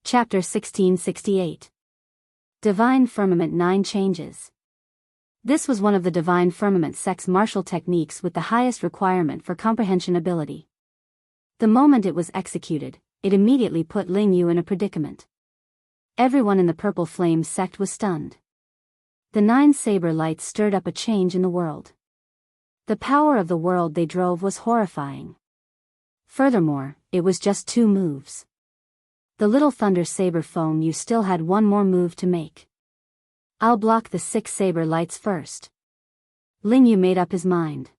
Chapter 1668. Divine Firmament 9 Changes. This was one of the Divine Firmament sect's martial techniques with the highest requirement for comprehension ability. The moment it was executed, it immediately put Ling Yu in a predicament. Everyone in the Purple Flame sect was stunned. The 9 saber lights stirred up a change in the world. The power of the world they drove was horrifying. Furthermore, it was just 2 moves. The little Thunder Saber Feng Yu still had one more move to make. I'll block the 6 saber lights first. Ling Yu made up his mind.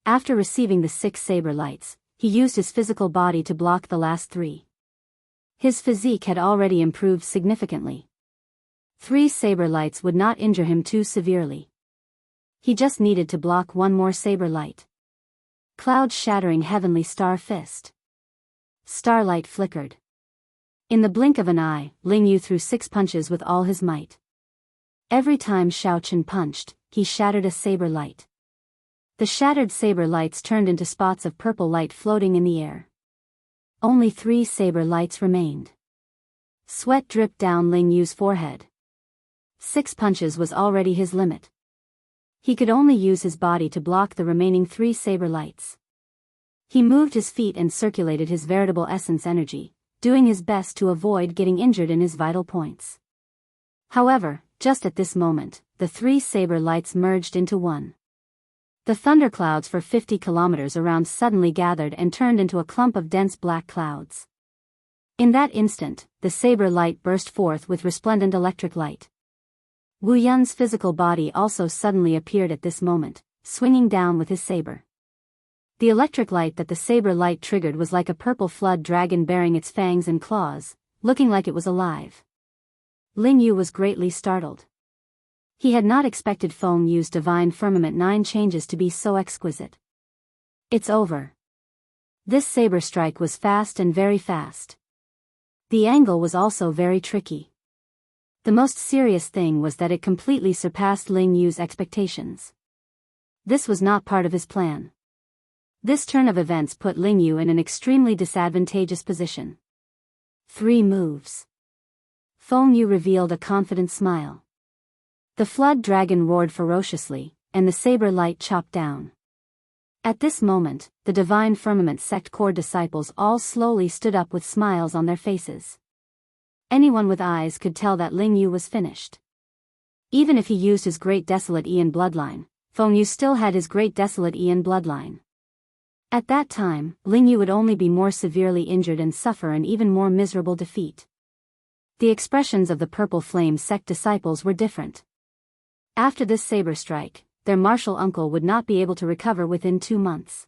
After receiving the 6 saber lights, he used his physical body to block the last 3. His physique had already improved significantly. 3 saber lights would not injure him too severely. He just needed to block one more saber light. Cloud-shattering heavenly star fist. Starlight flickered. In the blink of an eye, Ling Yu threw 6 punches with all his might. Every time Xiaochen punched, he shattered a saber light. The shattered saber lights turned into spots of purple light floating in the air. Only 3 saber lights remained. Sweat dripped down Ling Yu's forehead. 6 punches was already his limit. He could only use his body to block the remaining 3 saber lights. He moved his feet and circulated his veritable essence energy, doing his best to avoid getting injured in his vital points. However, just at this moment, the 3 saber lights merged into one. The thunderclouds for 50 kilometers around suddenly gathered and turned into a clump of dense black clouds. In that instant, the saber light burst forth with resplendent electric light. Wu Yun's physical body also suddenly appeared at this moment, swinging down with his saber. The electric light that the saber light triggered was like a purple flood dragon bearing its fangs and claws, looking like it was alive. Ling Yu was greatly startled. He had not expected Feng Yu's Divine Firmament 9 changes to be so exquisite. It's over. This saber strike was fast and very fast. The angle was also very tricky. The most serious thing was that it completely surpassed Ling Yu's expectations. This was not part of his plan. This turn of events put Ling Yu in an extremely disadvantageous position. 3 moves. Feng Yu revealed a confident smile. The flood dragon roared ferociously, and the saber light chopped down. At this moment, the Divine Firmament sect core disciples all slowly stood up with smiles on their faces. Anyone with eyes could tell that Ling Yu was finished. Even if he used his Great Desolate Aeon bloodline, Feng Yu still had his Great Desolate Aeon bloodline. At that time, Ling Yu would only be more severely injured and suffer an even more miserable defeat. The expressions of the Purple Flame sect disciples were different. After this saber strike, their martial uncle would not be able to recover within 2 months.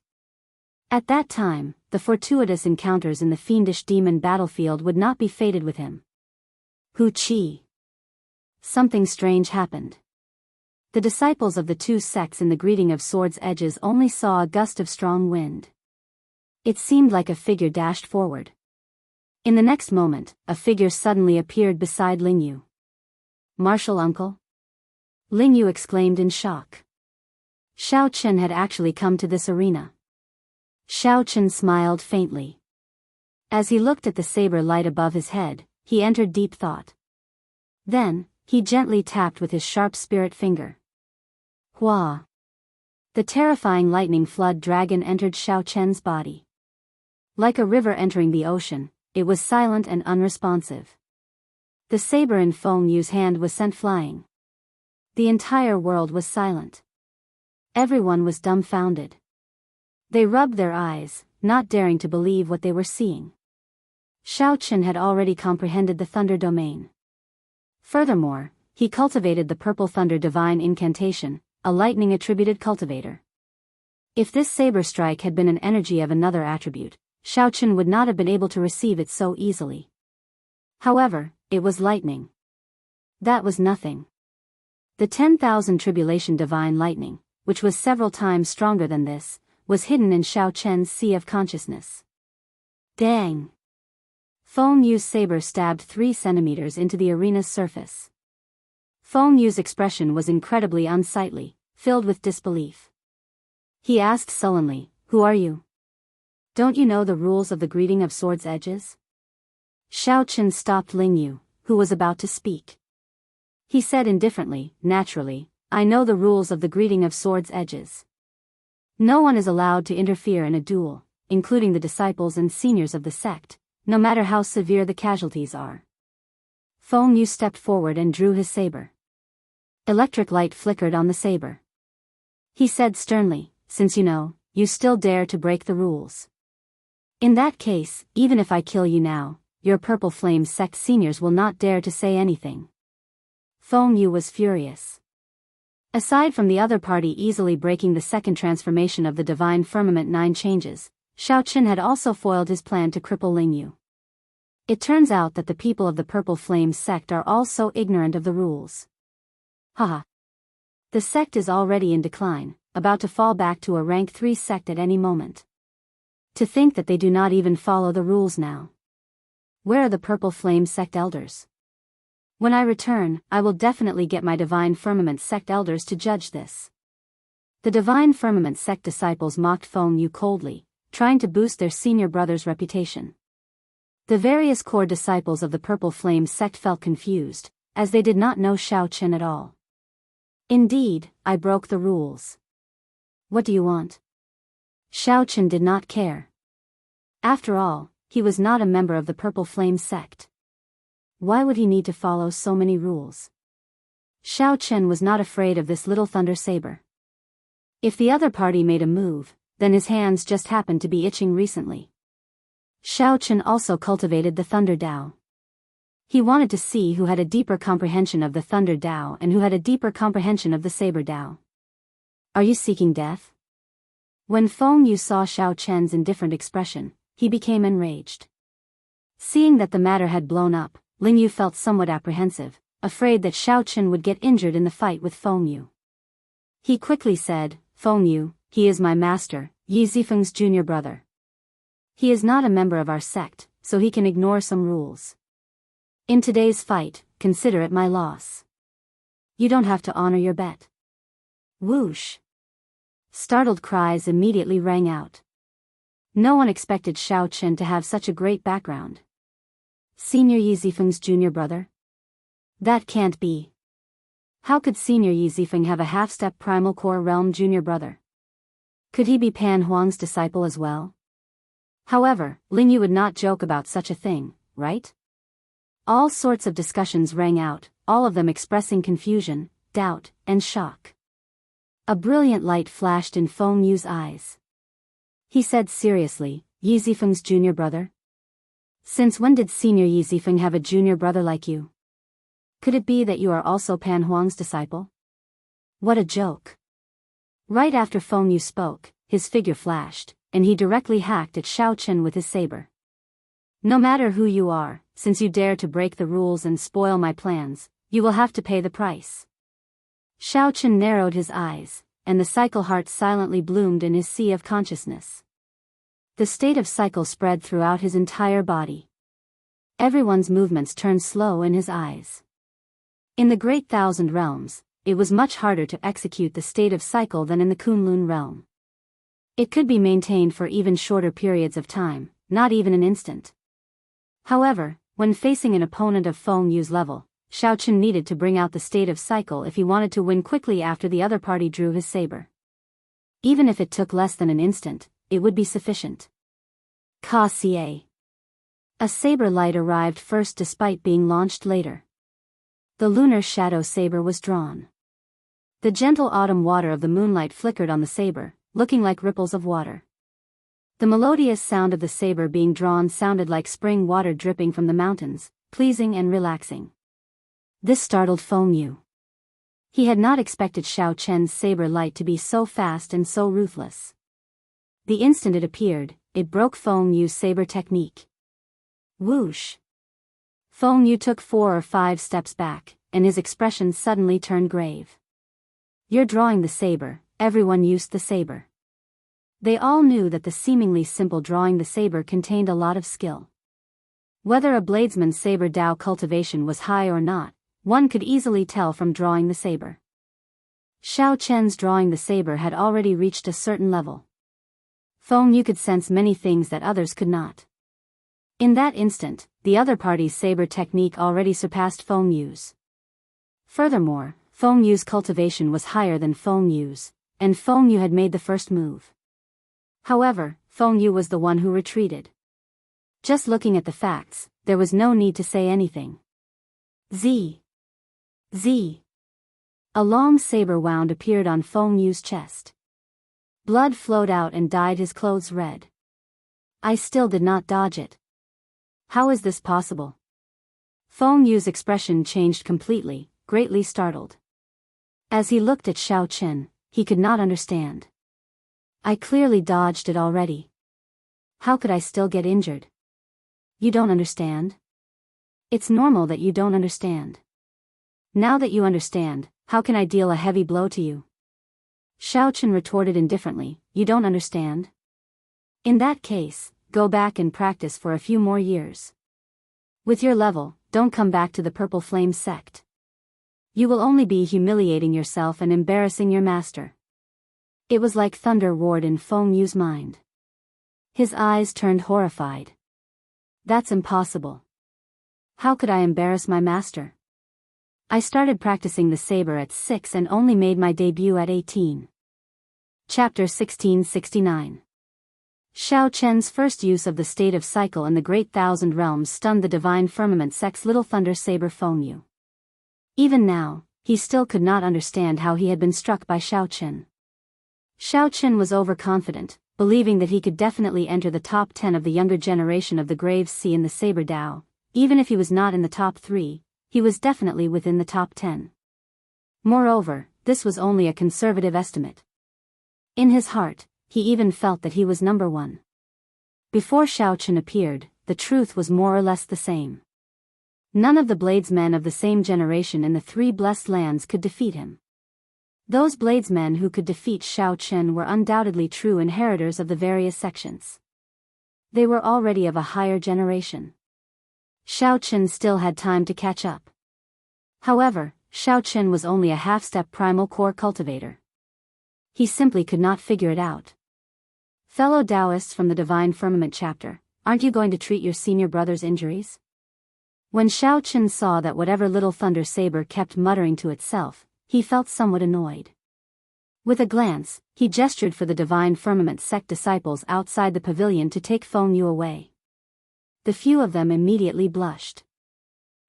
At that time, the fortuitous encounters in the fiendish demon battlefield would not be fated with him. Hu Qi. Something strange happened. The disciples of the 2 sects in the greeting of swords' edges only saw a gust of strong wind. It seemed like a figure dashed forward. In the next moment, a figure suddenly appeared beside Ling Yu. Martial uncle? Ling Yu exclaimed in shock. Xiao Chen had actually come to this arena. Xiao Chen smiled faintly. As he looked at the saber light above his head, he entered deep thought. Then, he gently tapped with his sharp spirit finger. Hua! The terrifying lightning flood dragon entered Xiao Chen's body. Like a river entering the ocean, it was silent and unresponsive. The saber in Feng Yu's hand was sent flying. The entire world was silent. Everyone was dumbfounded. They rubbed their eyes, not daring to believe what they were seeing. Xiao Chen had already comprehended the thunder domain. Furthermore, he cultivated the Purple Thunder Divine Incantation, a lightning-attributed cultivator. If this saber strike had been an energy of another attribute, Xiao Chen would not have been able to receive it so easily. However, it was lightning. That was nothing. The 10,000 Tribulation Divine Lightning, which was several times stronger than this, was hidden in Xiao Chen's sea of consciousness. Dang! Feng Yu's saber stabbed 3 centimeters into the arena's surface. Feng Yu's expression was incredibly unsightly, filled with disbelief. He asked sullenly, "Who are you? Don't you know the rules of the greeting of swords' edges?" Xiao Chen stopped Ling Yu, who was about to speak. He said indifferently, naturally, I know the rules of the greeting of swords' edges. No one is allowed to interfere in a duel, including the disciples and seniors of the sect, no matter how severe the casualties are. Feng Yu stepped forward and drew his saber. Electric light flickered on the saber. He said sternly, since you know, you still dare to break the rules. In that case, even if I kill you now, your Purple Flame sect seniors will not dare to say anything. Feng Yu was furious. Aside from the other party easily breaking the second transformation of the Divine Firmament 9 changes, Xiao Chen had also foiled his plan to cripple Ling Yu. It turns out that the people of the Purple Flame sect are all so ignorant of the rules. Haha. The sect is already in decline, about to fall back to a rank 3 sect at any moment. To think that they do not even follow the rules now. Where are the Purple Flame sect elders? When I return, I will definitely get my Divine Firmament sect elders to judge this. The Divine Firmament sect disciples mocked Feng Yu coldly, trying to boost their senior brother's reputation. The various core disciples of the Purple Flame sect felt confused, as they did not know Xiao Chen at all. Indeed, I broke the rules. What do you want? Xiao Chen did not care. After all, he was not a member of the Purple Flame sect. Why would he need to follow so many rules? Xiao Chen was not afraid of this little thunder saber. If the other party made a move, then his hands just happened to be itching recently. Xiao Chen also cultivated the Thunder Dao. He wanted to see who had a deeper comprehension of the Thunder Dao and who had a deeper comprehension of the Saber Dao. Are you seeking death? When Feng Yu saw Xiao Chen's indifferent expression, he became enraged. Seeing that the matter had blown up, Ling Yu felt somewhat apprehensive, afraid that Xiao Chen would get injured in the fight with Feng Yu. He quickly said, Feng Yu, he is my master, Yi Zifeng's junior brother. He is not a member of our sect, so he can ignore some rules. In today's fight, consider it my loss. You don't have to honor your bet. Whoosh! Startled cries immediately rang out. No one expected Xiao Chen to have such a great background. Senior Yi Zifeng's junior brother? That can't be. How could Senior Yi Zifeng have a half-step primal core realm junior brother? Could he be Pan Huang's disciple as well? However, Ling Yu would not joke about such a thing, right? All sorts of discussions rang out, all of them expressing confusion, doubt, and shock. A brilliant light flashed in Feng Yu's eyes. He said seriously, Yi Zifeng's junior brother? Since when did Senior Yi Zifeng have a junior brother like you? Could it be that you are also Pan Huang's disciple? What a joke. Right after Feng Yu spoke, his figure flashed, and he directly hacked at Xiao Chen with his saber. No matter who you are, since you dare to break the rules and spoil my plans, you will have to pay the price. Xiao Chen narrowed his eyes, and the cycle heart silently bloomed in his sea of consciousness. The state of cycle spread throughout his entire body. Everyone's movements turned slow in his eyes. In the Great Thousand Realms, it was much harder to execute the state of cycle than in the Kunlun realm. It could be maintained for even shorter periods of time, not even an instant. However, when facing an opponent of Feng Yu's level, Xiao Chen needed to bring out the state of cycle if he wanted to win quickly after the other party drew his saber. Even if it took less than an instant, it would be sufficient. Ka Xie. A saber light arrived first despite being launched later. The lunar shadow saber was drawn. The gentle autumn water of the moonlight flickered on the saber, looking like ripples of water. The melodious sound of the saber being drawn sounded like spring water dripping from the mountains, pleasing and relaxing. This startled Feng Yu. He had not expected Xiao Chen's saber light to be so fast and so ruthless. The instant it appeared, it broke Feng Yu's saber technique. Whoosh! Feng Yu took 4 or 5 steps back, and his expression suddenly turned grave. You're drawing the saber, everyone used the saber. They all knew that the seemingly simple drawing the saber contained a lot of skill. Whether a bladesman's saber Dao cultivation was high or not, one could easily tell from drawing the saber. Xiao Chen's drawing the saber had already reached a certain level. Feng Yu could sense many things that others could not. In that instant, the other party's saber technique already surpassed Feng Yu's. Furthermore, Feng Yu's cultivation was higher than Feng Yu's, and Feng Yu had made the first move. However, Feng Yu was the one who retreated. Just looking at the facts, there was no need to say anything. Z. A long saber wound appeared on Feng Yu's chest. Blood flowed out and dyed his clothes red. I still did not dodge it. How is this possible? Feng Yu's expression changed completely, greatly startled. As he looked at Xiao Chen, he could not understand. I clearly dodged it already. How could I still get injured? You don't understand? It's normal that you don't understand. Now that you understand, how can I deal a heavy blow to you? Xiao Chen retorted indifferently, you don't understand? In that case, go back and practice for a few more years. With your level, don't come back to the Purple Flame sect. You will only be humiliating yourself and embarrassing your master. It was like thunder roared in Feng Yu's mind. His eyes turned horrified. That's impossible. How could I embarrass my master? I started practicing the saber at 6 and only made my debut at 18. Chapter 1669. Xiao Chen's first use of the state of cycle in the Great Thousand Realms stunned the Divine Firmament sect's Little Thunder Saber Feng Yu. Even now, he still could not understand how he had been struck by Xiao Chen. Xiao Chen was overconfident, believing that he could definitely enter the top 10 of the younger generation of the Graves Sea in the Saber Dao. Even if he was not in the top 3, he was definitely within the top 10. Moreover, this was only a conservative estimate. In his heart, he even felt that he was number 1. Before Xiao Chen appeared, the truth was more or less the same. None of the bladesmen of the same generation in the 3 blessed lands could defeat him. Those bladesmen who could defeat Xiao Chen were undoubtedly true inheritors of the various sections. They were already of a higher generation. Xiao Chen still had time to catch up. However, Xiao Chen was only a half-step primal core cultivator. He simply could not figure it out. Fellow Daoists from the Divine Firmament chapter, aren't you going to treat your senior brother's injuries? When Xiao Chen saw that whatever Little Thunder Saber kept muttering to itself, he felt somewhat annoyed. With a glance, he gestured for the Divine Firmament sect disciples outside the pavilion to take Feng Yu away. The few of them immediately blushed.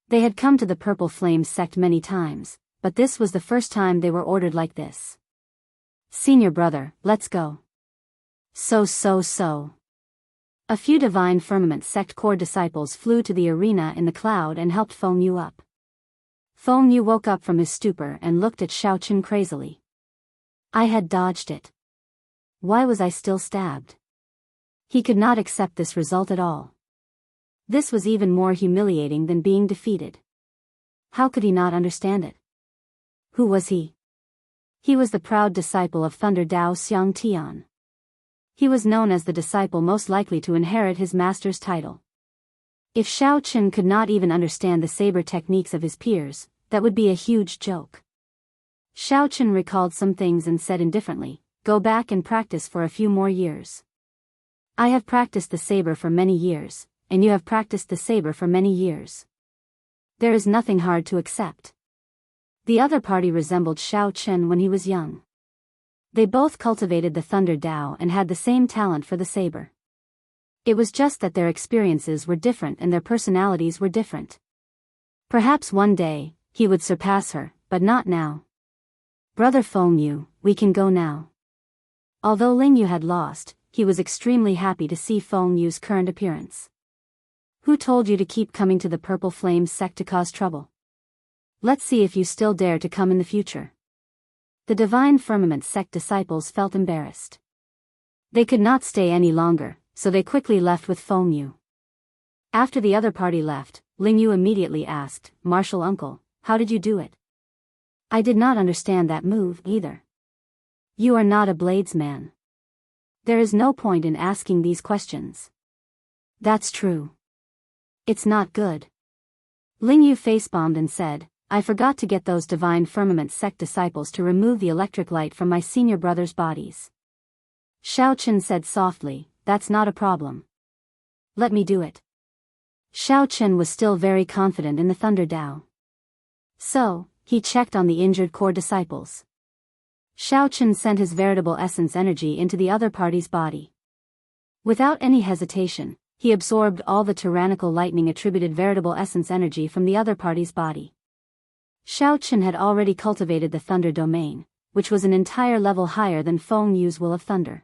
They had come to the Purple Flame sect many times, but this was the first time they were ordered like this. Senior brother, let's go. So. A few Divine Firmament sect core disciples flew to the arena in the cloud and helped Feng Yu up. Feng Yu woke up from his stupor and looked at Xiao Chen crazily. I had dodged it. Why was I still stabbed? He could not accept this result at all. This was even more humiliating than being defeated. How could he not understand it? Who was he? He was the proud disciple of Thunder Dao Xiang Tian. He was known as the disciple most likely to inherit his master's title. If Xiao Chen could not even understand the saber techniques of his peers, that would be a huge joke. Xiao Chen recalled some things and said indifferently, go back and practice for a few more years. I have practiced the saber for many years, and you have practiced the saber for many years. There is nothing hard to accept. The other party resembled Xiao Chen when he was young. They both cultivated the Thunder Dao and had the same talent for the saber. It was just that their experiences were different and their personalities were different. Perhaps one day, he would surpass her, but not now. Brother Feng Yu, we can go now. Although Ling Yu had lost, he was extremely happy to see Feng Yu's current appearance. Who told you to keep coming to the Purple Flame sect to cause trouble? Let's see if you still dare to come in the future. The Divine Firmament sect disciples felt embarrassed. They could not stay any longer, so they quickly left with Feng Yu. After the other party left, Ling Yu immediately asked, Martial Uncle, how did you do it? I did not understand that move, either. You are not a bladesman. There is no point in asking these questions. That's true. It's not good. Ling Yu face-bombed and said, I forgot to get those Divine Firmament sect disciples to remove the electric light from my senior brothers' bodies. Xiao Chen said softly, that's not a problem. Let me do it. Xiao Chen was still very confident in the Thunder Dao. So, he checked on the injured core disciples. Xiao Chen sent his veritable essence energy into the other party's body. Without any hesitation, he absorbed all the tyrannical lightning attributed veritable essence energy from the other party's body. Xiao Chen had already cultivated the Thunder Domain, which was an entire level higher than Feng Yu's Will of Thunder.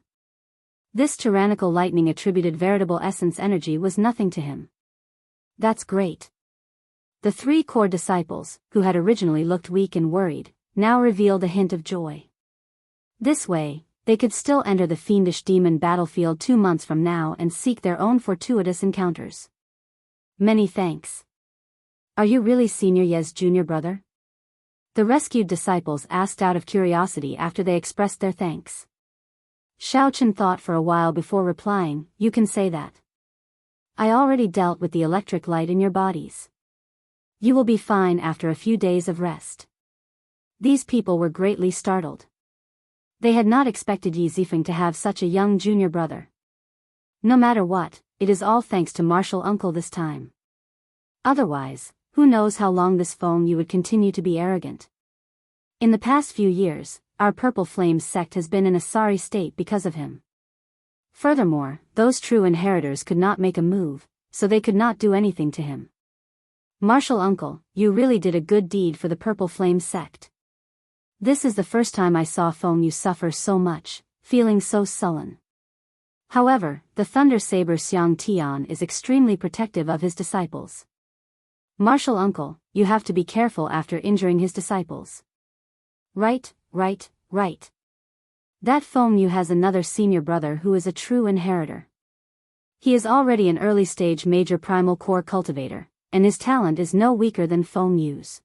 This tyrannical lightning attributed veritable essence energy was nothing to him. That's great. The three core disciples, who had originally looked weak and worried, now revealed a hint of joy. This way, they could still enter the fiendish demon battlefield 2 months from now and seek their own fortuitous encounters. Many thanks. Are you really Senior Ye's junior brother? The rescued disciples asked out of curiosity after they expressed their thanks. Xiao Chen thought for a while before replying, "You can say that. I already dealt with the electric light in your bodies. You will be fine after a few days of rest." These people were greatly startled. They had not expected Yi Zifeng to have such a young junior brother. No matter what, it is all thanks to martial uncle this time. Otherwise, who knows how long this Feng Yu would continue to be arrogant. In the past few years, our Purple Flames sect has been in a sorry state because of him. Furthermore, those true inheritors could not make a move, so they could not do anything to him. Martial uncle, you really did a good deed for the Purple Flame sect. This is the first time I saw Feng Yu suffer so much, feeling so sullen. However, the Thunder Saber Xiang Tian is extremely protective of his disciples. Martial uncle, you have to be careful after injuring his disciples. Right. That Feng Yu has another senior brother who is a true inheritor. He is already an early-stage major primal core cultivator, and his talent is no weaker than Feng Yu's.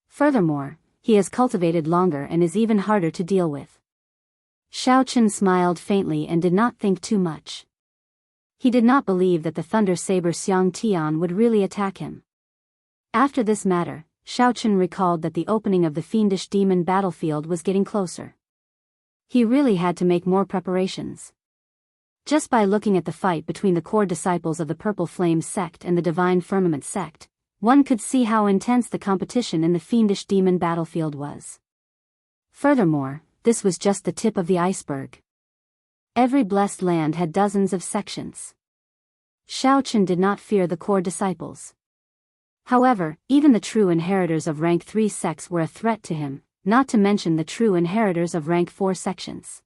Furthermore, he has cultivated longer and is even harder to deal with. Xiao Chen smiled faintly and did not think too much. He did not believe that the Thunder Saber Xiang Tian would really attack him. After this matter, Xiao Chen recalled that the opening of the fiendish demon battlefield was getting closer. He really had to make more preparations. Just by looking at the fight between the core disciples of the Purple Flame sect and the Divine Firmament sect, one could see how intense the competition in the fiendish demon battlefield was. Furthermore, this was just the tip of the iceberg. Every blessed land had dozens of sections. Xiao Chen did not fear the core disciples. However, even the true inheritors of rank 3 sects were a threat to him, not to mention the true inheritors of rank 4 sections.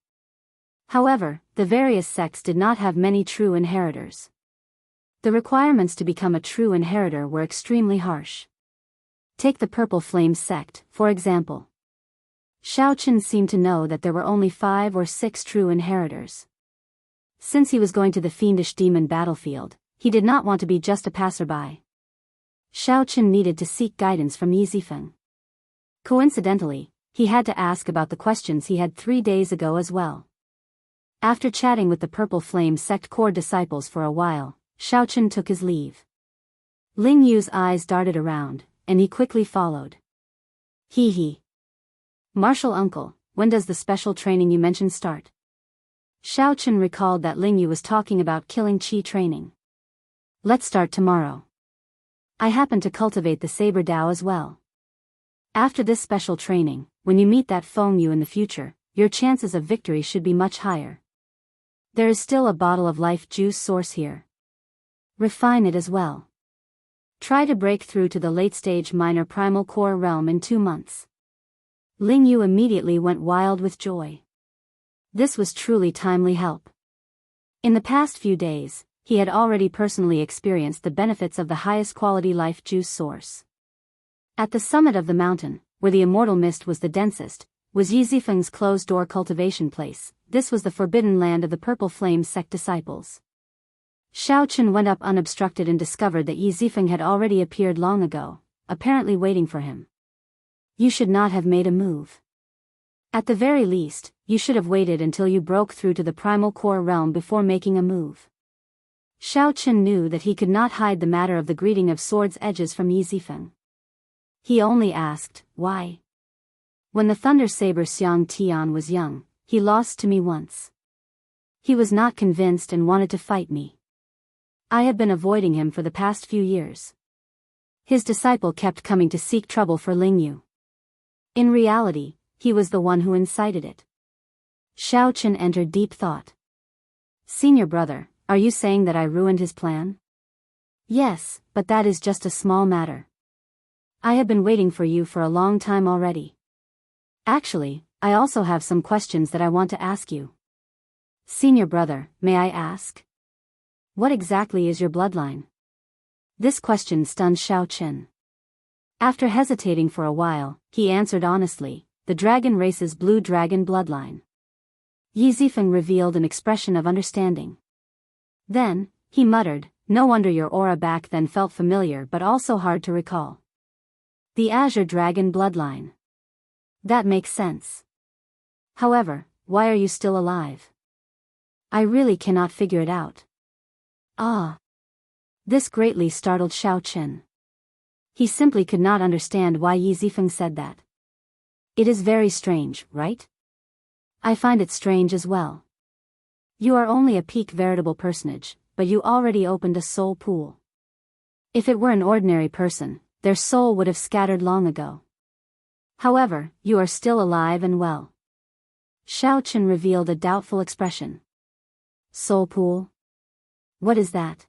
However, the various sects did not have many true inheritors. The requirements to become a true inheritor were extremely harsh. Take the Purple Flame sect, for example. Xiao Chen seemed to know that there were only 5 or 6 true inheritors. Since he was going to the fiendish demon battlefield, he did not want to be just a passerby. Xiao Chen needed to seek guidance from Yi Zifeng. Coincidentally, he had to ask about the questions he had 3 days ago as well. After chatting with the Purple Flame sect core disciples for a while, Xiao Chen took his leave. Ling Yu's eyes darted around, and he quickly followed. Hee. Martial uncle, when does the special training you mentioned start? Xiao Chen recalled that Ling Yu was talking about killing qi training. Let's start tomorrow. I happen to cultivate the Saber Dao as well. After this special training, when you meet that Feng Yu in the future, your chances of victory should be much higher. There is still a bottle of life juice source here. Refine it as well. Try to break through to the late-stage minor primal core realm in 2 months. Ling Yu immediately went wild with joy. This was truly timely help. In the past few days, he had already personally experienced the benefits of the highest quality life juice source. At the summit of the mountain, where the immortal mist was the densest, was Yi Zifeng's closed-door cultivation place. This was the forbidden land of the Purple Flame sect disciples. Xiao Chen went up unobstructed and discovered that Yi Zifeng had already appeared long ago, apparently waiting for him. You should not have made a move. At the very least, you should have waited until you broke through to the primal core realm before making a move. Xiao Chen knew that he could not hide the matter of the greeting of swords edges from Yi Zifeng. He only asked, why? When the Thunder Saber Xiang Tian was young, he lost to me once. He was not convinced and wanted to fight me. I have been avoiding him for the past few years. His disciple kept coming to seek trouble for Lingyu. In reality, he was the one who incited it. Xiaochen entered deep thought. Senior brother, are you saying that I ruined his plan? Yes, but that is just a small matter. I have been waiting for you for a long time already. Actually, I also have some questions that I want to ask you. Senior brother, may I ask? What exactly is your bloodline? This question stunned Xiaochen. After hesitating for a while, he answered honestly, the dragon race's blue dragon bloodline. Yi Zifeng revealed an expression of understanding. Then, he muttered, no wonder your aura back then felt familiar but also hard to recall. The Azure Dragon bloodline. That makes sense. However, why are you still alive? I really cannot figure it out. Ah. This greatly startled Xiaochen. He simply could not understand why Yi Zifeng said that. It is very strange, right? I find it strange as well. You are only a peak veritable personage, but you already opened a soul pool. If it were an ordinary person, their soul would have scattered long ago. However, you are still alive and well. Xiaochen revealed a doubtful expression. Soul pool? What is that?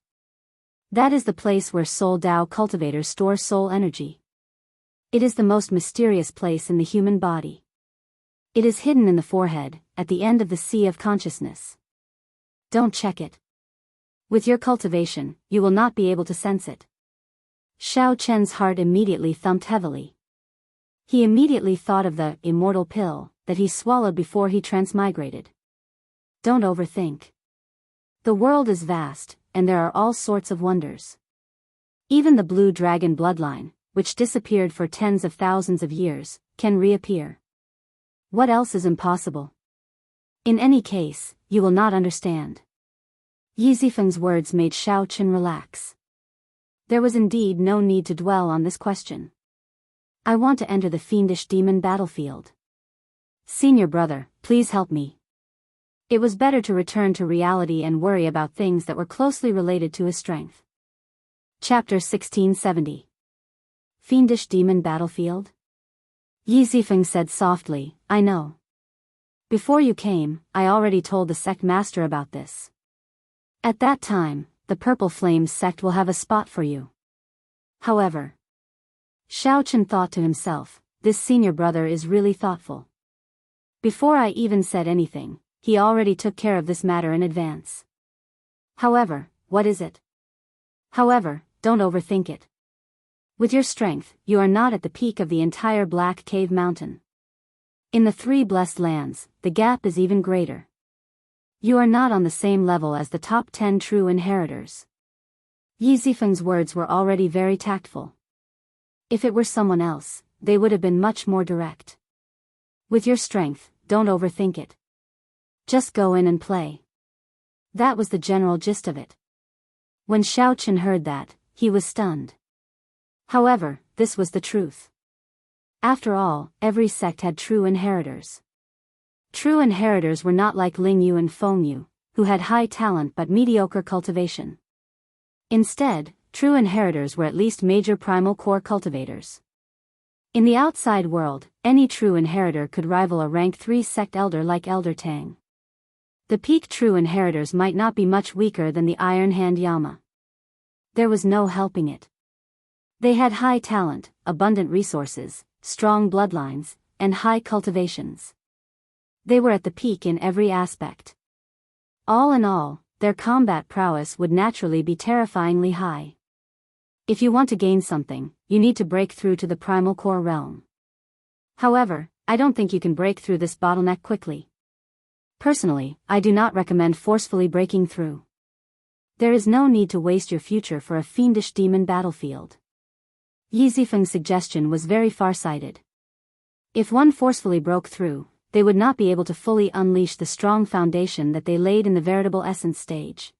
That is the place where soul Dao cultivators store soul energy. It is the most mysterious place in the human body. It is hidden in the forehead, at the end of the sea of consciousness. Don't check it. With your cultivation, you will not be able to sense it. Xiaochen's heart immediately thumped heavily. He immediately thought of the immortal pill that he swallowed before he transmigrated. Don't overthink. The world is vast, and there are all sorts of wonders. Even the blue dragon bloodline, which disappeared for tens of thousands of years, can reappear. What else is impossible? In any case, you will not understand. Yi Zifeng's words made Xiaochen relax. There was indeed no need to dwell on this question. I want to enter the fiendish demon battlefield. Senior brother, please help me. It was better to return to reality and worry about things that were closely related to his strength. Chapter 1670. Fiendish Demon Battlefield? Yi Zifeng said softly, I know. Before you came, I already told the sect master about this. At that time, the Purple Flames sect will have a spot for you. However, Xiaochen thought to himself, this senior brother is really thoughtful. Before I even said anything, he already took care of this matter in advance. However, what is it? However, don't overthink it. With your strength, you are not at the peak of the entire Black Cave Mountain. In the Three Blessed Lands, the gap is even greater. You are not on the same level as the top 10 true inheritors. Yi Zifeng's words were already very tactful. If it were someone else, they would have been much more direct. With your strength, don't overthink it. Just go in and play. That was the general gist of it. When Xiaochen heard that, he was stunned. However, this was the truth. After all, every sect had true inheritors. True inheritors were not like Lingyu and Fengyu, who had high talent but mediocre cultivation. Instead, true inheritors were at least major primal core cultivators. In the outside world, any true inheritor could rival a rank 3 sect elder like Elder Tang. The peak true inheritors might not be much weaker than the Iron Hand Yama. There was no helping it. They had high talent, abundant resources, strong bloodlines, and high cultivations. They were at the peak in every aspect. All in all, their combat prowess would naturally be terrifyingly high. If you want to gain something, you need to break through to the primal core realm. However, I don't think you can break through this bottleneck quickly. Personally, I do not recommend forcefully breaking through. There is no need to waste your future for a fiendish demon battlefield. Yi Zifeng's suggestion was very far-sighted. If one forcefully broke through, they would not be able to fully unleash the strong foundation that they laid in the veritable essence stage.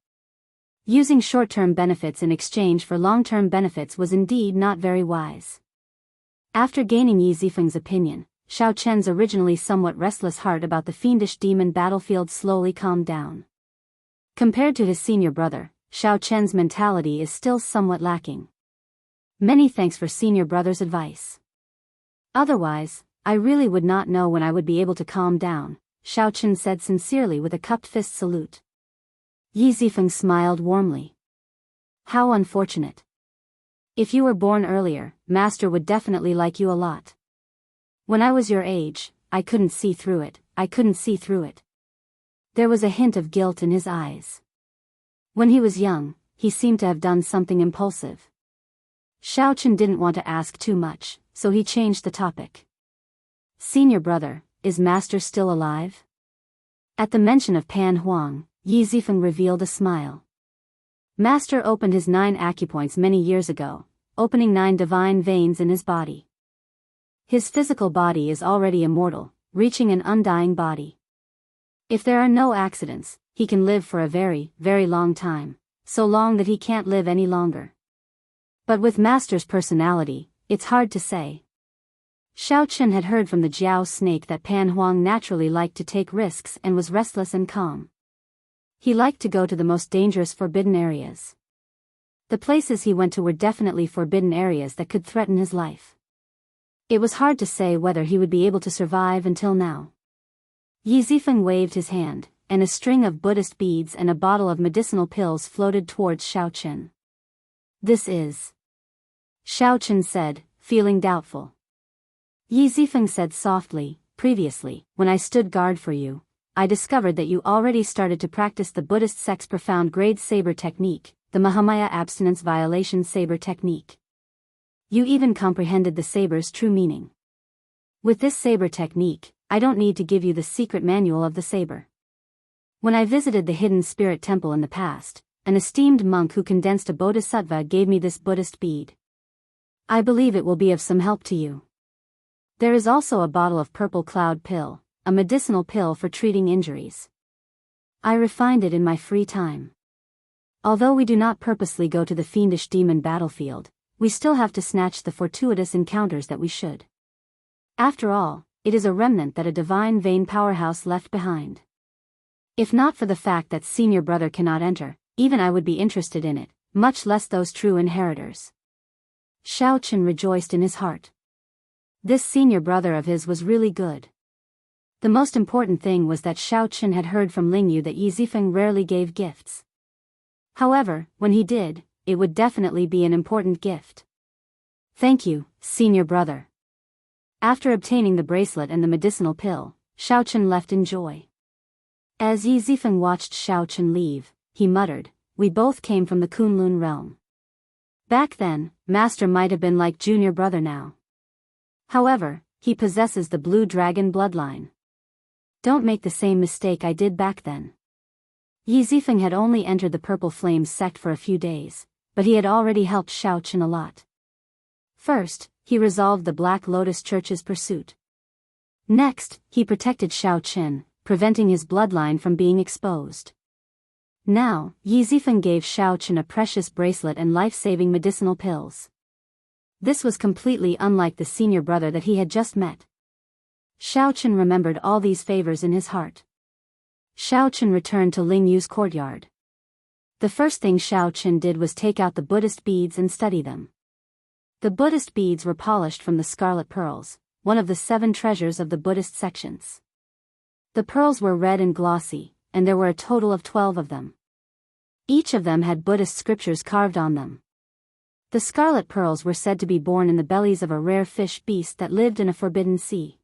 Using short-term benefits in exchange for long-term benefits was indeed not very wise. After gaining Yi Zifeng's opinion, Xiaochen's originally somewhat restless heart about the fiendish demon battlefield slowly calmed down. Compared to his senior brother, Xiao Chen's mentality is still somewhat lacking. Many thanks for senior brother's advice. Otherwise, I really would not know when I would be able to calm down, Xiao Chen said sincerely with a cupped fist salute. Yi Zifeng smiled warmly. How unfortunate. If you were born earlier, Master would definitely like you a lot. When I was your age, I couldn't see through it. There was a hint of guilt in his eyes. When he was young, he seemed to have done something impulsive. Xiao Chen didn't want to ask too much, so he changed the topic. Senior brother, is Master still alive? At the mention of Pan Huang, Yi Zifeng revealed a smile. Master opened his 9 acupoints many years ago, opening 9 divine veins in his body. His physical body is already immortal, reaching an undying body. If there are no accidents, he can live for a very, very long time, so long that he can't live any longer. But with Master's personality, it's hard to say. Xiao Chen had heard from the Jiao snake that Pan Huang naturally liked to take risks and was restless and calm. He liked to go to the most dangerous forbidden areas. The places he went to were definitely forbidden areas that could threaten his life. It was hard to say whether he would be able to survive until now. Yi Zifeng waved his hand, and a string of Buddhist beads and a bottle of medicinal pills floated towards Xiao Chen. This is... Xiao Chen said, feeling doubtful. Yi Zifeng said softly, previously, when I stood guard for you, I discovered that you already started to practice the Buddhist sect's profound grade saber technique, the Mahamaya abstinence violation saber technique. You even comprehended the saber's true meaning. With this saber technique, I don't need to give you the secret manual of the saber. When I visited the hidden spirit temple in the past, an esteemed monk who condensed a bodhisattva gave me this Buddhist bead. I believe it will be of some help to you. There is also a bottle of purple cloud pill, a medicinal pill for treating injuries. I refined it in my free time. Although we do not purposely go to the fiendish demon battlefield, we still have to snatch the fortuitous encounters that we should. After all, it is a remnant that a divine vein powerhouse left behind. If not for the fact that senior brother cannot enter, even I would be interested in it, much less those true inheritors. Xiao Chen rejoiced in his heart. This senior brother of his was really good. The most important thing was that Xiao Chen had heard from Lingyu that Yi Zifeng rarely gave gifts. However, when he did, it would definitely be an important gift. Thank you, senior brother. After obtaining the bracelet and the medicinal pill, Xiao Chen left in joy. As Yi Zifeng watched Xiao Chen leave, he muttered, we both came from the Kunlun realm. Back then, Master might have been like junior brother now. However, he possesses the blue dragon bloodline. Don't make the same mistake I did back then. Yi Zifeng had only entered the Purple Flames sect for a few days, but he had already helped Xiao Chen a lot. First, he resolved the Black Lotus Church's pursuit. Next, he protected Xiao Chen, preventing his bloodline from being exposed. Now, Yi Zifeng gave Xiao Chen a precious bracelet and life-saving medicinal pills. This was completely unlike the senior brother that he had just met. Xiao Chen remembered all these favors in his heart. Xiao Chen returned to Lingyu's courtyard. The first thing Xiao Chen did was take out the Buddhist beads and study them. The Buddhist beads were polished from the scarlet pearls, one of the 7 treasures of the Buddhist sections. The pearls were red and glossy, and there were a total of 12 of them. Each of them had Buddhist scriptures carved on them. The scarlet pearls were said to be born in the bellies of a rare fish beast that lived in a forbidden sea.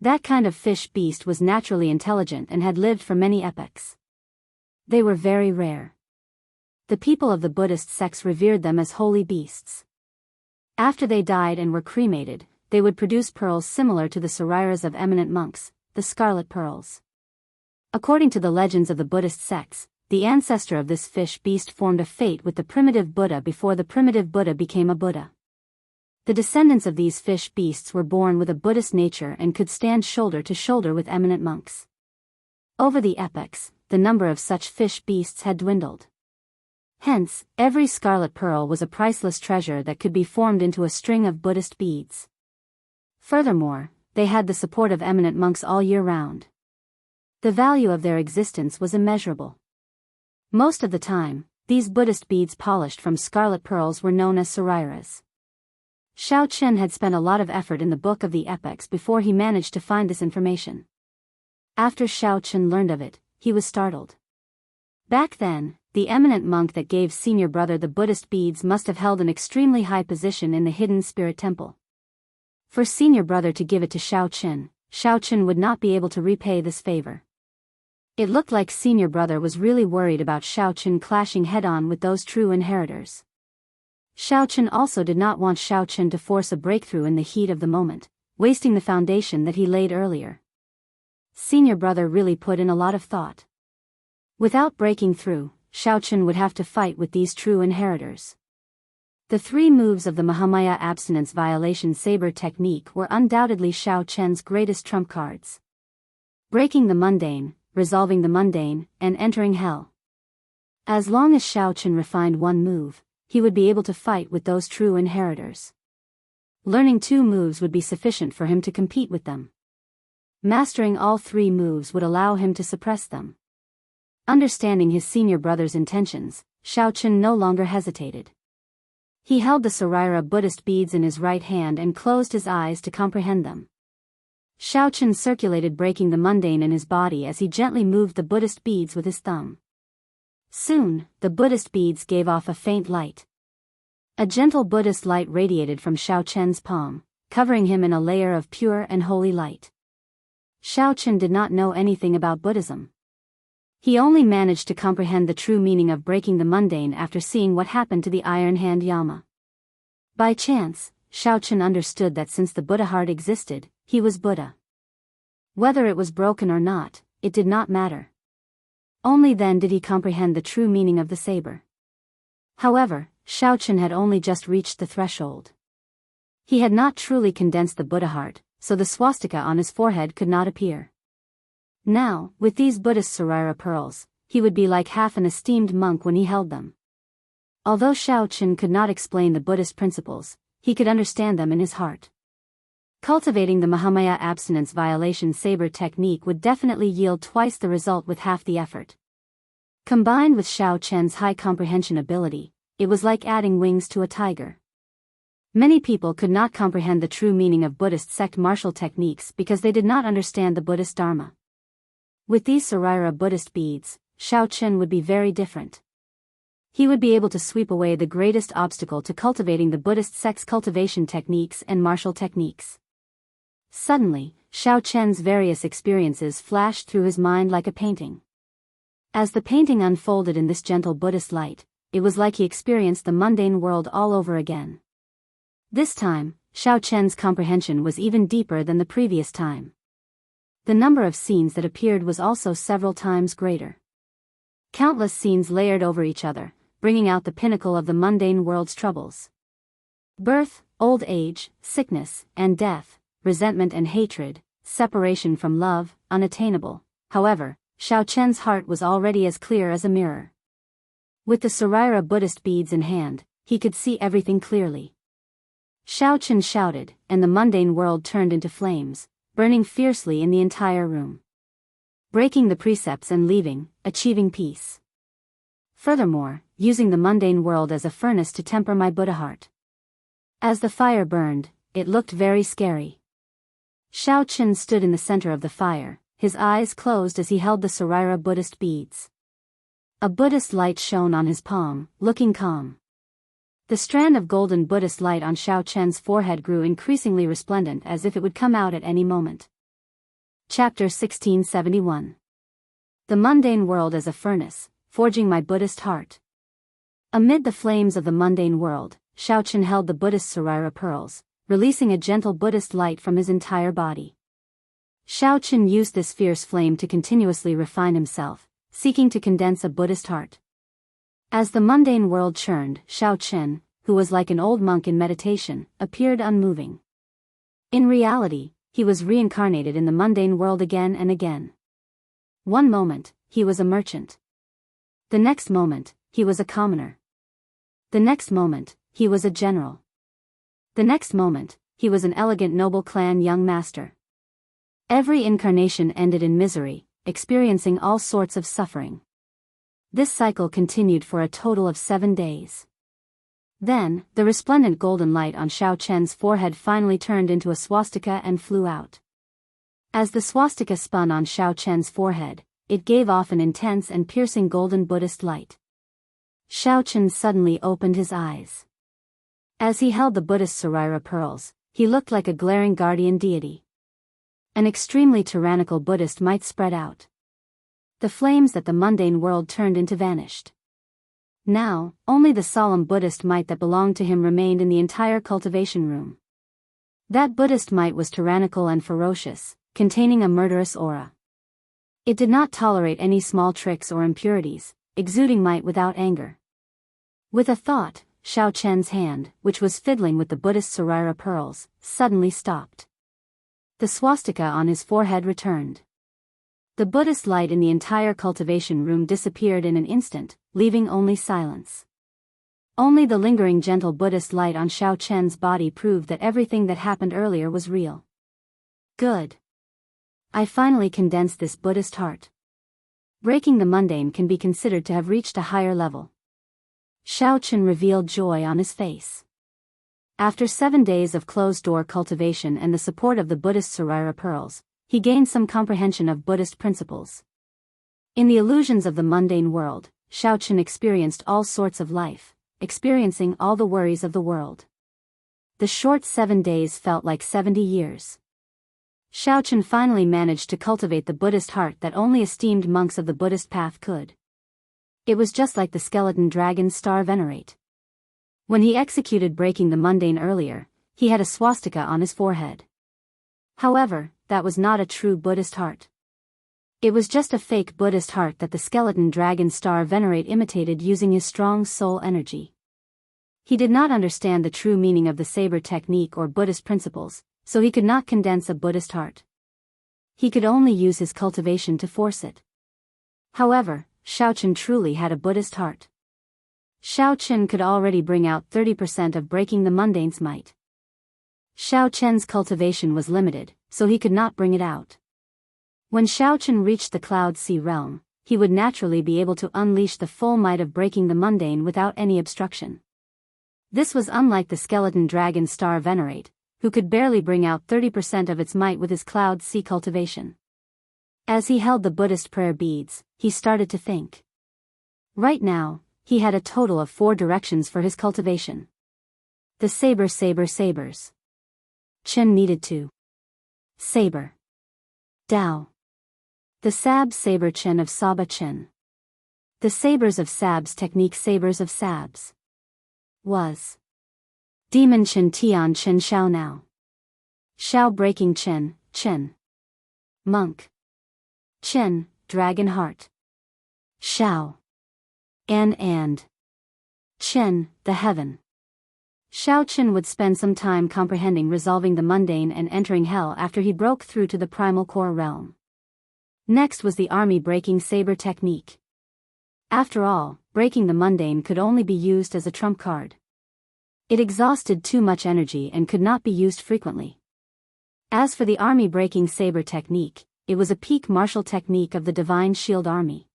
That kind of fish beast was naturally intelligent and had lived for many epochs. They were very rare. The people of the Buddhist sects revered them as holy beasts. After they died and were cremated, they would produce pearls similar to the sariras of eminent monks, the scarlet pearls. According to the legends of the Buddhist sects, the ancestor of this fish beast formed a fate with the primitive Buddha before the primitive Buddha became a Buddha. The descendants of these fish beasts were born with a Buddhist nature and could stand shoulder to shoulder with eminent monks. Over the epochs, the number of such fish beasts had dwindled. Hence, every scarlet pearl was a priceless treasure that could be formed into a string of Buddhist beads. Furthermore, they had the support of eminent monks all year round. The value of their existence was immeasurable. Most of the time, These Buddhist beads polished from scarlet pearls were known as sarairas. Xiao Chen had spent a lot of effort in the Book of the Epics before he managed to find this information. After Xiao Chen learned of it, he was startled. Back then, the eminent monk that gave senior brother the Buddhist beads must have held an extremely high position in the hidden spirit temple. For senior brother to give it to Xiao Chen would not be able to repay this favor. It looked like senior brother was really worried about Xiao Chen clashing head-on with those true inheritors. Xiao Chen also did not want Xiao Chen to force a breakthrough in the heat of the moment, wasting the foundation that he laid earlier. Senior brother really put in a lot of thought. Without breaking through, Xiao Chen would have to fight with these true inheritors. The 3 moves of the Mahamaya abstinence violation saber technique were undoubtedly Xiao Chen's greatest trump cards. Breaking the mundane, resolving the mundane, and entering hell. As long as Xiao Chen refined one move, he would be able to fight with those true inheritors. Learning 2 moves would be sufficient for him to compete with them. Mastering all 3 moves would allow him to suppress them. Understanding his senior brother's intentions, Xiao Chen no longer hesitated. He held the Saraira Buddhist beads in his right hand and closed his eyes to comprehend them. Xiao Chen circulated breaking the mundane in his body as he gently moved the Buddhist beads with his thumb. Soon, the Buddhist beads gave off a faint light. A gentle Buddhist light radiated from Xiao Chen's palm, covering him in a layer of pure and holy light. Xiao Chen did not know anything about Buddhism. He only managed to comprehend the true meaning of breaking the mundane after seeing what happened to the Iron Hand Yama. By chance, Xiao Chen understood that since the Buddha heart existed, he was Buddha. Whether it was broken or not, it did not matter. Only then did he comprehend the true meaning of the saber. However, Xiao Chen had only just reached the threshold. He had not truly condensed the Buddha heart, so the swastika on his forehead could not appear. Now, with these Buddhist Saraira pearls, he would be like half an esteemed monk when he held them. Although Xiao Chen could not explain the Buddhist principles, he could understand them in his heart. Cultivating the Mahamaya abstinence violation saber technique would definitely yield twice the result with half the effort. Combined with Xiao Chen's high comprehension ability, it was like adding wings to a tiger. Many people could not comprehend the true meaning of Buddhist sect martial techniques because they did not understand the Buddhist Dharma. With these Saraira Buddhist beads, Xiao Chen would be very different. He would be able to sweep away the greatest obstacle to cultivating the Buddhist sect's cultivation techniques and martial techniques. Suddenly, Xiao Chen's various experiences flashed through his mind like a painting. As the painting unfolded in this gentle Buddhist light, it was like he experienced the mundane world all over again. This time, Xiao Chen's comprehension was even deeper than the previous time. The number of scenes that appeared was also several times greater. Countless scenes layered over each other, bringing out the pinnacle of the mundane world's troubles. Birth, old age, sickness, and death, resentment and hatred, separation from love, unattainable. However, Xiao Chen's heart was already as clear as a mirror. With the Saraira Buddhist beads in hand, he could see everything clearly. Xiao Chen shouted, and the mundane world turned into flames, burning fiercely in the entire room. Breaking the precepts and leaving, achieving peace. Furthermore, using the mundane world as a furnace to temper my Buddha heart. As the fire burned, it looked very scary. Xiao Chen stood in the center of the fire, his eyes closed as he held the Saraira Buddhist beads. A Buddhist light shone on his palm, looking calm. The strand of golden Buddhist light on Xiao Chen's forehead grew increasingly resplendent as if it would come out at any moment. Chapter 1671. The mundane world as a furnace, forging my Buddhist heart. Amid the flames of the mundane world, Xiao Chen held the Buddhist Saraira pearls, releasing a gentle Buddhist light from his entire body. Xiao Chen used this fierce flame to continuously refine himself, seeking to condense a Buddhist heart. As the mundane world churned, Xiao Chen, who was like an old monk in meditation, appeared unmoving. In reality, he was reincarnated in the mundane world again and again. One moment, he was a merchant. The next moment, he was a commoner. The next moment, he was a general. The next moment, he was an elegant noble clan young master. Every incarnation ended in misery, experiencing all sorts of suffering. This cycle continued for a total of 7 days. Then, the resplendent golden light on Xiao Chen's forehead finally turned into a swastika and flew out. As the swastika spun on Xiao Chen's forehead, it gave off an intense and piercing golden Buddhist light. Xiao Chen suddenly opened his eyes. As he held the Buddhist Sarira pearls, he looked like a glaring guardian deity. An extremely tyrannical Buddhist might spread out. The flames that the mundane world turned into vanished. Now, only the solemn Buddhist might that belonged to him remained in the entire cultivation room. That Buddhist might was tyrannical and ferocious, containing a murderous aura. It did not tolerate any small tricks or impurities, exuding might without anger. With a thought, Xiao Chen's hand, which was fiddling with the Buddhist Sarira pearls, suddenly stopped. The swastika on his forehead returned. The Buddhist light in the entire cultivation room disappeared in an instant, leaving only silence. Only the lingering gentle Buddhist light on Xiao Chen's body proved that everything that happened earlier was real. Good. I finally condensed this Buddhist heart. Breaking the mundane can be considered to have reached a higher level. Xiao Chen revealed joy on his face. After 7 days of closed-door cultivation and the support of the Buddhist Sarira pearls, he gained some comprehension of Buddhist principles. In the illusions of the mundane world, Xiao Chen experienced all sorts of life, experiencing all the worries of the world. The short 7 days felt like 70 years. Xiao Chen finally managed to cultivate the Buddhist heart that only esteemed monks of the Buddhist path could. It was just like the skeleton dragon star venerate. When he executed breaking the mundane earlier, he had a swastika on his forehead. However, that was not a true Buddhist heart. It was just a fake Buddhist heart that the skeleton dragon star venerate imitated using his strong soul energy. He did not understand the true meaning of the saber technique or Buddhist principles, so he could not condense a Buddhist heart. He could only use his cultivation to force it. However, Xiao Chen truly had a Buddhist heart. Xiao Chen could already bring out 30% of breaking the mundane's might. Xiao Chen's cultivation was limited, so he could not bring it out. When Xiao Chen reached the Cloud Sea realm, he would naturally be able to unleash the full might of breaking the mundane without any obstruction. This was unlike the skeleton dragon star venerate, who could barely bring out 30% of its might with his Cloud Sea cultivation. As he held the Buddhist prayer beads, he started to think. Right now, he had a total of 4 directions for his cultivation. The sabers. Chen needed to saber. Dao. The saber Chen of Saba Chen. The sabers of Sab's technique sabers of Sab's. Was. Demon Chen Tian Chen Xiao Now. Xiao breaking Chen, Chen. Monk. Chen, dragon heart. Xiao. And. Chen, the heaven. Xiao Chen would spend some time comprehending resolving the mundane and entering hell after he broke through to the primal core realm. Next was the army breaking saber technique. After all, breaking the mundane could only be used as a trump card. It exhausted too much energy and could not be used frequently. As for the army breaking saber technique, it was a peak martial technique of the divine shield army.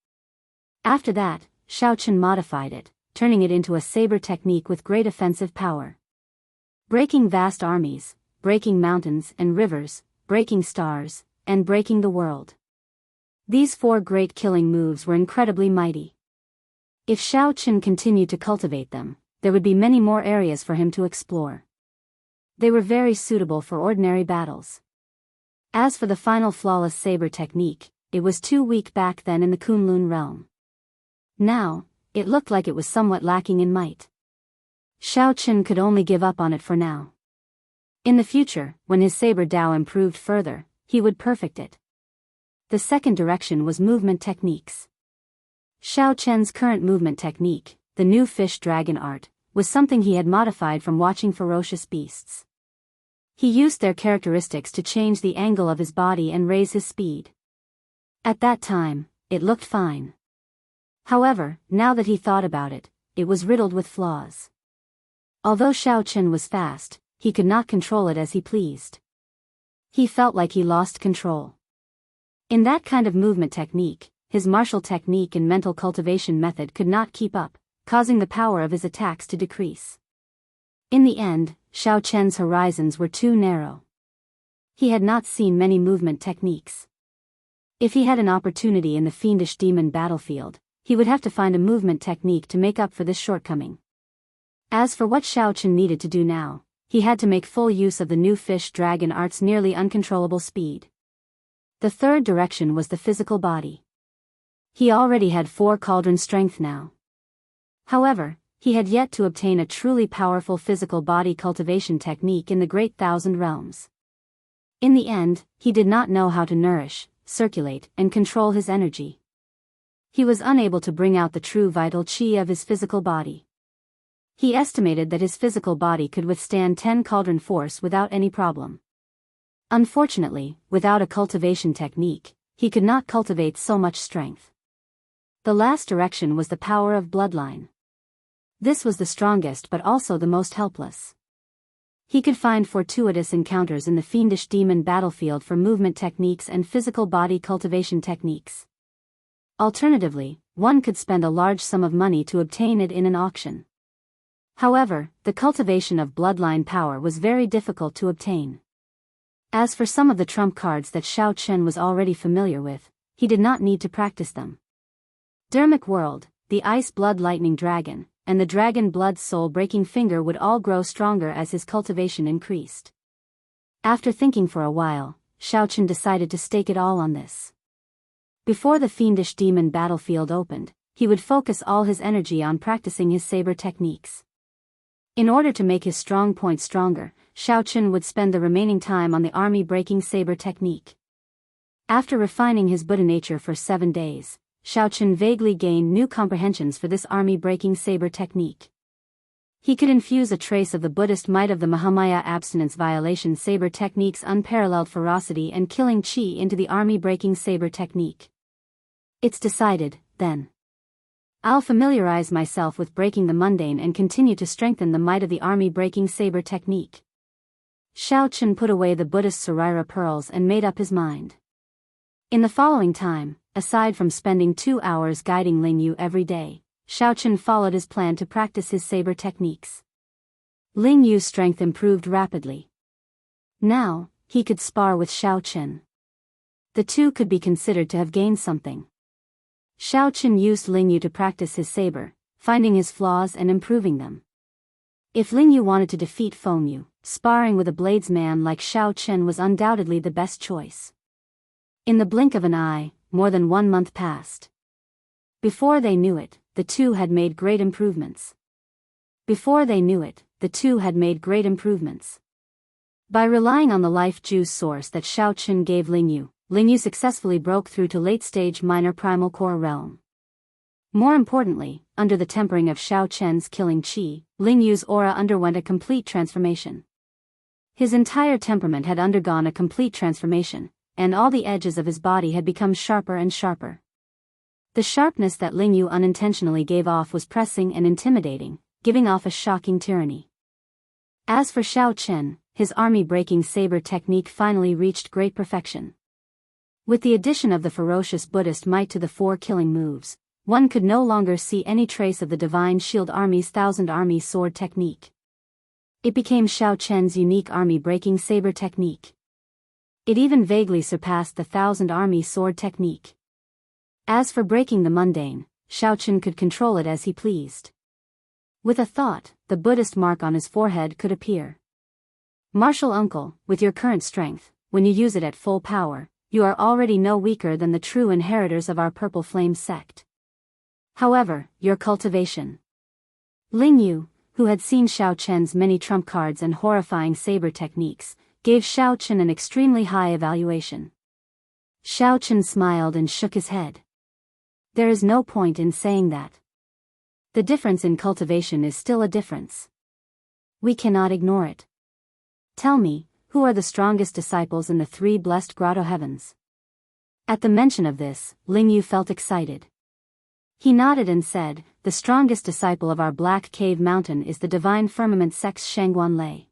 After that, Xiao Chen modified it, turning it into a saber technique with great offensive power. Breaking vast armies, breaking mountains and rivers, breaking stars, and breaking the world. These 4 great killing moves were incredibly mighty. If Xiao Chen continued to cultivate them, there would be many more areas for him to explore. They were very suitable for ordinary battles. As for the final flawless saber technique, it was too weak back then in the Kunlun realm. Now, it looked like it was somewhat lacking in might. Xiao Chen could only give up on it for now. In the future, when his saber Dao improved further, he would perfect it. The second direction was movement techniques. Xiao Chen's current movement technique, the new fish dragon art, was something he had modified from watching ferocious beasts. He used their characteristics to change the angle of his body and raise his speed. At that time, it looked fine. However, now that he thought about it, it was riddled with flaws. Although Xiao Chen was fast, he could not control it as he pleased. He felt like he lost control. In that kind of movement technique, his martial technique and mental cultivation method could not keep up, causing the power of his attacks to decrease. In the end, Xiao Chen's horizons were too narrow. He had not seen many movement techniques. If he had an opportunity in the fiendish demon battlefield, he would have to find a movement technique to make up for this shortcoming. As for what Xiao Chen needed to do now, he had to make full use of the new fish dragon art's nearly uncontrollable speed. The third direction was the physical body. He already had 4 cauldron strength now. However, he had yet to obtain a truly powerful physical body cultivation technique in the Great Thousand Realms. In the end, he did not know how to nourish, circulate, and control his energy. He was unable to bring out the true vital qi of his physical body. He estimated that his physical body could withstand 10 cauldron force without any problem. Unfortunately, without a cultivation technique, he could not cultivate so much strength. The last direction was the power of bloodline. This was the strongest but also the most helpless. He could find fortuitous encounters in the fiendish demon battlefield for movement techniques and physical body cultivation techniques. Alternatively, one could spend a large sum of money to obtain it in an auction. However, the cultivation of bloodline power was very difficult to obtain. As for some of the trump cards that Xiao Chen was already familiar with, he did not need to practice them. Dermic World, the Ice Blood Lightning Dragon, and the Dragon Blood Soul Breaking Finger would all grow stronger as his cultivation increased. After thinking for a while, Xiao Chen decided to stake it all on this. Before the fiendish demon battlefield opened, he would focus all his energy on practicing his saber techniques. In order to make his strong point stronger, Xiao Chen would spend the remaining time on the army-breaking saber technique. After refining his Buddha nature for 7 days, Xiao Chen vaguely gained new comprehensions for this army-breaking saber technique. He could infuse a trace of the Buddhist might of the Mahamaya abstinence violation saber technique's unparalleled ferocity and killing qi into the army-breaking saber technique. It's decided, then. I'll familiarize myself with breaking the mundane and continue to strengthen the might of the army-breaking saber technique. Xiao Chen put away the Buddhist Saraira pearls and made up his mind. In the following time, aside from spending 2 hours guiding Ling Yu every day, Xiao Chen followed his plan to practice his saber techniques. Ling Yu's strength improved rapidly. Now, he could spar with Xiao Chen. The two could be considered to have gained something. Xiao Chen used Ling Yu to practice his saber, finding his flaws and improving them. If Ling Yu wanted to defeat Feng Yu, sparring with a bladesman like Xiao Chen was undoubtedly the best choice. In the blink of an eye, more than 1 month passed. Before they knew it, the two had made great improvements. By relying on the life juice source that Xiao Chen gave Ling Yu successfully broke through to late-stage minor primal core realm. More importantly, under the tempering of Xiao Chen's killing qi, Ling Yu's aura underwent a complete transformation. His entire temperament had undergone a complete transformation, and all the edges of his body had become sharper and sharper. The sharpness that Ling Yu unintentionally gave off was pressing and intimidating, giving off a shocking tyranny. As for Xiao Chen, his army-breaking saber technique finally reached great perfection. With the addition of the ferocious Buddhist might to the 4 killing moves, one could no longer see any trace of the Divine Shield Army's Thousand Army sword technique. It became Xiao Chen's unique army-breaking saber technique. It even vaguely surpassed the Thousand Army sword technique. As for breaking the mundane, Xiao Chen could control it as he pleased. With a thought, the Buddhist mark on his forehead could appear. Martial uncle, with your current strength, when you use it at full power, you are already no weaker than the true inheritors of our Purple Flame sect. However, your cultivation. Ling Yu, who had seen Xiao Chen's many trump cards and horrifying saber techniques, gave Xiao Chen an extremely high evaluation. Xiao Chen smiled and shook his head. There is no point in saying that. The difference in cultivation is still a difference. We cannot ignore it. Tell me, who are the strongest disciples in the 3 blessed grotto heavens? At the mention of this, Ling Yu felt excited. He nodded and said, the strongest disciple of our Black Cave Mountain is the Divine Firmament Sect's Shangguan Lei.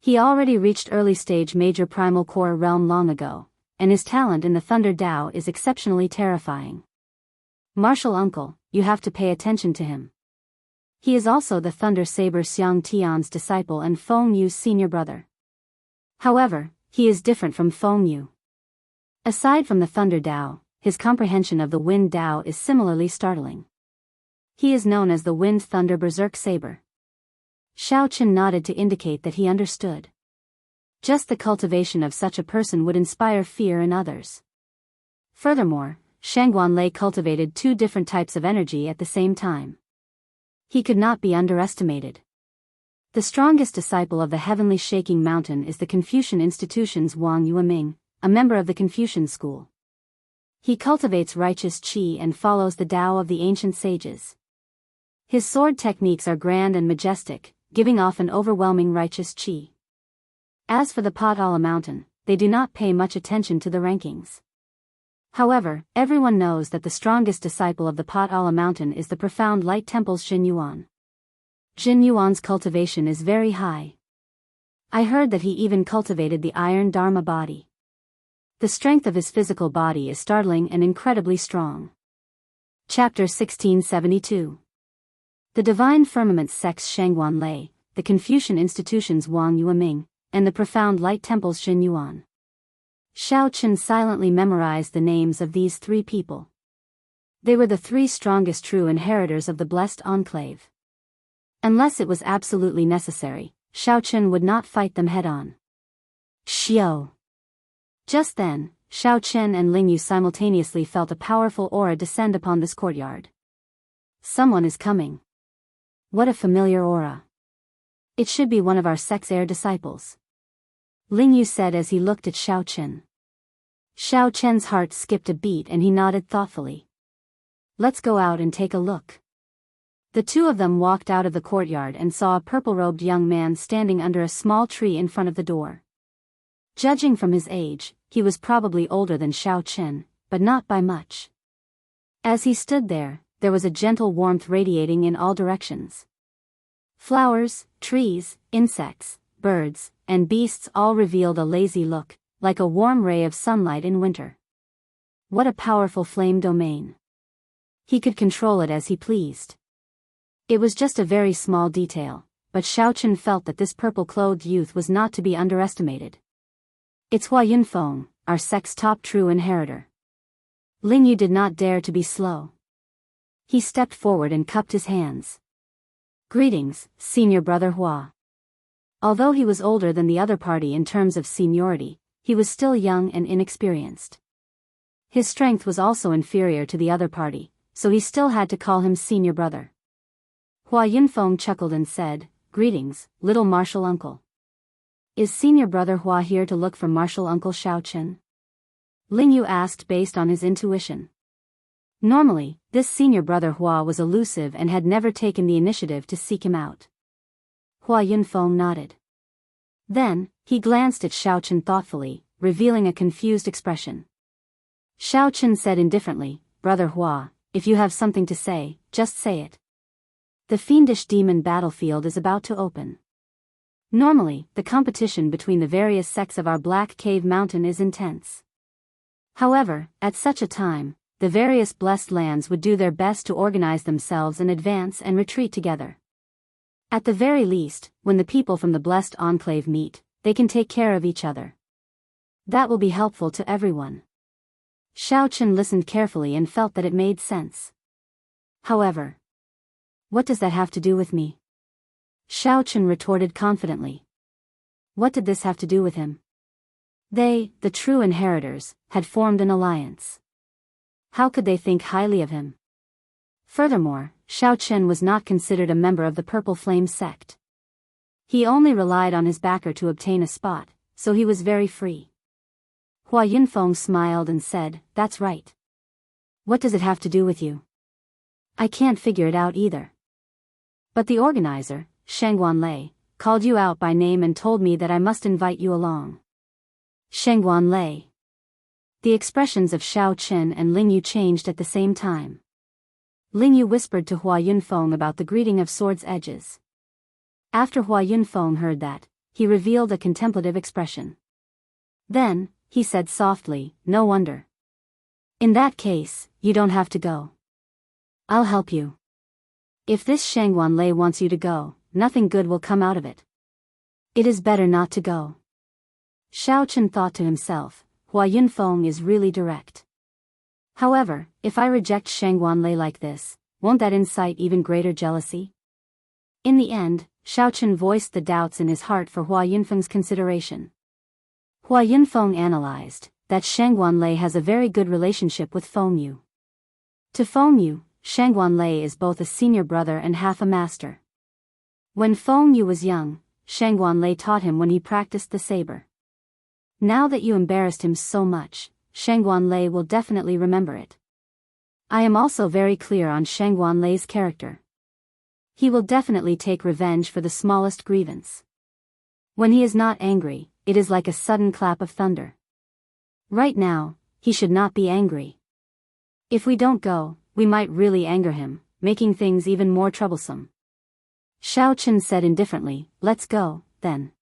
He already reached early stage major primal core realm long ago, and his talent in the Thunder Dao is exceptionally terrifying. Martial uncle, you have to pay attention to him. He is also the Thunder Saber Xiang Tian's disciple and Feng Yu's senior brother. However, he is different from Feng Yu. Aside from the Thunder Dao, his comprehension of the Wind Dao is similarly startling. He is known as the Wind Thunder Berserk Saber. Xiao Qin nodded to indicate that he understood. Just the cultivation of such a person would inspire fear in others. Furthermore, Shangguan Lei cultivated two different types of energy at the same time. He could not be underestimated. The strongest disciple of the Heavenly Shaking Mountain is the Confucian institution's Wang Yueming, a member of the Confucian school. He cultivates righteous qi and follows the Tao of the ancient sages. His sword techniques are grand and majestic, giving off an overwhelming righteous qi. As for the Potala Mountain, they do not pay much attention to the rankings. However, everyone knows that the strongest disciple of the Potala Mountain is the profound light temple's Jin Yuan. Jin Yuan's cultivation is very high. I heard that he even cultivated the iron Dharma body. The strength of his physical body is startling and incredibly strong. Chapter 1672. The Divine Firmament's sect's Shangguan Lei, the Confucian institution's Wang Yueming, and the profound light temple's Jin Yuan. Xiao Qin silently memorized the names of these three people. They were the three strongest true inheritors of the blessed enclave. Unless it was absolutely necessary, Xiao Qin would not fight them head-on. Xiao. Just then, Xiao Qin and Ling Yu simultaneously felt a powerful aura descend upon this courtyard. Someone is coming. What a familiar aura. It should be one of our sect's heir disciples. Ling Yu said as he looked at Xiao Qin. Xiao Qin's heart skipped a beat and he nodded thoughtfully. Let's go out and take a look. The two of them walked out of the courtyard and saw a purple-robed young man standing under a small tree in front of the door. Judging from his age, he was probably older than Xiao Qin, but not by much. As he stood there was a gentle warmth radiating in all directions. Flowers, trees, insects, birds, and beasts all revealed a lazy look, like a warm ray of sunlight in winter. What a powerful flame domain. He could control it as he pleased. It was just a very small detail, but Xiao Qin felt that this purple-clothed youth was not to be underestimated. It's Hua Yunfeng, our sect's top true inheritor. Ling Yu did not dare to be slow. He stepped forward and cupped his hands. Greetings, senior brother Hua. Although he was older than the other party in terms of seniority, he was still young and inexperienced. His strength was also inferior to the other party, so he still had to call him senior brother. Hua Yunfeng chuckled and said, Greetings, little martial uncle. Is senior brother Hua here to look for martial uncle Xiao Qin? Ling Yu asked based on his intuition. Normally, this senior brother Hua was elusive and had never taken the initiative to seek him out. Hua Yunfeng nodded. Then, he glanced at Xiao Qin thoughtfully, revealing a confused expression. Xiao Qin said indifferently, Brother Hua, if you have something to say, just say it. The fiendish demon battlefield is about to open. Normally, the competition between the various sects of our Black Cave Mountain is intense. However, at such a time, the various blessed lands would do their best to organize themselves and advance and retreat together. At the very least, when the people from the blessed enclave meet, they can take care of each other. That will be helpful to everyone. Xiao Qin listened carefully and felt that it made sense. However, what does that have to do with me? Xiao Qin retorted confidently. What did this have to do with him? They, the true inheritors, had formed an alliance. How could they think highly of him? Furthermore, Xiao Qin was not considered a member of the Purple Flame sect. He only relied on his backer to obtain a spot, so he was very free. Hua Yunfeng smiled and said, That's right. What does it have to do with you? I can't figure it out either. But the organizer, Shangguan Lei, called you out by name and told me that I must invite you along. Shangguan Lei. The expressions of Xiao Qin and Ling Yu changed at the same time. Ling Yu whispered to Hua Yunfeng about the greeting of swords' edges. After Hua Yunfeng heard that, he revealed a contemplative expression. Then, he said softly, no wonder. In that case, you don't have to go. I'll help you. If this Shangguanlei wants you to go, nothing good will come out of it. It is better not to go. Xiao Chen thought to himself, Hua Yunfeng is really direct. However, if I reject Shangguanlei like this, won't that incite even greater jealousy? In the end, Xiao Chen voiced the doubts in his heart for Hua Yunfeng's consideration. Hua Yunfeng analyzed that Shangguanlei has a very good relationship with Feng Yu. To Feng Yu, Shangguanlei is both a senior brother and half a master. When Feng Yu was young, Shangguanlei taught him when he practiced the saber. Now that you embarrassed him so much, Shangguanlei will definitely remember it. I am also very clear on Shangguanlei's character. He will definitely take revenge for the smallest grievance. When he is not angry, it is like a sudden clap of thunder. Right now, he should not be angry. If we don't go, we might really anger him, making things even more troublesome. Xiao Chen said indifferently, let's go, then.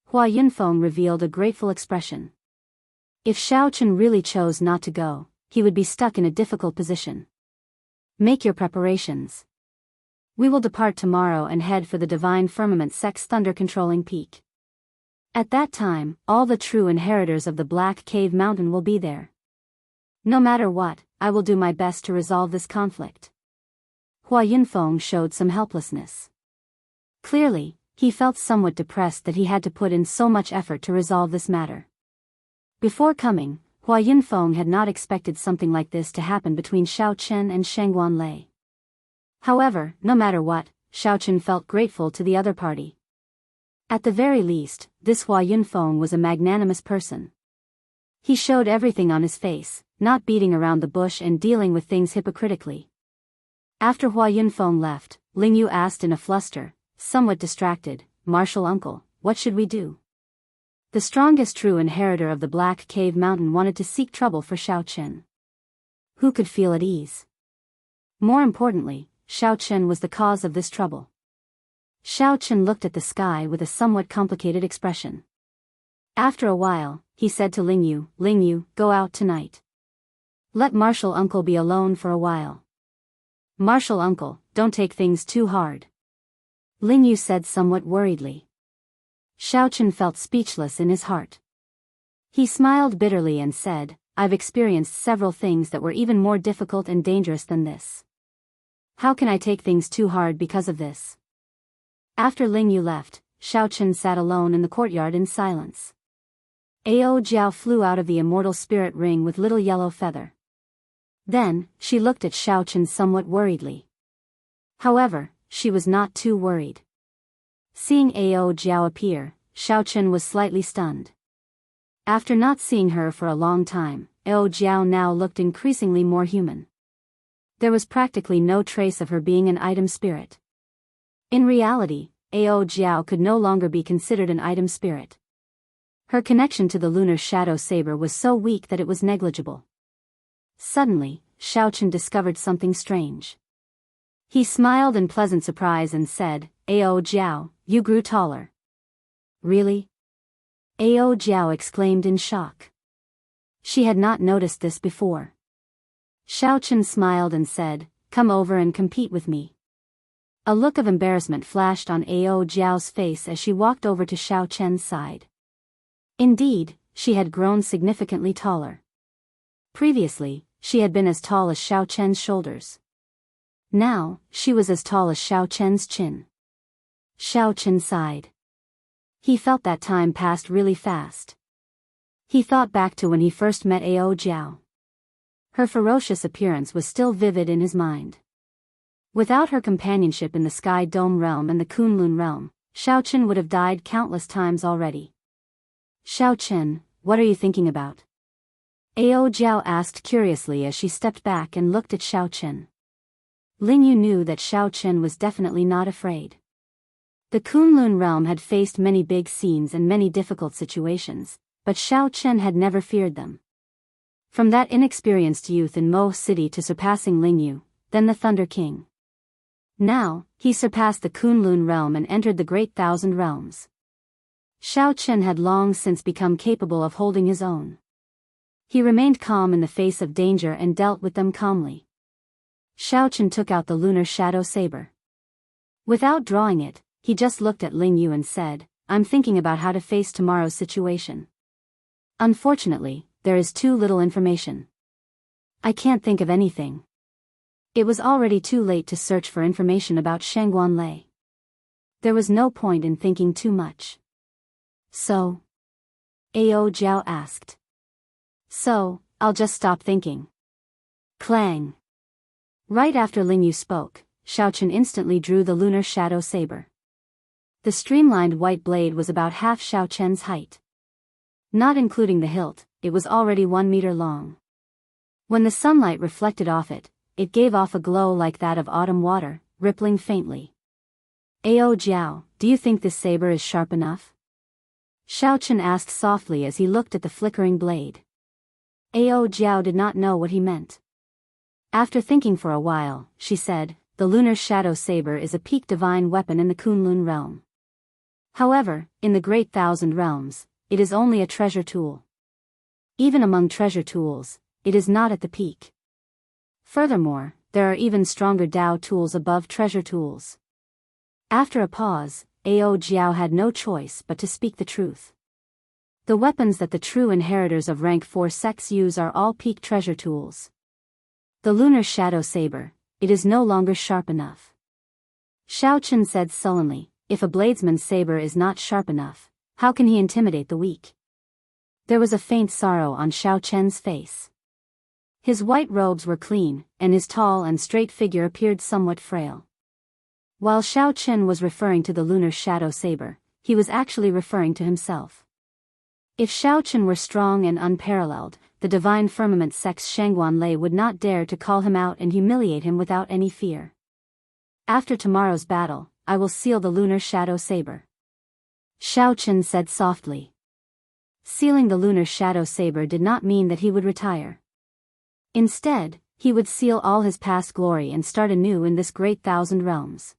Hua Yunfeng revealed a grateful expression. If Xiao Chen really chose not to go, he would be stuck in a difficult position. Make your preparations. We will depart tomorrow and head for the Divine Firmament Sect's thunder-controlling peak. At that time, all the true inheritors of the Black Cave Mountain will be there. No matter what, I will do my best to resolve this conflict. Hua Yunfeng showed some helplessness. Clearly, he felt somewhat depressed that he had to put in so much effort to resolve this matter. Before coming, Hua Yunfeng had not expected something like this to happen between Xiao Chen and Shangguanlei. However, no matter what, Xiao Chen felt grateful to the other party. At the very least, this Hua Yunfeng was a magnanimous person. He showed everything on his face, not beating around the bush and dealing with things hypocritically. After Hua Yunfeng left, Ling Yu asked in a fluster, somewhat distracted, Martial Uncle, what should we do? The strongest true inheritor of the Black Cave Mountain wanted to seek trouble for Xiao Chen. Who could feel at ease? More importantly, Xiao Chen was the cause of this trouble. Xiao Chen looked at the sky with a somewhat complicated expression. After a while, he said to Ling Yu, go out tonight. Let Martial Uncle be alone for a while. Martial Uncle, don't take things too hard. Ling Yu said somewhat worriedly. Xiao Chen felt speechless in his heart. He smiled bitterly and said, I've experienced several things that were even more difficult and dangerous than this. How can I take things too hard because of this? After Ling Yu left, Xiao Chen sat alone in the courtyard in silence. Ao Jiao flew out of the immortal spirit ring with little yellow feather. Then, she looked at Xiao Chen somewhat worriedly. However, she was not too worried. Seeing Ao Jiao appear, Xiao Chen was slightly stunned. After not seeing her for a long time, Ao Jiao now looked increasingly more human. There was practically no trace of her being an item spirit. In reality, Ao Jiao could no longer be considered an item spirit. Her connection to the lunar shadow saber was so weak that it was negligible. Suddenly, Xiao Chen discovered something strange. He smiled in pleasant surprise and said, Ao Jiao, you grew taller. Really? Ao Jiao exclaimed in shock. She had not noticed this before. Xiao Chen smiled and said, come over and compete with me. A look of embarrassment flashed on Ao Jiao's face as she walked over to Xiao Chen's side. Indeed, she had grown significantly taller. Previously, she had been as tall as Xiao Chen's shoulders. Now, she was as tall as Xiao Chen's chin. Xiao Chen sighed. He felt that time passed really fast. He thought back to when he first met Ao Jiao. Her ferocious appearance was still vivid in his mind. Without her companionship in the Sky Dome realm and the Kunlun realm, Xiao Chen would have died countless times already. Xiao Chen, what are you thinking about? Ao Jiao asked curiously as she stepped back and looked at Xiao Chen. Ling Yu knew that Xiao Chen was definitely not afraid. The Kunlun realm had faced many big scenes and many difficult situations, but Xiao Chen had never feared them. From that inexperienced youth in Mo City to surpassing Ling Yu, then the Thunder King. Now, he surpassed the Kunlun realm and entered the Great Thousand Realms. Xiao Chen had long since become capable of holding his own. He remained calm in the face of danger and dealt with them calmly. Xiao Chen took out the lunar shadow saber. Without drawing it, he just looked at Ling Yu and said, "I'm thinking about how to face tomorrow's situation. Unfortunately, there is too little information. I can't think of anything." It was already too late to search for information about Shangguan Lei. There was no point in thinking too much. "So?" Ao Jiao asked. "So, I'll just stop thinking." Clang. Right after Ling Yu spoke, Xiao Chen instantly drew the lunar shadow saber. The streamlined white blade was about half Xiao Chen's height. Not including the hilt, it was already 1 meter long. When the sunlight reflected off it, it gave off a glow like that of autumn water, rippling faintly. "Ao Jiao, do you think this saber is sharp enough?" Xiao Chen asked softly as he looked at the flickering blade. Ao Jiao did not know what he meant. After thinking for a while, she said, "The lunar shadow saber is a peak divine weapon in the Kunlun realm. However, in the Great Thousand Realms, it is only a treasure tool. Even among treasure tools, it is not at the peak. Furthermore, there are even stronger Dao tools above treasure tools." After a pause, Ao Jiao had no choice but to speak the truth. The weapons that the true inheritors of rank 4 sects use are all peak treasure tools. The lunar shadow saber, it is no longer sharp enough. Xiao Chen said sullenly, "If a bladesman's saber is not sharp enough, how can he intimidate the weak?" There was a faint sorrow on Xiao Chen's face. His white robes were clean, and his tall and straight figure appeared somewhat frail. While Xiao Chen was referring to the lunar shadow saber, he was actually referring to himself. If Xiao Chen were strong and unparalleled, the divine firmament sect's Shangguan Lei would not dare to call him out and humiliate him without any fear. "After tomorrow's battle, I will seal the lunar shadow saber," Xiao Chen said softly. Sealing the lunar shadow saber did not mean that he would retire. Instead, he would seal all his past glory and start anew in this great thousand realms.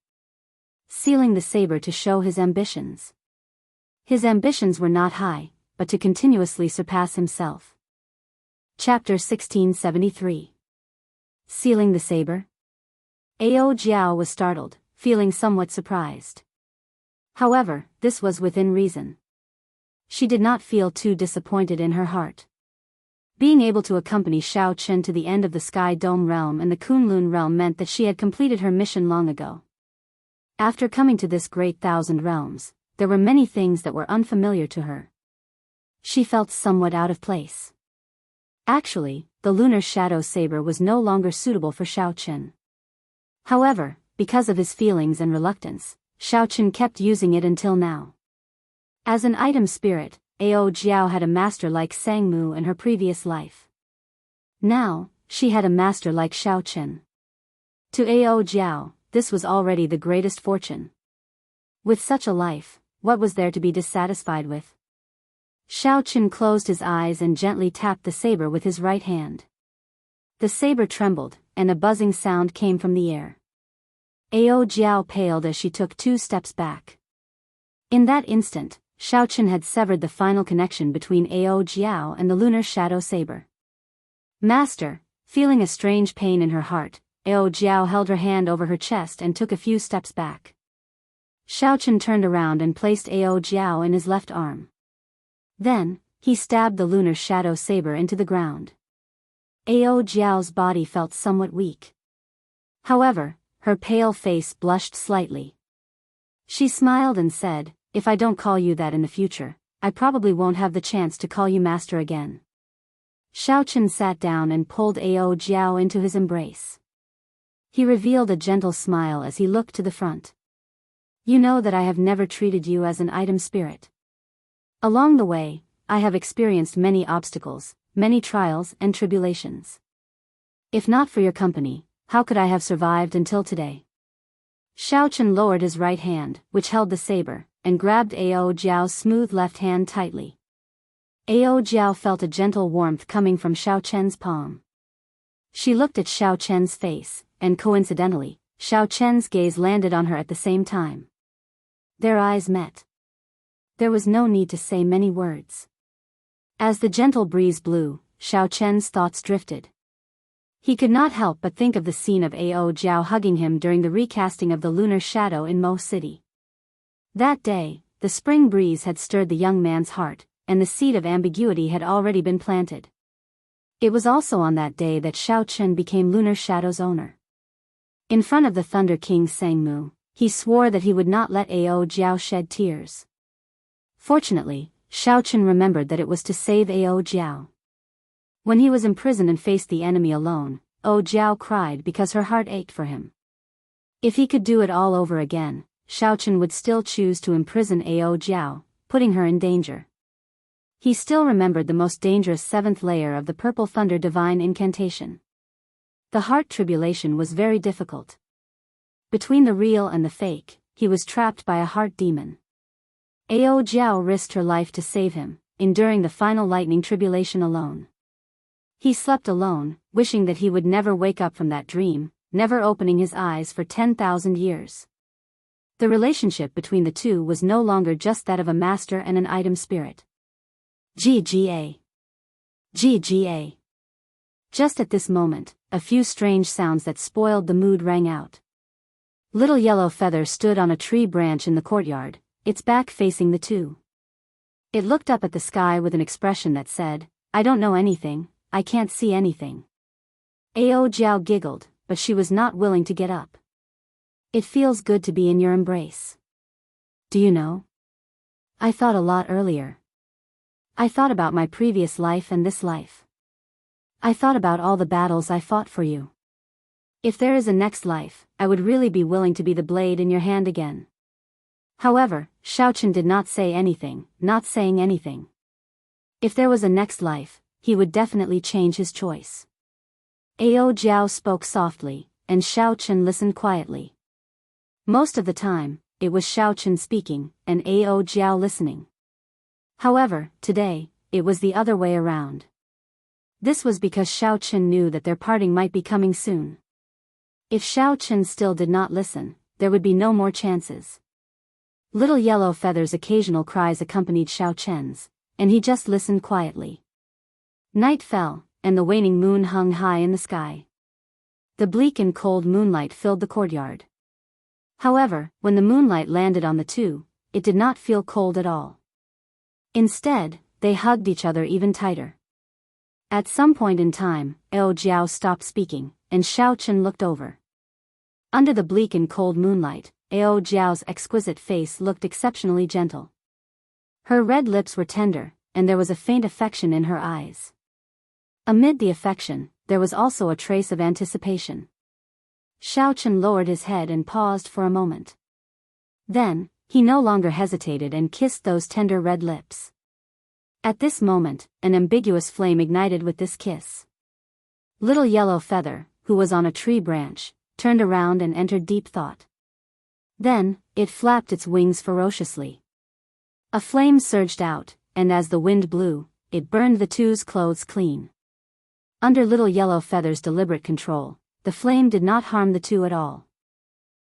Sealing the saber to show his ambitions. His ambitions were not high, but to continuously surpass himself. Chapter 1673. Sealing the saber? Ao Jiao was startled, feeling somewhat surprised. However, this was within reason. She did not feel too disappointed in her heart. Being able to accompany Xiao Chen to the end of the Sky Dome realm and the Kunlun realm meant that she had completed her mission long ago. After coming to this great thousand realms, there were many things that were unfamiliar to her. She felt somewhat out of place. Actually, the lunar shadow saber was no longer suitable for Xiao Chen. However, because of his feelings and reluctance, Xiao Chen kept using it until now. As an item spirit, Ao Jiao had a master like Sang Mu in her previous life. Now, she had a master like Xiao Chen. To Ao Jiao, this was already the greatest fortune. With such a life, what was there to be dissatisfied with? Xiao Chen closed his eyes and gently tapped the saber with his right hand. The saber trembled, and a buzzing sound came from the air. Ao Jiao paled as she took 2 steps back. In that instant, Xiao Chen had severed the final connection between Ao Jiao and the lunar shadow saber. "Master," feeling a strange pain in her heart, Ao Jiao held her hand over her chest and took a few steps back. Xiao Chen turned around and placed Ao Jiao in his left arm. Then, he stabbed the lunar shadow saber into the ground. Ao Jiao's body felt somewhat weak. However, her pale face blushed slightly. She smiled and said, "If I don't call you that in the future, I probably won't have the chance to call you master again." Xiao Chen sat down and pulled Ao Jiao into his embrace. He revealed a gentle smile as he looked to the front. "You know that I have never treated you as an item spirit. Along the way, I have experienced many obstacles, many trials and tribulations. If not for your company, how could I have survived until today?" Xiao Chen lowered his right hand, which held the saber, and grabbed Ao Jiao's smooth left hand tightly. Ao Jiao felt a gentle warmth coming from Xiao Chen's palm. She looked at Xiao Chen's face, and coincidentally, Xiao Chen's gaze landed on her at the same time. Their eyes met. there was no need to say many words. As the gentle breeze blew, Xiao Chen's thoughts drifted. He could not help but think of the scene of Ao Jiao hugging him during the recasting of the lunar shadow in Mo City. That day, the spring breeze had stirred the young man's heart, and the seed of ambiguity had already been planted. It was also on that day that Xiao Chen became Lunar Shadow's owner. In front of the Thunder King Sangmu, he swore that he would not let Ao Jiao shed tears. Fortunately, Xiao Chen remembered that it was to save Ao Jiao. When he was imprisoned and faced the enemy alone, Ao Jiao cried because her heart ached for him. If he could do it all over again, Xiao Chen would still choose to imprison Ao Jiao, putting her in danger. He still remembered the most dangerous seventh layer of the Purple Thunder Divine Incantation. The heart tribulation was very difficult. Between the real and the fake, he was trapped by a heart demon. Ao Jiao risked her life to save him, enduring the final lightning tribulation alone. He slept alone, wishing that he would never wake up from that dream, never opening his eyes for 10,000 years. The relationship between the two was no longer just that of a master and an item spirit. GGA. GGA. Just at this moment, a few strange sounds that spoiled the mood rang out. Little Yellow Feather stood on a tree branch in the courtyard, its back facing the two. It looked up at the sky with an expression that said, "I don't know anything, I can't see anything." Ao Jiao giggled, but she was not willing to get up. "It feels good to be in your embrace. Do you know? I thought a lot earlier. I thought about my previous life and this life. I thought about all the battles I fought for you. If there is a next life, I would really be willing to be the blade in your hand again." However, Xiao Chen did not say anything, not saying anything. If there was a next life, he would definitely change his choice. Ao Jiao spoke softly, and Xiao Chen listened quietly. Most of the time, it was Xiao Chen speaking, and Ao Jiao listening. However, today, it was the other way around. This was because Xiao Chen knew that their parting might be coming soon. If Xiao Chen still did not listen, there would be no more chances. Little Yellow Feather's occasional cries accompanied Xiao Chen's, and he just listened quietly. Night fell, and the waning moon hung high in the sky. The bleak and cold moonlight filled the courtyard. However, when the moonlight landed on the two, it did not feel cold at all. Instead, they hugged each other even tighter. At some point in time, Ao Jiao stopped speaking, and Xiao Chen looked over. Under the bleak and cold moonlight, Ao Jiao's exquisite face looked exceptionally gentle. Her red lips were tender, and there was a faint affection in her eyes. Amid the affection, there was also a trace of anticipation. Xiao Chen lowered his head and paused for a moment. Then, he no longer hesitated and kissed those tender red lips. At this moment, an ambiguous flame ignited with this kiss. Little Yellow Feather, who was on a tree branch, turned around and entered deep thought. Then, it flapped its wings ferociously. A flame surged out, and as the wind blew, it burned the two's clothes clean. Under Little Yellow Feather's deliberate control, the flame did not harm the two at all.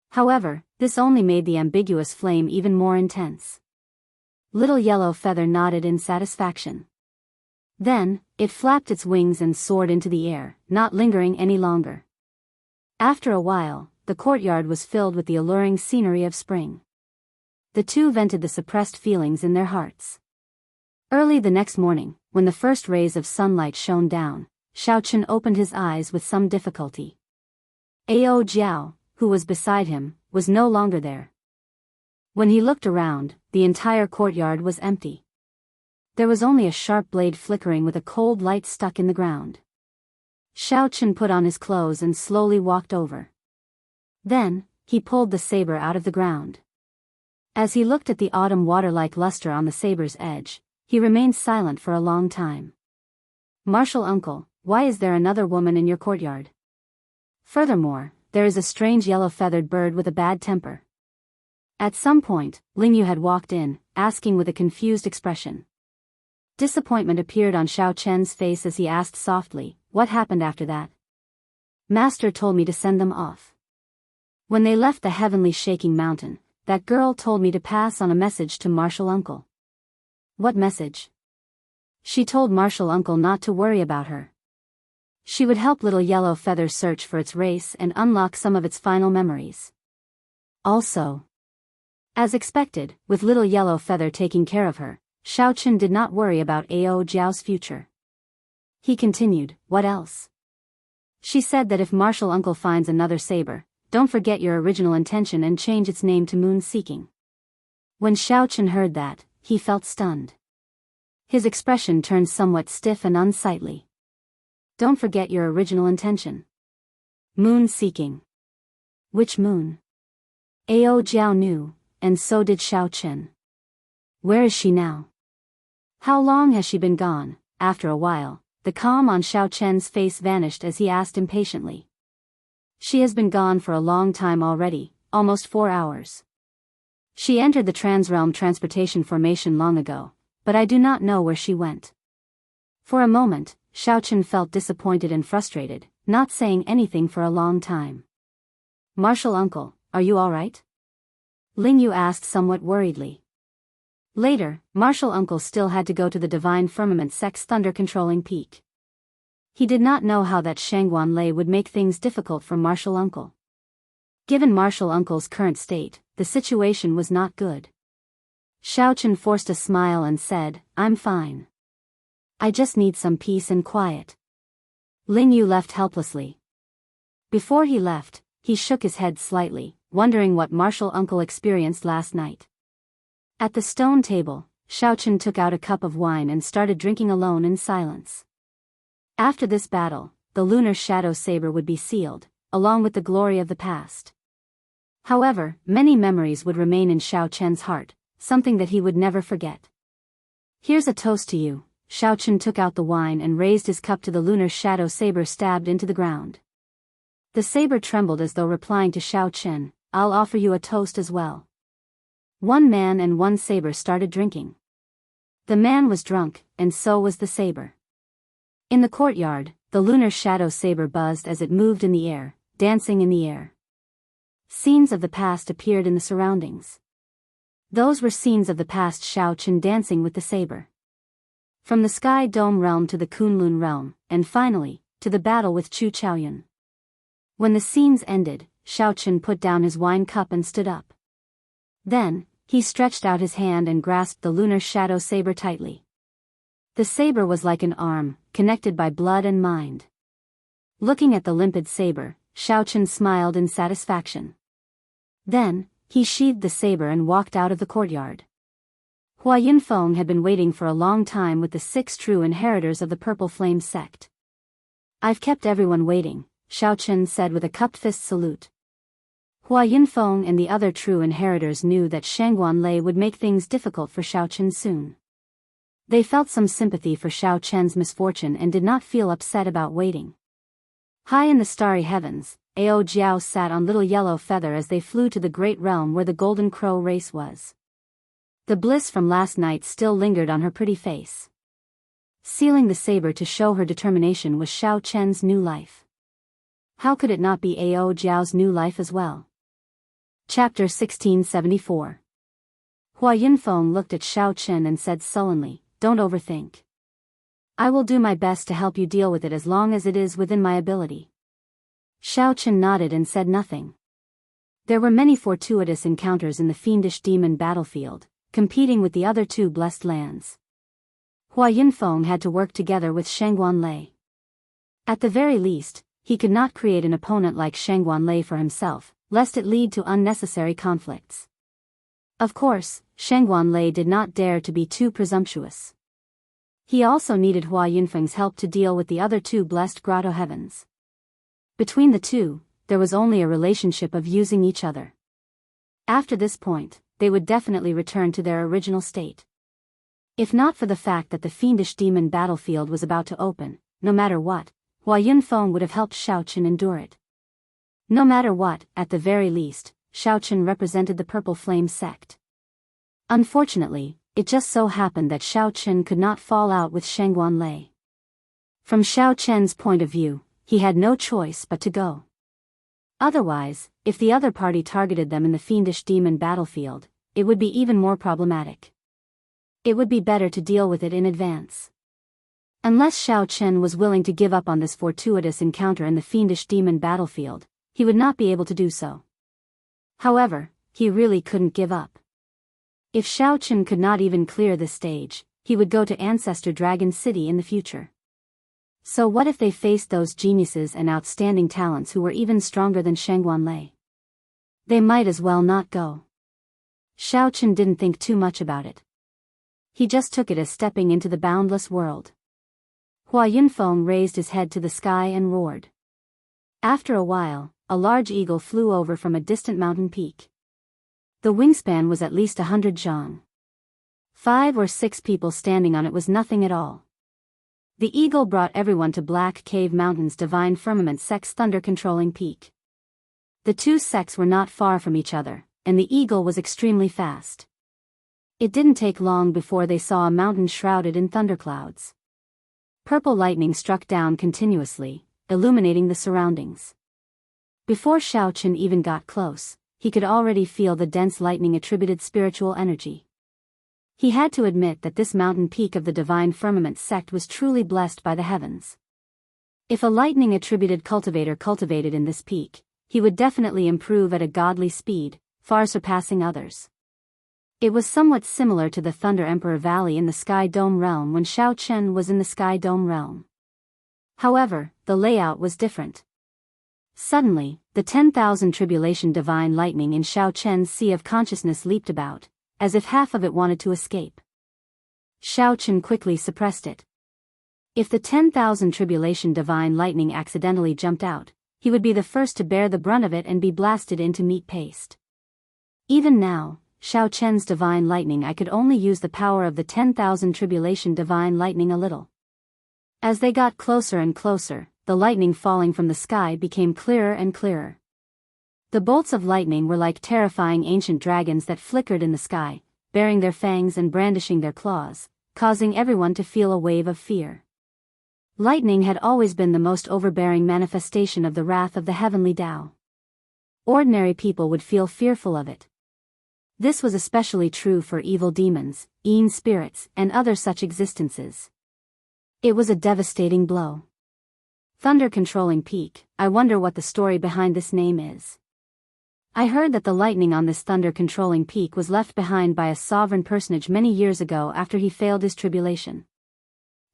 However, this only made the ambiguous flame even more intense. Little Yellow Feather nodded in satisfaction. Then, it flapped its wings and soared into the air, not lingering any longer. After a while, the courtyard was filled with the alluring scenery of spring. The two vented the suppressed feelings in their hearts. Early the next morning, when the first rays of sunlight shone down, Xiao Chen opened his eyes with some difficulty. Ao Jiao, who was beside him, was no longer there. When he looked around, the entire courtyard was empty. There was only a sharp blade flickering with a cold light stuck in the ground. Xiao Chen put on his clothes and slowly walked over. Then, he pulled the saber out of the ground. As he looked at the autumn water-like luster on the saber's edge, he remained silent for a long time. "Martial uncle, why is there another woman in your courtyard? Furthermore, there is a strange yellow-feathered bird with a bad temper." At some point, Lingyu had walked in, asking with a confused expression. Disappointment appeared on Xiao Chen's face as he asked softly, "What happened after that?" "Master told me to send them off. When they left the heavenly shaking mountain, that girl told me to pass on a message to Martial Uncle. What message? She told Martial Uncle not to worry about her. She would help Little Yellow Feather search for its race and unlock some of its final memories. Also, as expected, with Little Yellow Feather taking care of her, Xiaochen did not worry about Ao Jiao's future. He continued, what else? She said that if Martial Uncle finds another saber, don't forget your original intention and change its name to Moon Seeking. When Xiaochen heard that, he felt stunned. His expression turned somewhat stiff and unsightly. Don't forget your original intention. Moon Seeking. Which moon? Ao Jiao knew, and so did Xiaochen. Where is she now? How long has she been gone? After a while, the calm on Xiaochen's face vanished as he asked impatiently. She has been gone for a long time already, almost 4 hours. She entered the Transrealm Transportation Formation long ago, but I do not know where she went. For a moment, Xiaochen felt disappointed and frustrated, not saying anything for a long time. Martial Uncle, are you all right? Ling Yu asked somewhat worriedly. Later, Martial Uncle still had to go to the Divine Firmament Sect's thunder-controlling peak. He did not know how that Shangguan Lei would make things difficult for Martial Uncle. Given Martial Uncle's current state, the situation was not good. Xiaochen forced a smile and said, I'm fine. I just need some peace and quiet. Ling Yu left helplessly. Before he left, he shook his head slightly, wondering what Martial Uncle experienced last night. At the stone table, Xiaochen took out a cup of wine and started drinking alone in silence. After this battle, the lunar shadow saber would be sealed, along with the glory of the past. However, many memories would remain in Xiaochen's heart, something that he would never forget. Here's a toast to you. Xiaochen took out the wine and raised his cup to the lunar shadow saber stabbed into the ground. The saber trembled as though replying to Xiaochen, I'll offer you a toast as well. One man and one saber started drinking. The man was drunk, and so was the saber. In the courtyard, the lunar shadow saber buzzed as it moved in the air, dancing in the air. Scenes of the past appeared in the surroundings. Those were scenes of the past Xiaochen dancing with the saber. From the Sky Dome realm to the Kunlun realm, and finally, to the battle with Chu Chaoyun. When the scenes ended, Xiaochen put down his wine cup and stood up. Then, he stretched out his hand and grasped the lunar shadow saber tightly. The saber was like an arm, connected by blood and mind. Looking at the limpid saber, Xiaochen smiled in satisfaction. Then, he sheathed the saber and walked out of the courtyard. Hua Yunfeng had been waiting for a long time with the 6 true inheritors of the Purple Flame sect. I've kept everyone waiting, Xiaochen said with a cupped fist salute. Hua Yunfeng and the other true inheritors knew that Shangguan Lei would make things difficult for Xiaochen soon. They felt some sympathy for Xiaochen's misfortune and did not feel upset about waiting. High in the starry heavens, Ao Jiao sat on Little Yellow Feather as they flew to the great realm where the Golden Crow race was. The bliss from last night still lingered on her pretty face. Sealing the saber to show her determination was Xiaochen's new life. How could it not be Ao Jiao's new life as well? Chapter 1674. Hua Yunfeng looked at Xiaochen and said sullenly, don't overthink. I will do my best to help you deal with it as long as it is within my ability. Xiaochen nodded and said nothing. There were many fortuitous encounters in the fiendish demon battlefield, competing with the other 2 blessed lands. Hua Yunfeng had to work together with Shangguan Lei. At the very least, he could not create an opponent like Shangguan Lei for himself, lest it lead to unnecessary conflicts. Of course, Shangguan Lei did not dare to be too presumptuous. He also needed Hua Yunfeng's help to deal with the other 2 blessed grotto heavens. Between the 2, there was only a relationship of using each other. After this point, they would definitely return to their original state. If not for the fact that the fiendish demon battlefield was about to open, no matter what, Hua Yunfeng would have helped Xiaochen endure it. No matter what, at the very least, Xiaochen represented the Purple Flame sect. Unfortunately, it just so happened that Xiaochen could not fall out with Shangguan Lei. From Xiaochen's point of view, he had no choice but to go. Otherwise, if the other party targeted them in the fiendish demon battlefield, it would be even more problematic. It would be better to deal with it in advance. Unless Xiao Chen was willing to give up on this fortuitous encounter in the fiendish demon battlefield, he would not be able to do so. However, he really couldn't give up. If Xiao Chen could not even clear this stage, he would go to Ancestor Dragon City in the future. So what if they faced those geniuses and outstanding talents who were even stronger than Shengguan Lei? They might as well not go. Xiao Chen didn't think too much about it. He just took it as stepping into the boundless world. Hua Yunfeng raised his head to the sky and roared. After a while, a large eagle flew over from a distant mountain peak. The wingspan was at least 100 zhang. 5 or 6 people standing on it was nothing at all. The eagle brought everyone to Black Cave Mountain's Divine Firmament Sect's thunder-controlling peak. The two sects were not far from each other, and the eagle was extremely fast. It didn't take long before they saw a mountain shrouded in thunderclouds. Purple lightning struck down continuously, illuminating the surroundings. Before Xiao Chen even got close, he could already feel the dense lightning-attributed spiritual energy. He had to admit that this mountain peak of the Divine Firmament sect was truly blessed by the heavens. If a lightning-attributed cultivator cultivated in this peak, he would definitely improve at a godly speed, far surpassing others. It was somewhat similar to the Thunder Emperor Valley in the Sky Dome realm when Xiao Chen was in the Sky Dome realm. However, the layout was different. Suddenly, the 10,000 tribulation divine lightning in Xiao Chen's sea of consciousness leaped about, as if half of it wanted to escape. Xiao Chen quickly suppressed it. If the 10,000 tribulation divine lightning accidentally jumped out, he would be the first to bear the brunt of it and be blasted into meat paste. Even now, Xiao Chen's divine lightning, I could only use the power of the 10,000 tribulation divine lightning a little. As they got closer and closer, the lightning falling from the sky became clearer and clearer. The bolts of lightning were like terrifying ancient dragons that flickered in the sky, baring their fangs and brandishing their claws, causing everyone to feel a wave of fear. Lightning had always been the most overbearing manifestation of the wrath of the heavenly Tao. Ordinary people would feel fearful of it. This was especially true for evil demons, Yin spirits, and other such existences. It was a devastating blow. Thunder-controlling peak, I wonder what the story behind this name is. I heard that the lightning on this thunder-controlling peak was left behind by a sovereign personage many years ago after he failed his tribulation.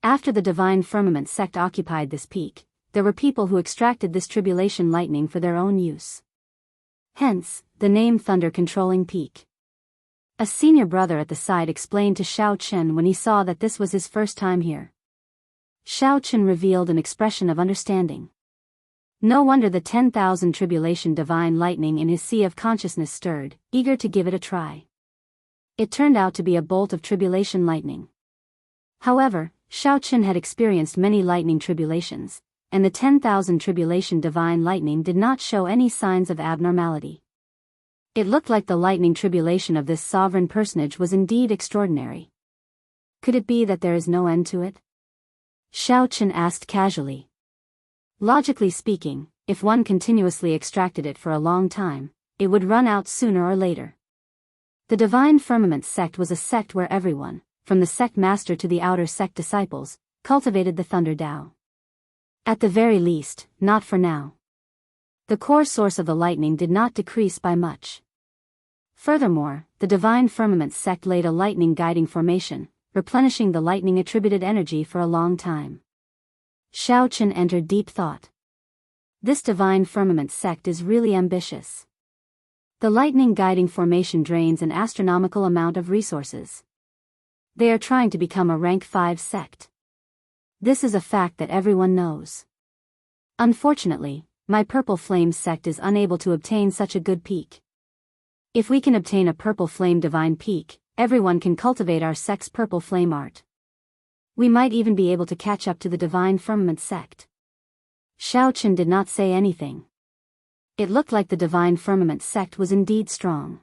After the Divine Firmament sect occupied this peak, there were people who extracted this tribulation lightning for their own use. Hence, the name Thunder-controlling peak. A senior brother at the side explained to Xiao Chen when he saw that this was his first time here. Xiao Chen revealed an expression of understanding. No wonder the 10,000 tribulation divine lightning in his sea of consciousness stirred, eager to give it a try. It turned out to be a bolt of tribulation lightning. However, Xiao Chen had experienced many lightning tribulations, and the 10,000 tribulation divine lightning did not show any signs of abnormality. It looked like the lightning tribulation of this sovereign personage was indeed extraordinary. Could it be that there is no end to it? Xiao Chen asked casually. Logically speaking, if one continuously extracted it for a long time, it would run out sooner or later. The Divine Firmament sect was a sect where everyone, from the sect master to the outer sect disciples, cultivated the Thunder Tao. At the very least, not for now. The core source of the lightning did not decrease by much. Furthermore, the Divine Firmament sect laid a lightning guiding formation, replenishing the lightning-attributed energy for a long time. Xiao Chen entered deep thought. This Divine Firmament sect is really ambitious. The lightning guiding formation drains an astronomical amount of resources. They are trying to become a rank 5 sect. This is a fact that everyone knows. Unfortunately, my Purple Flame sect is unable to obtain such a good peak. If we can obtain a Purple Flame divine peak, everyone can cultivate our sect's Purple Flame art. We might even be able to catch up to the Divine Firmament sect. Xiao Chen did not say anything. It looked like the Divine Firmament sect was indeed strong.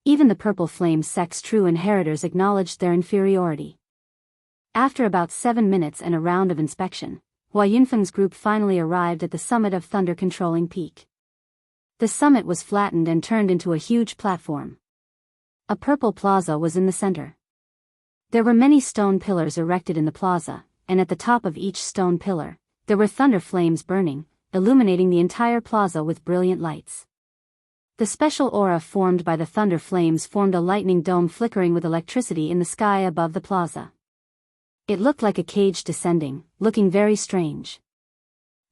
Even the Purple Flame sect's true inheritors acknowledged their inferiority. After about 7 minutes and a round of inspection, Hua Yunfeng's group finally arrived at the summit of Thunder-controlling peak. The summit was flattened and turned into a huge platform. A purple plaza was in the center. There were many stone pillars erected in the plaza, and at the top of each stone pillar, there were thunder flames burning, illuminating the entire plaza with brilliant lights. The special aura formed by the thunder flames formed a lightning dome flickering with electricity in the sky above the plaza. It looked like a cage descending, looking very strange.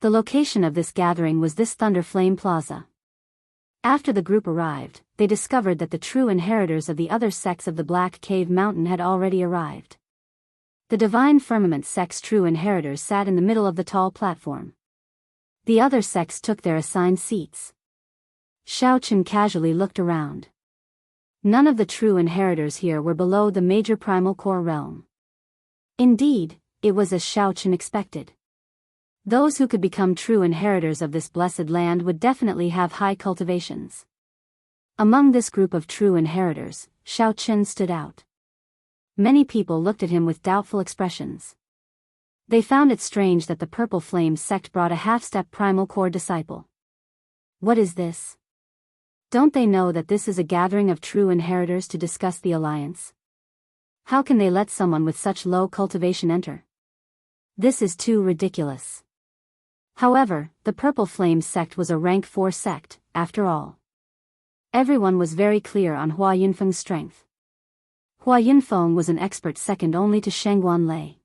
The location of this gathering was this Thunder Flame Plaza. After the group arrived, they discovered that the true inheritors of the other sects of the Black Cave Mountain had already arrived. The Divine Firmament sect's true inheritors sat in the middle of the tall platform. The other sects took their assigned seats. Xiao Chen casually looked around. None of the true inheritors here were below the major primal core realm. Indeed, it was as Xiao Chen expected. Those who could become true inheritors of this blessed land would definitely have high cultivations. Among this group of true inheritors, Xiao Chen stood out. Many people looked at him with doubtful expressions. They found it strange that the Purple Flame sect brought a half-step primal core disciple. What is this? Don't they know that this is a gathering of true inheritors to discuss the alliance? How can they let someone with such low cultivation enter? This is too ridiculous. However, the Purple Flame sect was a rank 4 sect, after all. Everyone was very clear on Hua Yunfeng's strength. Hua Yunfeng was an expert second only to Shengguan Lei.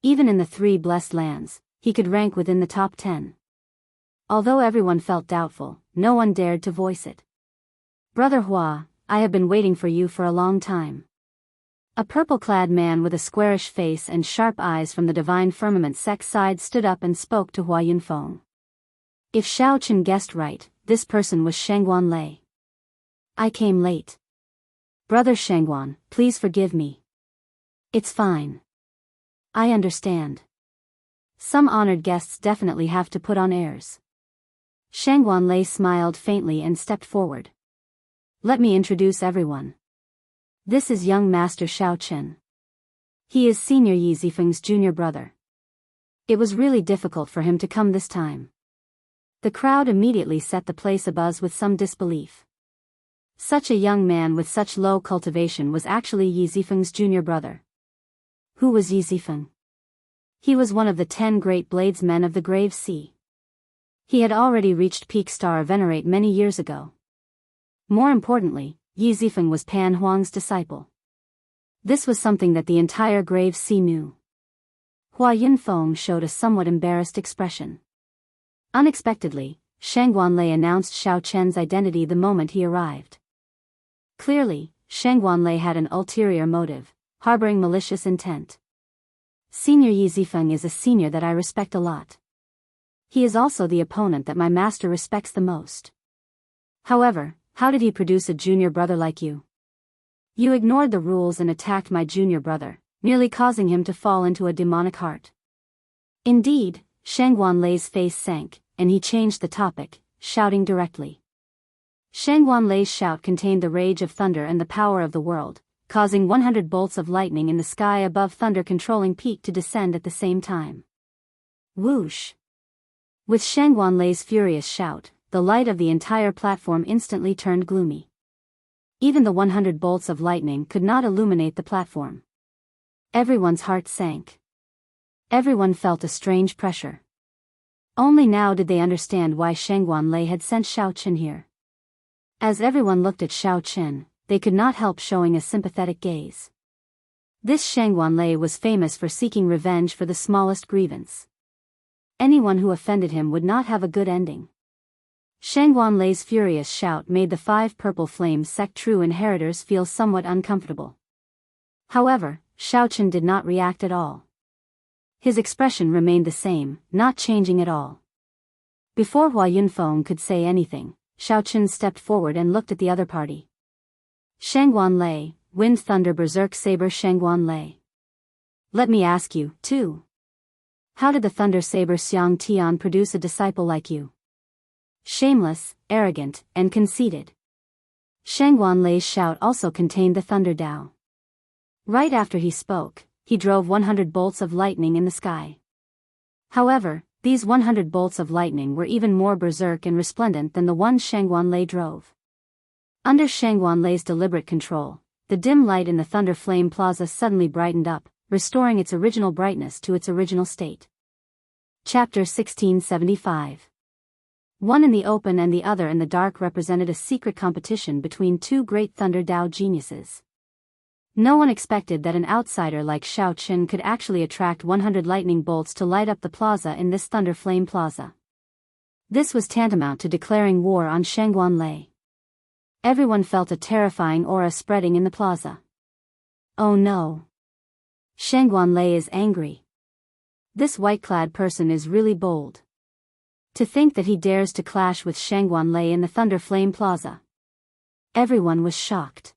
Even in the 3 blessed lands, he could rank within the top 10. Although everyone felt doubtful, no one dared to voice it. Brother Hua, I have been waiting for you for a long time. A purple-clad man with a squarish face and sharp eyes from the Divine Firmament sect side stood up and spoke to Hua Yunfeng. If Xiao Chen guessed right, this person was Shengguan Lei. I came late. Brother Shengguan, please forgive me. It's fine. I understand. Some honored guests definitely have to put on airs. Shengguan Lei smiled faintly and stepped forward. Let me introduce everyone. This is young Master Xiao Chen. He is Senior Yi Zifeng's junior brother. It was really difficult for him to come this time. The crowd immediately set the place abuzz with some disbelief. Such a young man with such low cultivation was actually Yi Zifeng's junior brother. Who was Yi Zifeng? He was one of the 10 great bladesmen of the Grave Sea. He had already reached peak star venerate many years ago. More importantly, Yi Zifeng was Pan Huang's disciple. This was something that the entire Grave Sea knew. Hua Yunfeng showed a somewhat embarrassed expression. Unexpectedly, Shengguan Lei announced Xiao Chen's identity the moment he arrived. Clearly, Shengguan Lei had an ulterior motive, harboring malicious intent. Senior Yi Zifeng is a senior that I respect a lot. He is also the opponent that my master respects the most. However, how did he produce a junior brother like you? You ignored the rules and attacked my junior brother, nearly causing him to fall into a demonic heart. Indeed, Shengguan Lei's face sank, and he changed the topic, shouting directly. Shengguan Lei's shout contained the rage of thunder and the power of the world, causing 100 bolts of lightning in the sky above thunder-controlling peak to descend at the same time. Whoosh! With Shengguan Lei's furious shout, the light of the entire platform instantly turned gloomy. Even the 100 bolts of lightning could not illuminate the platform. Everyone's heart sank. Everyone felt a strange pressure. Only now did they understand why Shengguan Lei had sent Xiao Chen here. As everyone looked at Xiao Chen, they could not help showing a sympathetic gaze. This Shengguan Lei was famous for seeking revenge for the smallest grievance. Anyone who offended him would not have a good ending. Shengguan Lei's furious shout made the 5 Purple Flame sect true inheritors feel somewhat uncomfortable. However, Xiao Chen did not react at all. His expression remained the same, not changing at all. Before Hua Yunfeng could say anything, Xiao Chen stepped forward and looked at the other party. Shengguan Lei, Wind Thunder Berserk Saber Shengguan Lei. Let me ask you, too. How did the Thunder Saber Xiang Tian produce a disciple like you? Shameless, arrogant, and conceited. Shengguan Lei's shout also contained the Thunder Dao. Right after he spoke, he drove 100 bolts of lightning in the sky. However, these 100 bolts of lightning were even more berserk and resplendent than the ones Shengguan Lei drove. Under Shengguan Lei's deliberate control, the dim light in the Thunder Flame Plaza suddenly brightened up, restoring its original brightness to its original state. Chapter 1675. One in the open and the other in the dark represented a secret competition between two great Thunder Dao geniuses. No one expected that an outsider like Xiao Qin could actually attract 100 lightning bolts to light up the plaza in this Thunder Flame Plaza. This was tantamount to declaring war on Shangguanlei. Everyone felt a terrifying aura spreading in the plaza. Oh no! Shangguanlei is angry. This white-clad person is really bold. To think that he dares to clash with Shangguanlei in the Thunder Flame Plaza. Everyone was shocked.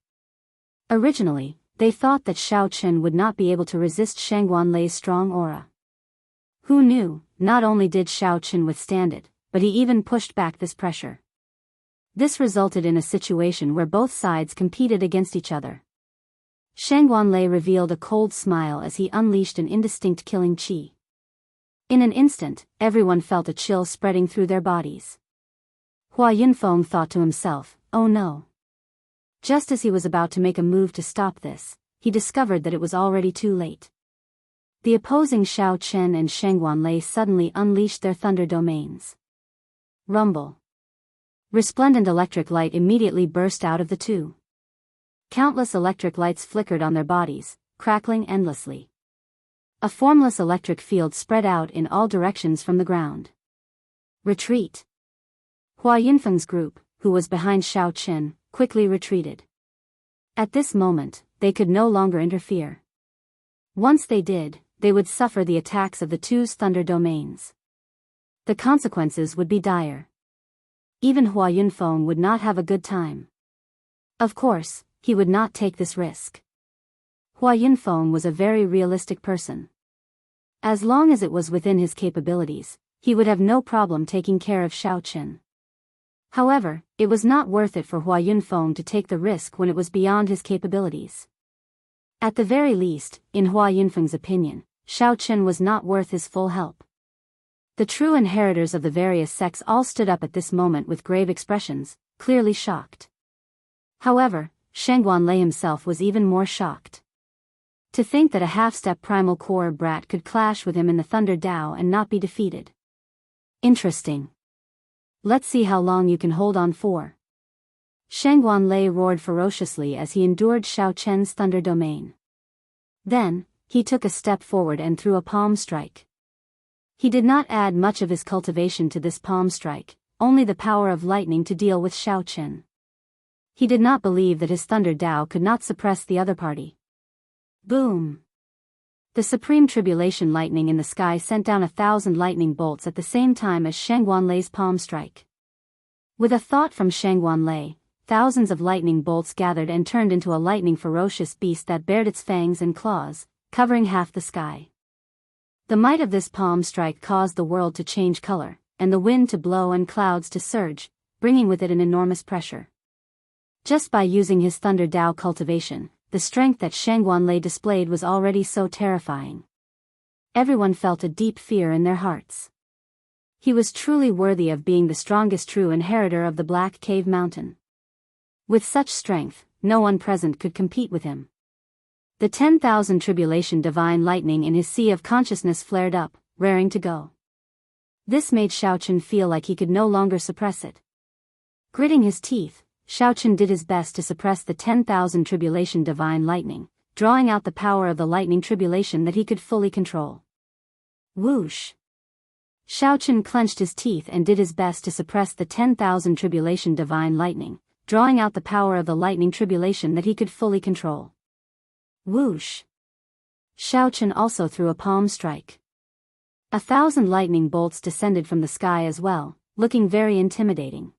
Originally, they thought that Xiao Qin would not be able to resist Shangguanlei's strong aura. Who knew, not only did Xiao Qin withstand it, but he even pushed back this pressure. This resulted in a situation where both sides competed against each other. Shangguanlei revealed a cold smile as he unleashed an indistinct killing qi. In an instant, everyone felt a chill spreading through their bodies. Hua Yunfeng thought to himself, oh no. Just as he was about to make a move to stop this, he discovered that it was already too late. The opposing Xiao Qin and Shangguanlei suddenly unleashed their thunder domains. Rumble. Resplendent electric light immediately burst out of the two. Countless electric lights flickered on their bodies, crackling endlessly. A formless electric field spread out in all directions from the ground. Retreat. Hua Yunfeng's group, who was behind Xiao Qin, quickly retreated. At this moment, they could no longer interfere. Once they did, they would suffer the attacks of the two's thunder domains. The consequences would be dire. Even Hua Yunfeng would not have a good time. Of course, he would not take this risk. Hua Yunfeng was a very realistic person. As long as it was within his capabilities, he would have no problem taking care of Xiao Qin. However, it was not worth it for Hua Yunfeng to take the risk when it was beyond his capabilities. At the very least, in Hua Yunfeng's opinion, Xiao Qin was not worth his full help. The true inheritors of the various sects all stood up at this moment with grave expressions, clearly shocked. However, Shangguanlei himself was even more shocked. To think that a half-step primal core brat could clash with him in the Thunder Dao and not be defeated. Interesting. Let's see how long you can hold on for. Shangguanlei roared ferociously as he endured Xiao Qin's thunder domain. Then, he took a step forward and threw a palm strike. He did not add much of his cultivation to this palm strike, only the power of lightning to deal with Xiao Qin. He did not believe that his Thunder Dao could not suppress the other party. Boom! The supreme tribulation lightning in the sky sent down 1,000 lightning bolts at the same time as Shangguanlei's palm strike. With a thought from Shangguanlei, thousands of lightning bolts gathered and turned into a lightning ferocious beast that bared its fangs and claws, covering half the sky. The might of this palm strike caused the world to change color, and the wind to blow and clouds to surge, bringing with it an enormous pressure. Just by using his Thunder Dao cultivation, the strength that Shangguanlei displayed was already so terrifying. Everyone felt a deep fear in their hearts. He was truly worthy of being the strongest true inheritor of the Black Cave Mountain. With such strength, no one present could compete with him. The 10,000 tribulation divine lightning in his sea of consciousness flared up, raring to go. This made Xiao Qin feel like he could no longer suppress it. Gritting his teeth, Xiao Qin did his best to suppress the 10,000 tribulation divine lightning, drawing out the power of the lightning tribulation that he could fully control. Whoosh! Xiao Qin clenched his teeth and did his best to suppress the 10,000 tribulation divine lightning, drawing out the power of the lightning tribulation that he could fully control. Whoosh! Xiao Qin also threw a palm strike. 1,000 lightning bolts descended from the sky as well, looking very intimidating.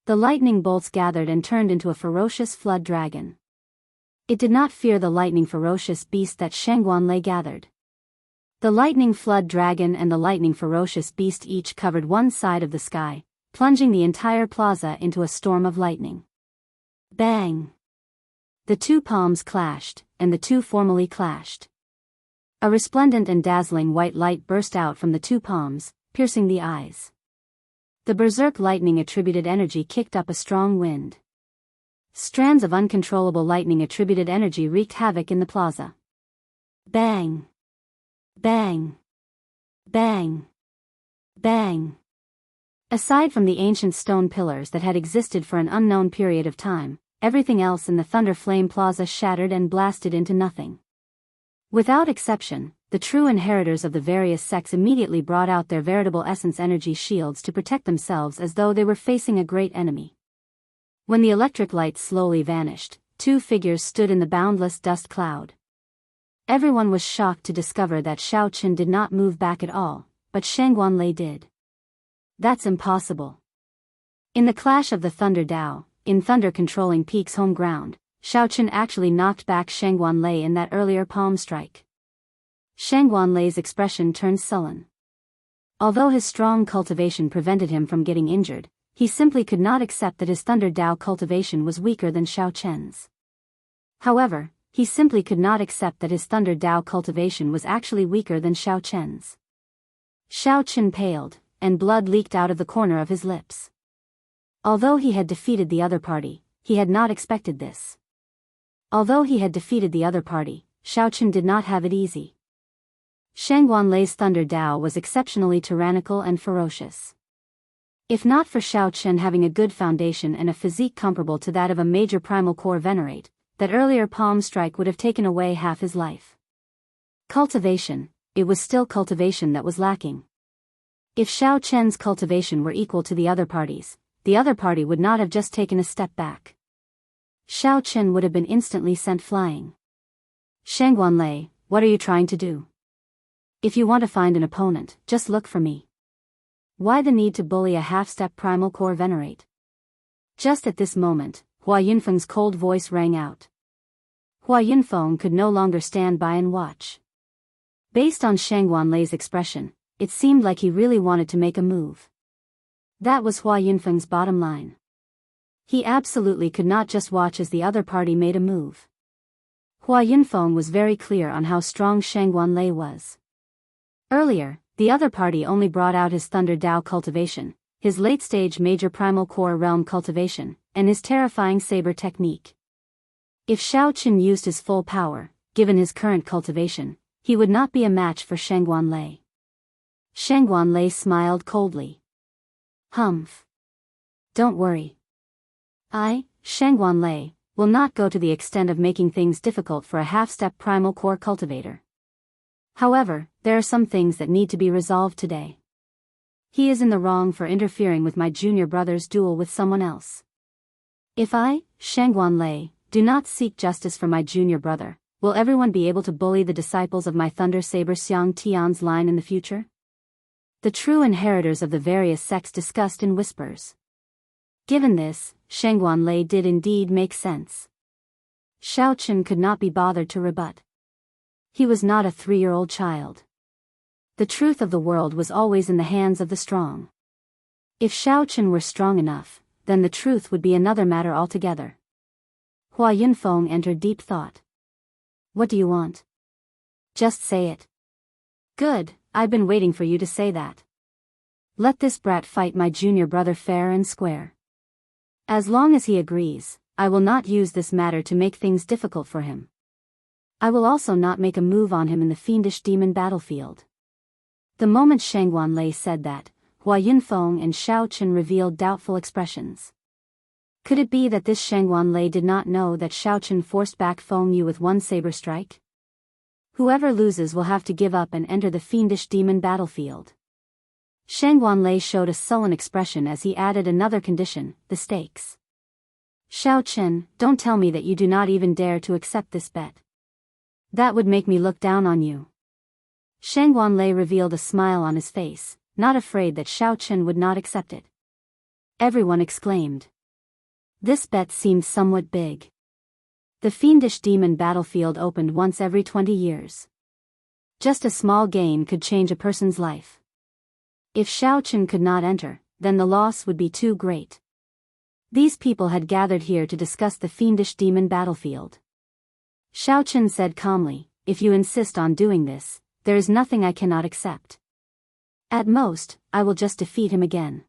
The lightning bolts gathered and turned into a ferocious flood dragon. It did not fear the lightning ferocious beast that Shangguanlei gathered. The lightning flood dragon and the lightning ferocious beast each covered one side of the sky, plunging the entire plaza into a storm of lightning. Bang! The two palms clashed, and the two formally clashed. A resplendent and dazzling white light burst out from the two palms, piercing the eyes. The berserk lightning attributed energy kicked up a strong wind. Strands of uncontrollable lightning-attributed energy wreaked havoc in the plaza. Bang! Bang! Bang! Bang! Aside from the ancient stone pillars that had existed for an unknown period of time, everything else in the Thunder Flame Plaza shattered and blasted into nothing. Without exception, the true inheritors of the various sects immediately brought out their veritable essence energy shields to protect themselves as though they were facing a great enemy. When the electric light slowly vanished, two figures stood in the boundless dust cloud. Everyone was shocked to discover that Xiao Qin did not move back at all, but Shangguanlei did. That's impossible. In the clash of the Thunder Dao, in Thunder controlling Peak's home ground, Xiao Qin actually knocked back Shangguanlei in that earlier palm strike. Shangguanlei's expression turned sullen. Although his strong cultivation prevented him from getting injured, he simply could not accept that his Thunder Dao cultivation was weaker than Xiao Chen's. However, he simply could not accept that his Thunder Dao cultivation was actually weaker than Xiao Chen's. Xiao Qin paled, and blood leaked out of the corner of his lips. Although he had defeated the other party, he had not expected this. Although he had defeated the other party, Xiao Qin did not have it easy. Shangguanlei's Thunder Dao was exceptionally tyrannical and ferocious. If not for Xiao Qin having a good foundation and a physique comparable to that of a major primal core venerate, that earlier palm strike would have taken away half his life. Cultivation, it was still cultivation that was lacking. If Xiao Chen's cultivation were equal to the other party's, the other party would not have just taken a step back. Xiao Chen would have been instantly sent flying. Shangguanlei, what are you trying to do? If you want to find an opponent, just look for me. Why the need to bully a half-step primal core venerate? Just at this moment, Hua Yunfeng's cold voice rang out. Hua Yunfeng could no longer stand by and watch. Based on Shangguanlei's expression, it seemed like he really wanted to make a move. That was Hua Yunfeng's bottom line. He absolutely could not just watch as the other party made a move. Hua Yunfeng was very clear on how strong Shangguanlei was. Earlier, the other party only brought out his Thunder Dao cultivation, his late-stage major primal core realm cultivation, and his terrifying saber technique. If Xiao Qin used his full power, given his current cultivation, he would not be a match for Shangguanlei. Shangguanlei smiled coldly. Humph. Don't worry. I, Shangguanlei, will not go to the extent of making things difficult for a half-step primal core cultivator. However, there are some things that need to be resolved today. He is in the wrong for interfering with my junior brother's duel with someone else. If I, Shangguanlei, do not seek justice for my junior brother, will everyone be able to bully the disciples of my Thunder Saber Xiang Tian's line in the future? The true inheritors of the various sects discussed in whispers. Given this, Shangguanlei did indeed make sense. Xiao Qin could not be bothered to rebut. He was not a 3-year-old child. The truth of the world was always in the hands of the strong. If Xiao Qin were strong enough, then the truth would be another matter altogether. Hua Yunfeng entered deep thought. What do you want? Just say it. Good, I've been waiting for you to say that. Let this brat fight my junior brother fair and square. As long as he agrees, I will not use this matter to make things difficult for him. I will also not make a move on him in the fiendish demon battlefield. The moment Shangguanlei said that, Hua Yunfeng and Xiao Qin revealed doubtful expressions. Could it be that this Shangguanlei did not know that Xiao Qin forced back Feng Yu with one saber strike? Whoever loses will have to give up and enter the fiendish demon battlefield. Shangguanlei showed a sullen expression as he added another condition, the stakes. Xiao Qin, don't tell me that you do not even dare to accept this bet. That would make me look down on you. Shangguanlei revealed a smile on his face, not afraid that Xiao Qin would not accept it. Everyone exclaimed. This bet seemed somewhat big. The fiendish demon battlefield opened once every 20 years. Just a small gain could change a person's life. If Xiao Qin could not enter, then the loss would be too great. These people had gathered here to discuss the fiendish demon battlefield. Xiao Qin said calmly, if you insist on doing this, there is nothing I cannot accept. At most, I will just defeat him again.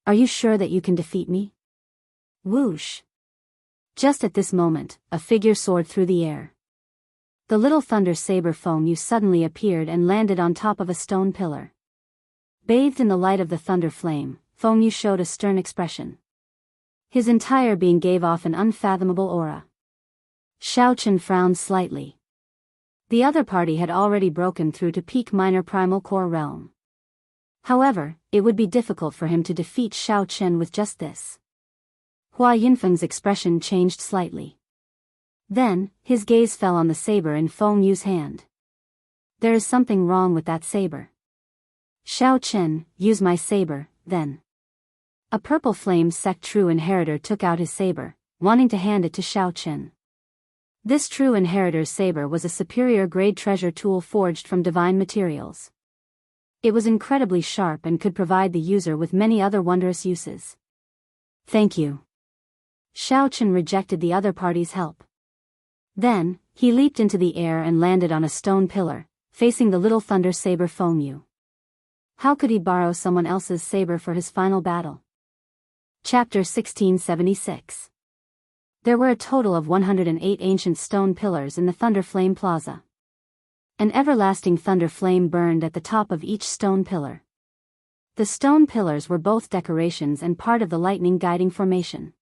Are you sure that you can defeat me? Whoosh. Just at this moment, a figure soared through the air. The little thunder saber Fengyu suddenly appeared and landed on top of a stone pillar. Bathed in the light of the thunder flame, Fengyu showed a stern expression. His entire being gave off an unfathomable aura. Xiaochen frowned slightly. The other party had already broken through to peak minor primal core realm. However, it would be difficult for him to defeat Xiaochen with just this. Hua Yinfeng's expression changed slightly. Then, his gaze fell on the saber in Fengyu's hand. There is something wrong with that saber. Xiaochen, use my saber, then. A purple flame sect true inheritor took out his saber, wanting to hand it to Xiaochen. This true inheritor's saber was a superior grade treasure tool forged from divine materials. It was incredibly sharp and could provide the user with many other wondrous uses. Thank you. Xiaochen rejected the other party's help. Then, he leaped into the air and landed on a stone pillar, facing the little thunder saber Fengyu. How could he borrow someone else's saber for his final battle? Chapter 1676. There were a total of 108 ancient stone pillars in the Thunder Flame Plaza. An everlasting thunder flame burned at the top of each stone pillar. The stone pillars were both decorations and part of the lightning guiding formation.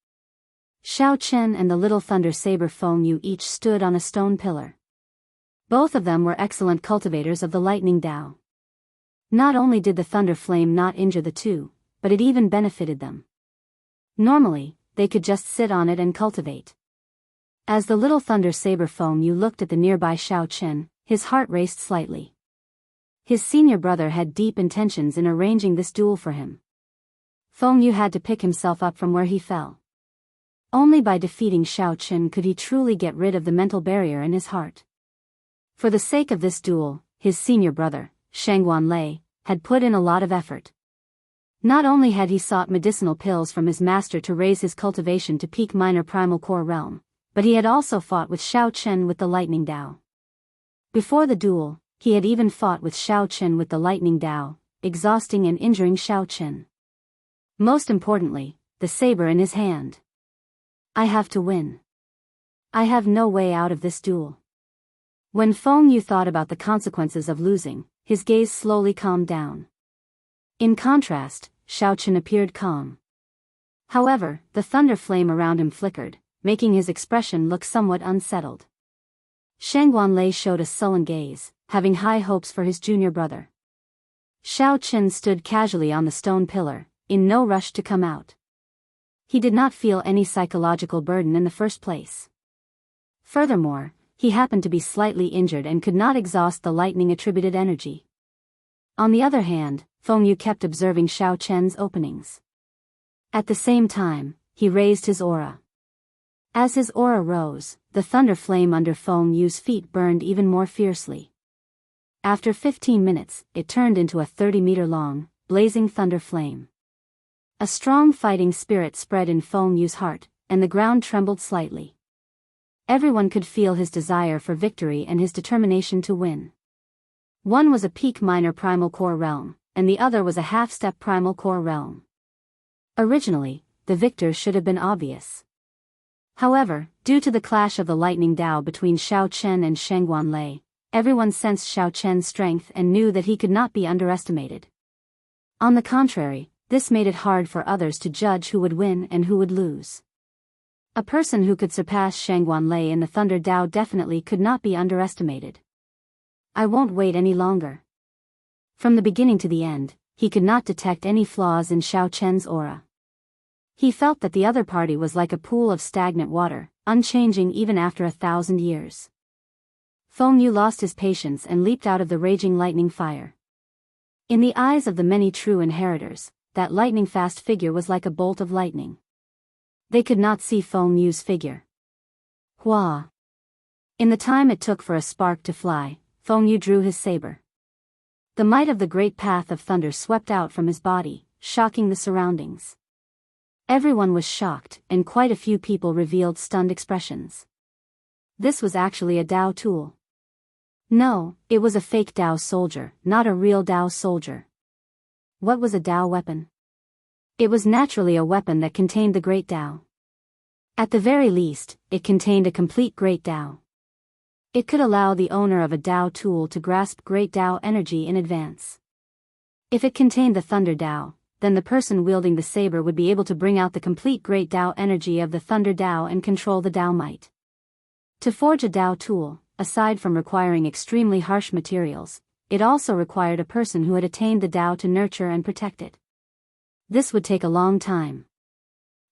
Xiaochen and the little thunder saber Fengyu each stood on a stone pillar. Both of them were excellent cultivators of the lightning Dao. Not only did the thunder flame not injure the two, but it even benefited them. Normally, they could just sit on it and cultivate. As the little thunder saber Fengyu looked at the nearby Xiaochen, his heart raced slightly. His senior brother had deep intentions in arranging this duel for him. Fengyu had to pick himself up from where he fell. Only by defeating Xiaochen could he truly get rid of the mental barrier in his heart. For the sake of this duel, his senior brother, Shangguanlei, had put in a lot of effort. Not only had he sought medicinal pills from his master to raise his cultivation to peak minor primal core realm, but he had also fought with Xiaochen with the lightning Dao. Before the duel, he had even fought with Xiaochen with the lightning Dao, exhausting and injuring Xiaochen. Most importantly, the saber in his hand. I have to win. I have no way out of this duel. When Fengyu thought about the consequences of losing, his gaze slowly calmed down. In contrast, Xiaochen appeared calm. However, the thunder flame around him flickered, making his expression look somewhat unsettled. Shangguanlei showed a sullen gaze, having high hopes for his junior brother. Xiaochen stood casually on the stone pillar, in no rush to come out. He did not feel any psychological burden in the first place. Furthermore, he happened to be slightly injured and could not exhaust the lightning-attributed energy. On the other hand, Fengyu kept observing Xiaochen's openings. At the same time, he raised his aura. As his aura rose, the thunder flame under Fengyu's feet burned even more fiercely. After 15 minutes, it turned into a 30-meter-long, blazing thunder flame. A strong fighting spirit spread in Fengyu's heart, and the ground trembled slightly. Everyone could feel his desire for victory and his determination to win. One was a peak minor primal core realm, and the other was a half-step primal core realm. Originally, the victor should have been obvious. However, due to the clash of the lightning Dao between Xiaochen and Shangguanlei, everyone sensed Xiaochen's strength and knew that he could not be underestimated. On the contrary, this made it hard for others to judge who would win and who would lose. A person who could surpass Shangguanlei in the Thunder Dao definitely could not be underestimated. I won't wait any longer. From the beginning to the end, he could not detect any flaws in Xiaochen's aura. He felt that the other party was like a pool of stagnant water, unchanging even after 1,000 years. Fengyu lost his patience and leaped out of the raging lightning fire. In the eyes of the many true inheritors, that lightning-fast figure was like a bolt of lightning. They could not see Fengyu's figure. Hua! In the time it took for a spark to fly, Fengyu drew his saber. The might of the great path of thunder swept out from his body, shocking the surroundings. Everyone was shocked, and quite a few people revealed stunned expressions. This was actually a Dao tool. No, it was a fake Dao soldier, not a real Dao soldier. What was a Dao weapon? It was naturally a weapon that contained the great Dao. At the very least, it contained a complete Great Dao. It could allow the owner of a Dao tool to grasp Great Dao energy in advance. If it contained the Thunder Dao, then the person wielding the saber would be able to bring out the complete Great Dao energy of the Thunder Dao and control the Dao might. To forge a Dao tool, aside from requiring extremely harsh materials, it also required a person who had attained the Dao to nurture and protect it. This would take a long time.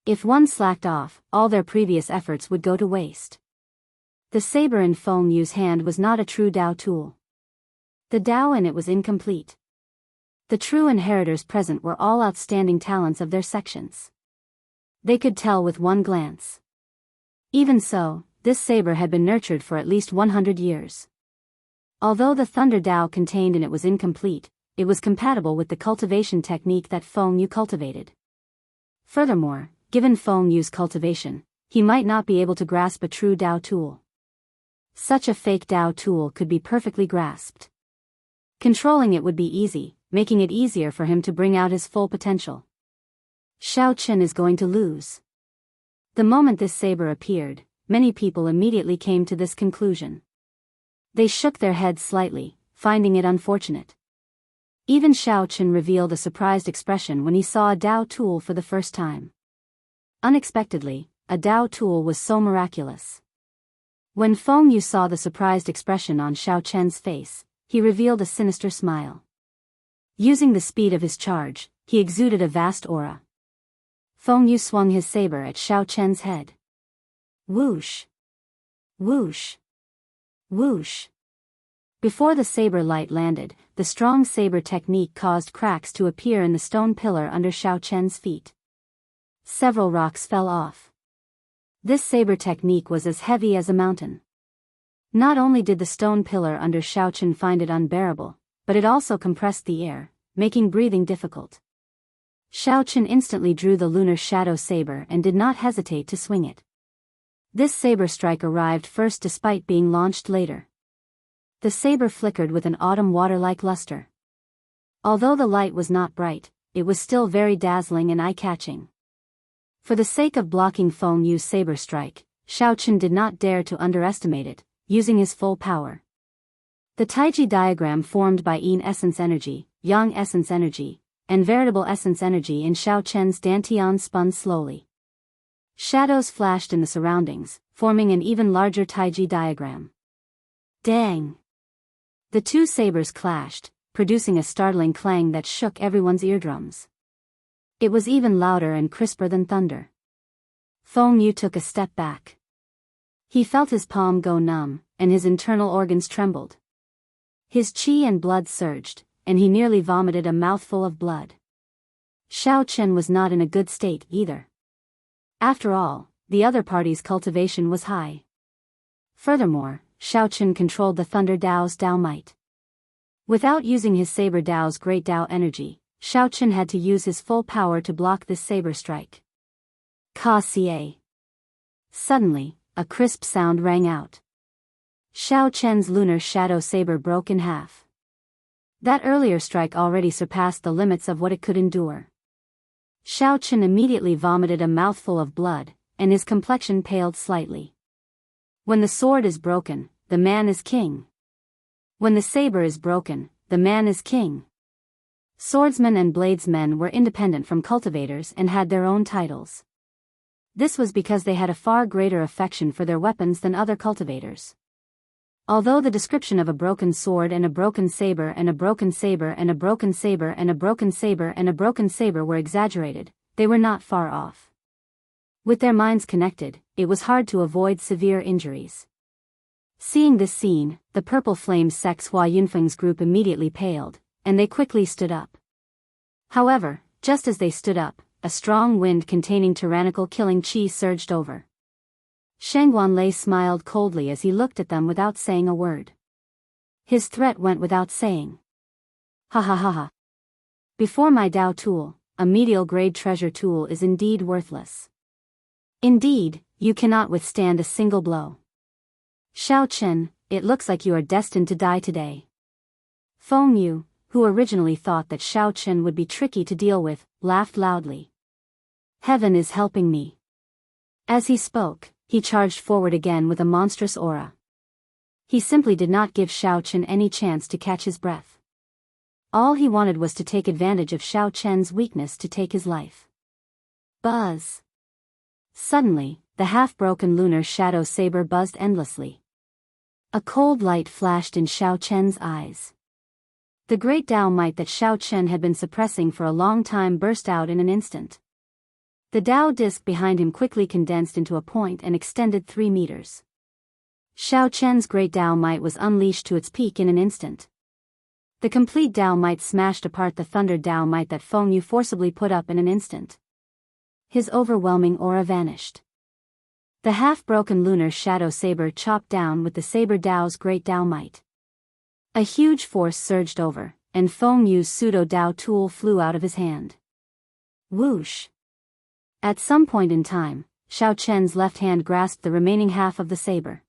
If one slacked off, all their previous efforts would go to waste. The saber in Feng Yu's hand was not a true Dao tool. The Dao in it was incomplete. The true inheritors present were all outstanding talents of their sections. They could tell with one glance. Even so, this saber had been nurtured for at least 100 years. Although the Thunder Dao contained in it was incomplete, it was compatible with the cultivation technique that Feng Yu cultivated. Furthermore, given Feng Yu's cultivation, he might not be able to grasp a true Dao tool. Such a fake Dao tool could be perfectly grasped. Controlling it would be easy, making it easier for him to bring out his full potential. Xiao Chen is going to lose. The moment this saber appeared, many people immediately came to this conclusion. They shook their heads slightly, finding it unfortunate. Even Xiao Chen revealed a surprised expression when he saw a Dao tool for the first time. Unexpectedly, a Dao tool was so miraculous. When Feng Yu saw the surprised expression on Xiao Chen's face, he revealed a sinister smile. Using the speed of his charge, he exuded a vast aura. Feng Yu swung his saber at Xiao Chen's head. Whoosh! Whoosh! Whoosh! Before the saber light landed, the strong saber technique caused cracks to appear in the stone pillar under Xiao Chen's feet. Several rocks fell off. This saber technique was as heavy as a mountain. Not only did the stone pillar under Xiao Chen find it unbearable, but it also compressed the air, making breathing difficult. Xiao Chen instantly drew the lunar shadow saber and did not hesitate to swing it. This saber strike arrived first despite being launched later. The saber flickered with an autumn water-like luster. Although the light was not bright, it was still very dazzling and eye-catching. For the sake of blocking Feng Yu's saber strike, Xiao Chen did not dare to underestimate it, using his full power. The Taiji diagram formed by Yin essence energy, Yang essence energy, and veritable essence energy in Xiao Chen's dantian spun slowly. Shadows flashed in the surroundings, forming an even larger Taiji diagram. Dang! The two sabers clashed, producing a startling clang that shook everyone's eardrums. It was even louder and crisper than thunder. Feng Yu took a step back. He felt his palm go numb, and his internal organs trembled. His qi and blood surged, and he nearly vomited a mouthful of blood. Xiao Chen was not in a good state either. After all, the other party's cultivation was high. Furthermore, Xiao Chen controlled the Thunder Dao's Dao might. Without using his saber Dao's great Dao energy, Xiao Chen had to use his full power to block this saber strike. Ka-ca. Suddenly, a crisp sound rang out. Xiao Chen's lunar shadow saber broke in half. That earlier strike already surpassed the limits of what it could endure. Xiao Chen immediately vomited a mouthful of blood, and his complexion paled slightly. When the sword is broken, the man is king. When the saber is broken, the man is king. Swordsmen and bladesmen were independent from cultivators and had their own titles. This was because they had a far greater affection for their weapons than other cultivators. Although the description of a broken sword and a broken saber and a broken saber and a broken saber and a broken saber and a broken saber were exaggerated, they were not far off. With their minds connected, it was hard to avoid severe injuries. Seeing this scene, the Purple Flame sect's Hua Yunfeng's group immediately paled, and they quickly stood up. However, just as they stood up, a strong wind containing tyrannical killing qi surged over. Sheng Guanlei smiled coldly as he looked at them without saying a word. His threat went without saying. Ha ha ha ha. Before my Dao tool, a medial grade treasure tool is indeed worthless. Indeed, you cannot withstand a single blow. Xiao Chen, it looks like you are destined to die today. Feng Yu, who originally thought that Xiao Chen would be tricky to deal with, laughed loudly. Heaven is helping me. As he spoke, he charged forward again with a monstrous aura. He simply did not give Xiao Chen any chance to catch his breath. All he wanted was to take advantage of Xiao Chen's weakness to take his life. Buzz! Suddenly, the half-broken lunar shadow saber buzzed endlessly. A cold light flashed in Xiao Chen's eyes. The great Dao might that Xiao Chen had been suppressing for a long time burst out in an instant. The Dao disc behind him quickly condensed into a point and extended 3 meters. Xiao Chen's great Dao might was unleashed to its peak in an instant. The complete Dao might smashed apart the thunder Dao might that Feng Yu forcibly put up in an instant. His overwhelming aura vanished. The half-broken lunar shadow saber chopped down with the saber Dao's great Dao might. A huge force surged over, and Feng Yu's pseudo-Dao tool flew out of his hand. Whoosh! At some point in time, Xiao Chen's left hand grasped the remaining half of the saber.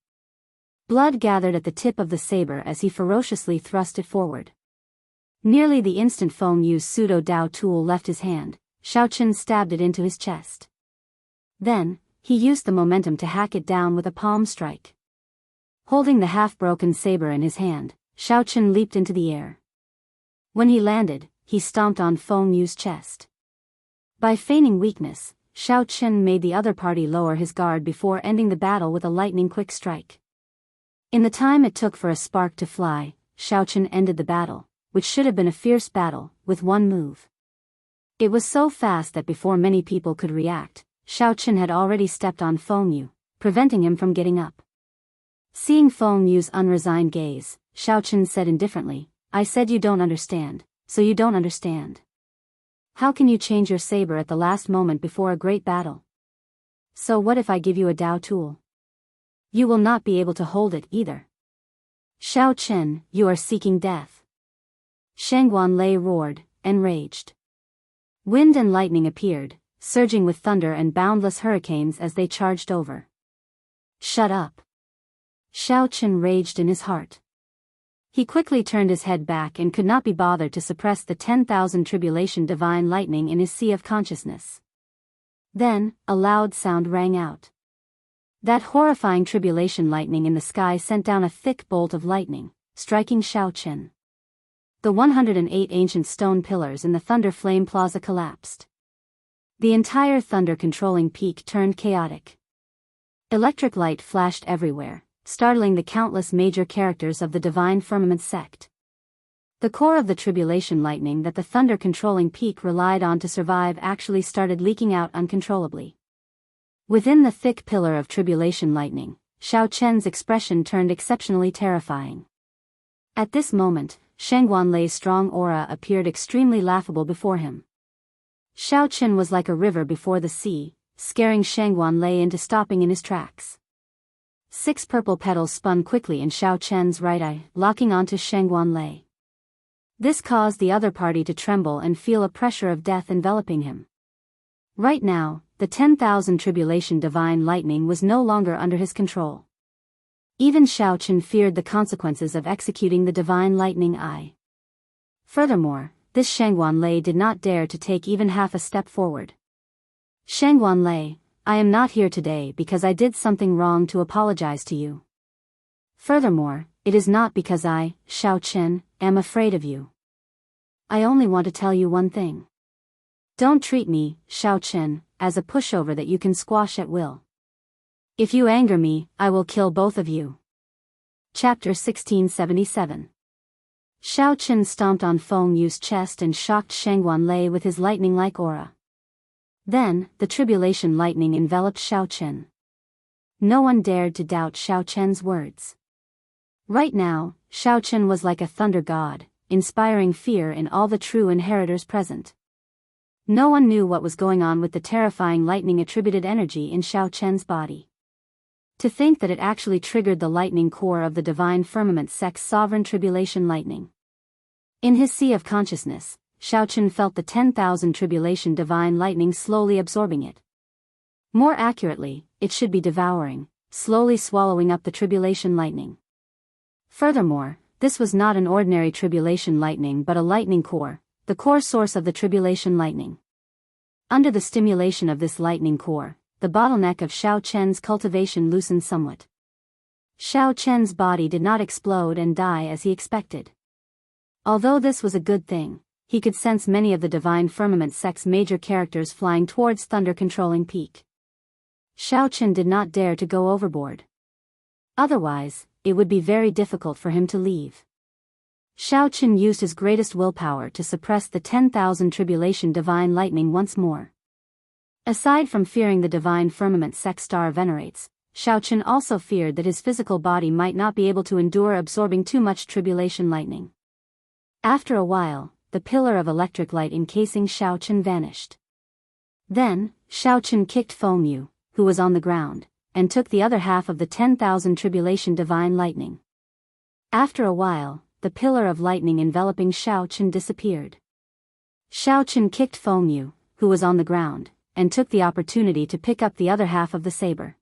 Blood gathered at the tip of the saber as he ferociously thrust it forward. Nearly the instant Feng Yu's pseudo-Dao tool left his hand, Xiao Chen stabbed it into his chest. Then, he used the momentum to hack it down with a palm strike. Holding the half-broken saber in his hand, Xiao Chen leaped into the air. When he landed, he stomped on Feng Yu's chest. By feigning weakness, Xiao Chen made the other party lower his guard before ending the battle with a lightning-quick strike. In the time it took for a spark to fly, Xiao Chen ended the battle, which should have been a fierce battle, with one move. It was so fast that before many people could react, Xiao Chen had already stepped on Feng Yu, preventing him from getting up. Seeing Feng Yu's unresigned gaze, Xiao Chen said indifferently, "I said you don't understand, so you don't understand. How can you change your saber at the last moment before a great battle? So what if I give you a Dao tool? You will not be able to hold it either. Xiao Chen, you are seeking death." Sheng Wanlei roared, enraged. Wind and lightning appeared, surging with thunder and boundless hurricanes as they charged over. "Shut up!" Xiao Chen raged in his heart. He quickly turned his head back and could not be bothered to suppress the 10,000 tribulation divine lightning in his sea of consciousness. Then, a loud sound rang out. That horrifying tribulation lightning in the sky sent down a thick bolt of lightning, striking Xiao Chen. The 108 ancient stone pillars in the Thunder Flame Plaza collapsed. The entire thunder-controlling peak turned chaotic. Electric light flashed everywhere, startling the countless major characters of the Divine Firmament sect. The core of the tribulation lightning that the thunder-controlling peak relied on to survive actually started leaking out uncontrollably. Within the thick pillar of tribulation lightning, Xiao Chen's expression turned exceptionally terrifying. At this moment, Sheng Wanlei's strong aura appeared extremely laughable before him. Xiao Chen was like a river before the sea, scaring Sheng Wanlei into stopping in his tracks. 6 purple petals spun quickly in Xiao Chen's right eye, locking onto Sheng Wanlei. This caused the other party to tremble and feel a pressure of death enveloping him. Right now, the 10,000 tribulation divine lightning was no longer under his control. Even Xiao Chen feared the consequences of executing the divine lightning eye. Furthermore, this Sheng Wanlei did not dare to take even half a step forward. "Sheng Wanlei, I am not here today because I did something wrong to apologize to you. Furthermore, it is not because I, Xiao Chen, am afraid of you. I only want to tell you one thing. Don't treat me, Xiao Chen, as a pushover that you can squash at will. If you anger me, I will kill both of you." Chapter 1677. Xiao Chen stomped on Feng Yu's chest and shocked Sheng Wanlei with his lightning-like aura. Then, the tribulation lightning enveloped Xiao Chen. No one dared to doubt Xiao Chen's words. Right now, Xiao Chen was like a thunder god, inspiring fear in all the true inheritors present. No one knew what was going on with the terrifying lightning-attributed energy in Xiao Chen's body. To think that it actually triggered the lightning core of the Divine Firmament sect's sovereign tribulation lightning. In his sea of consciousness, Xiao Chen felt the 10,000 tribulation divine lightning slowly absorbing it. More accurately, it should be devouring, slowly swallowing up the tribulation lightning. Furthermore, this was not an ordinary tribulation lightning but a lightning core, the core source of the tribulation lightning. Under the stimulation of this lightning core, the bottleneck of Xiao Chen's cultivation loosened somewhat. Xiao Chen's body did not explode and die as he expected. Although this was a good thing, he could sense many of the Divine Firmament sect's major characters flying towards thunder-controlling peak. Xiao Chen did not dare to go overboard. Otherwise, it would be very difficult for him to leave. Xiao Chen used his greatest willpower to suppress the 10,000 tribulation divine lightning once more. Aside from fearing the Divine Firmament sect star venerates, Xiao Chen also feared that his physical body might not be able to endure absorbing too much tribulation lightning. After a while, the pillar of electric light encasing Xiao Chen vanished. Then, Xiao Chen kicked Fengyu, who was on the ground, and took the other half of the 10,000 tribulation divine lightning. After a while, the pillar of lightning enveloping Xiao Chen disappeared. Xiao Chen kicked Fengyu, who was on the ground, and took the opportunity to pick up the other half of the saber.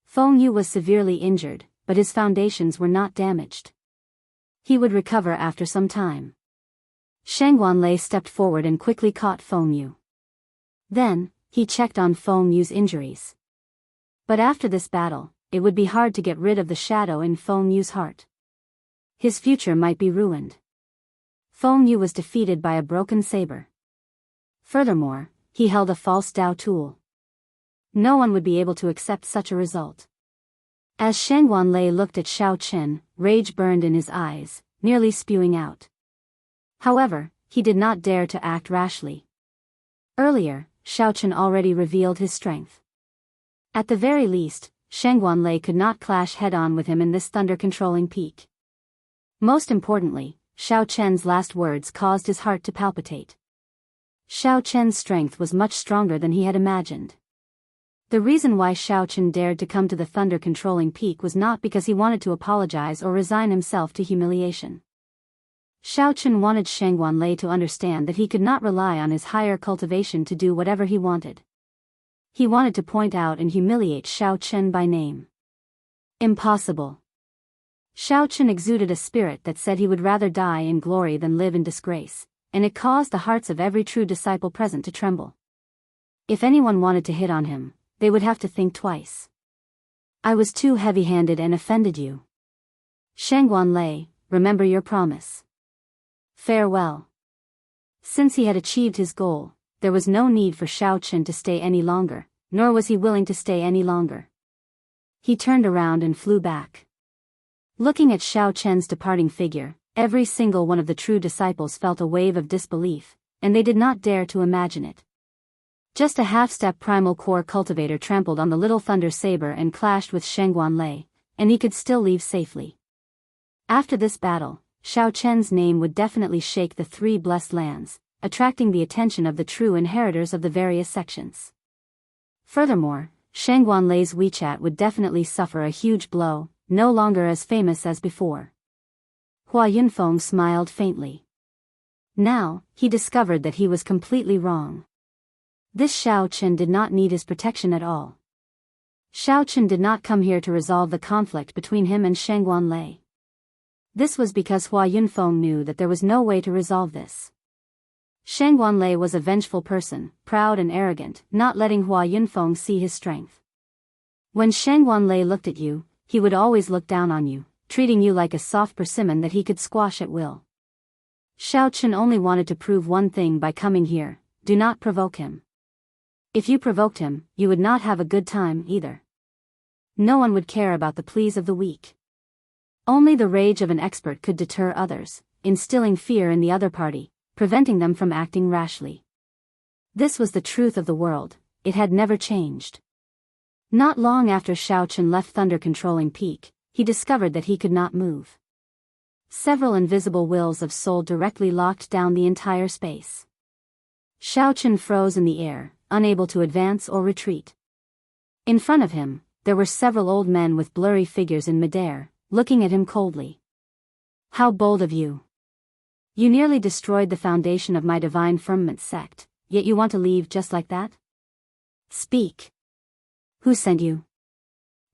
Fengyu was severely injured, but his foundations were not damaged. He would recover after some time. Shang Guanlei stepped forward and quickly caught Fengyu. Then, he checked on Fengyu's injuries. But after this battle, it would be hard to get rid of the shadow in Fengyu's heart. His future might be ruined. Fengyu was defeated by a broken saber. Furthermore, he held a false Dao tool. No one would be able to accept such a result. As Shang Guanlei looked at Xiao Chen, rage burned in his eyes, nearly spewing out. However, he did not dare to act rashly. Earlier, Xiao Chen already revealed his strength. At the very least, Shang Guanlei could not clash head-on with him in this thunder-controlling peak. Most importantly, Xiao Chen's last words caused his heart to palpitate. Xiao Chen's strength was much stronger than he had imagined. The reason why Xiao Chen dared to come to the thunder-controlling peak was not because he wanted to apologize or resign himself to humiliation. Xiao Chen wanted Shang Guanlei to understand that he could not rely on his higher cultivation to do whatever he wanted. He wanted to point out and humiliate Xiao Chen by name. Impossible. Xiao Chen exuded a spirit that said he would rather die in glory than live in disgrace, and it caused the hearts of every true disciple present to tremble. If anyone wanted to hit on him, they would have to think twice. I was too heavy-handed and offended you. Shang Guanlei, remember your promise. Farewell. Since he had achieved his goal, there was no need for Xiao Chen to stay any longer, nor was he willing to stay any longer. He turned around and flew back. Looking at Xiao Chen's departing figure, every single one of the true disciples felt a wave of disbelief, and they did not dare to imagine it. Just a half-step primal core cultivator trampled on the little thunder saber and clashed with Shang Guanlei, and he could still leave safely. After this battle, Xiao Chen's name would definitely shake the three blessed lands, attracting the attention of the true inheritors of the various sections. Furthermore, Shang Guanlei's WeChat would definitely suffer a huge blow, no longer as famous as before. Hua Yunfeng smiled faintly. Now, he discovered that he was completely wrong. This Xiao Chen did not need his protection at all. Xiao Chen did not come here to resolve the conflict between him and Shang Guanlei. This was because Hua Yunfeng knew that there was no way to resolve this. Shang Guanlei was a vengeful person, proud and arrogant, not letting Hua Yunfeng see his strength. When Shang Guanlei looked at you, he would always look down on you, treating you like a soft persimmon that he could squash at will. Xiao Chen only wanted to prove one thing by coming here: do not provoke him. If you provoked him, you would not have a good time either. No one would care about the pleas of the weak. Only the rage of an expert could deter others, instilling fear in the other party, preventing them from acting rashly. This was the truth of the world, it had never changed. Not long after Xiao Chen left thunder-controlling peak, he discovered that he could not move. Several invisible wills of soul directly locked down the entire space. Xiao Chen froze in the air, unable to advance or retreat. In front of him, there were several old men with blurry figures in midair, looking at him coldly. How bold of you! You nearly destroyed the foundation of my divine firmament sect, yet you want to leave just like that? Speak. Who sent you?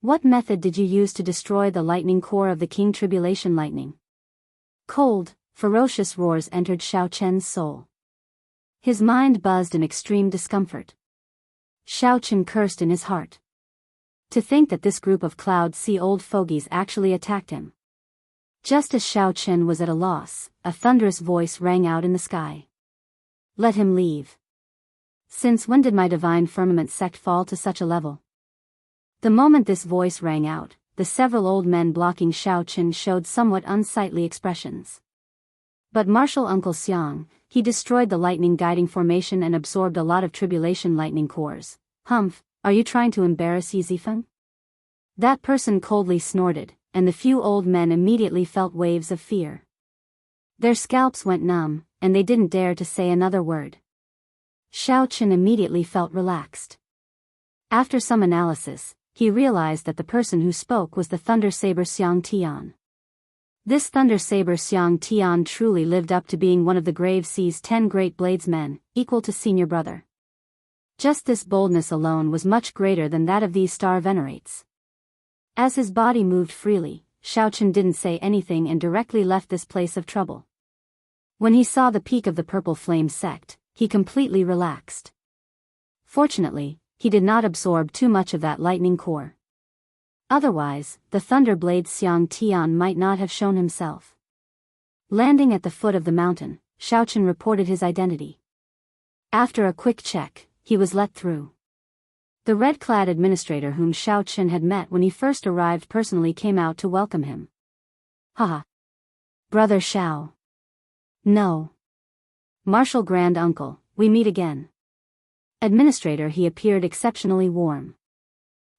What method did you use to destroy the lightning core of the King Tribulation Lightning? Cold, ferocious roars entered Xiao Chen's soul. His mind buzzed in extreme discomfort. Xiao Chen cursed in his heart. To think that this group of Cloud Sea old fogies actually attacked him. Just as Xiao Chen was at a loss, a thunderous voice rang out in the sky. Let him leave. Since when did my divine firmament sect fall to such a level? The moment this voice rang out, the several old men blocking Xiao Chen showed somewhat unsightly expressions. But Martial Uncle Xiang, he destroyed the lightning guiding formation and absorbed a lot of tribulation lightning cores. Humph, are you trying to embarrass Yi Zifeng? That person coldly snorted, and the few old men immediately felt waves of fear. Their scalps went numb, and they didn't dare to say another word. Xiao Chen immediately felt relaxed. After some analysis, he realized that the person who spoke was the Thunder Saber Xiang Tian. This Thunder Saber Xiang Tian truly lived up to being one of the Grave Sea's 10 great bladesmen, equal to senior brother. Just this boldness alone was much greater than that of these star venerates. As his body moved freely, Xiao Chen didn't say anything and directly left this place of trouble. When he saw the peak of the Purple Flame sect, he completely relaxed. Fortunately, he did not absorb too much of that lightning core. Otherwise, the Thunderblade Xiang Tian might not have shown himself. Landing at the foot of the mountain, Xiao Chen reported his identity. After a quick check, he was let through. The red-clad administrator whom Xiao Chen had met when he first arrived personally came out to welcome him. Haha. Brother Xiao. No. Martial Grand Uncle, we meet again. Administrator, he appeared exceptionally warm.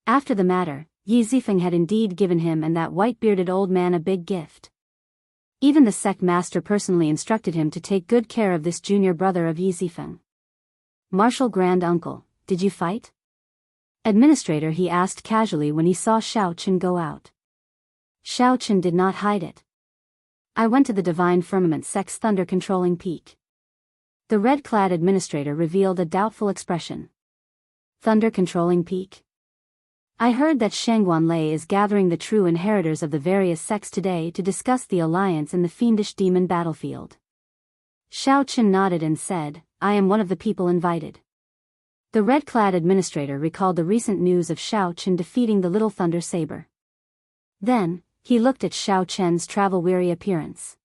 After the matter, Yi Zifeng had indeed given him and that white-bearded old man a big gift. Even the sect master personally instructed him to take good care of this junior brother of Yi Zifeng. Martial Grand Uncle, did you fight? Administrator, he asked casually when he saw Xiao Chen go out. Xiao Chen did not hide it. I went to the Divine Firmament sect's thunder-controlling peak. The red-clad administrator revealed a doubtful expression. Thunder-controlling peak? I heard that Shangguan Lei is gathering the true inheritors of the various sects today to discuss the alliance in the fiendish demon battlefield. Xiao Chen nodded and said, I am one of the people invited. The red-clad administrator recalled the recent news of Xiao Chen defeating the little Thunder Saber. Then, he looked at Xiao Chen's travel-weary appearance.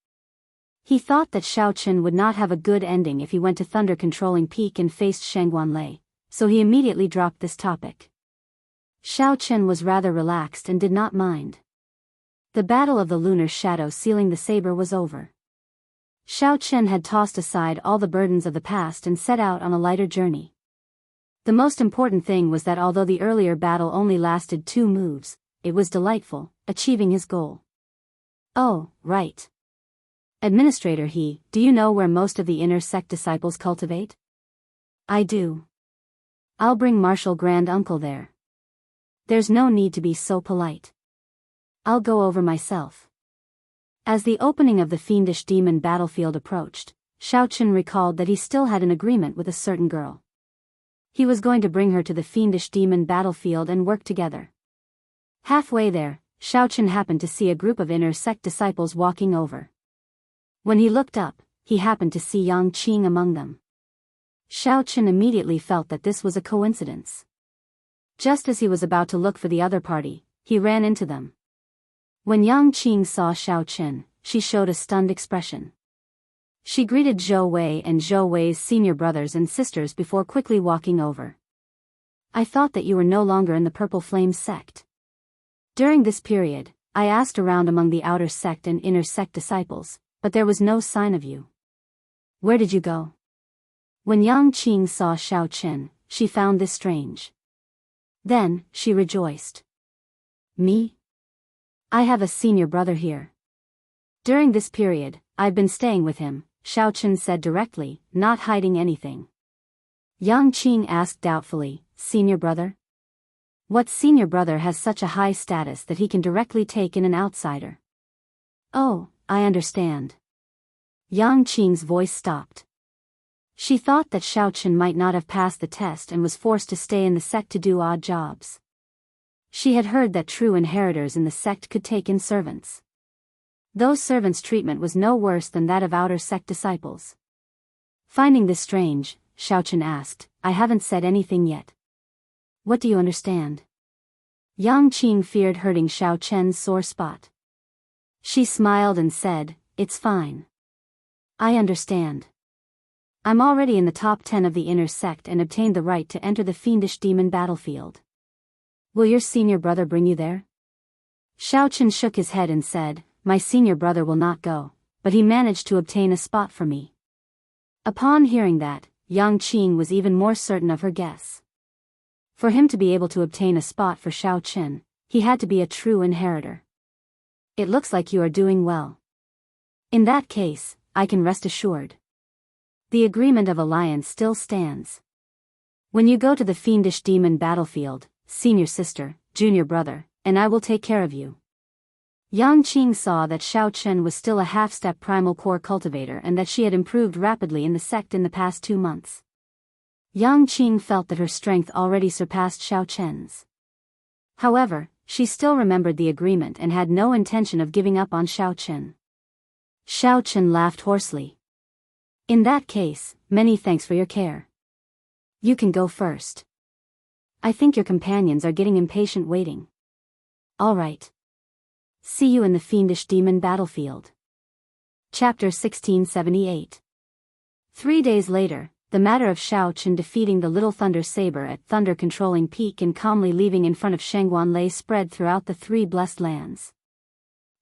He thought that Xiao Chen would not have a good ending if he went to Thunder-controlling peak and faced Shangguan Lei, so he immediately dropped this topic. Xiao Chen was rather relaxed and did not mind. The battle of the lunar shadow sealing the saber was over. Xiao Chen had tossed aside all the burdens of the past and set out on a lighter journey. The most important thing was that although the earlier battle only lasted 2 moves, it was delightful, achieving his goal. Oh, right. Administrator, do you know where most of the inner sect disciples cultivate? I do. I'll bring Martial Grand Uncle there. There's no need to be so polite. I'll go over myself. As the opening of the fiendish demon battlefield approached, Xiao Chen recalled that he still had an agreement with a certain girl. He was going to bring her to the fiendish demon battlefield and work together. Halfway there, Xiao Chen happened to see a group of inner sect disciples walking over. When he looked up, he happened to see Yang Qing among them. Xiao Chen immediately felt that this was a coincidence. Just as he was about to look for the other party, he ran into them. When Yang Qing saw Xiao Chen, she showed a stunned expression. She greeted Zhou Wei and Zhou Wei's senior brothers and sisters before quickly walking over. I thought that you were no longer in the Purple Flame sect. During this period, I asked around among the outer sect and inner sect disciples, but there was no sign of you. Where did you go? When Yang Qing saw Xiao Chen, she found this strange. Then, she rejoiced. Me? I have a senior brother here. During this period, I've been staying with him, Xiao Chen said directly, not hiding anything. Yang Qing asked doubtfully, senior brother? What senior brother has such a high status that he can directly take in an outsider? Oh, I understand. Yang Qing's voice stopped. She thought that Xiao Chen might not have passed the test and was forced to stay in the sect to do odd jobs. She had heard that true inheritors in the sect could take in servants. Those servants' treatment was no worse than that of outer sect disciples. Finding this strange, Xiao Chen asked, I haven't said anything yet. What do you understand? Yang Qing feared hurting Xiao Chen's sore spot. She smiled and said, "It's fine. I understand. I'm already in the top 10 of the inner sect and obtained the right to enter the fiendish demon battlefield. Will your senior brother bring you there?" Xiao Chen shook his head and said, "My senior brother will not go, but he managed to obtain a spot for me." Upon hearing that, Yang Qing was even more certain of her guess. For him to be able to obtain a spot for Xiao Chen, he had to be a true inheritor. "It looks like you are doing well. In that case, I can rest assured. The agreement of alliance still stands. When you go to the fiendish demon battlefield, senior sister, junior brother, and I will take care of you." Yang Qing saw that Xiao Chen was still a half-step primal core cultivator and that she had improved rapidly in the sect in the past 2 months. Yang Qing felt that her strength already surpassed Xiao Chen's. However, she still remembered the agreement and had no intention of giving up on Xiao Chen. Xiao Chen laughed hoarsely. "In that case, many thanks for your care. You can go first. I think your companions are getting impatient waiting." "All right. See you in the fiendish demon battlefield." Chapter 1678. 3 days later, the matter of Xiao Chen defeating the Little Thunder Saber at Thunder Controlling Peak and calmly leaving in front of Shangguanlei spread throughout the 3 blessed lands.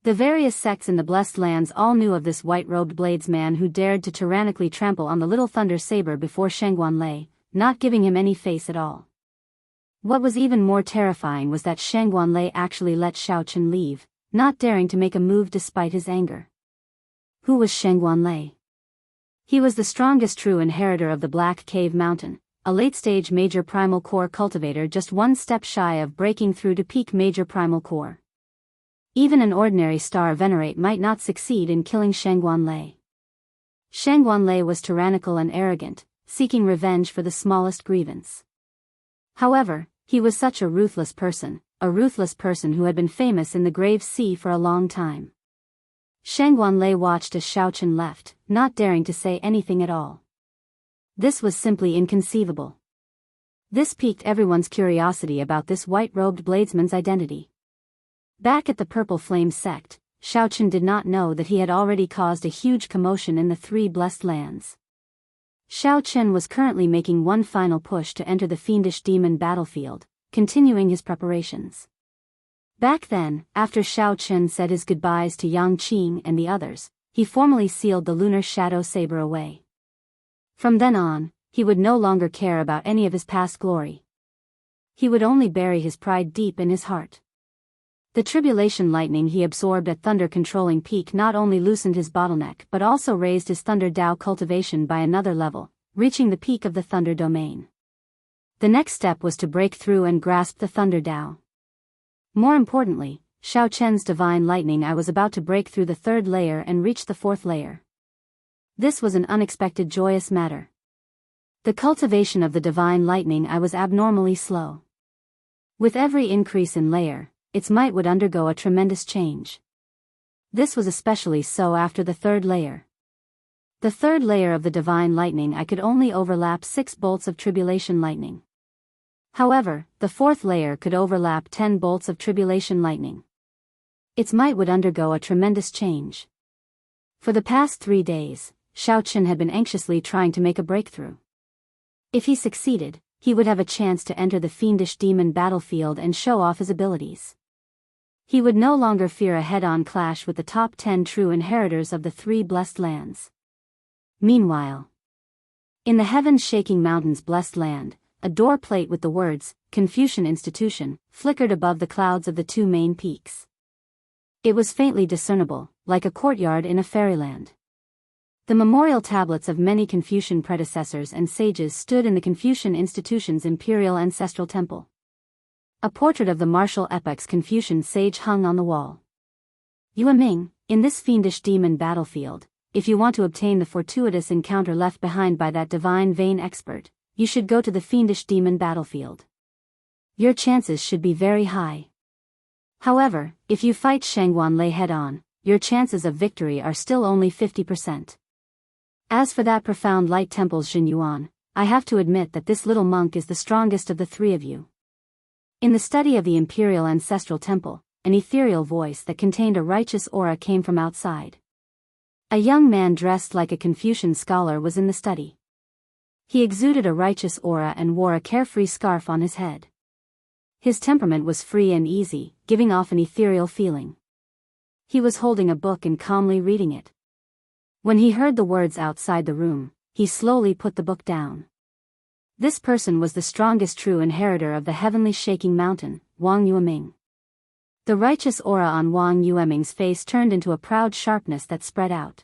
The various sects in the blessed lands all knew of this white-robed bladesman who dared to tyrannically trample on the Little Thunder Saber before Shangguanlei, not giving him any face at all. What was even more terrifying was that Shangguanlei actually let Xiao Chen leave, not daring to make a move despite his anger. Who was Shangguanlei? He was the strongest true inheritor of the Black Cave Mountain, a late-stage major primal core cultivator just 1 step shy of breaking through to peak major primal core. Even an ordinary star venerate might not succeed in killing Shangguanlei. Shangguanlei was tyrannical and arrogant, seeking revenge for the smallest grievance. However, he was such a ruthless person who had been famous in the Grave Sea for a long time. Shangguanlei watched as Xiao Chen left, not daring to say anything at all. This was simply inconceivable. This piqued everyone's curiosity about this white-robed bladesman's identity. Back at the Purple Flame sect, Xiao Chen did not know that he had already caused a huge commotion in the 3 blessed lands. Xiao Chen was currently making one final push to enter the fiendish demon battlefield, continuing his preparations. Back then, after Xiao Chen said his goodbyes to Yang Qing and the others, he formally sealed the lunar shadow saber away. From then on, he would no longer care about any of his past glory. He would only bury his pride deep in his heart. The tribulation lightning he absorbed at Thunder Controlling Peak not only loosened his bottleneck but also raised his Thunder Dao cultivation by another level, reaching the peak of the Thunder Domain. The next step was to break through and grasp the Thunder Dao. More importantly, Xiao Chen's divine lightning I was about to break through the 3rd layer and reach the 4th layer. This was an unexpected joyous matter. The cultivation of the divine lightning I was abnormally slow. With every increase in layer, its might would undergo a tremendous change. This was especially so after the 3rd layer. The 3rd layer of the divine lightning I could only overlap 6 bolts of tribulation lightning. However, the 4th layer could overlap 10 bolts of tribulation lightning. Its might would undergo a tremendous change. For the past 3 days, Xiao Chen had been anxiously trying to make a breakthrough. If he succeeded, he would have a chance to enter the fiendish demon battlefield and show off his abilities. He would no longer fear a head-on clash with the top 10 true inheritors of the 3 blessed lands. Meanwhile, in the heaven-shaking mountains blessed land, a door plate with the words, Confucian Institution, flickered above the clouds of the 2 main peaks. It was faintly discernible, like a courtyard in a fairyland. The memorial tablets of many Confucian predecessors and sages stood in the Confucian Institution's imperial ancestral temple. A portrait of the martial epoc's Confucian sage hung on the wall. Yue Ming, in this fiendish demon battlefield, if you want to obtain the fortuitous encounter left behind by that divine vein expert, you should go to the fiendish demon battlefield. Your chances should be very high. However, if you fight Shangguanlei head-on, your chances of victory are still only 50%. As for that profound light temple's Jin Yuan, I have to admit that this little monk is the strongest of the 3 of you. In the study of the imperial ancestral temple, an ethereal voice that contained a righteous aura came from outside. A young man dressed like a Confucian scholar was in the study. He exuded a righteous aura and wore a carefree scarf on his head. His temperament was free and easy, giving off an ethereal feeling. He was holding a book and calmly reading it. When he heard the words outside the room, he slowly put the book down. This person was the strongest true inheritor of the heavenly shaking mountain, Wang Yueming. The righteous aura on Wang Yueming's face turned into a proud sharpness that spread out.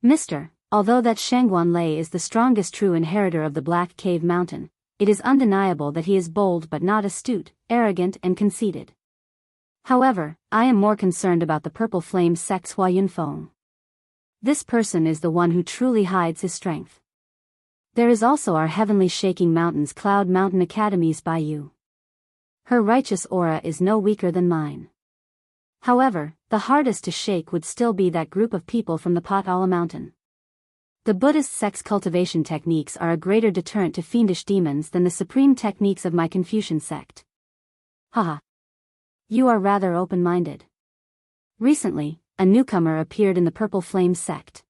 Mister, although that Shangguan Lei is the strongest true inheritor of the Black Cave Mountain, it is undeniable that he is bold but not astute, arrogant and conceited. However, I am more concerned about the Purple Flame sect's Hua Yunfeng. This person is the one who truly hides his strength. There is also our heavenly shaking mountains Cloud Mountain Academy's Baiyu. Her righteous aura is no weaker than mine. However, the hardest to shake would still be that group of people from the Potala Mountain. The Buddhist sect's cultivation techniques are a greater deterrent to fiendish demons than the supreme techniques of my Confucian sect. Haha. You are rather open-minded. Recently, a newcomer appeared in the Purple Flame sect.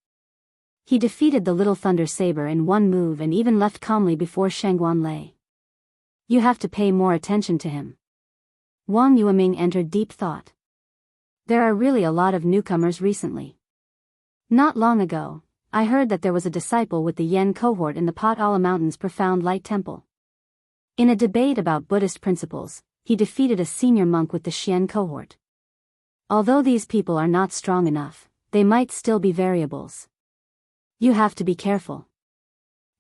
He defeated the Little Thunder Saber in one move and even left calmly before Shangguan Lei. You have to pay more attention to him. Wang Yueming entered deep thought. There are really a lot of newcomers recently. Not long ago, I heard that there was a disciple with the Yen cohort in the Potala Mountain's Profound Light Temple. In a debate about Buddhist principles, he defeated a senior monk with the Xian cohort. Although these people are not strong enough, they might still be variables. You have to be careful.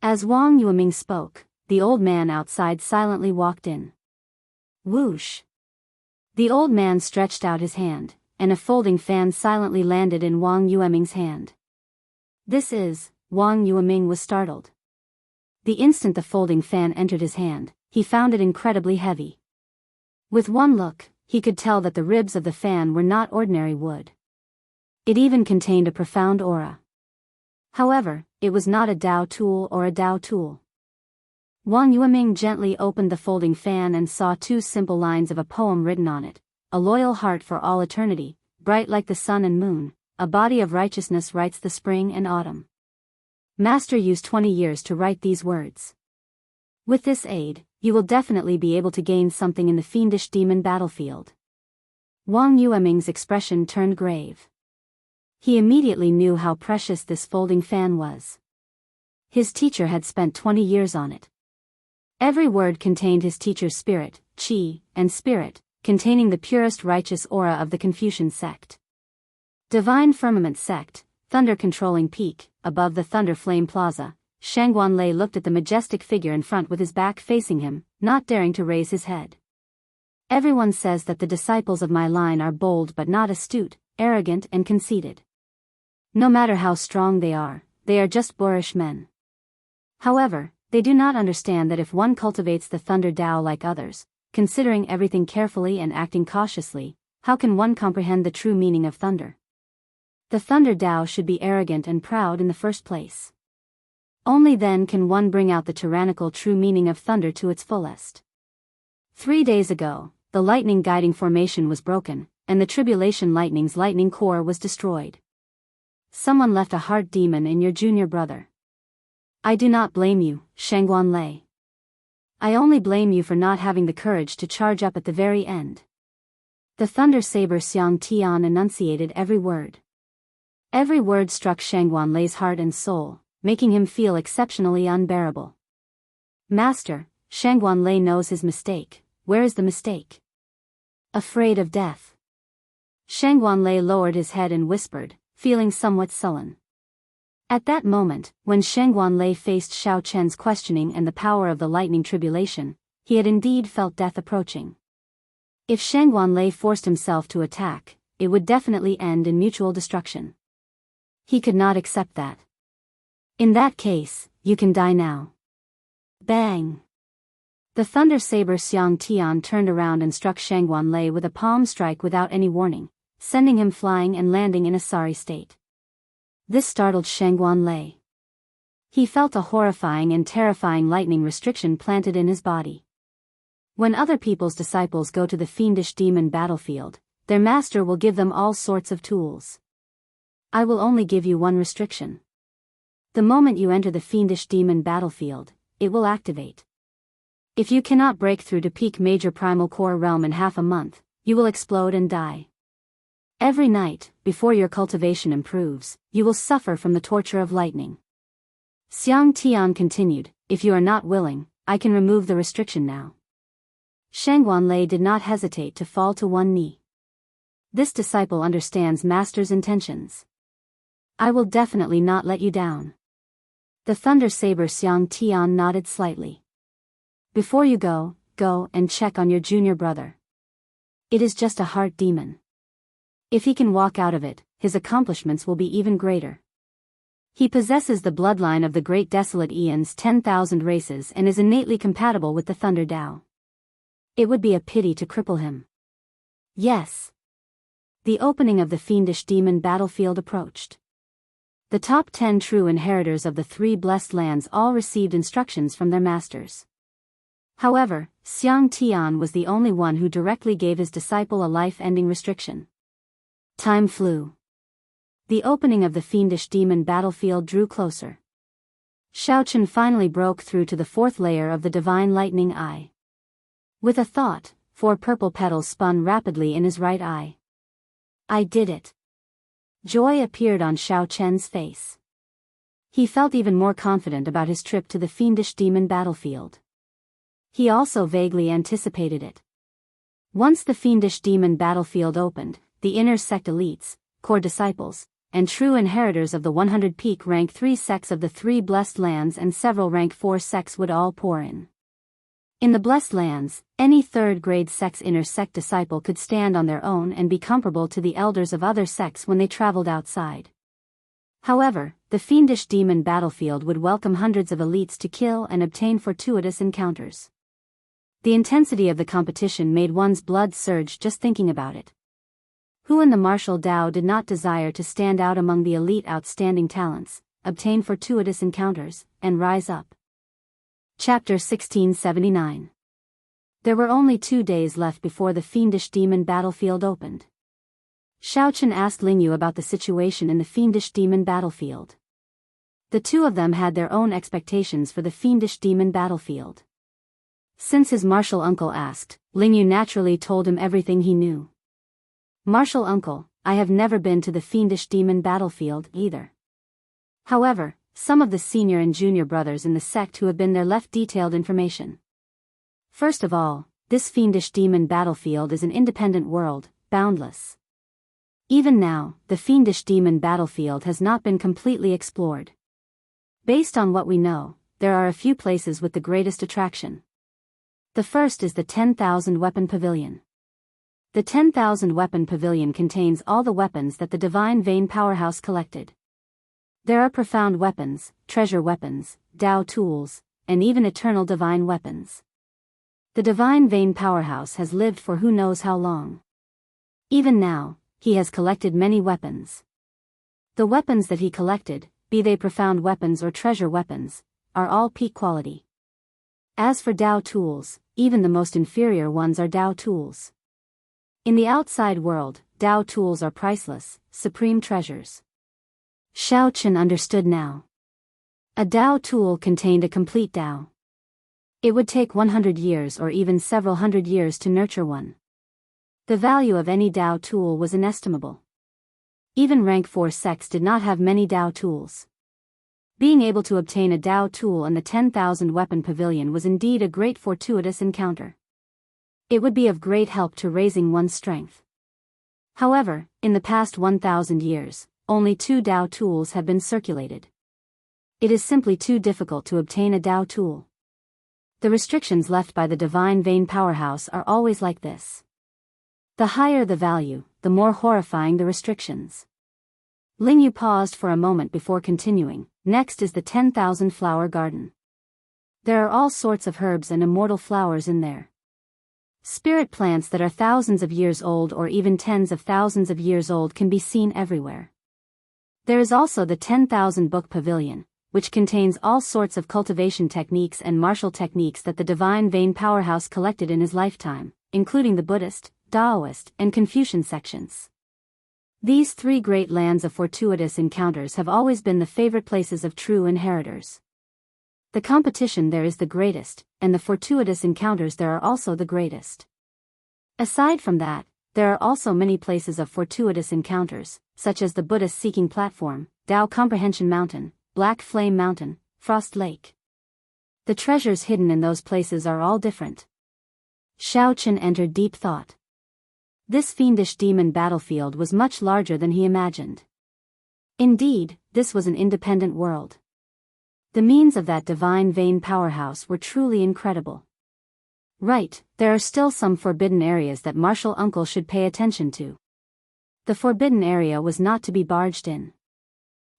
As Wang Yueming spoke, the old man outside silently walked in. Whoosh! The old man stretched out his hand, and a folding fan silently landed in Wang Yueming's hand. This is, Wang Yueming was startled. The instant the folding fan entered his hand, he found it incredibly heavy. With one look, he could tell that the ribs of the fan were not ordinary wood. It even contained a profound aura. However, it was not a Dao tool or a Dao tool. Wang Yueming gently opened the folding fan and saw two simple lines of a poem written on it. A loyal heart for all eternity, bright like the sun and moon, a body of righteousness writes the spring and autumn. Master used 20 years to write these words. With this aid, you will definitely be able to gain something in the fiendish demon battlefield. Wang Yueming's expression turned grave. He immediately knew how precious this folding fan was. His teacher had spent 20 years on it. Every word contained his teacher's spirit, qi, and spirit, containing the purest righteous aura of the Confucian sect. Divine Firmament Sect, Thunder Controlling Peak, above the Thunder Flame Plaza, Shangguan Lei looked at the majestic figure in front with his back facing him, not daring to raise his head. Everyone says that the disciples of my line are bold but not astute, arrogant and conceited. No matter how strong they are just boorish men. However, they do not understand that if one cultivates the Thunder Tao like others, considering everything carefully and acting cautiously, how can one comprehend the true meaning of thunder? The Thunder Tao should be arrogant and proud in the first place. Only then can one bring out the tyrannical true meaning of thunder to its fullest. 3 days ago, the lightning guiding formation was broken, and the Tribulation Lightning's lightning core was destroyed. Someone left a heart demon in your junior brother. I do not blame you, Shangguan Lei. I only blame you for not having the courage to charge up at the very end. The Thunder Saber Xiang Tian enunciated every word. Every word struck Shangguan Lei's heart and soul, making him feel exceptionally unbearable. Master, Shangguan Lei knows his mistake. Where is the mistake? Afraid of death. Shangguan Lei lowered his head and whispered, feeling somewhat sullen. At that moment, when Shangguan Lei faced Xiao Chen's questioning and the power of the lightning tribulation, he had indeed felt death approaching. If Shangguan Lei forced himself to attack, it would definitely end in mutual destruction. He could not accept that. In that case, you can die now. Bang! The Thunder Saber Xiang Tian turned around and struck Shangguan Lei with a palm strike without any warning, sending him flying and landing in a sorry state. This startled Shangguan Lei. He felt a horrifying and terrifying lightning restriction planted in his body. When other people's disciples go to the fiendish demon battlefield, their master will give them all sorts of tools. I will only give you one restriction. The moment you enter the fiendish demon battlefield, it will activate. If you cannot break through to peak major primal core realm in half a month, you will explode and die. Every night, before your cultivation improves, you will suffer from the torture of lightning. Xiang Tian continued, if you are not willing, I can remove the restriction now. Shangguanlei did not hesitate to fall to one knee. This disciple understands master's intentions. I will definitely not let you down. The thunder saber Xiang Tian nodded slightly. Before you go and check on your junior brother. It is just a heart demon. If he can walk out of it, his accomplishments will be even greater. He possesses the bloodline of the great desolate Eon's 10,000 races and is innately compatible with the Thunder Dao. It would be a pity to cripple him. Yes. The opening of the fiendish demon battlefield approached. The top 10 true inheritors of the 3 blessed lands all received instructions from their masters. However, Xiang Tian was the only one who directly gave his disciple a life-ending restriction. Time flew. The opening of the fiendish demon battlefield drew closer. Xiaochen finally broke through to the 4th layer of the divine lightning eye. With a thought, 4 purple petals spun rapidly in his right eye. I did it. Joy appeared on Xiaochen's face. He felt even more confident about his trip to the fiendish demon battlefield. He also vaguely anticipated it. Once the fiendish demon battlefield opened, the inner sect elites, core disciples, and true inheritors of the 100 peak rank 3 sects of the 3 blessed lands and several rank 4 sects would all pour in. In the blessed lands, any 3rd grade sect's inner sect disciple could stand on their own and be comparable to the elders of other sects when they traveled outside. However, the fiendish demon battlefield would welcome hundreds of elites to kill and obtain fortuitous encounters. The intensity of the competition made one's blood surge just thinking about it. Who in the martial Dao did not desire to stand out among the elite outstanding talents, obtain fortuitous encounters, and rise up? Chapter 1679. There were only 2 days left before the fiendish demon battlefield opened. Xiaochen asked Lingyu about the situation in the fiendish demon battlefield. The two of them had their own expectations for the fiendish demon battlefield. Since his martial uncle asked, Lingyu naturally told him everything he knew. Martial uncle, I have never been to the fiendish demon battlefield either. However, some of the senior and junior brothers in the sect who have been there left detailed information. First of all, this fiendish demon battlefield is an independent world, boundless. Even now, the fiendish demon battlefield has not been completely explored. Based on what we know, there are a few places with the greatest attraction. The first is the 10,000 weapon pavilion. The 10,000 weapon pavilion contains all the weapons that the Divine Vein Powerhouse collected. There are profound weapons, treasure weapons, Dao tools, and even eternal divine weapons. The Divine Vein Powerhouse has lived for who knows how long. Even now, he has collected many weapons. The weapons that he collected, be they profound weapons or treasure weapons, are all peak quality. As for Dao tools, even the most inferior ones are Dao tools. In the outside world, Dao tools are priceless, supreme treasures. Xiaochen understood now. A Dao tool contained a complete Dao. It would take 100 years or even several hundred years to nurture one. The value of any Dao tool was inestimable. Even rank 4 sects did not have many Dao tools. Being able to obtain a Dao tool in the 10,000 weapon pavilion was indeed a great fortuitous encounter. It would be of great help to raising one's strength. However, in the past 1,000 years, only 2 Dao tools have been circulated. It is simply too difficult to obtain a Dao tool. The restrictions left by the Divine Vein Powerhouse are always like this. The higher the value, the more horrifying the restrictions. Lingyu paused for a moment before continuing. Next is the 10,000 flower garden. There are all sorts of herbs and immortal flowers in there. Spirit plants that are thousands of years old or even tens of thousands of years old can be seen everywhere. There is also the 10,000 book pavilion, which contains all sorts of cultivation techniques and martial techniques that the Divine Vein Powerhouse collected in his lifetime, including the Buddhist, Daoist, and Confucian sections. These three great lands of fortuitous encounters have always been the favorite places of true inheritors. The competition there is the greatest, and the fortuitous encounters there are also the greatest. Aside from that, there are also many places of fortuitous encounters, such as the Buddhist Seeking Platform, Dao Comprehension Mountain, Black Flame Mountain, Frost Lake. The treasures hidden in those places are all different. Xiao Chen entered deep thought. This fiendish demon battlefield was much larger than he imagined. Indeed, this was an independent world. The means of that Divine Vein Powerhouse were truly incredible. Right, there are still some forbidden areas that Martial Uncle should pay attention to. The forbidden area was not to be barged in.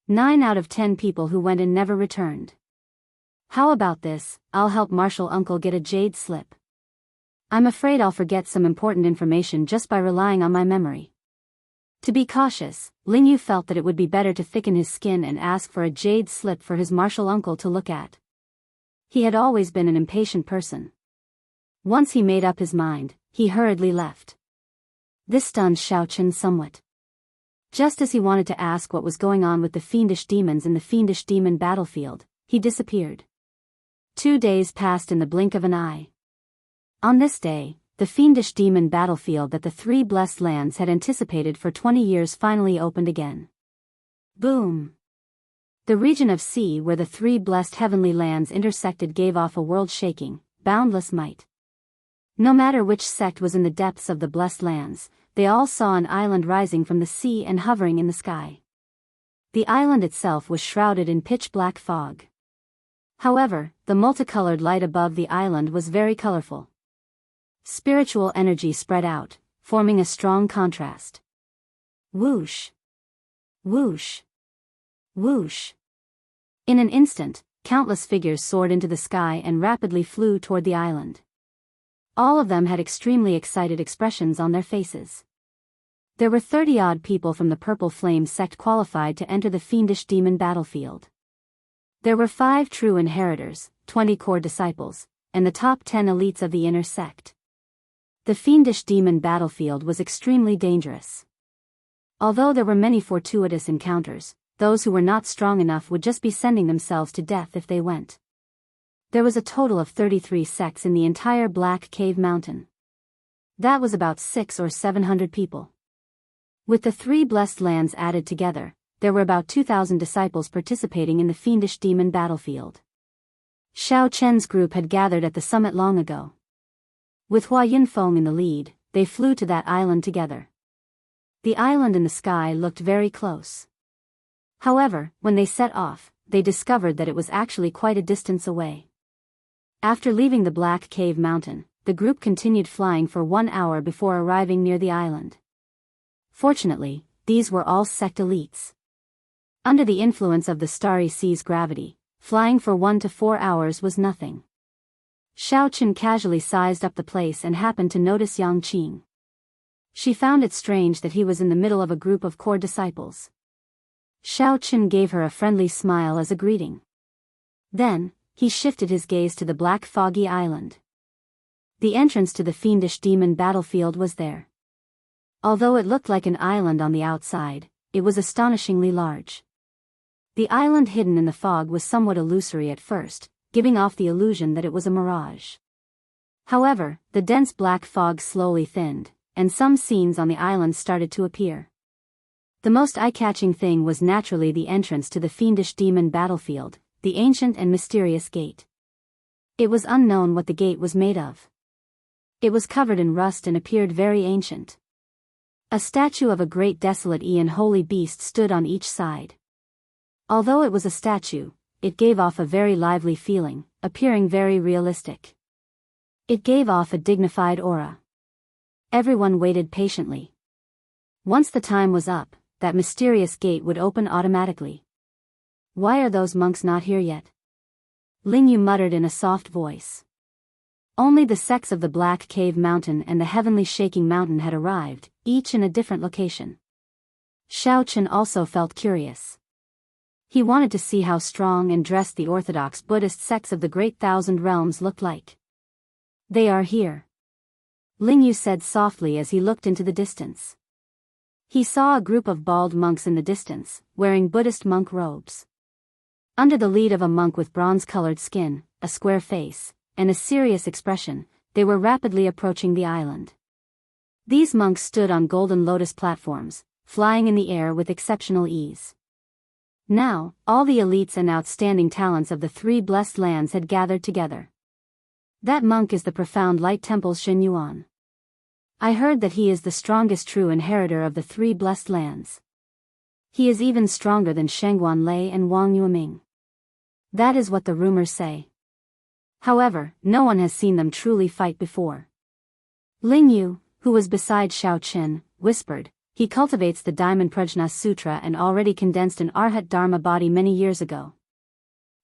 9 out of 10 people who went in never returned. How about this? I'll help Martial Uncle get a jade slip. I'm afraid I'll forget some important information just by relying on my memory. To be cautious, Lingyu felt that it would be better to thicken his skin and ask for a jade slip for his martial uncle to look at. He had always been an impatient person. Once he made up his mind, he hurriedly left. This stunned Xiao Chen somewhat. Just as he wanted to ask what was going on with the fiendish demons in the fiendish demon battlefield, he disappeared. 2 days passed in the blink of an eye. On this day, the fiendish demon battlefield that the three blessed lands had anticipated for 20 years finally opened again. Boom! The region of sea where the three blessed heavenly lands intersected gave off a world-shaking, boundless might. No matter which sect was in the depths of the blessed lands, they all saw an island rising from the sea and hovering in the sky. The island itself was shrouded in pitch-black fog. However, the multicolored light above the island was very colorful. Spiritual energy spread out, forming a strong contrast. Whoosh! Whoosh! Whoosh! In an instant, countless figures soared into the sky and rapidly flew toward the island. All of them had extremely excited expressions on their faces. There were 30-odd people from the Purple Flame sect qualified to enter the fiendish demon battlefield. There were 5 true inheritors, 20 core disciples, and the top 10 elites of the inner sect. The fiendish demon battlefield was extremely dangerous. Although there were many fortuitous encounters, those who were not strong enough would just be sending themselves to death if they went. There was a total of 33 sects in the entire Black Cave Mountain. That was about 600 or 700 people. With the 3 blessed lands added together, there were about 2,000 disciples participating in the fiendish demon battlefield. Xiao Chen's group had gathered at the summit long ago. With Hua Yunfeng in the lead, they flew to that island together. The island and the sky looked very close. However, when they set off, they discovered that it was actually quite a distance away. After leaving the Black Cave Mountain, the group continued flying for 1 hour before arriving near the island. Fortunately, these were all sect elites. Under the influence of the Starry Sea's gravity, flying for 1 to 4 hours was nothing. Xiao Chen casually sized up the place and happened to notice Yang Qing. She found it strange that he was in the middle of a group of core disciples. Xiao Chen gave her a friendly smile as a greeting. Then, he shifted his gaze to the black foggy island. The entrance to the fiendish demon battlefield was there. Although it looked like an island on the outside, it was astonishingly large. The island hidden in the fog was somewhat illusory at first, giving off the illusion that it was a mirage. However, the dense black fog slowly thinned, and some scenes on the island started to appear. The most eye-catching thing was naturally the entrance to the fiendish demon battlefield, the ancient and mysterious gate. It was unknown what the gate was made of. It was covered in rust and appeared very ancient. A statue of a great desolate and holy beast stood on each side. Although it was a statue, it gave off a very lively feeling, appearing very realistic. It gave off a dignified aura. Everyone waited patiently. Once the time was up, that mysterious gate would open automatically. Why are those monks not here yet? Lingyu muttered in a soft voice. Only the sects of the Black Cave Mountain and the Heavenly Shaking Mountain had arrived, each in a different location. Xiao Chen also felt curious. He wanted to see how strong and dressed the orthodox Buddhist sects of the Great Thousand Realms looked like. They are here, Ling Yu said softly as he looked into the distance. He saw a group of bald monks in the distance, wearing Buddhist monk robes. Under the lead of a monk with bronze-colored skin, a square face, and a serious expression, they were rapidly approaching the island. These monks stood on golden lotus platforms, flying in the air with exceptional ease. Now, all the elites and outstanding talents of the three blessed lands had gathered together. That monk is the profound light temple's Xin Yuan. I heard that he is the strongest true inheritor of the three blessed lands. He is even stronger than Shengguan Lei and Wang Yueming. That is what the rumors say. However, no one has seen them truly fight before. Ling Yu, who was beside Xiao Qin, whispered, he cultivates the Diamond Prajna Sutra and already condensed an Arhat Dharma body many years ago.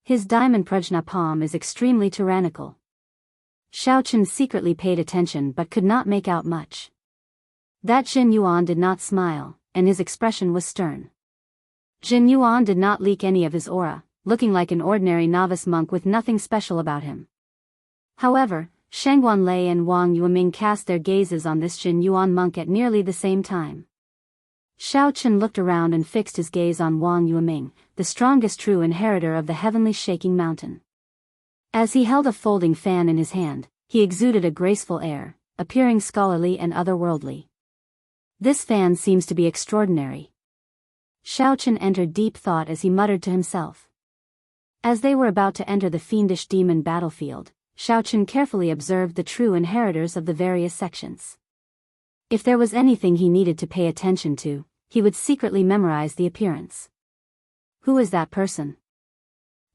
His Diamond Prajna palm is extremely tyrannical. Xiao Qin secretly paid attention but could not make out much. That Xin Yuan did not smile, and his expression was stern. Xin Yuan did not leak any of his aura, looking like an ordinary novice monk with nothing special about him. However, Shengguan Lei and Wang Yueming cast their gazes on this Xin Yuan monk at nearly the same time. Xiao Qin looked around and fixed his gaze on Wang Yueming, the strongest true inheritor of the heavenly shaking mountain. As he held a folding fan in his hand, he exuded a graceful air, appearing scholarly and otherworldly. This fan seems to be extraordinary. Xiao Qin entered deep thought as he muttered to himself. As they were about to enter the fiendish demon battlefield, Xiao Qin carefully observed the true inheritors of the various sections. If there was anything he needed to pay attention to, he would secretly memorize the appearance. Who is that person?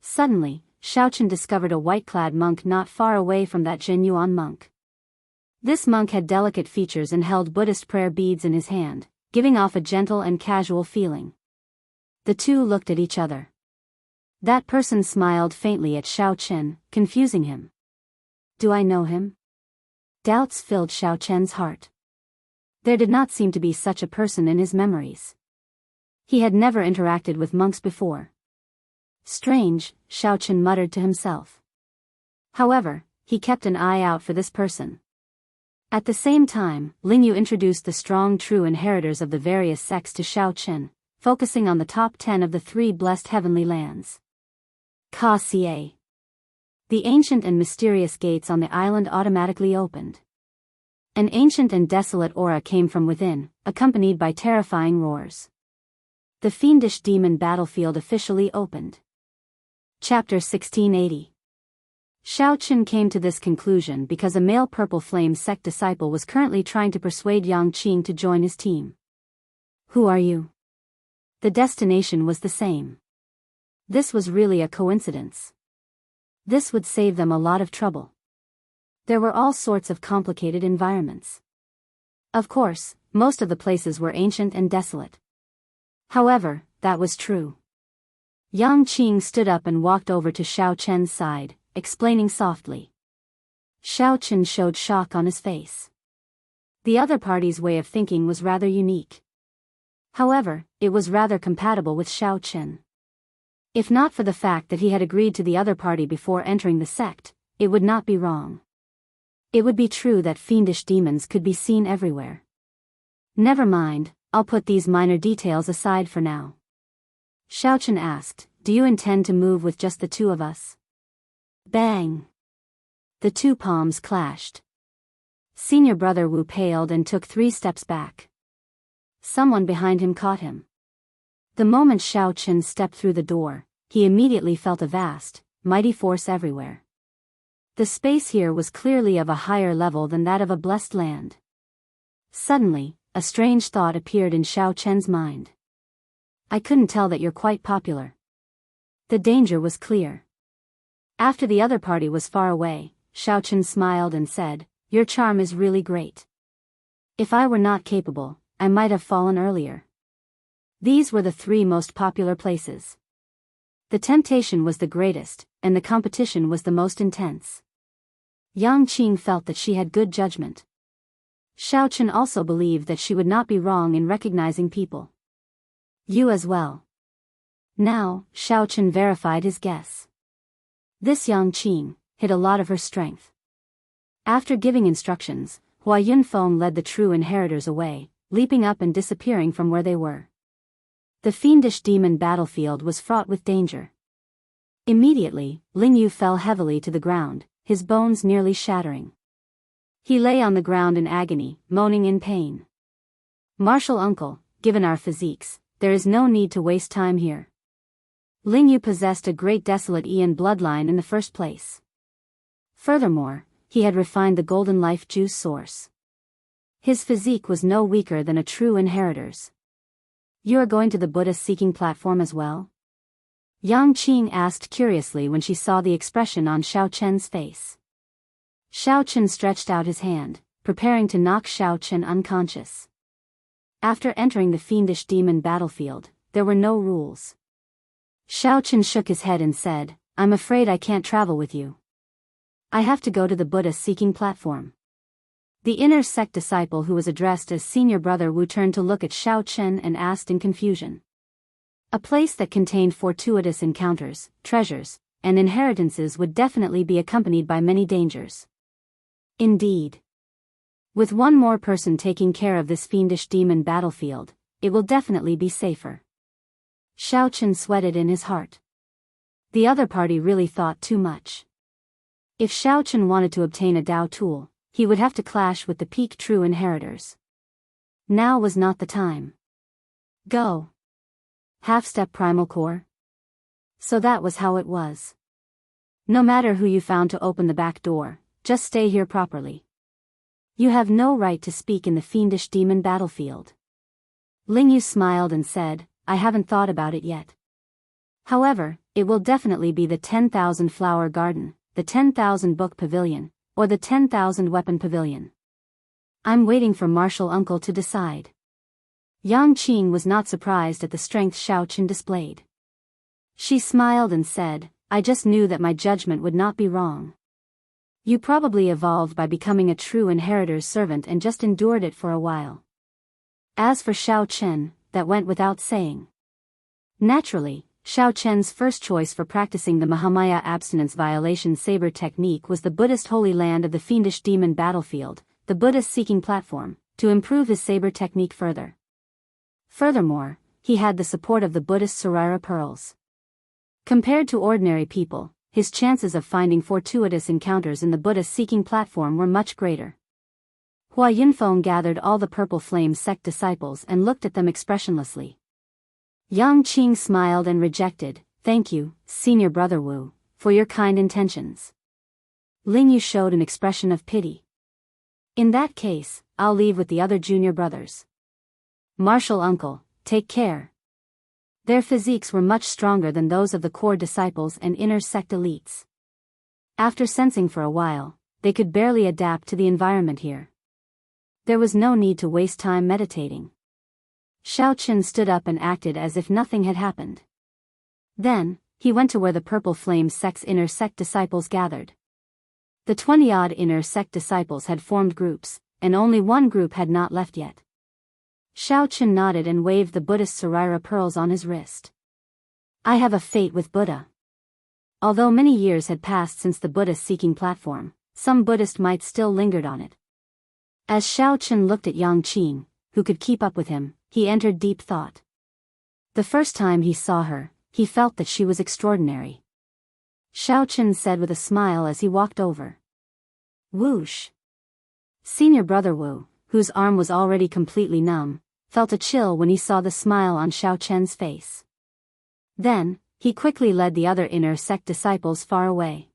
Suddenly, Xiao Qin discovered a white-clad monk not far away from that Xin Yuan monk. This monk had delicate features and held Buddhist prayer beads in his hand, giving off a gentle and casual feeling. The two looked at each other. That person smiled faintly at Xiao Qin, confusing him. Do I know him? Doubts filled Xiao Qin's heart. There did not seem to be such a person in his memories. He had never interacted with monks before. Strange, Xiao Qin muttered to himself. However, he kept an eye out for this person. At the same time, Ling Yu introduced the strong true inheritors of the various sects to Xiao Qin, focusing on the top 10 of the three blessed heavenly lands. Ka-Ca. The ancient and mysterious gates on the island automatically opened. An ancient and desolate aura came from within, accompanied by terrifying roars. The fiendish demon battlefield officially opened. Chapter 1680. Xiao Qin came to this conclusion because a male Purple Flame sect disciple was currently trying to persuade Yang Qing to join his team. Who are you? The destination was the same. This was really a coincidence. This would save them a lot of trouble. There were all sorts of complicated environments. Of course, most of the places were ancient and desolate. However, that was true. Yang Qing stood up and walked over to Xiao Qin's side, explaining softly. Xiao Qin showed shock on his face. The other party's way of thinking was rather unique. However, it was rather compatible with Xiao Qin. If not for the fact that he had agreed to the other party before entering the sect, it would not be wrong. It would be true that fiendish demons could be seen everywhere. Never mind, I'll put these minor details aside for now. Xiao Qin asked, do you intend to move with just the two of us? Bang! The two palms clashed. Senior brother Wu paled and took 3 steps back. Someone behind him caught him. The moment Xiao Qin stepped through the door, he immediately felt a vast, mighty force everywhere. The space here was clearly of a higher level than that of a blessed land. Suddenly, a strange thought appeared in Xiao Qin's mind. I couldn't tell that you're quite popular. The danger was clear. After the other party was far away, Xiao Qin smiled and said, your charm is really great. If I were not capable, I might have fallen earlier. These were the 3 most popular places. The temptation was the greatest, and the competition was the most intense. Yang Qing felt that she had good judgment. Xiao Qin also believed that she would not be wrong in recognizing people. You as well. Now, Xiao Chen verified his guess. This young Qing hid a lot of her strength. After giving instructions, Hua Yunfeng led the true inheritors away, leaping up and disappearing from where they were. The fiendish demon battlefield was fraught with danger. Immediately, Ling Yu fell heavily to the ground, his bones nearly shattering. He lay on the ground in agony, moaning in pain. Martial uncle, given our physiques, there is no need to waste time here. Ling Yu possessed a great desolate Ian bloodline in the first place. Furthermore, he had refined the golden life juice source. His physique was no weaker than a true inheritor's. You are going to the Buddha-seeking platform as well? Yang Qing asked curiously when she saw the expression on Xiao Chen's face. Xiao Chen stretched out his hand, preparing to knock Xiao Chen unconscious. After entering the fiendish demon battlefield, there were no rules. Xiao Chen shook his head and said, I'm afraid I can't travel with you. I have to go to the Buddha-seeking platform. The inner sect disciple who was addressed as Senior Brother Wu turned to look at Xiao Chen and asked in confusion. A place that contained fortuitous encounters, treasures, and inheritances would definitely be accompanied by many dangers. Indeed. With one more person taking care of this fiendish demon battlefield, it will definitely be safer. Xiao Chen sweated in his heart. The other party really thought too much. If Xiao Chen wanted to obtain a Dao tool, he would have to clash with the peak true inheritors. Now was not the time. Go. Half-step primal core. So that was how it was. No matter who you found to open the back door, just stay here properly. You have no right to speak in the fiendish demon battlefield. Ling Yu smiled and said, I haven't thought about it yet. However, it will definitely be the 10,000 flower garden, the 10,000 book pavilion, or the 10,000 weapon pavilion. I'm waiting for martial uncle to decide. Yang Qing was not surprised at the strength Xiao Chen displayed. She smiled and said, I just knew that my judgment would not be wrong. You probably evolved by becoming a true inheritor's servant and just endured it for a while. As for Xiao Chen, that went without saying. Naturally, Xiao Chen's first choice for practicing the Mahamaya abstinence violation saber technique was the Buddhist holy land of the fiendish demon battlefield, the Buddhist-seeking platform, to improve his saber technique further. Furthermore, he had the support of the Buddhist Sarira pearls. Compared to ordinary people, his chances of finding fortuitous encounters in the Buddha-seeking platform were much greater. Hua Yunfeng gathered all the Purple Flame sect disciples and looked at them expressionlessly. Yang Qing smiled and rejected, Thank you, Senior Brother Wu, for your kind intentions. Ling Yu showed an expression of pity. In that case, I'll leave with the other junior brothers. Martial uncle, take care. Their physiques were much stronger than those of the core disciples and inner sect elites. After sensing for a while, they could barely adapt to the environment here. There was no need to waste time meditating. Xiao Chen stood up and acted as if nothing had happened. Then, he went to where the Purple Flame sect's inner sect disciples gathered. The 20-odd inner sect disciples had formed groups, and only one group had not left yet. Xiao Chen nodded and waved the Buddhist Sarira pearls on his wrist. I have a fate with Buddha. Although many years had passed since the Buddha-seeking platform, some Buddhist might still lingered on it. As Xiao Chen looked at Yang Qing, who could keep up with him, he entered deep thought. The first time he saw her, he felt that she was extraordinary. Xiao Chen said with a smile as he walked over. Whoosh! Senior Brother Wu, whose arm was already completely numb, felt a chill when he saw the smile on Xiao Chen's face. Then, he quickly led the other inner sect disciples far away.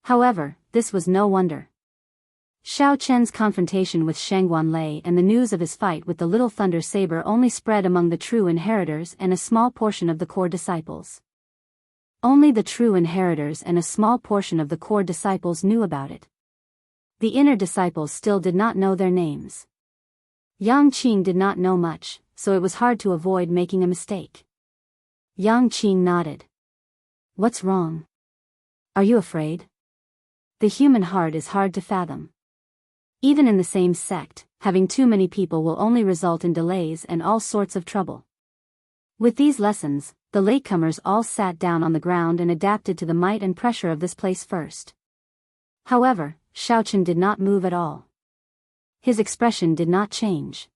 However, this was no wonder. Xiao Chen's confrontation with Shangguan Lei and the news of his fight with the Little Thunder Saber only spread among the true inheritors and a small portion of the core disciples. Only the true inheritors and a small portion of the core disciples knew about it. The inner disciples still did not know their names. Yang Qing did not know much, so it was hard to avoid making a mistake. Yang Qing nodded. What's wrong? Are you afraid? The human heart is hard to fathom. Even in the same sect, having too many people will only result in delays and all sorts of trouble. With these lessons, the latecomers all sat down on the ground and adapted to the might and pressure of this place first. However, Xiaochen did not move at all. His expression did not change.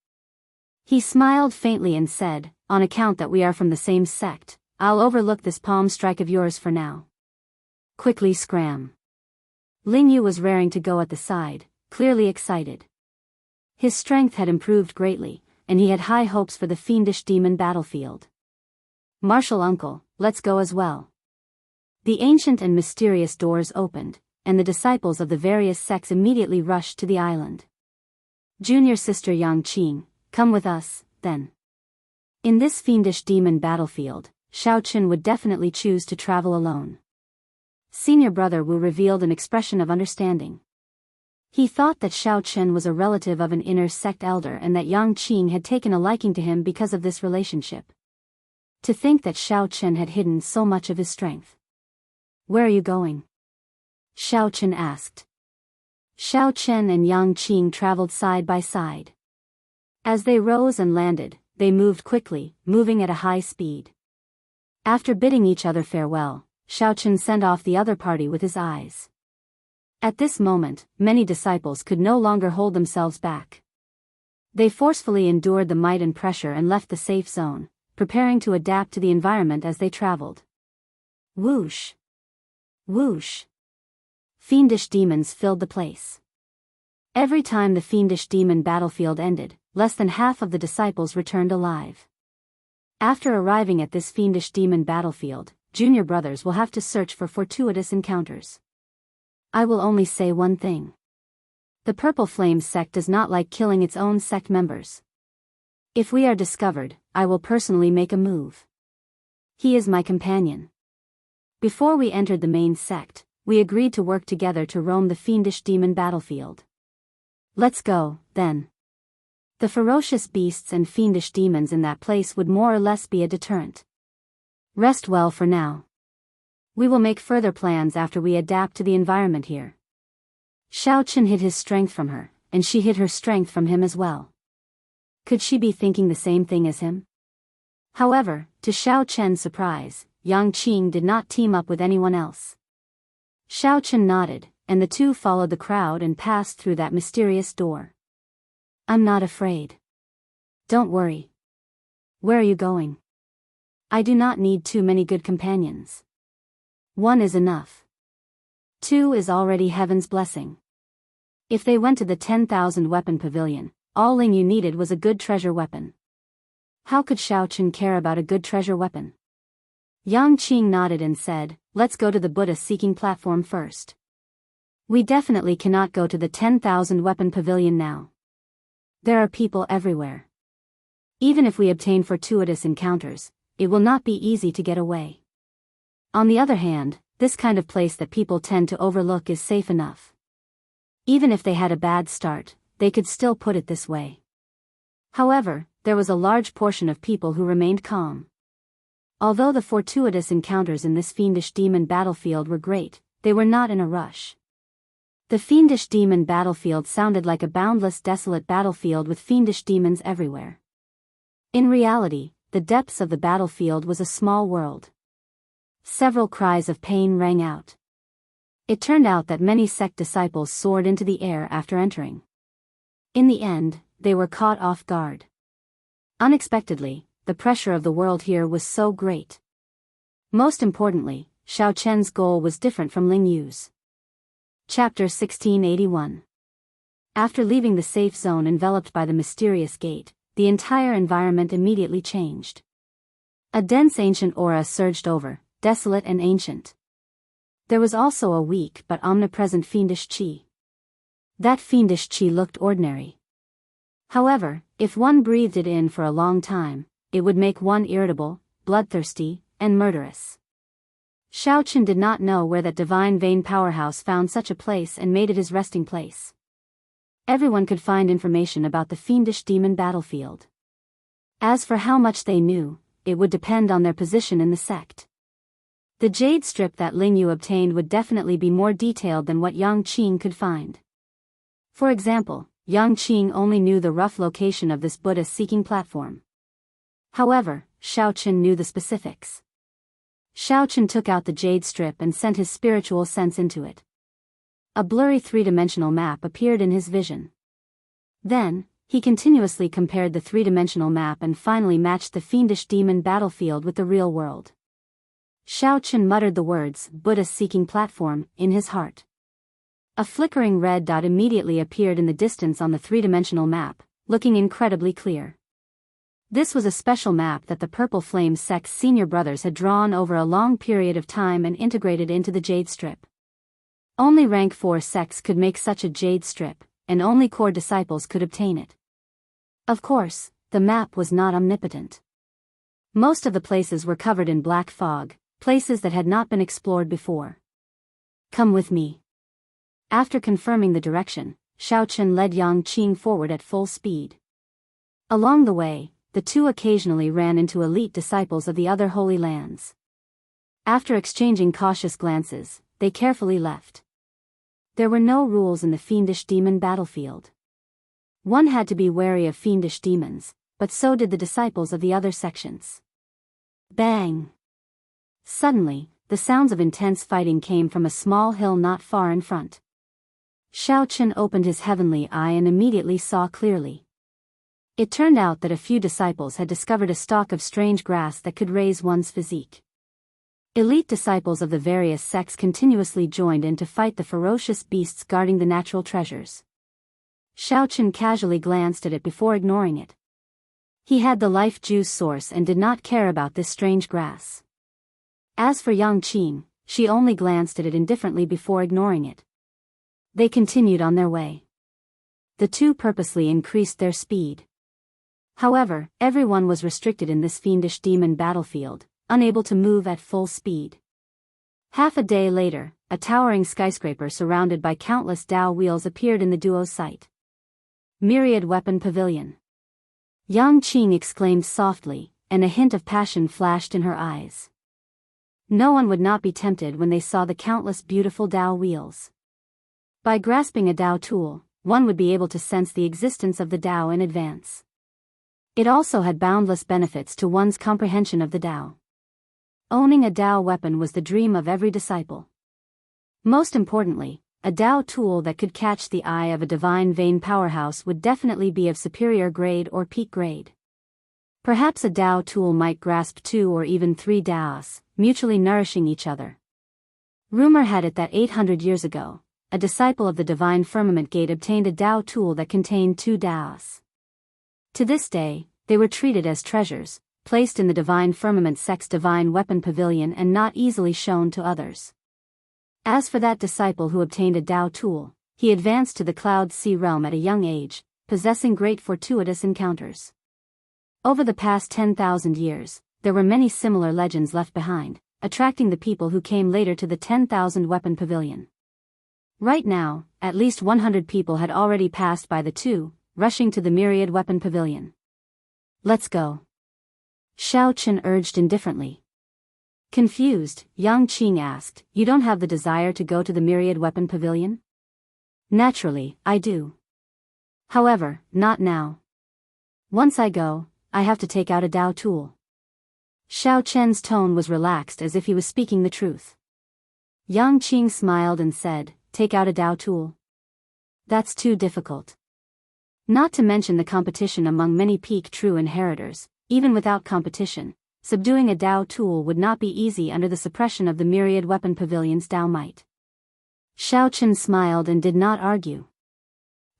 He smiled faintly and said, "On account that we are from the same sect, I'll overlook this palm strike of yours for now." Quickly scram. Ling Yu was raring to go at the side, clearly excited. His strength had improved greatly, and he had high hopes for the fiendish demon battlefield. "Martial uncle, let's go as well." The ancient and mysterious doors opened, and the disciples of the various sects immediately rushed to the island. "Junior sister Yang Qing, come with us, then." In this fiendish demon battlefield, Xiaochen would definitely choose to travel alone. Senior brother Wu revealed an expression of understanding. He thought that Xiaochen was a relative of an inner sect elder and that Yang Qing had taken a liking to him because of this relationship. To think that Xiaochen had hidden so much of his strength. "Where are you going?" Xiaochen asked. Xiaochen and Yang Qing traveled side by side. As they rose and landed, they moved quickly, moving at a high speed. After bidding each other farewell, Xiaochen sent off the other party with his eyes. At this moment, many disciples could no longer hold themselves back. They forcefully endured the might and pressure and left the safe zone, preparing to adapt to the environment as they traveled. Whoosh! Whoosh! Fiendish demons filled the place. Every time the fiendish demon battlefield ended, less than half of the disciples returned alive. After arriving at this fiendish demon battlefield, junior brothers will have to search for fortuitous encounters. I will only say one thing. The Purple Flame sect does not like killing its own sect members. If we are discovered, I will personally make a move. He is my companion. Before we entered the main sect, we agreed to work together to roam the fiendish demon battlefield. Let's go, then. The ferocious beasts and fiendish demons in that place would more or less be a deterrent. Rest well for now. We will make further plans after we adapt to the environment here. Xiaochen hid his strength from her, and she hid her strength from him as well. Could she be thinking the same thing as him? However, to Xiaochen's surprise, Yang Qing did not team up with anyone else. Xiaochen nodded, and the two followed the crowd and passed through that mysterious door. I'm not afraid. Don't worry. Where are you going? I do not need too many good companions. One is enough. Two is already heaven's blessing. If they went to the 10,000 weapon pavilion, all Ling Yu needed was a good treasure weapon. How could Xiaochen care about a good treasure weapon? Yang Qing nodded and said, let's go to the Buddha-seeking platform first. We definitely cannot go to the 10,000 weapon pavilion now. There are people everywhere. Even if we obtain fortuitous encounters, it will not be easy to get away. On the other hand, this kind of place that people tend to overlook is safe enough. Even if they had a bad start, they could still put it this way. However, there was a large portion of people who remained calm. Although the fortuitous encounters in this fiendish demon battlefield were great, they were not in a rush. The fiendish demon battlefield sounded like a boundless desolate battlefield with fiendish demons everywhere. In reality, the depths of the battlefield was a small world. Several cries of pain rang out. It turned out that many sect disciples soared into the air after entering. In the end, they were caught off guard. Unexpectedly, the pressure of the world here was so great. Most importantly, Xiaochen's goal was different from Ling Yu's. Chapter 1681. After leaving the safe zone enveloped by the mysterious gate, the entire environment immediately changed. A dense ancient aura surged over, desolate and ancient. There was also a weak but omnipresent fiendish qi. That fiendish qi looked ordinary. However, if one breathed it in for a long time, it would make one irritable, bloodthirsty, and murderous. Xiaochen did not know where that divine vein powerhouse found such a place and made it his resting place. Everyone could find information about the fiendish demon battlefield. As for how much they knew, it would depend on their position in the sect. The jade strip that Ling Yu obtained would definitely be more detailed than what Yang Qing could find. For example, Yang Qing only knew the rough location of this Buddha-seeking platform. However, Xiaochen knew the specifics. Xiaochen took out the jade strip and sent his spiritual sense into it. A blurry three-dimensional map appeared in his vision. Then, he continuously compared the three-dimensional map and finally matched the fiendish demon battlefield with the real world. Xiaochen muttered the words, Buddha-seeking platform, in his heart. A flickering red dot immediately appeared in the distance on the three-dimensional map, looking incredibly clear. This was a special map that the Purple Flame sect's senior brothers had drawn over a long period of time and integrated into the jade strip. Only rank 4 sects could make such a jade strip, and only core disciples could obtain it. Of course, the map was not omnipotent. Most of the places were covered in black fog, places that had not been explored before. Come with me. After confirming the direction, Xiaochen led Yang Qing forward at full speed. Along the way, the two occasionally ran into elite disciples of the other holy lands. After exchanging cautious glances, they carefully left. There were no rules in the fiendish demon battlefield. One had to be wary of fiendish demons, but so did the disciples of the other sections. Bang! Suddenly, the sounds of intense fighting came from a small hill not far in front. Xiaochen opened his heavenly eye and immediately saw clearly. It turned out that a few disciples had discovered a stalk of strange grass that could raise one's physique. Elite disciples of the various sects continuously joined in to fight the ferocious beasts guarding the natural treasures. Xiaochen casually glanced at it before ignoring it. He had the life juice source and did not care about this strange grass. As for Yang Qing, she only glanced at it indifferently before ignoring it. They continued on their way. The two purposely increased their speed. However, everyone was restricted in this fiendish demon battlefield, unable to move at full speed. Half a day later, a towering skyscraper surrounded by countless Dao wheels appeared in the duo's sight. Myriad Weapon Pavilion. Yang Qing exclaimed softly, and a hint of passion flashed in her eyes. No one would not be tempted when they saw the countless beautiful Dao wheels. By grasping a Dao tool, one would be able to sense the existence of the Dao in advance. It also had boundless benefits to one's comprehension of the Dao. Owning a Dao weapon was the dream of every disciple. Most importantly, a Dao tool that could catch the eye of a divine vein powerhouse would definitely be of superior grade or peak grade. Perhaps a Dao tool might grasp 2 or even 3 Daos, mutually nourishing each other. Rumor had it that 800 years ago, a disciple of the Divine Firmament Gate obtained a Dao tool that contained 2 Daos. To this day, they were treated as treasures, placed in the Divine Firmament sect's Divine Weapon Pavilion and not easily shown to others. As for that disciple who obtained a Dao tool, he advanced to the Cloud Sea realm at a young age, possessing great fortuitous encounters. Over the past 10,000 years, there were many similar legends left behind, attracting the people who came later to the 10,000 Weapon Pavilion. Right now, at least 100 people had already passed by the two, rushing to the Myriad Weapon Pavilion. Let's go. Xiaochen urged indifferently. Confused, Yang Qing asked, You don't have the desire to go to the Myriad Weapon Pavilion? Naturally, I do. However, not now. Once I go, I have to take out a Dao tool. Xiaochen's tone was relaxed as if he was speaking the truth. Yang Qing smiled and said, Take out a Dao tool? That's too difficult. Not to mention the competition among many peak true inheritors. Even without competition, subduing a Dao tool would not be easy under the suppression of the Myriad Weapon Pavilion's Dao might. Xiaochen smiled and did not argue.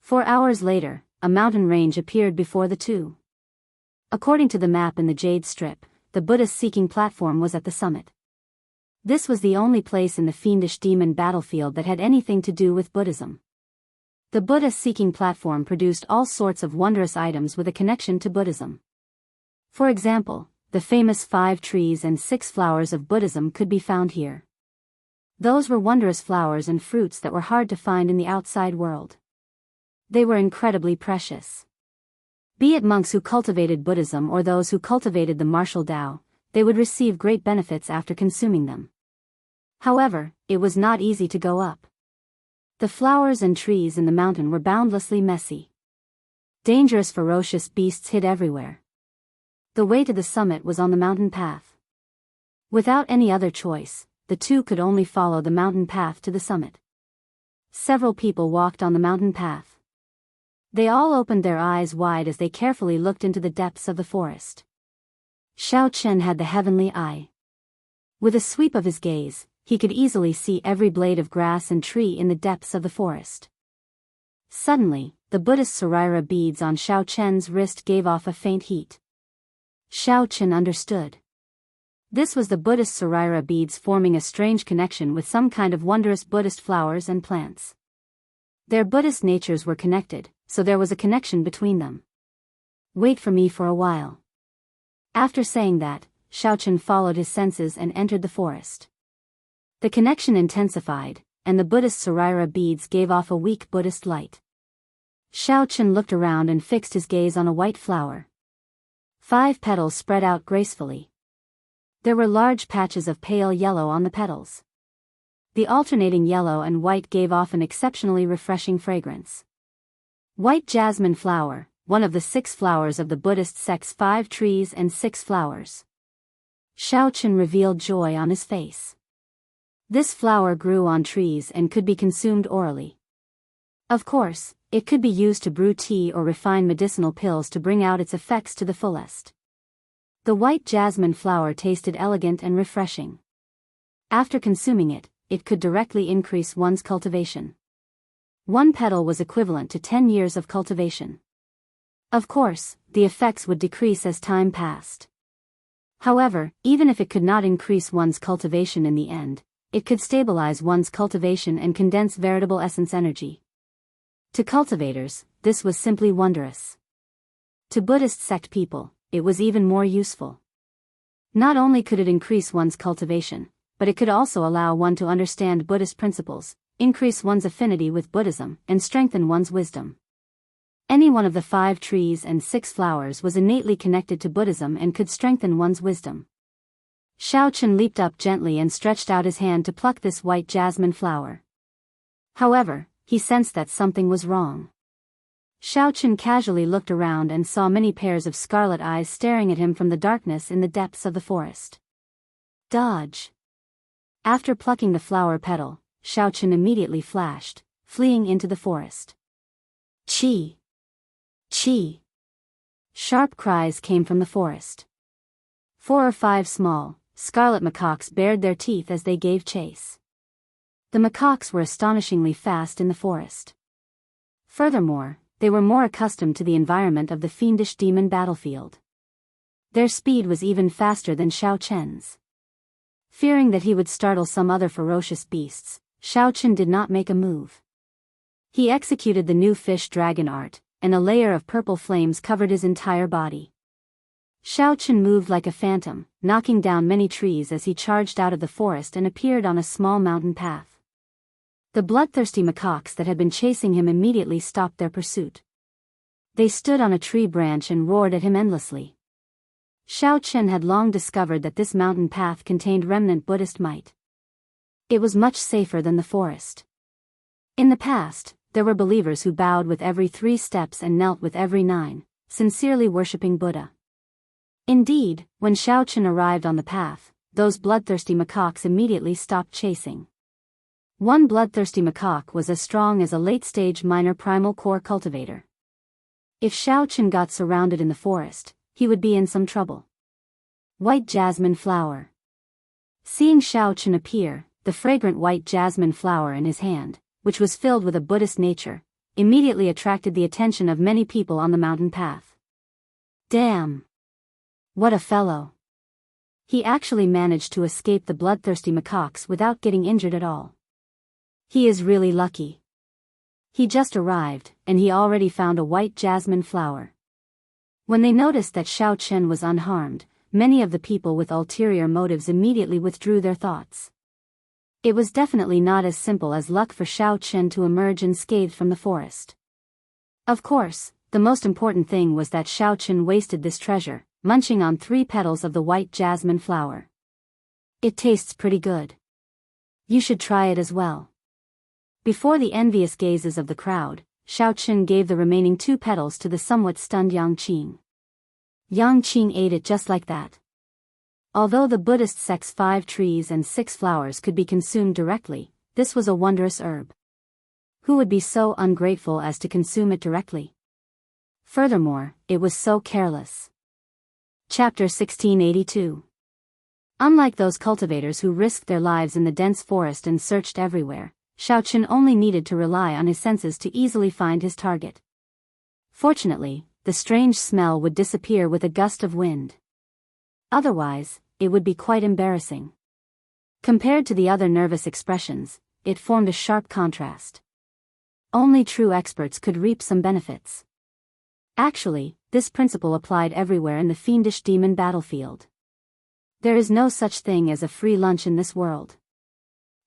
4 hours later, a mountain range appeared before the two. According to the map in the Jade Strip, the Buddha-seeking platform was at the summit. This was the only place in the fiendish demon battlefield that had anything to do with Buddhism. The Buddha-seeking platform produced all sorts of wondrous items with a connection to Buddhism. For example, the famous 5 trees and 6 flowers of Buddhism could be found here. Those were wondrous flowers and fruits that were hard to find in the outside world. They were incredibly precious. Be it monks who cultivated Buddhism or those who cultivated the martial Tao, they would receive great benefits after consuming them. However, it was not easy to go up. The flowers and trees in the mountain were boundlessly messy. Dangerous ferocious beasts hid everywhere. The way to the summit was on the mountain path. Without any other choice, the two could only follow the mountain path to the summit. Several people walked on the mountain path. They all opened their eyes wide as they carefully looked into the depths of the forest. Xiao Chen had the heavenly eye. With a sweep of his gaze, he could easily see every blade of grass and tree in the depths of the forest. Suddenly, the Buddhist Sarira beads on Xiao Chen's wrist gave off a faint heat. Xiao Chen understood. This was the Buddhist Sarira beads forming a strange connection with some kind of wondrous Buddhist flowers and plants. Their Buddhist natures were connected, so there was a connection between them. Wait for me for a while. After saying that, Xiao Chen followed his senses and entered the forest. The connection intensified, and the Buddhist Sarira beads gave off a weak Buddhist light. Xiao Chen looked around and fixed his gaze on a white flower. 5 petals spread out gracefully. There were large patches of pale yellow on the petals. The alternating yellow and white gave off an exceptionally refreshing fragrance. White jasmine flower, one of the 6 flowers of the Buddhist sect's 5 trees and 6 flowers. Xiao Chen revealed joy on his face. This flower grew on trees and could be consumed orally. Of course, it could be used to brew tea or refine medicinal pills to bring out its effects to the fullest. The white jasmine flower tasted elegant and refreshing. After consuming it, it could directly increase one's cultivation. 1 petal was equivalent to 10 years of cultivation. Of course, the effects would decrease as time passed. However, even if it could not increase one's cultivation in the end, it could stabilize one's cultivation and condense veritable essence energy. To cultivators, this was simply wondrous. To Buddhist sect people, it was even more useful. Not only could it increase one's cultivation, but it could also allow one to understand Buddhist principles, increase one's affinity with Buddhism, and strengthen one's wisdom. Any one of the 5 trees and 6 flowers was innately connected to Buddhism and could strengthen one's wisdom. Xiao Chen leaped up gently and stretched out his hand to pluck this white jasmine flower. However, he sensed that something was wrong. Xiao Chen casually looked around and saw many pairs of scarlet eyes staring at him from the darkness in the depths of the forest. Dodge! After plucking the flower petal, Xiao Chen immediately flashed, fleeing into the forest. Chi! Chi! Sharp cries came from the forest. 4 or 5 small, scarlet macaques bared their teeth as they gave chase. The macaques were astonishingly fast in the forest. Furthermore, they were more accustomed to the environment of the fiendish demon battlefield. Their speed was even faster than Xiao Chen's. Fearing that he would startle some other ferocious beasts, Xiao Chen did not make a move. He executed the new fish dragon art, and a layer of purple flames covered his entire body. Xiao Chen moved like a phantom, knocking down many trees as he charged out of the forest and appeared on a small mountain path. The bloodthirsty macaques that had been chasing him immediately stopped their pursuit. They stood on a tree branch and roared at him endlessly. Xiao Chen had long discovered that this mountain path contained remnant Buddhist might. It was much safer than the forest. In the past, there were believers who bowed with every 3 steps and knelt with every 9, sincerely worshipping Buddha. Indeed, when Xiao Chen arrived on the path, those bloodthirsty macaques immediately stopped chasing. One bloodthirsty macaque was as strong as a late-stage minor primal core cultivator. If Xiao Chen got surrounded in the forest, he would be in some trouble. White jasmine flower. Seeing Xiao Chen appear, the fragrant white jasmine flower in his hand, which was filled with a Buddhist nature, immediately attracted the attention of many people on the mountain path. Damn! What a fellow! He actually managed to escape the bloodthirsty macaques without getting injured at all. He is really lucky. He just arrived, and he already found a white jasmine flower. When they noticed that Xiao Chen was unharmed, many of the people with ulterior motives immediately withdrew their thoughts. It was definitely not as simple as luck for Xiao Chen to emerge unscathed from the forest. Of course, the most important thing was that Xiao Chen wasted this treasure, munching on 3 petals of the white jasmine flower. It tastes pretty good. You should try it as well. Before the envious gazes of the crowd, Xiao Chen gave the remaining 2 petals to the somewhat stunned Yang Qing. Yang Qing ate it just like that. Although the Buddhist sect's 5 trees and 6 flowers could be consumed directly, this was a wondrous herb. Who would be so ungrateful as to consume it directly? Furthermore, it was so careless. Chapter 1682. Unlike those cultivators who risked their lives in the dense forest and searched everywhere, Xiaoqun only needed to rely on his senses to easily find his target. Fortunately, the strange smell would disappear with a gust of wind. Otherwise, it would be quite embarrassing. Compared to the other nervous expressions, it formed a sharp contrast. Only true experts could reap some benefits. Actually, this principle applied everywhere in the fiendish demon battlefield. There is no such thing as a free lunch in this world.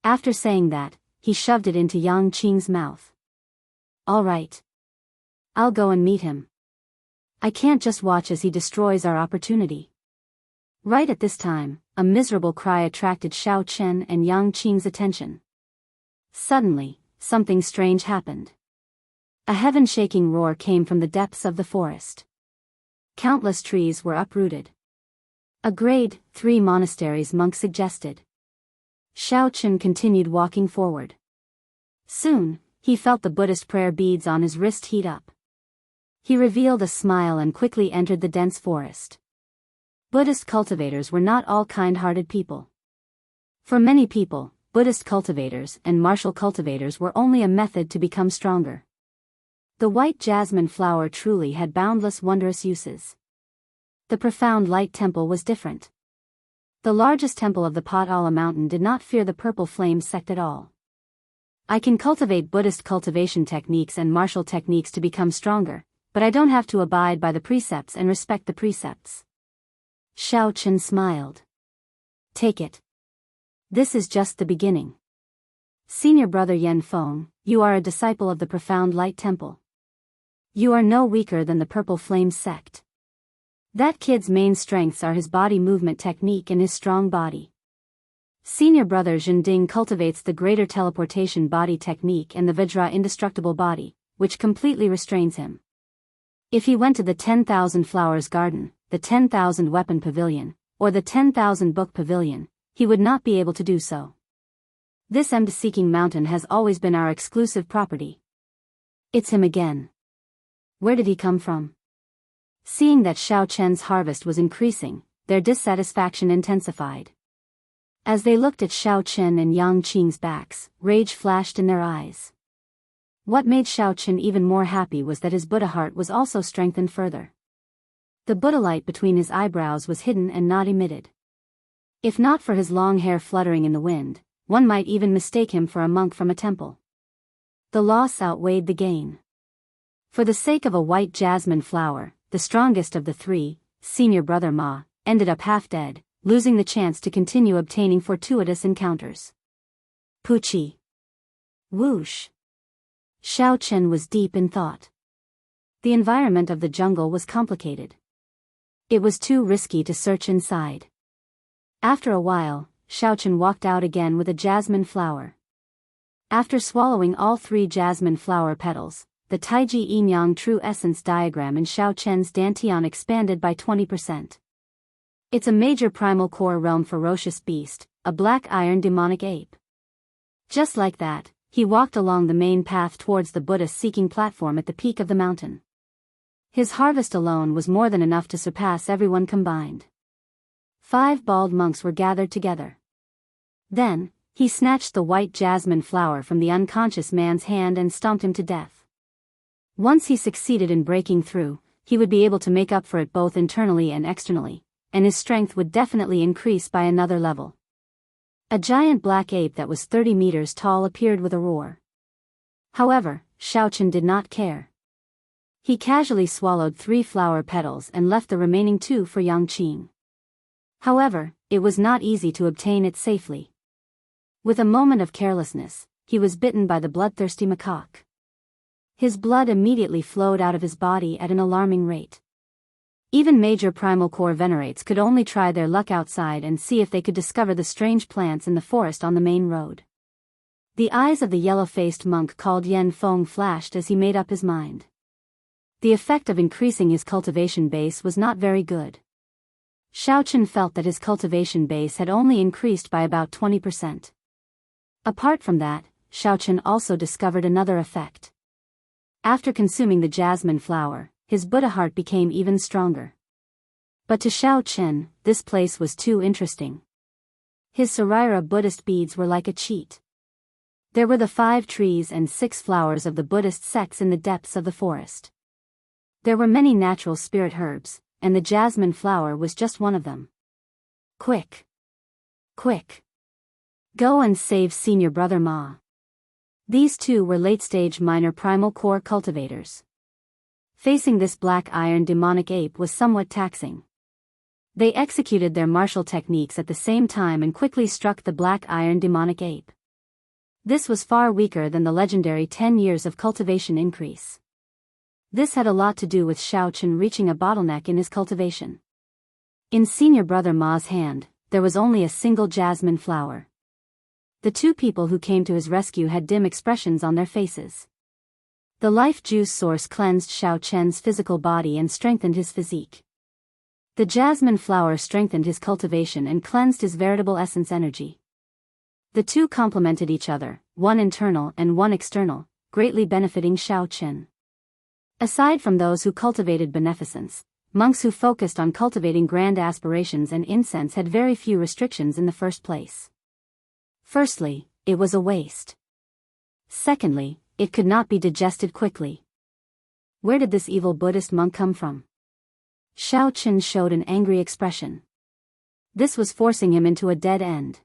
After saying that, he shoved it into Yang Qing's mouth. All right. I'll go and meet him. I can't just watch as he destroys our opportunity. Right at this time, a miserable cry attracted Xiaoqun and Yang Qing's attention. Suddenly, something strange happened. A heaven-shaking roar came from the depths of the forest. Countless trees were uprooted. A grade 3 monastery's monk suggested. Xiaoqun continued walking forward. Soon, he felt the Buddhist prayer beads on his wrist heat up. He revealed a smile and quickly entered the dense forest. Buddhist cultivators were not all kind-hearted people. For many people, Buddhist cultivators and martial cultivators were only a method to become stronger. The white jasmine flower truly had boundless wondrous uses. The profound light temple was different. The largest temple of the Potala mountain did not fear the purple flame sect at all. I can cultivate Buddhist cultivation techniques and martial techniques to become stronger, but I don't have to abide by the precepts and respect the precepts. Xiaoqun smiled. Take it. This is just the beginning. Senior brother Yan Feng, you are a disciple of the profound light temple. You are no weaker than the purple flame sect. That kid's main strengths are his body movement technique and his strong body. Senior brother Zhending cultivates the greater teleportation body technique and the Vajra indestructible body, which completely restrains him. If he went to the 10,000 flowers garden, the 10,000 weapon pavilion, or the 10,000 book pavilion, he would not be able to do so. This end-seeking mountain has always been our exclusive property. It's him again. Where did he come from? Seeing that Xiaoqun's harvest was increasing, their dissatisfaction intensified. As they looked at Xiaoqun and Yang Qing's backs, rage flashed in their eyes. What made Xiaoqun even more happy was that his Buddha heart was also strengthened further. The Buddha light between his eyebrows was hidden and not emitted. If not for his long hair fluttering in the wind, one might even mistake him for a monk from a temple. The loss outweighed the gain. For the sake of a white jasmine flower, the strongest of the three, senior brother Ma, ended up half dead, losing the chance to continue obtaining fortuitous encounters. Puchi. Whoosh. Xiaoqun was deep in thought. The environment of the jungle was complicated. It was too risky to search inside. After a while, Xiaoqun walked out again with a jasmine flower. After swallowing all 3 jasmine flower petals, the Taiji Yin-Yang true essence diagram in Xiaoqun's dantian expanded by 20%. It's a major primal core realm ferocious beast, a black iron demonic ape. Just like that, he walked along the main path towards the Buddha-seeking platform at the peak of the mountain. His harvest alone was more than enough to surpass everyone combined. 5 bald monks were gathered together. Then, he snatched the white jasmine flower from the unconscious man's hand and stomped him to death. Once he succeeded in breaking through, he would be able to make up for it both internally and externally, and his strength would definitely increase by another level. A giant black ape that was 30 meters tall appeared with a roar. However, Xiaoqun did not care. He casually swallowed 3 flower petals and left the remaining 2 for Yang Qing. However, it was not easy to obtain it safely. With a moment of carelessness, he was bitten by the bloodthirsty macaque. His blood immediately flowed out of his body at an alarming rate. Even major primal core venerates could only try their luck outside and see if they could discover the strange plants in the forest on the main road. The eyes of the yellow-faced monk called Yan Feng flashed as he made up his mind. The effect of increasing his cultivation base was not very good. Xiaochen felt that his cultivation base had only increased by about 20%. Apart from that, Xiaochen also discovered another effect. After consuming the jasmine flower, his Buddha heart became even stronger. But to Xiaochen, this place was too interesting. His Sarira Buddhist beads were like a cheat. There were the 5 trees and 6 flowers of the Buddhist sects in the depths of the forest. There were many natural spirit herbs, and the jasmine flower was just one of them. Quick! Quick! Go and save senior brother Ma. These two were late-stage minor primal core cultivators. Facing this black iron demonic ape was somewhat taxing. They executed their martial techniques at the same time and quickly struck the black iron demonic ape. This was far weaker than the legendary 10 years of cultivation increase. This had a lot to do with Xiaochen reaching a bottleneck in his cultivation. In senior brother Ma's hand, there was only a single jasmine flower. The two people who came to his rescue had dim expressions on their faces. The life juice source cleansed Xiaochen's physical body and strengthened his physique. The jasmine flower strengthened his cultivation and cleansed his veritable essence energy. The two complemented each other, one internal and one external, greatly benefiting Xiaochen. Aside from those who cultivated beneficence, monks who focused on cultivating grand aspirations and incense had very few restrictions in the first place. Firstly, it was a waste. Secondly, it could not be digested quickly. Where did this evil Buddhist monk come from? Xiaochen showed an angry expression. This was forcing him into a dead end.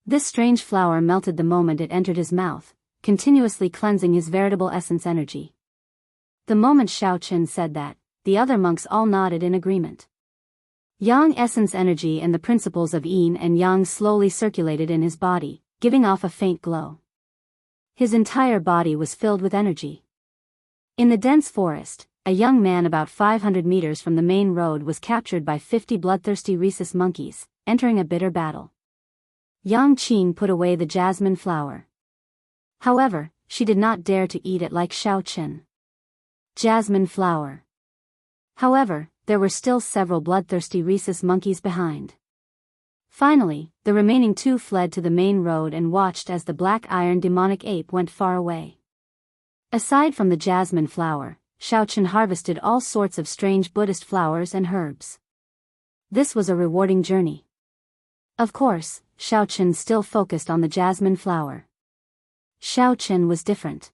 This strange flower melted the moment it entered his mouth, continuously cleansing his veritable essence energy. The moment Xiaochen said that, the other monks all nodded in agreement. Yang essence energy and the principles of yin and yang slowly circulated in his body, giving off a faint glow. His entire body was filled with energy. In the dense forest, a young man about 500 meters from the main road was captured by 50 bloodthirsty rhesus monkeys, entering a bitter battle. Yang Qing put away the jasmine flower. However, she did not dare to eat it like Xiaochen. Jasmine flower. However, there were still several bloodthirsty rhesus monkeys behind. Finally, the remaining two fled to the main road and watched as the black iron demonic ape went far away. Aside from the jasmine flower, Xiaochen harvested all sorts of strange Buddhist flowers and herbs. This was a rewarding journey. Of course, Xiaochen still focused on the jasmine flower. Xiaochen was different.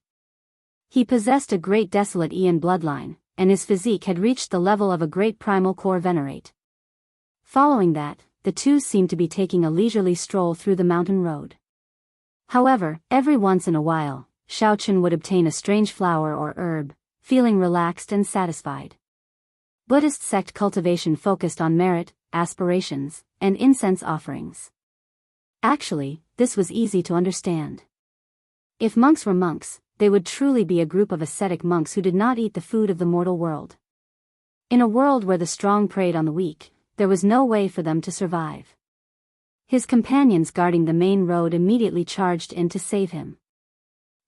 He possessed a great desolate Ian bloodline, and his physique had reached the level of a great primal core venerate. Following that, the two seemed to be taking a leisurely stroll through the mountain road. However, every once in a while, Xiaochen would obtain a strange flower or herb, feeling relaxed and satisfied. Buddhist sect cultivation focused on merit, aspirations, and incense offerings. Actually, this was easy to understand. If monks were monks, they would truly be a group of ascetic monks who did not eat the food of the mortal world. In a world where the strong preyed on the weak, there was no way for them to survive. His companions guarding the main road immediately charged in to save him.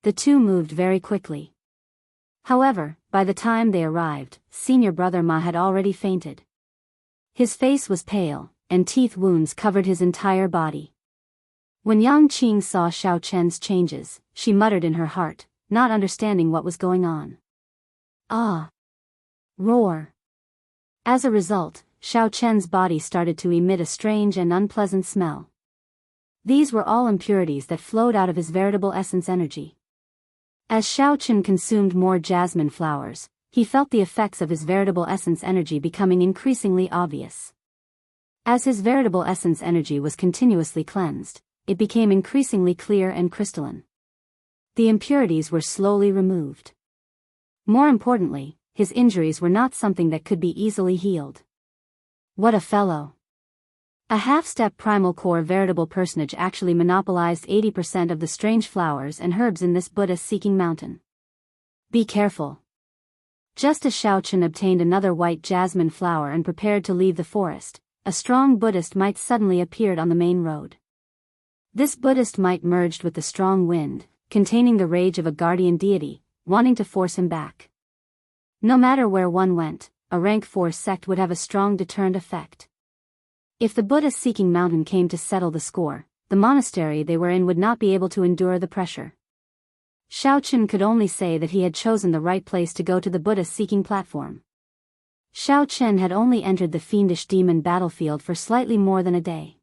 The two moved very quickly. However, by the time they arrived, senior brother Ma had already fainted. His face was pale, and teeth wounds covered his entire body. When Yang Qing saw Xiaochen's changes, she muttered in her heart, not understanding what was going on. Ah! Roar! As a result, Xiaochen's body started to emit a strange and unpleasant smell. These were all impurities that flowed out of his veritable essence energy. As Xiaochen consumed more jasmine flowers, he felt the effects of his veritable essence energy becoming increasingly obvious. As his veritable essence energy was continuously cleansed, it became increasingly clear and crystalline. The impurities were slowly removed. More importantly, his injuries were not something that could be easily healed. What a fellow! A half-step primal core veritable personage actually monopolized 80% of the strange flowers and herbs in this Buddha-seeking mountain. Be careful. Just as Xiaochen obtained another white jasmine flower and prepared to leave the forest, a strong Buddhist might suddenly appeared on the main road. This Buddhist might merged with the strong wind, containing the rage of a guardian deity, wanting to force him back. No matter where one went, a rank 4 sect would have a strong deterrent effect. If the Buddhist-seeking mountain came to settle the score, the monastery they were in would not be able to endure the pressure. Xiaoqun could only say that he had chosen the right place to go to the Buddhist-seeking platform. Xiaoqun had only entered the fiendish demon battlefield for slightly more than a day.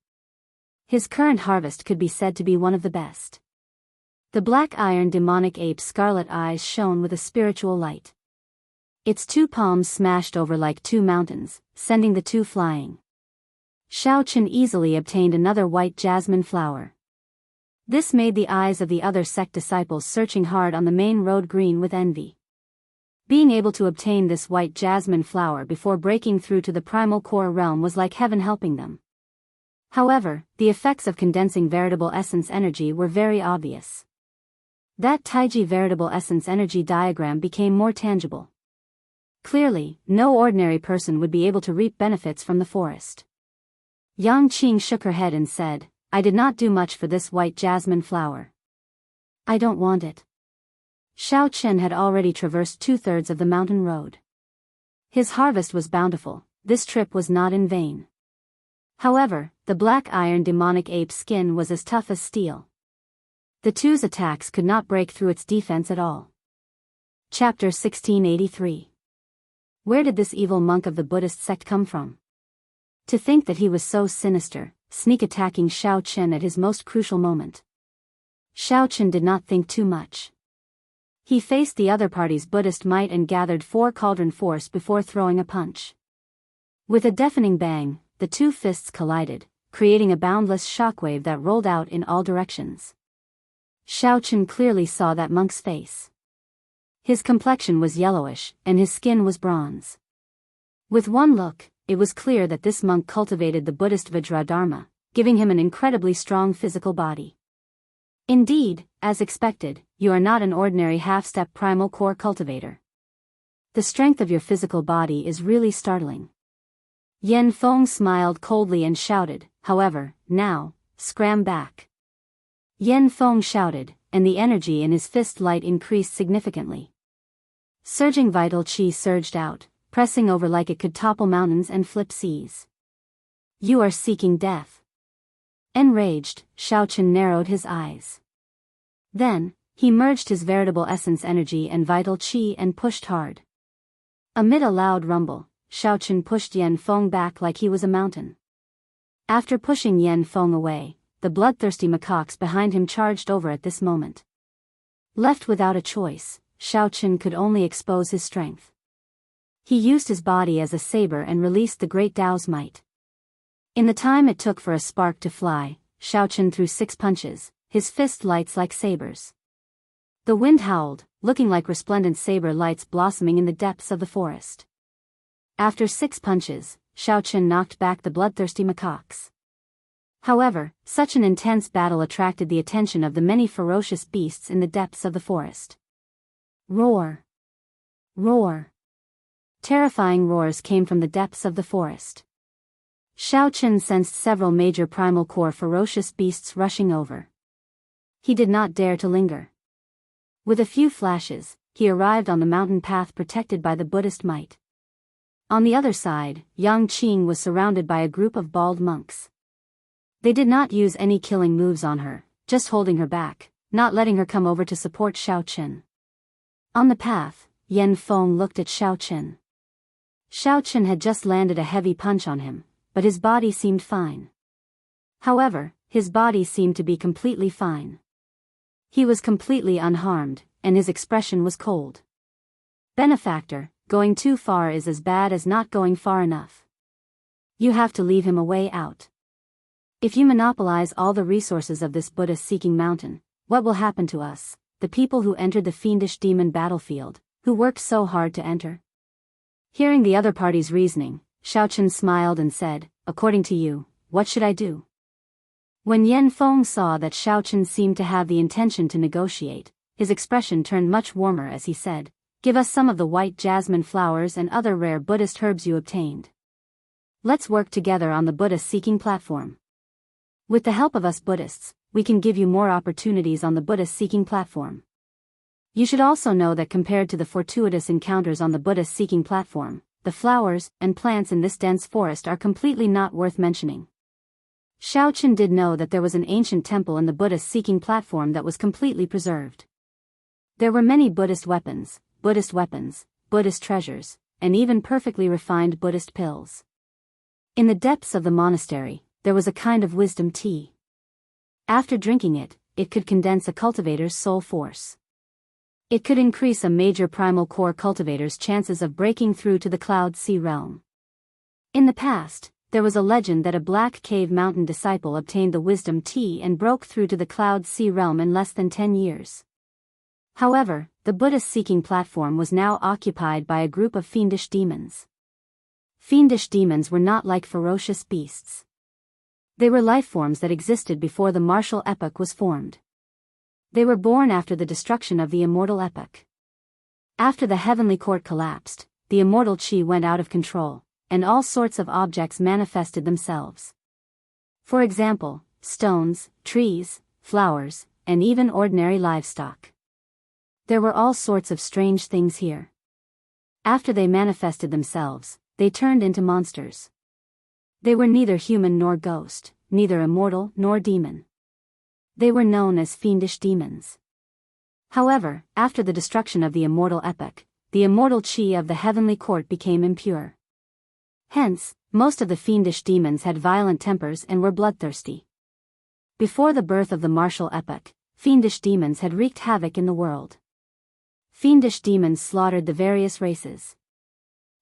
His current harvest could be said to be one of the best. The black iron demonic ape's scarlet eyes shone with a spiritual light. Its two palms smashed over like two mountains, sending the two flying. Xiaoqun easily obtained another white jasmine flower. This made the eyes of the other sect disciples searching hard on the main road green with envy. Being able to obtain this white jasmine flower before breaking through to the primal core realm was like heaven helping them. However, the effects of condensing veritable essence energy were very obvious. That Taiji veritable essence energy diagram became more tangible. Clearly, no ordinary person would be able to reap benefits from the forest. Yang Qing shook her head and said, I did not do much for this white jasmine flower. I don't want it. Xiaoqun had already traversed 2/3 of the mountain road. His harvest was bountiful, this trip was not in vain. However, the black iron demonic ape's skin was as tough as steel. The two's attacks could not break through its defense at all. Chapter 1683. Where did this evil monk of the Buddhist sect come from? To think that he was so sinister, sneak attacking Xiaoqun at his most crucial moment. Xiaoqun did not think too much. He faced the other party's Buddhist might and gathered 4 cauldron force before throwing a punch. With a deafening bang, the two fists collided, creating a boundless shockwave that rolled out in all directions. Xiaoqun clearly saw that monk's face. His complexion was yellowish, and his skin was bronze. With one look, it was clear that this monk cultivated the Buddhist Vajradharma, giving him an incredibly strong physical body. Indeed, as expected, you are not an ordinary half-step primal core cultivator. The strength of your physical body is really startling. Yen Feng smiled coldly and shouted, however, now, scram back. Yen Feng shouted, and the energy in his fist light increased significantly. Surging vital qi surged out, pressing over like it could topple mountains and flip seas. You are seeking death. Enraged, Xiaoqun narrowed his eyes. Then, he merged his veritable essence energy and vital qi and pushed hard. Amid a loud rumble, Xiaoqun pushed Yen Feng back like he was a mountain. After pushing Yen Feng away, the bloodthirsty macaques behind him charged over at this moment. Left without a choice, Xiaoqun could only expose his strength. He used his body as a saber and released the great Tao's might. In the time it took for a spark to fly, Xiaoqun threw 6 punches, his fist lights like sabers. The wind howled, looking like resplendent saber lights blossoming in the depths of the forest. After 6 punches, Xiaoqun knocked back the bloodthirsty macaques. However, such an intense battle attracted the attention of the many ferocious beasts in the depths of the forest. Roar! Roar! Terrifying roars came from the depths of the forest. Xiaoqun sensed several major primal core ferocious beasts rushing over. He did not dare to linger. With a few flashes, he arrived on the mountain path protected by the Buddhist might. On the other side, Yang Qing was surrounded by a group of bald monks. They did not use any killing moves on her, just holding her back, not letting her come over to support Xiaoqun. On the path, Yen Feng looked at Xiaoqun. Xiaoqun had just landed a heavy punch on him, but his body seemed fine. However, his body seemed to be completely fine. He was completely unharmed, and his expression was cold. Benefactor, going too far is as bad as not going far enough. You have to leave him a way out. If you monopolize all the resources of this Buddhist-seeking mountain, what will happen to us, the people who entered the fiendish demon battlefield, who worked so hard to enter? Hearing the other party's reasoning, Xiaoqun smiled and said, according to you, what should I do? When Yen Feng saw that Xiaoqun seemed to have the intention to negotiate, his expression turned much warmer as he said, give us some of the white jasmine flowers and other rare Buddhist herbs you obtained. Let's work together on the Buddhist-seeking platform. With the help of us Buddhists, we can give you more opportunities on the Buddhist-seeking platform. You should also know that compared to the fortuitous encounters on the Buddhist-seeking platform, the flowers and plants in this dense forest are completely not worth mentioning. Xiaochen did know that there was an ancient temple in the Buddhist-seeking platform that was completely preserved. There were many Buddhist weapons, Buddhist treasures, and even perfectly refined Buddhist pills. In the depths of the monastery, there was a kind of wisdom tea. After drinking it, it could condense a cultivator's soul force. It could increase a major primal core cultivator's chances of breaking through to the Cloud Sea realm. In the past, there was a legend that a Black Cave Mountain disciple obtained the wisdom tea and broke through to the Cloud Sea realm in less than 10 years. However, the Buddhist-seeking platform was now occupied by a group of fiendish demons. Fiendish demons were not like ferocious beasts. They were life forms that existed before the martial epoch was formed. They were born after the destruction of the immortal epoch. After the heavenly court collapsed, the immortal chi went out of control, and all sorts of objects manifested themselves. For example, stones, trees, flowers, and even ordinary livestock. There were all sorts of strange things here. After they manifested themselves, they turned into monsters. They were neither human nor ghost, neither immortal nor demon. They were known as fiendish demons. However, after the destruction of the immortal epoch, the immortal chi of the heavenly court became impure. Hence, most of the fiendish demons had violent tempers and were bloodthirsty. Before the birth of the martial epoch, fiendish demons had wreaked havoc in the world. Fiendish demons slaughtered the various races.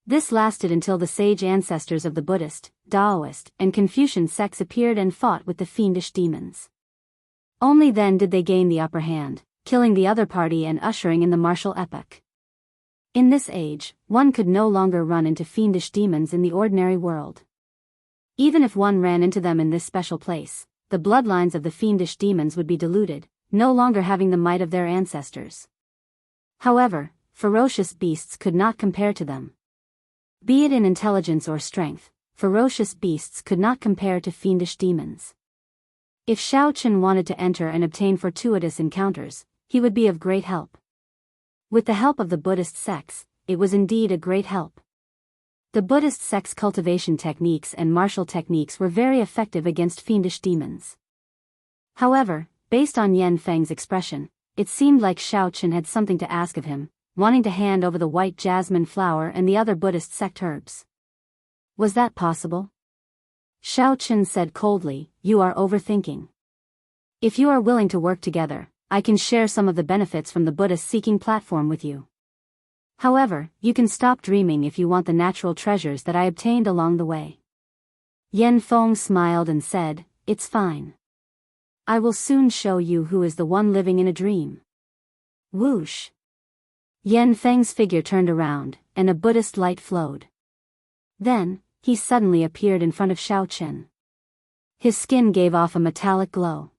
This lasted until the sage ancestors of the Buddhist, Daoist, and Confucian sects appeared and fought with the fiendish demons. Only then did they gain the upper hand, killing the other party and ushering in the martial epoch. In this age, one could no longer run into fiendish demons in the ordinary world. Even if one ran into them in this special place, the bloodlines of the fiendish demons would be diluted, no longer having the might of their ancestors. However, ferocious beasts could not compare to them. Be it in intelligence or strength, ferocious beasts could not compare to fiendish demons. If Xiaochen wanted to enter and obtain fortuitous encounters, he would be of great help. With the help of the Buddhist sects, it was indeed a great help. The Buddhist sects' cultivation techniques and martial techniques were very effective against fiendish demons. However, based on Yan Feng's expression, it seemed like Xiaochen had something to ask of him, wanting to hand over the white jasmine flower and the other Buddhist sect herbs. Was that possible? Xiaochen said coldly, "You are overthinking. If you are willing to work together, I can share some of the benefits from the Buddhist-seeking platform with you. However, you can stop dreaming if you want the natural treasures that I obtained along the way." Yan Feng smiled and said, "It's fine. I will soon show you who is the one living in a dream." Whoosh! Yan Feng's figure turned around, and a Buddhist light flowed. Then, he suddenly appeared in front of Xiaochen. His skin gave off a metallic glow.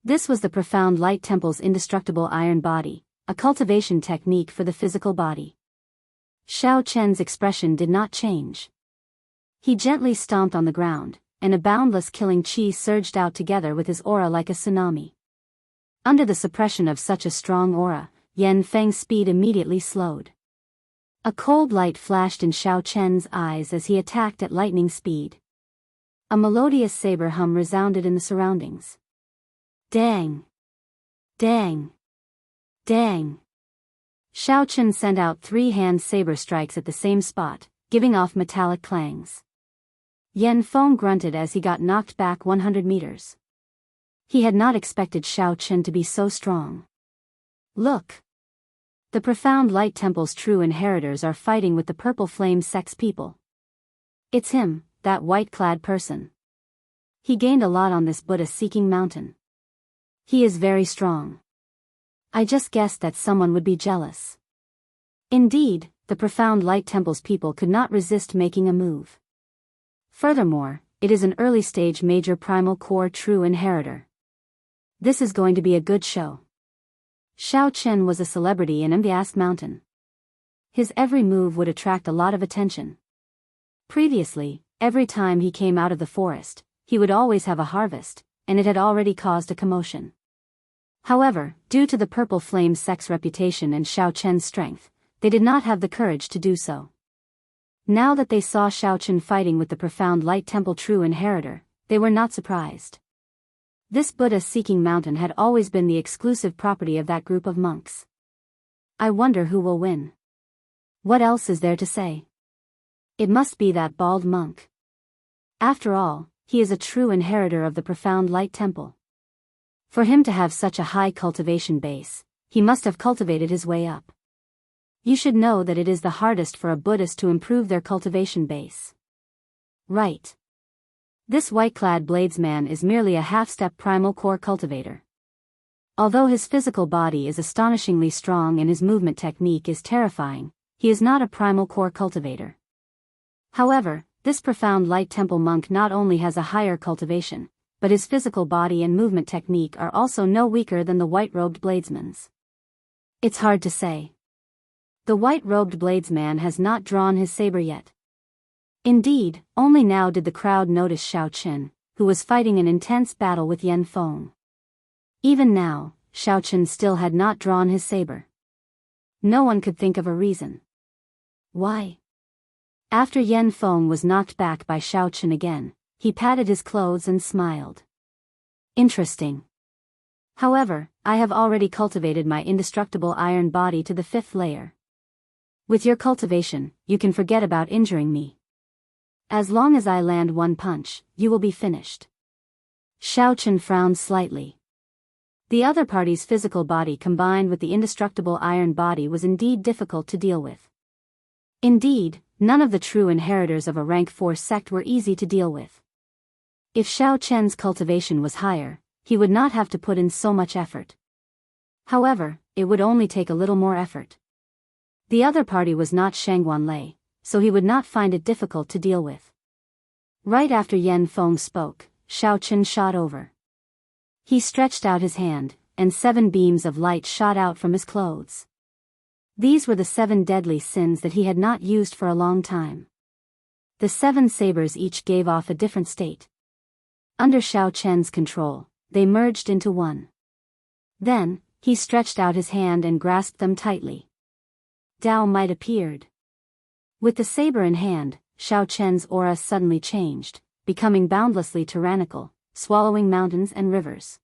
This was the Profound Light Temple's indestructible iron body, a cultivation technique for the physical body. Xiaochen's expression did not change. He gently stomped on the ground, and a boundless killing chi surged out together with his aura like a tsunami. Under the suppression of such a strong aura, Yan Feng's speed immediately slowed. A cold light flashed in Xiaochen's eyes as he attacked at lightning speed. A melodious saber hum resounded in the surroundings. Dang! Dang! Dang! Xiaochen sent out 3-hand saber strikes at the same spot, giving off metallic clangs. Yan Feng grunted as he got knocked back 100 meters. He had not expected Xiaochen to be so strong. Look! The Profound Light Temple's true inheritors are fighting with the Purple Flame sect's people. It's him, that white-clad person. He gained a lot on this Buddha-seeking mountain. He is very strong. I just guessed that someone would be jealous. Indeed, the Profound Light Temple's people could not resist making a move. Furthermore, it is an early-stage major primal core true inheritor. This is going to be a good show. Xiaochen was a celebrity in the vast mountain. His every move would attract a lot of attention. Previously, every time he came out of the forest, he would always have a harvest, and it had already caused a commotion. However, due to the Purple Flame sect's reputation and Xiaochen's strength, they did not have the courage to do so. Now that they saw Xiaochen fighting with the Profound Light Temple true inheritor, they were not surprised. This Buddha-seeking mountain had always been the exclusive property of that group of monks. I wonder who will win. What else is there to say? It must be that bald monk. After all, he is a true inheritor of the Profound Light Temple. For him to have such a high cultivation base, he must have cultivated his way up. You should know that it is the hardest for a Buddhist to improve their cultivation base. Right. This white-clad bladesman is merely a half-step primal core cultivator. Although his physical body is astonishingly strong and his movement technique is terrifying, he is not a primal core cultivator. However, this Profound Light Temple monk not only has a higher cultivation, but his physical body and movement technique are also no weaker than the white-robed bladesman's. It's hard to say. The white-robed bladesman has not drawn his saber yet. Indeed, only now did the crowd notice Xiaochen, who was fighting an intense battle with Yan Feng. Even now, Xiaochen still had not drawn his saber. No one could think of a reason. Why? After Yan Feng was knocked back by Xiaochen again, he patted his clothes and smiled. Interesting. However, I have already cultivated my indestructible iron body to the 5th layer. With your cultivation, you can forget about injuring me. As long as I land one punch, you will be finished. Xiaochen frowned slightly. The other party's physical body combined with the indestructible iron body was indeed difficult to deal with. Indeed, none of the true inheritors of a rank 4 sect were easy to deal with. If Xiaochen's cultivation was higher, he would not have to put in so much effort. However, it would only take a little more effort. The other party was not Shangguanlei, so he would not find it difficult to deal with. Right after Yan Feng spoke, Xiaochen shot over. He stretched out his hand, and 7 beams of light shot out from his clothes. These were the 7 deadly sins that he had not used for a long time. The 7 sabers each gave off a different state. Under Xiaochen's control, they merged into one. Then, he stretched out his hand and grasped them tightly. Daoist appeared. With the saber in hand, Xiaochen's aura suddenly changed, becoming boundlessly tyrannical, swallowing mountains and rivers.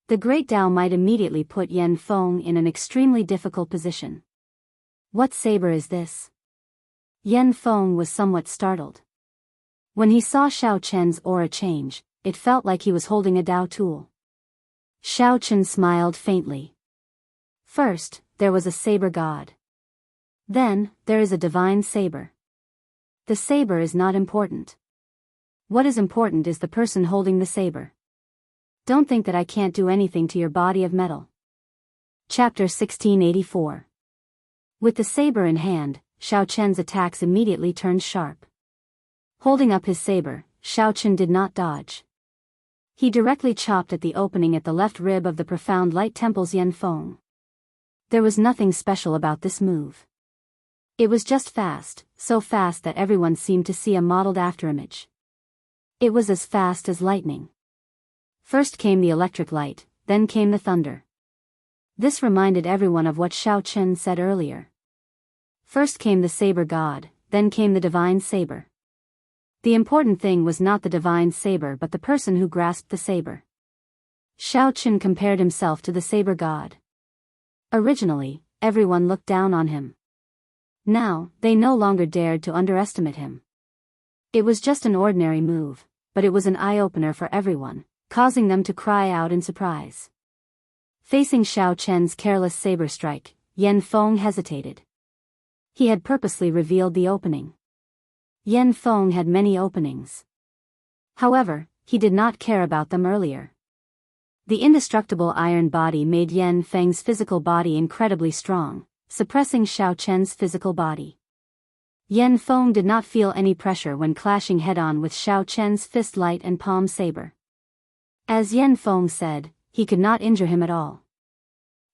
The great Daoist immediately put Yan Feng in an extremely difficult position. What saber is this? Yan Feng was somewhat startled. When he saw Xiaochen's aura change, it felt like he was holding a Dao tool. Xiaochen smiled faintly. First, there was a saber god. Then, there is a divine saber. The saber is not important. What is important is the person holding the saber. Don't think that I can't do anything to your body of metal. Chapter 1684. With the saber in hand, Xiaochen's attacks immediately turned sharp. Holding up his saber, Xiaochen did not dodge. He directly chopped at the opening at the left rib of the Profound Light Temple's Yan Feng. There was nothing special about this move. It was just fast, so fast that everyone seemed to see a modeled afterimage. It was as fast as lightning. First came the electric light, then came the thunder. This reminded everyone of what Xiaochen said earlier. First came the saber god, then came the divine saber. The important thing was not the divine saber but the person who grasped the saber. Xiaochen compared himself to the saber god. Originally, everyone looked down on him. Now, they no longer dared to underestimate him. It was just an ordinary move, but it was an eye-opener for everyone, causing them to cry out in surprise. Facing Xiaochen's careless saber strike, Yan Feng hesitated. He had purposely revealed the opening. Yan Feng had many openings. However, he did not care about them earlier. The indestructible iron body made Yan Feng's physical body incredibly strong, suppressing Xiaochen's physical body. Yan Feng did not feel any pressure when clashing head-on with Xiaochen's fist light and palm saber. As Yan Feng said, he could not injure him at all.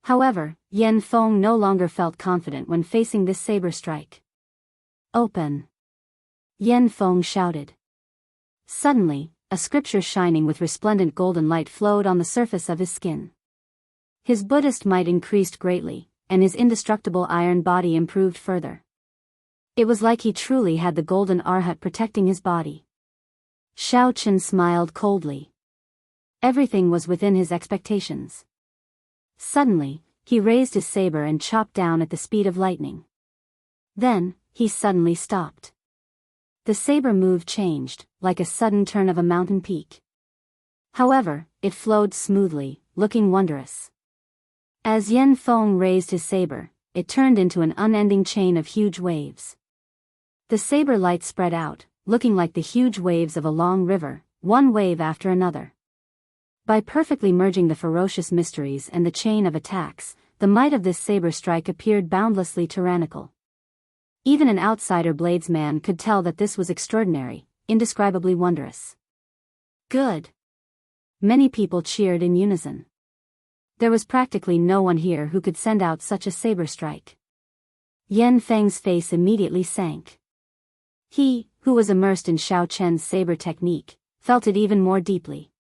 However, Yan Feng no longer felt confident when facing this saber strike. Open! Yan Feng shouted. Suddenly, a scripture shining with resplendent golden light flowed on the surface of his skin. His Buddhist might increased greatly, and his indestructible iron body improved further. It was like he truly had the golden arhat protecting his body. Xiaochen smiled coldly. Everything was within his expectations. Suddenly, he raised his saber and chopped down at the speed of lightning. Then, he suddenly stopped. The saber move changed, like a sudden turn of a mountain peak. However, it flowed smoothly, looking wondrous. As Yan Feng raised his saber, it turned into an unending chain of huge waves. The saber light spread out, looking like the huge waves of a long river, one wave after another. By perfectly merging the ferocious mysteries and the chain of attacks, the might of this saber strike appeared boundlessly tyrannical. Even an outsider bladesman could tell that this was extraordinary, indescribably wondrous. Good. Many people cheered in unison. There was practically no one here who could send out such a saber strike. Yan Feng's face immediately sank. He, who was immersed in Xiaochen's saber technique, felt it even more deeply.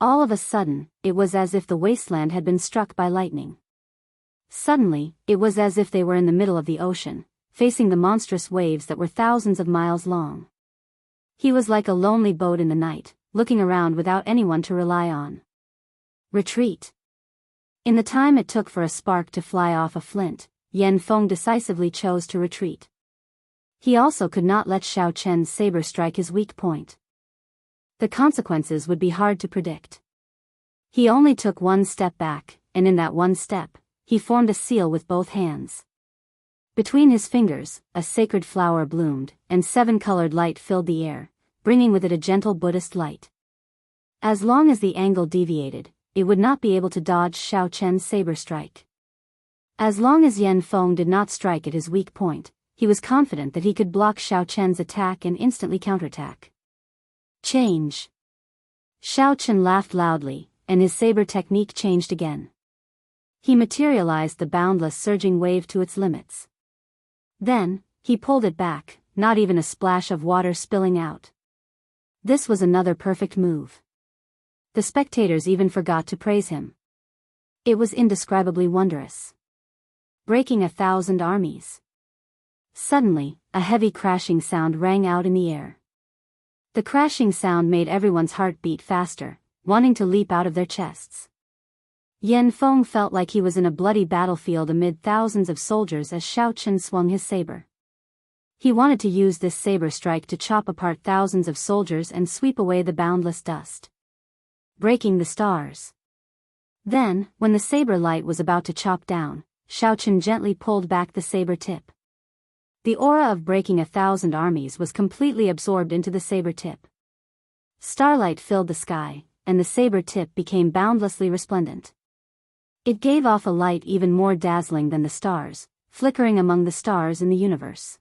All of a sudden, it was as if the wasteland had been struck by lightning. Suddenly, it was as if they were in the middle of the ocean, facing the monstrous waves that were thousands of miles long. He was like a lonely boat in the night, looking around without anyone to rely on. Retreat. In the time it took for a spark to fly off a flint, Yan Feng decisively chose to retreat. He also could not let Xiaochen's saber strike his weak point. The consequences would be hard to predict. He only took one step back, and in that one step, he formed a seal with both hands. Between his fingers, a sacred flower bloomed, and 7-colored light filled the air, bringing with it a gentle Buddhist light. As long as the angle deviated, it would not be able to dodge Xiaochen's saber strike. As long as Yan Feng did not strike at his weak point, he was confident that he could block Xiaochen's attack and instantly counterattack. Change. Xiaochen laughed loudly, and his saber technique changed again. He materialized the boundless surging wave to its limits. Then, he pulled it back, not even a splash of water spilling out. This was another perfect move. The spectators even forgot to praise him. It was indescribably wondrous. Breaking 1,000 armies. Suddenly, a heavy crashing sound rang out in the air. The crashing sound made everyone's heart beat faster, wanting to leap out of their chests. Yan Feng felt like he was in a bloody battlefield amid thousands of soldiers as Xiaochen swung his saber. He wanted to use this saber strike to chop apart thousands of soldiers and sweep away the boundless dust. Breaking the stars. Then, when the saber light was about to chop down, Xiaochen gently pulled back the saber tip. The aura of breaking 1,000 armies was completely absorbed into the saber tip. Starlight filled the sky, and the saber tip became boundlessly resplendent. It gave off a light even more dazzling than the stars, flickering among the stars in the universe.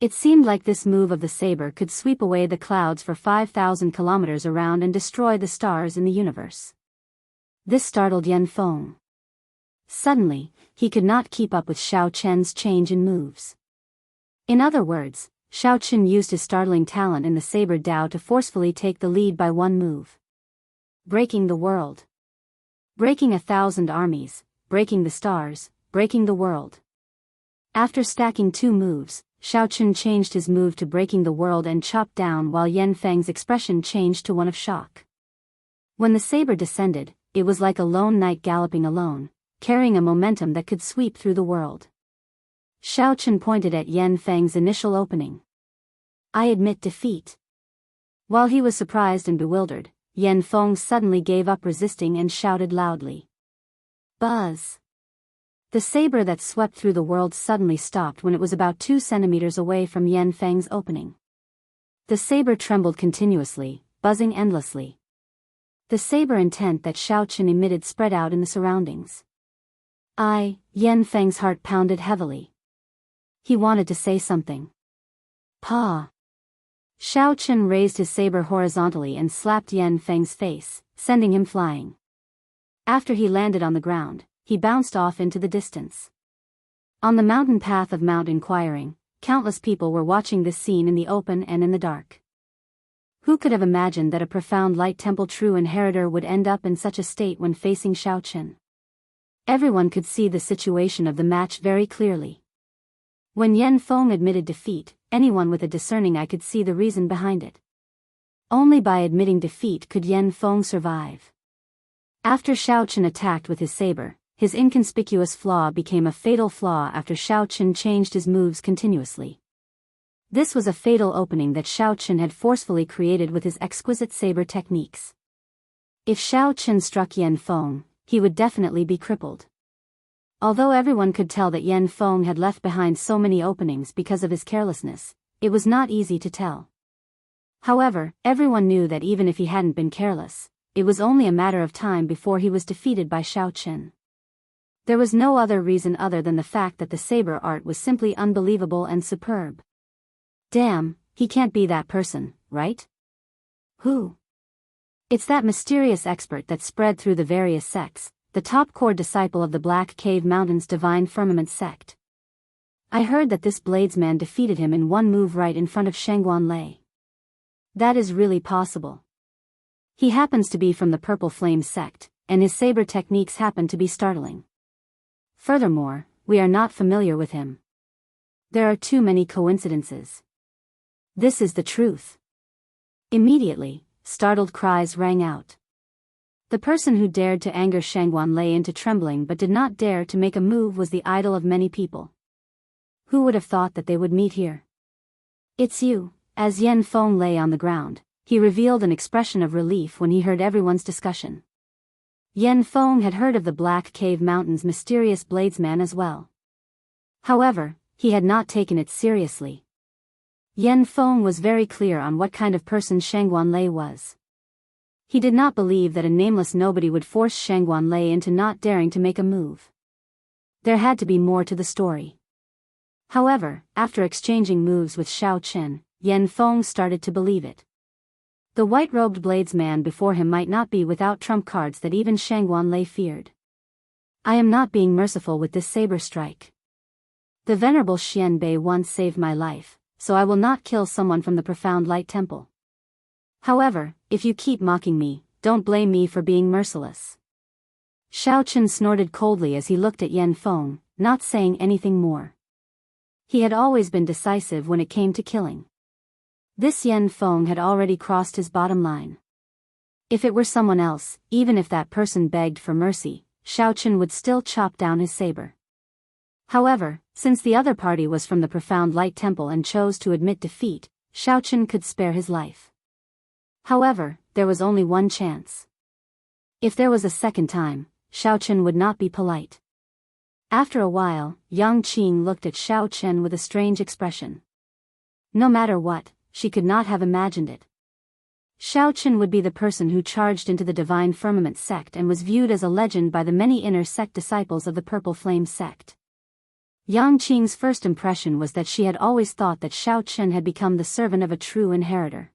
It seemed like this move of the saber could sweep away the clouds for 5,000 kilometers around and destroy the stars in the universe. This startled Yan Feng. Suddenly, he could not keep up with Xiaochen's change in moves. In other words, Xiaochen used his startling talent in the saber Dao to forcefully take the lead by one move. Breaking the world. Breaking 1,000 armies, breaking the stars, breaking the world. After stacking 2 moves, Xiaochen changed his move to breaking the world and chopped down while Yan Feng's expression changed to one of shock. When the saber descended, it was like a lone knight galloping alone, carrying a momentum that could sweep through the world. Xiaochen pointed at Yan Feng's initial opening. I admit defeat. While he was surprised and bewildered, Yan Feng suddenly gave up resisting and shouted loudly. Buzz! The saber that swept through the world suddenly stopped when it was about 2 centimeters away from Yan Feng's opening. The saber trembled continuously, buzzing endlessly. The saber intent that Xiaochen emitted spread out in the surroundings. Yan Feng's heart pounded heavily. He wanted to say something. Pa! Xiaochen raised his saber horizontally and slapped Yan Feng's face, sending him flying. After he landed on the ground, he bounced off into the distance. On the mountain path of Mount Inquiring, countless people were watching this scene in the open and in the dark. Who could have imagined that a profound Light Temple true inheritor would end up in such a state when facing Xiaochen? Everyone could see the situation of the match very clearly. When Yan Feng admitted defeat, anyone with a discerning eye could see the reason behind it. Only by admitting defeat could Yan Feng survive. After Xiao Chen attacked with his saber, his inconspicuous flaw became a fatal flaw after Xiao Chen changed his moves continuously. This was a fatal opening that Xiao Chen had forcefully created with his exquisite saber techniques. If Xiao Chen struck Yan Feng, he would definitely be crippled. Although everyone could tell that Yan Feng had left behind so many openings because of his carelessness, it was not easy to tell. However, everyone knew that even if he hadn't been careless, it was only a matter of time before he was defeated by Xiao Chen. There was no other reason other than the fact that the saber art was simply unbelievable and superb. Damn, he can't be that person, right? Who? It's that mysterious expert that spread through the various sects, the top core disciple of the Black Cave Mountains Divine Firmament sect. I heard that this bladesman defeated him in one move right in front of Shangguan Lei. That is really possible. He happens to be from the Purple Flame sect, and his saber techniques happen to be startling. Furthermore, we are not familiar with him. There are too many coincidences. This is the truth. Immediately, startled cries rang out. The person who dared to anger Shangguan Lei into trembling but did not dare to make a move was the idol of many people. Who would have thought that they would meet here? It's you. As Yan Feng lay on the ground, he revealed an expression of relief when he heard everyone's discussion. Yan Feng had heard of the Black Cave Mountains' mysterious bladesman as well. However, he had not taken it seriously. Yan Feng was very clear on what kind of person Shangguan Lei was. He did not believe that a nameless nobody would force Shangguan Lei into not daring to make a move. There had to be more to the story. However, after exchanging moves with Xiao Chen, Yan Feng started to believe it. The white-robed bladesman before him might not be without trump cards that even Shangguan Lei feared. I am not being merciful with this saber strike. The venerable Xian Bei once saved my life, so I will not kill someone from the Profound Light Temple. However, if you keep mocking me, don't blame me for being merciless. Xiao Chen snorted coldly as he looked at Yan Feng, not saying anything more. He had always been decisive when it came to killing. This Yan Feng had already crossed his bottom line. If it were someone else, even if that person begged for mercy, Xiao Chen would still chop down his saber. However, since the other party was from the Profound Light Temple and chose to admit defeat, Xiao Chen could spare his life. However, there was only one chance. If there was a second time, Xiao Chen would not be polite. After a while, Yang Qing looked at Xiao Chen with a strange expression. No matter what, she could not have imagined it. Xiao Chen would be the person who charged into the Divine Firmament sect and was viewed as a legend by the many inner sect disciples of the Purple Flame sect. Yang Qing's first impression was that she had always thought that Xiao Chen had become the servant of a true inheritor.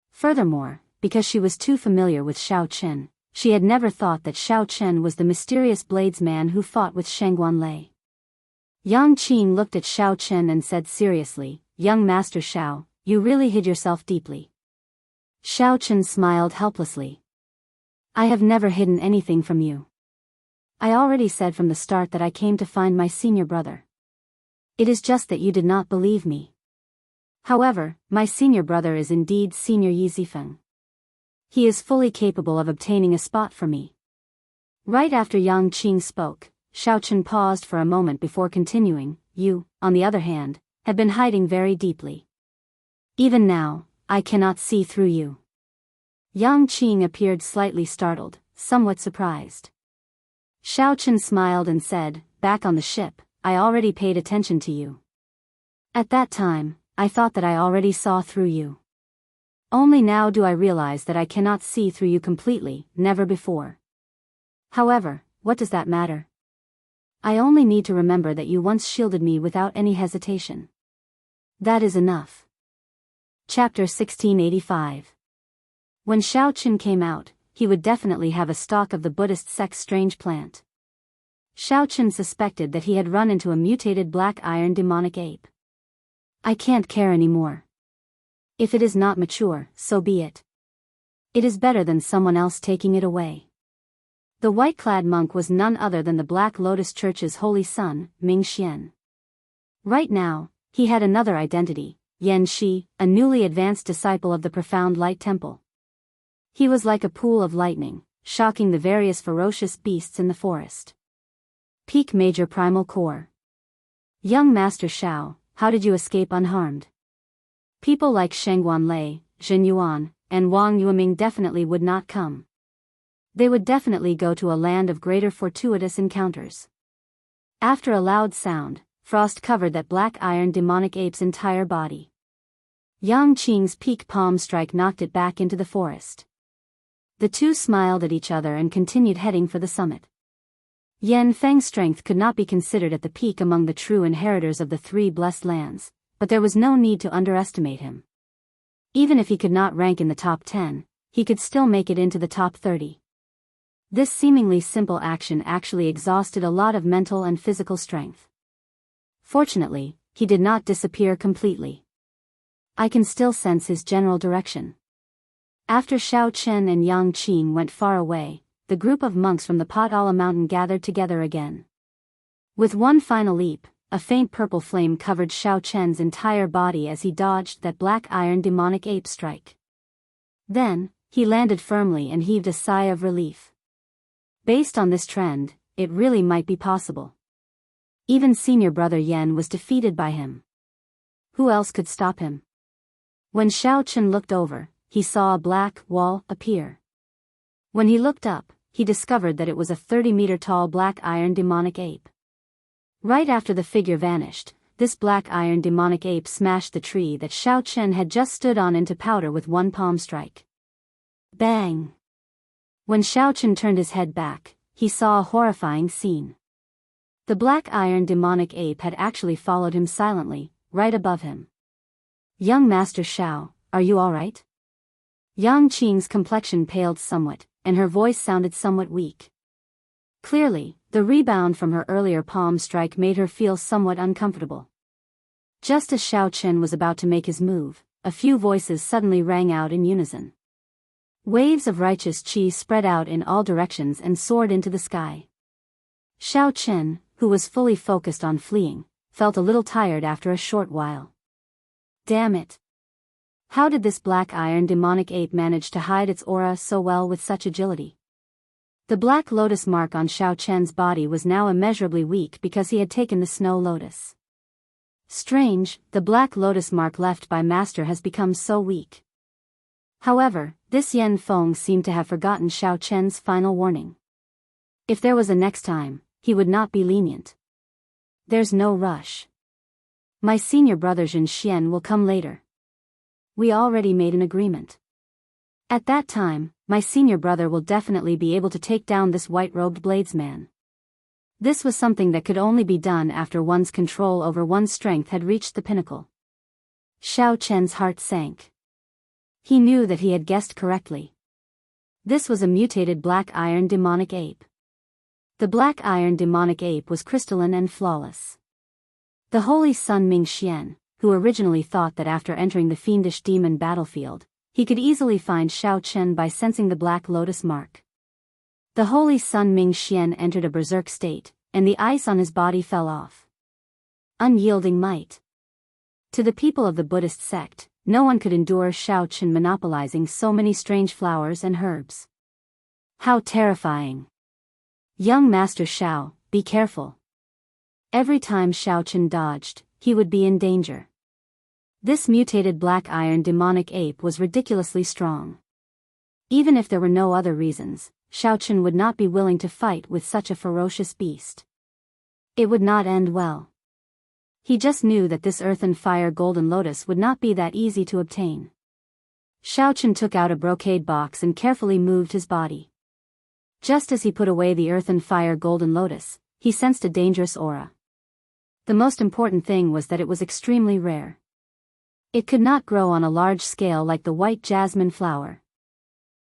Furthermore, because she was too familiar with Xiao Chen, she had never thought that Xiao Chen was the mysterious bladesman who fought with Shangguan Lei. Yang Qing looked at Xiao Chen and said seriously, "Young Master Xiao, you really hid yourself deeply." Xiao Chen smiled helplessly. "I have never hidden anything from you. I already said from the start that I came to find my senior brother. It is just that you did not believe me. However, my senior brother is indeed Senior Yi Zifeng. He is fully capable of obtaining a spot for me." Right after Yang Qing spoke, Xiao Chen paused for a moment before continuing. "You, on the other hand, have been hiding very deeply. Even now, I cannot see through you." Yang Qing appeared slightly startled, somewhat surprised. Xiao Chen smiled and said, "Back on the ship, I already paid attention to you. At that time, I thought that I already saw through you. Only now do I realize that I cannot see through you completely, never before. However, what does that matter? I only need to remember that you once shielded me without any hesitation. That is enough." Chapter 1685. When Xiao Chen came out, he would definitely have a stalk of the Buddhist sect's strange plant. Xiao Chen suspected that he had run into a mutated black iron demonic ape. I can't care anymore. If it is not mature, so be it. It is better than someone else taking it away. The white-clad monk was none other than the Black Lotus Church's holy son, Ming Xian. Right now, he had another identity, Yan Shi, a newly advanced disciple of the Profound Light Temple. He was like a pool of lightning, shocking the various ferocious beasts in the forest. Peak Major Primal Core. Young Master Shao, how did you escape unharmed? People like Shengguan Lei, Zhen Yuan, and Wang Yueming definitely would not come. They would definitely go to a land of greater fortuitous encounters. After a loud sound, frost covered that black iron demonic ape's entire body. Yang Qing's peak palm strike knocked it back into the forest. The two smiled at each other and continued heading for the summit. Yan Feng's strength could not be considered at the peak among the true inheritors of the three blessed lands, but there was no need to underestimate him. Even if he could not rank in the top 10, he could still make it into the top 30. This seemingly simple action actually exhausted a lot of mental and physical strength. Fortunately, he did not disappear completely. I can still sense his general direction. After Shao Chen and Yang Qing went far away, the group of monks from the Potala Mountain gathered together again. With one final leap, a faint purple flame covered Shao Chen's entire body as he dodged that black iron demonic ape strike. Then, he landed firmly and heaved a sigh of relief. Based on this trend, it really might be possible. Even senior brother Yan was defeated by him. Who else could stop him? When Shao Chen looked over, he saw a black wall appear. When he looked up, he discovered that it was a 30-meter-tall black iron demonic ape. Right after the figure vanished, this black iron demonic ape smashed the tree that Shao Chen had just stood on into powder with one palm strike. Bang! When Shao Chen turned his head back, he saw a horrifying scene. The black iron demonic ape had actually followed him silently, right above him. Young Master Shao, are you alright? Yang Qing's complexion paled somewhat, and her voice sounded somewhat weak. Clearly, the rebound from her earlier palm strike made her feel somewhat uncomfortable. Just as Shao Chen was about to make his move, a few voices suddenly rang out in unison. Waves of righteous qi spread out in all directions and soared into the sky. Shao Chen, who was fully focused on fleeing, felt a little tired after a short while. Damn it! How did this black iron demonic ape manage to hide its aura so well with such agility? The black lotus mark on Shao Chen's body was now immeasurably weak because he had taken the snow lotus. Strange, the black lotus mark left by Master has become so weak. However, this Yan Feng seemed to have forgotten Shao Chen's final warning. If there was a next time, he would not be lenient. There's no rush. My senior brother Zhen Xian will come later. We already made an agreement. At that time, my senior brother will definitely be able to take down this white-robed bladesman. This was something that could only be done after one's control over one's strength had reached the pinnacle. Shao Chen's heart sank. He knew that he had guessed correctly. This was a mutated black iron demonic ape. The black iron demonic ape was crystalline and flawless. The holy Sun Ming Xian, who originally thought that after entering the fiendish demon battlefield, he could easily find Shao Chen by sensing the black lotus mark. The holy Sun Ming Xian entered a berserk state, and the ice on his body fell off. Unyielding might. To the people of the Buddhist sect, no one could endure Shao Chen monopolizing so many strange flowers and herbs. How terrifying! Young Master Shao, be careful. Every time Shao Chen dodged, he would be in danger. This mutated black iron demonic ape was ridiculously strong. Even if there were no other reasons, Shao Chen would not be willing to fight with such a ferocious beast. It would not end well. He just knew that this earth and fire golden lotus would not be that easy to obtain. Shao Chen took out a brocade box and carefully moved his body. Just as he put away the earth and fire golden lotus, he sensed a dangerous aura. The most important thing was that it was extremely rare. It could not grow on a large scale like the white jasmine flower.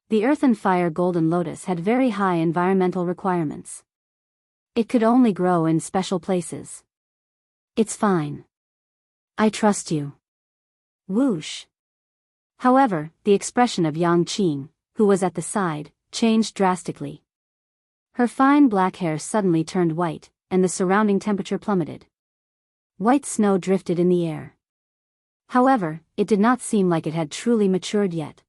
The earth and fire golden lotus had very high environmental requirements. It could only grow in special places. It's fine. I trust you. Whoosh. However, the expression of Yang Qing, who was at the side, changed drastically. Her fine black hair suddenly turned white, and the surrounding temperature plummeted. White snow drifted in the air. However, it did not seem like it had truly matured yet.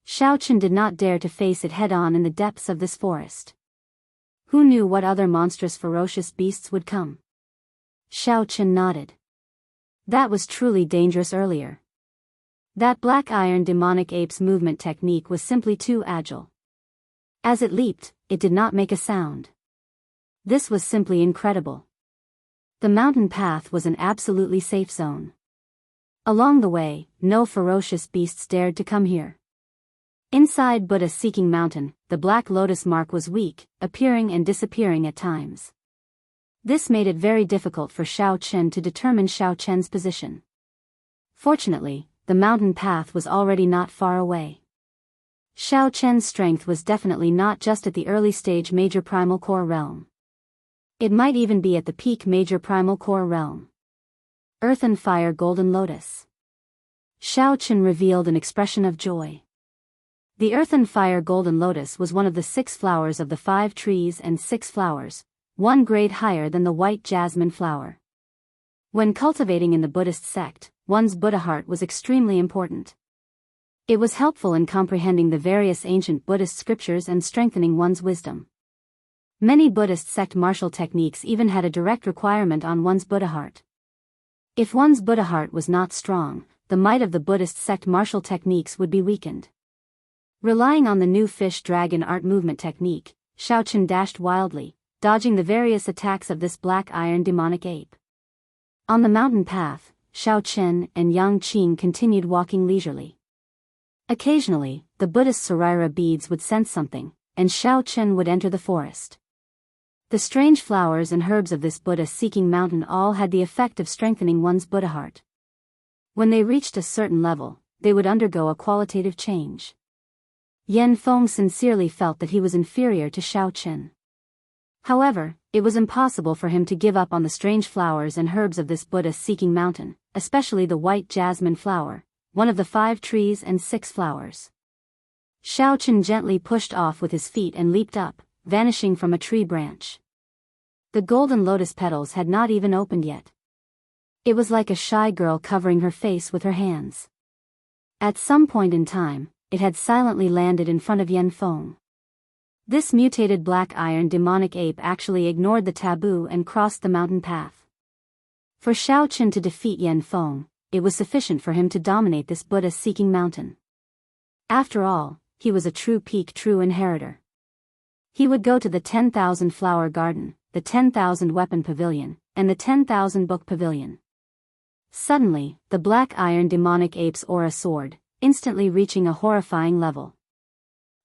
Xiaochen did not dare to face it head-on in the depths of this forest. Who knew what other monstrous ferocious beasts would come? Xiaochen nodded. That was truly dangerous earlier. That black iron demonic ape's movement technique was simply too agile. As it leaped, it did not make a sound. This was simply incredible. The mountain path was an absolutely safe zone. Along the way, no ferocious beasts dared to come here. Inside Buddha Seeking Mountain, the black lotus mark was weak, appearing and disappearing at times. This made it very difficult for Xiaochen to determine Xiaochen's position. Fortunately, the mountain path was already not far away. Xiaochen's strength was definitely not just at the early stage major primal core realm. It might even be at the peak major primal core realm. Earth and Fire Golden Lotus. Xiaochen revealed an expression of joy. The Earth and Fire Golden Lotus was one of the 6 flowers of the 5 trees and 6 flowers, 1 grade higher than the white jasmine flower. When cultivating in the Buddhist sect, one's Buddha heart was extremely important. It was helpful in comprehending the various ancient Buddhist scriptures and strengthening one's wisdom. Many Buddhist sect martial techniques even had a direct requirement on one's Buddha heart. If one's Buddha heart was not strong, the might of the Buddhist sect martial techniques would be weakened. Relying on the new fish dragon art movement technique, Xiaochen dashed wildly, dodging the various attacks of this black iron demonic ape. On the mountain path, Xiaochen and Yang Qing continued walking leisurely. Occasionally, the Buddhist Sarira beads would sense something, and Xiaochen would enter the forest. The strange flowers and herbs of this Buddha-seeking mountain all had the effect of strengthening one's Buddha heart. When they reached a certain level, they would undergo a qualitative change. Yan Feng sincerely felt that he was inferior to Xiaochen. However, it was impossible for him to give up on the strange flowers and herbs of this Buddha-seeking mountain, especially the white jasmine flower, one of the 5 trees and 6 flowers. Xiaochen gently pushed off with his feet and leaped up, vanishing from a tree branch. The golden lotus petals had not even opened yet. It was like a shy girl covering her face with her hands. At some point in time, it had silently landed in front of Yan Feng. This mutated black iron demonic ape actually ignored the taboo and crossed the mountain path. For Xiaochen to defeat Yan Feng, it was sufficient for him to dominate this Buddha-seeking mountain. After all, he was a true peak true inheritor. He would go to the 10,000 flower garden, the 10,000 weapon pavilion, and the 10,000 book pavilion. Suddenly, the black iron demonic ape's aura soared, instantly reaching a horrifying level.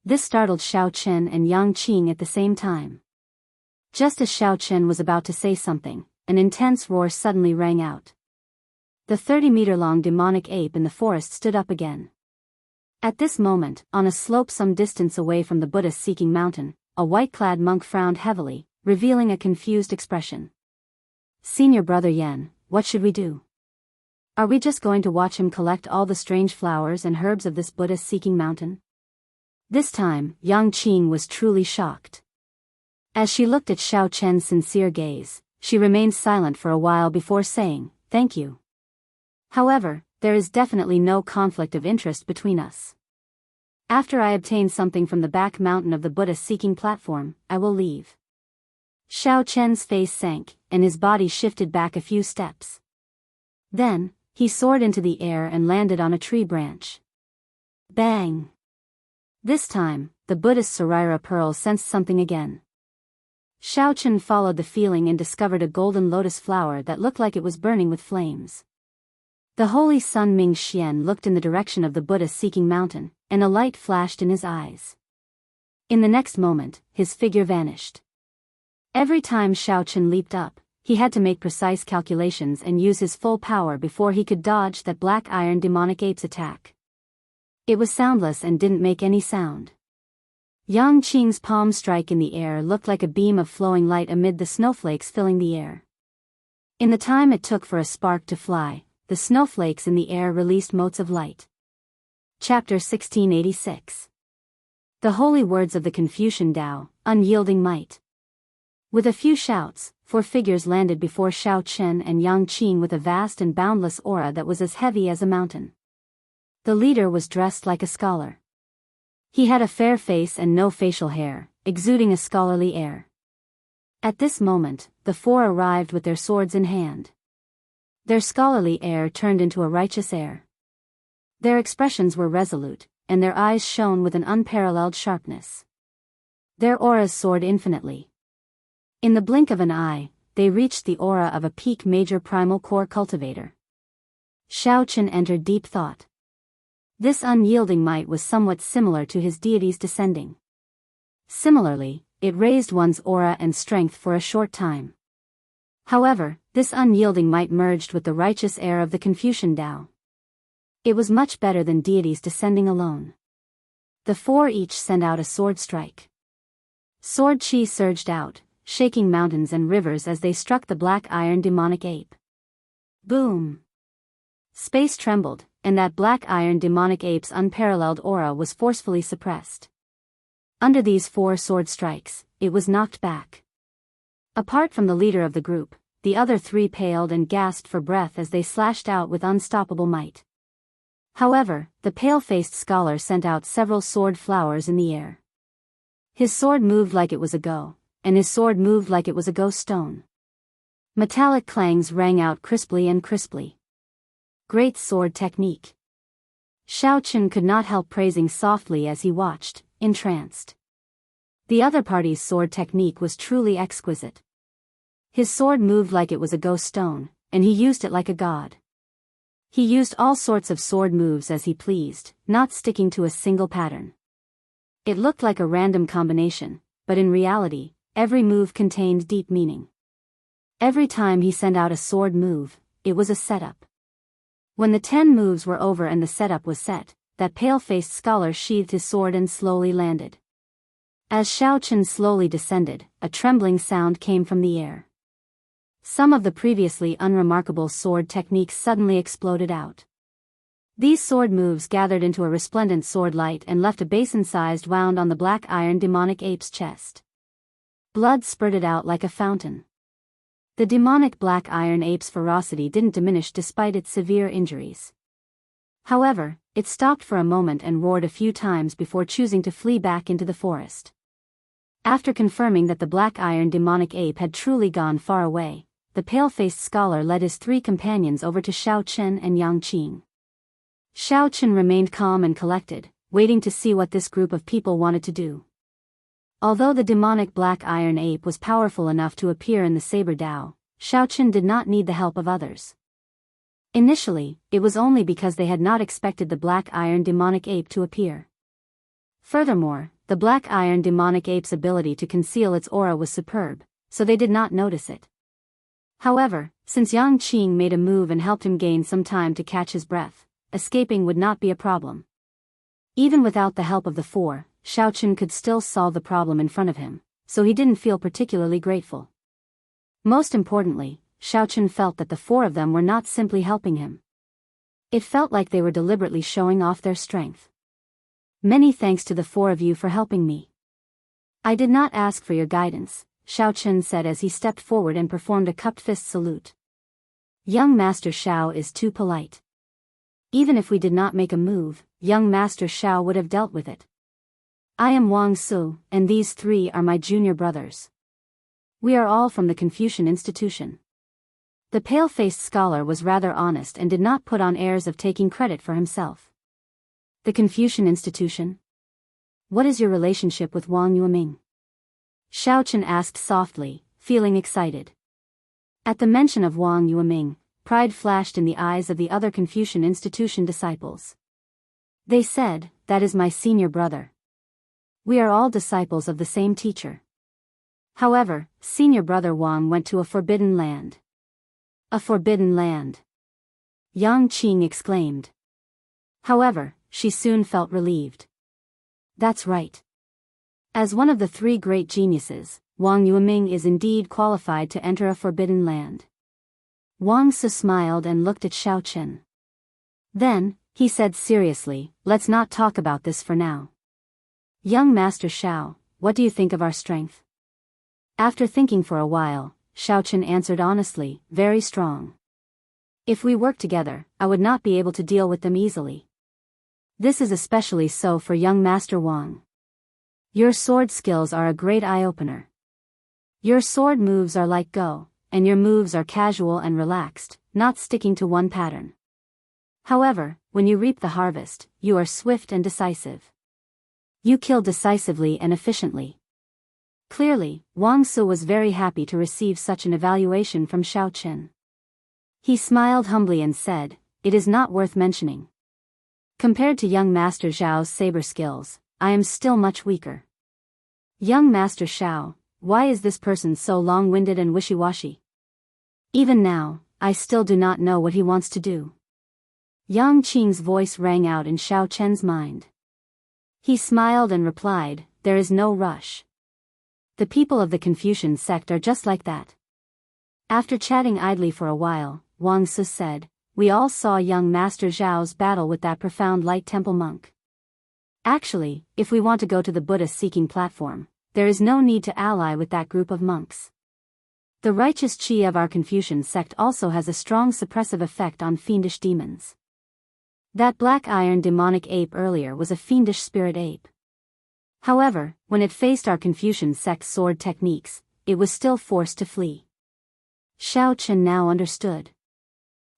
This startled Xiaochen and Yang Qing at the same time. Just as Xiaochen was about to say something, an intense roar suddenly rang out. The 30-meter-long demonic ape in the forest stood up again. At this moment, on a slope some distance away from the Buddha-seeking mountain, a white-clad monk frowned heavily, revealing a confused expression. "Senior Brother Yan, what should we do? Are we just going to watch him collect all the strange flowers and herbs of this Buddha-seeking mountain?" This time, Yang Qing was truly shocked. As she looked at Xiaochen's sincere gaze, she remained silent for a while before saying, "Thank you. However, there is definitely no conflict of interest between us. After I obtain something from the back mountain of the Buddha-seeking platform, I will leave." Xiaochen's face sank, and his body shifted back a few steps. Then, he soared into the air and landed on a tree branch. Bang! This time, the Buddhist Sarira pearl sensed something again. Xiaochen followed the feeling and discovered a golden lotus flower that looked like it was burning with flames. The holy Sun Ming Xian looked in the direction of the Buddha-seeking mountain, and a light flashed in his eyes. In the next moment, his figure vanished. Every time Xiaochen leaped up, he had to make precise calculations and use his full power before he could dodge that black iron demonic ape's attack. It was soundless and didn't make any sound. Yang Qing's palm strike in the air looked like a beam of flowing light amid the snowflakes filling the air. In the time it took for a spark to fly, the snowflakes in the air released motes of light. Chapter 1686. The Holy Words of the Confucian Tao, Unyielding Might. With a few shouts, 4 figures landed before Xiao Chen and Yang Qing with a vast and boundless aura that was as heavy as a mountain. The leader was dressed like a scholar. He had a fair face and no facial hair, exuding a scholarly air. At this moment, the 4 arrived with their swords in hand. Their scholarly air turned into a righteous air. Their expressions were resolute, and their eyes shone with an unparalleled sharpness. Their auras soared infinitely. In the blink of an eye, they reached the aura of a peak major primal core cultivator. Xiao Chen entered deep thought. This unyielding might was somewhat similar to his deity's descending. Similarly, it raised one's aura and strength for a short time. However, this unyielding might merged with the righteous air of the Confucian Tao. It was much better than deities descending alone. The 4 each sent out a sword strike. Sword chi surged out, shaking mountains and rivers as they struck the black iron demonic ape. Boom! Space trembled, and that black iron demonic ape's unparalleled aura was forcefully suppressed. Under these 4 sword strikes, it was knocked back. Apart from the leader of the group, the other 3 paled and gasped for breath as they slashed out with unstoppable might. However, the pale-faced scholar sent out several sword flowers in the air. His sword moved like it was a go, and his sword moved like it was a ghost stone. Metallic clangs rang out crisply and crisply. Great sword technique. Xiao Chen could not help praising softly as he watched, entranced. The other party's sword technique was truly exquisite. His sword moved like it was a ghost stone, and he used it like a god. He used all sorts of sword moves as he pleased, not sticking to a single pattern. It looked like a random combination, but in reality, every move contained deep meaning. Every time he sent out a sword move, it was a setup. When the 10 moves were over and the setup was set, that pale-faced scholar sheathed his sword and slowly landed. As Xiao Chen slowly descended, a trembling sound came from the air. Some of the previously unremarkable sword techniques suddenly exploded out. These sword moves gathered into a resplendent sword light and left a basin-sized wound on the black iron demonic ape's chest. Blood spurted out like a fountain. The demonic black iron ape's ferocity didn't diminish despite its severe injuries. However, it stopped for a moment and roared a few times before choosing to flee back into the forest. After confirming that the black iron demonic ape had truly gone far away, the pale-faced scholar led his 3 companions over to Xiao Chen and Yang Qing. Xiao Chen remained calm and collected, waiting to see what this group of people wanted to do. Although the demonic black iron ape was powerful enough to appear in the Saber Dao, Xiao Chen did not need the help of others. Initially, it was only because they had not expected the black iron demonic ape to appear. Furthermore, the black iron demonic ape's ability to conceal its aura was superb, so they did not notice it. However, since Yang Qing made a move and helped him gain some time to catch his breath, escaping would not be a problem. Even without the help of the 4, Xiao Chen could still solve the problem in front of him, so he didn't feel particularly grateful. Most importantly, Xiao Chen felt that the 4 of them were not simply helping him. It felt like they were deliberately showing off their strength. Many thanks to the 4 of you for helping me. I did not ask for your guidance, Xiao Chen said as he stepped forward and performed a cupped fist salute. Young Master Xiao is too polite. Even if we did not make a move, young Master Xiao would have dealt with it. I am Wang Su, and these 3 are my junior brothers. We are all from the Confucian institution. The pale-faced scholar was rather honest and did not put on airs of taking credit for himself. The Confucian institution? What is your relationship with Wang Yueming? Xiao Chen asked softly, feeling excited. At the mention of Wang Yueming, pride flashed in the eyes of the other Confucian institution disciples. They said, "That is my senior brother. We are all disciples of the same teacher." However, senior brother Wang went to a forbidden land. A forbidden land. Yang Qing exclaimed. However, she soon felt relieved. That's right. As one of the 3 great geniuses, Wang Yueming is indeed qualified to enter a forbidden land. Wang Su smiled and looked at Xiao Chen. Then, he said seriously, "Let's not talk about this for now. Young Master Xiao, what do you think of our strength?" After thinking for a while, Xiaochen answered honestly, very strong. If we work together, I would not be able to deal with them easily. This is especially so for young Master Wang. Your sword skills are a great eye-opener. Your sword moves are like Go, and your moves are casual and relaxed, not sticking to one pattern. However, when you reap the harvest, you are swift and decisive. You kill decisively and efficiently. Clearly, Wang Su was very happy to receive such an evaluation from Xiaochen. He smiled humbly and said, "It is not worth mentioning. Compared to young Master Zhao's saber skills, I am still much weaker." Young Master Xiao, why is this person so long-winded and wishy-washy? Even now, I still do not know what he wants to do. Yang Qing's voice rang out in Xiaochen's mind. He smiled and replied, "There is no rush. The people of the Confucian sect are just like that." After chatting idly for a while, Wang Su said, "We all saw young Master Zhao's battle with that profound light temple monk. Actually, if we want to go to the Buddha-seeking platform, there is no need to ally with that group of monks. The righteous chi of our Confucian sect also has a strong suppressive effect on fiendish demons. That black iron demonic ape earlier was a fiendish spirit ape. However, when it faced our Confucian sect's sword techniques, it was still forced to flee." Xiaochen now understood.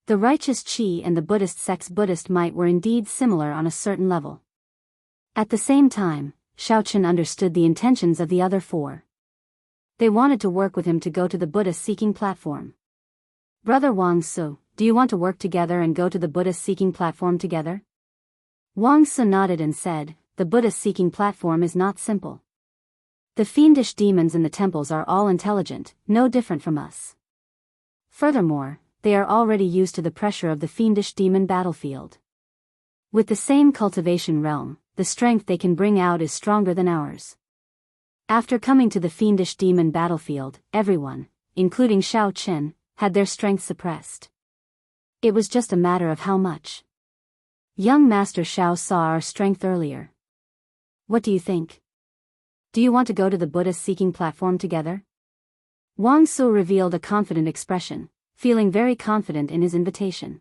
The righteous chi and the Buddhist sect's Buddhist might were indeed similar on a certain level. At the same time, Xiaochen understood the intentions of the other four. They wanted to work with him to go to the Buddha-seeking platform. "Brother Wang Su, do you want to work together and go to the Buddha-seeking platform together?" Wang Su nodded and said, "The Buddha-seeking platform is not simple. The fiendish demons in the temples are all intelligent, no different from us. Furthermore, they are already used to the pressure of the fiendish demon battlefield. With the same cultivation realm, the strength they can bring out is stronger than ours. After coming to the fiendish demon battlefield, everyone, including Xiaochen, had their strength suppressed. It was just a matter of how much. Young Master Xiao saw our strength earlier. What do you think? Do you want to go to the Buddha-seeking platform together?" Wang Su revealed a confident expression, feeling very confident in his invitation.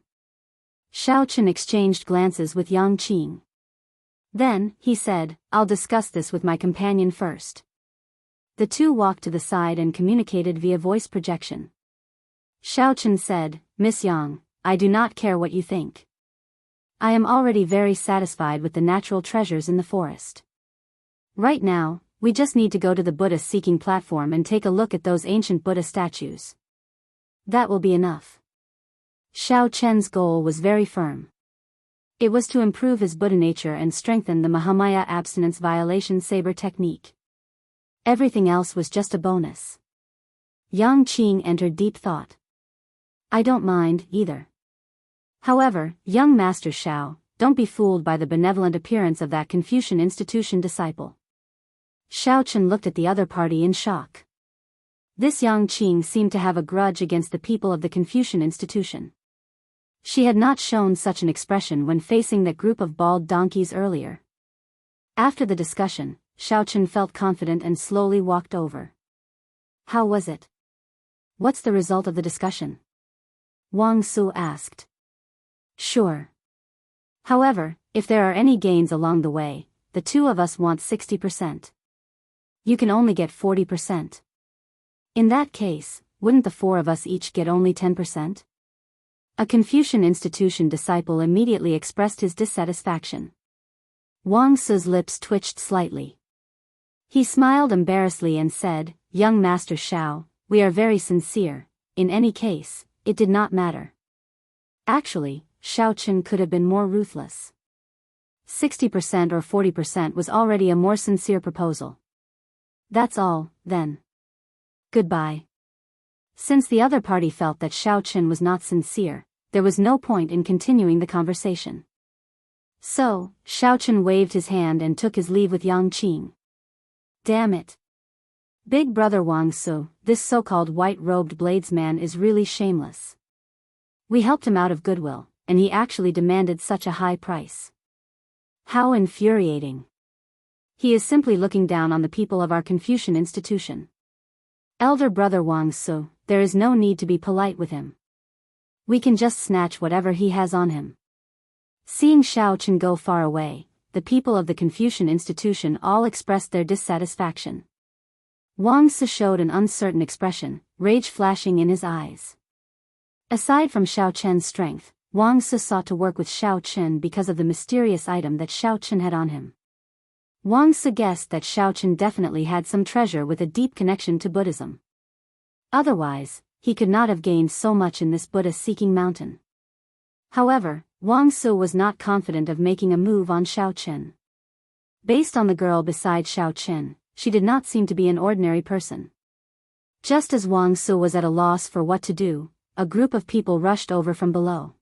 Xiaochen exchanged glances with Yang Qing. Then, he said, "I'll discuss this with my companion first." The two walked to the side and communicated via voice projection. Xiaochen said, "Miss Yang, I do not care what you think. I am already very satisfied with the natural treasures in the forest. Right now, we just need to go to the Buddha-seeking platform and take a look at those ancient Buddha statues. That will be enough." Xiaochen's goal was very firm. It was to improve his Buddha nature and strengthen the Mahamaya abstinence violation saber technique. Everything else was just a bonus. Yang Qing entered deep thought. "I don't mind, either. However, young Master Xiao, don't be fooled by the benevolent appearance of that Confucian institution disciple." Xiaochen looked at the other party in shock. This Yang Qing seemed to have a grudge against the people of the Confucian institution. She had not shown such an expression when facing that group of bald donkeys earlier. After the discussion, Xiaochen felt confident and slowly walked over. "How was it? What's the result of the discussion?" Wang Su asked. "Sure. However, if there are any gains along the way, the two of us want 60%. You can only get 40%. In that case, wouldn't the four of us each get only 10%? A Confucian institution disciple immediately expressed his dissatisfaction. Wang Su's lips twitched slightly. He smiled embarrassedly and said, "Young Master Xiao, we are very sincere. In any case, it did not matter." Actually, Xiaochen could have been more ruthless. 60% or 40% was already a more sincere proposal. "That's all, then. Goodbye." Since the other party felt that Xiaochen was not sincere, there was no point in continuing the conversation. So, Xiaochen waved his hand and took his leave with Yang Qing. Damn it. Big brother Wang Su, this so-called white-robed bladesman is really shameless. We helped him out of goodwill, and he actually demanded such a high price. How infuriating. He is simply looking down on the people of our Confucian institution. Elder brother Wang Su, there is no need to be polite with him. We can just snatch whatever he has on him. Seeing Xiao Chen go far away, the people of the Confucian institution all expressed their dissatisfaction. Wang Su showed an uncertain expression, rage flashing in his eyes. Aside from Xiao Chen's strength, Wang Su sought to work with Xiao Chen because of the mysterious item that Xiao Chen had on him. Wang Su guessed that Xiao Chen definitely had some treasure with a deep connection to Buddhism. Otherwise, he could not have gained so much in this Buddha-seeking mountain. However, Wang Su was not confident of making a move on Xiao Chen. Based on the girl beside Xiao Chen, she did not seem to be an ordinary person. Just as Wang Su was at a loss for what to do, a group of people rushed over from below.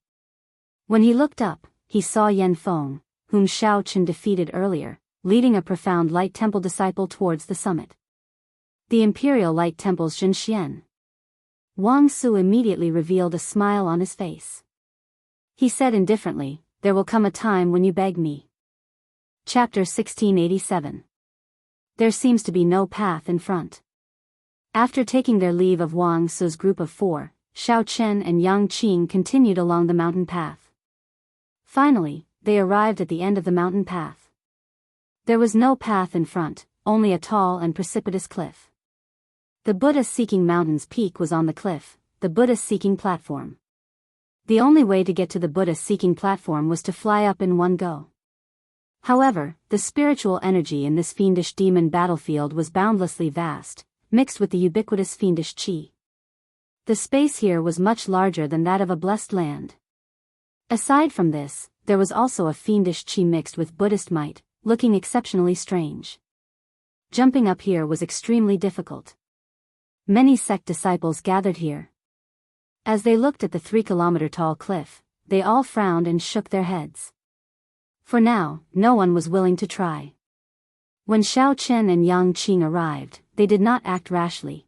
When he looked up, he saw Yan Feng, whom Xiao Chen defeated earlier, leading a profound Light Temple disciple towards the summit. The Imperial Light Temple's Zhenxian. Wang Su immediately revealed a smile on his face. He said indifferently, "There will come a time when you beg me." Chapter 1687. There seems to be no path in front. After taking their leave of Wang Su's group of 4, Xiao Chen and Yang Qing continued along the mountain path. Finally, they arrived at the end of the mountain path. There was no path in front, only a tall and precipitous cliff. The Buddha-seeking mountain's peak was on the cliff, the Buddha-seeking platform. The only way to get to the Buddha-seeking platform was to fly up in one go. However, the spiritual energy in this fiendish demon battlefield was boundlessly vast, mixed with the ubiquitous fiendish qi. The space here was much larger than that of a blessed land. Aside from this, there was also a fiendish qi mixed with Buddhist might, looking exceptionally strange. Jumping up here was extremely difficult. Many sect disciples gathered here. As they looked at the 3-kilometer-tall cliff, they all frowned and shook their heads. For now, no one was willing to try. When Xiao Chen and Yang Qing arrived, they did not act rashly.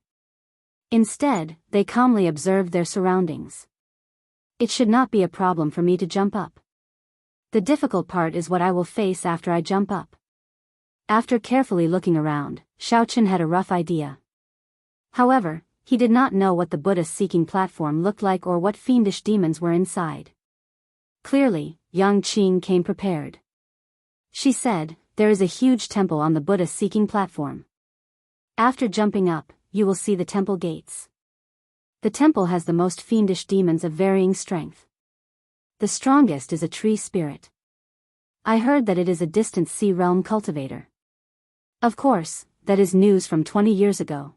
Instead, they calmly observed their surroundings. It should not be a problem for me to jump up. The difficult part is what I will face after I jump up. After carefully looking around, Xiao Chen had a rough idea. However, he did not know what the Buddha-seeking platform looked like or what fiendish demons were inside. Clearly, Yang Qing came prepared. She said, "There is a huge temple on the Buddha-seeking platform. After jumping up, you will see the temple gates. The temple has the most fiendish demons of varying strength. The strongest is a tree spirit. I heard that it is a distant sea realm cultivator. Of course, that is news from 20 years ago.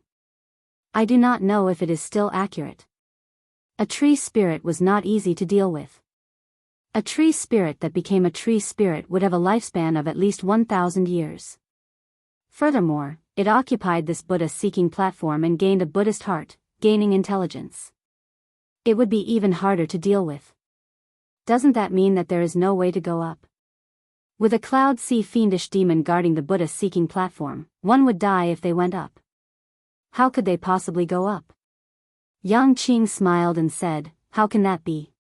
I do not know if it is still accurate. A tree spirit was not easy to deal with. A tree spirit that became a tree spirit would have a lifespan of at least 1,000 years. Furthermore, it occupied this Buddha-seeking platform and gained a Buddhist heart, gaining intelligence. It would be even harder to deal with. Doesn't that mean that there is no way to go up? With a cloud sea fiendish demon guarding the Buddha-seeking platform, one would die if they went up. How could they possibly go up?" Yang Qing smiled and said, "How can that be?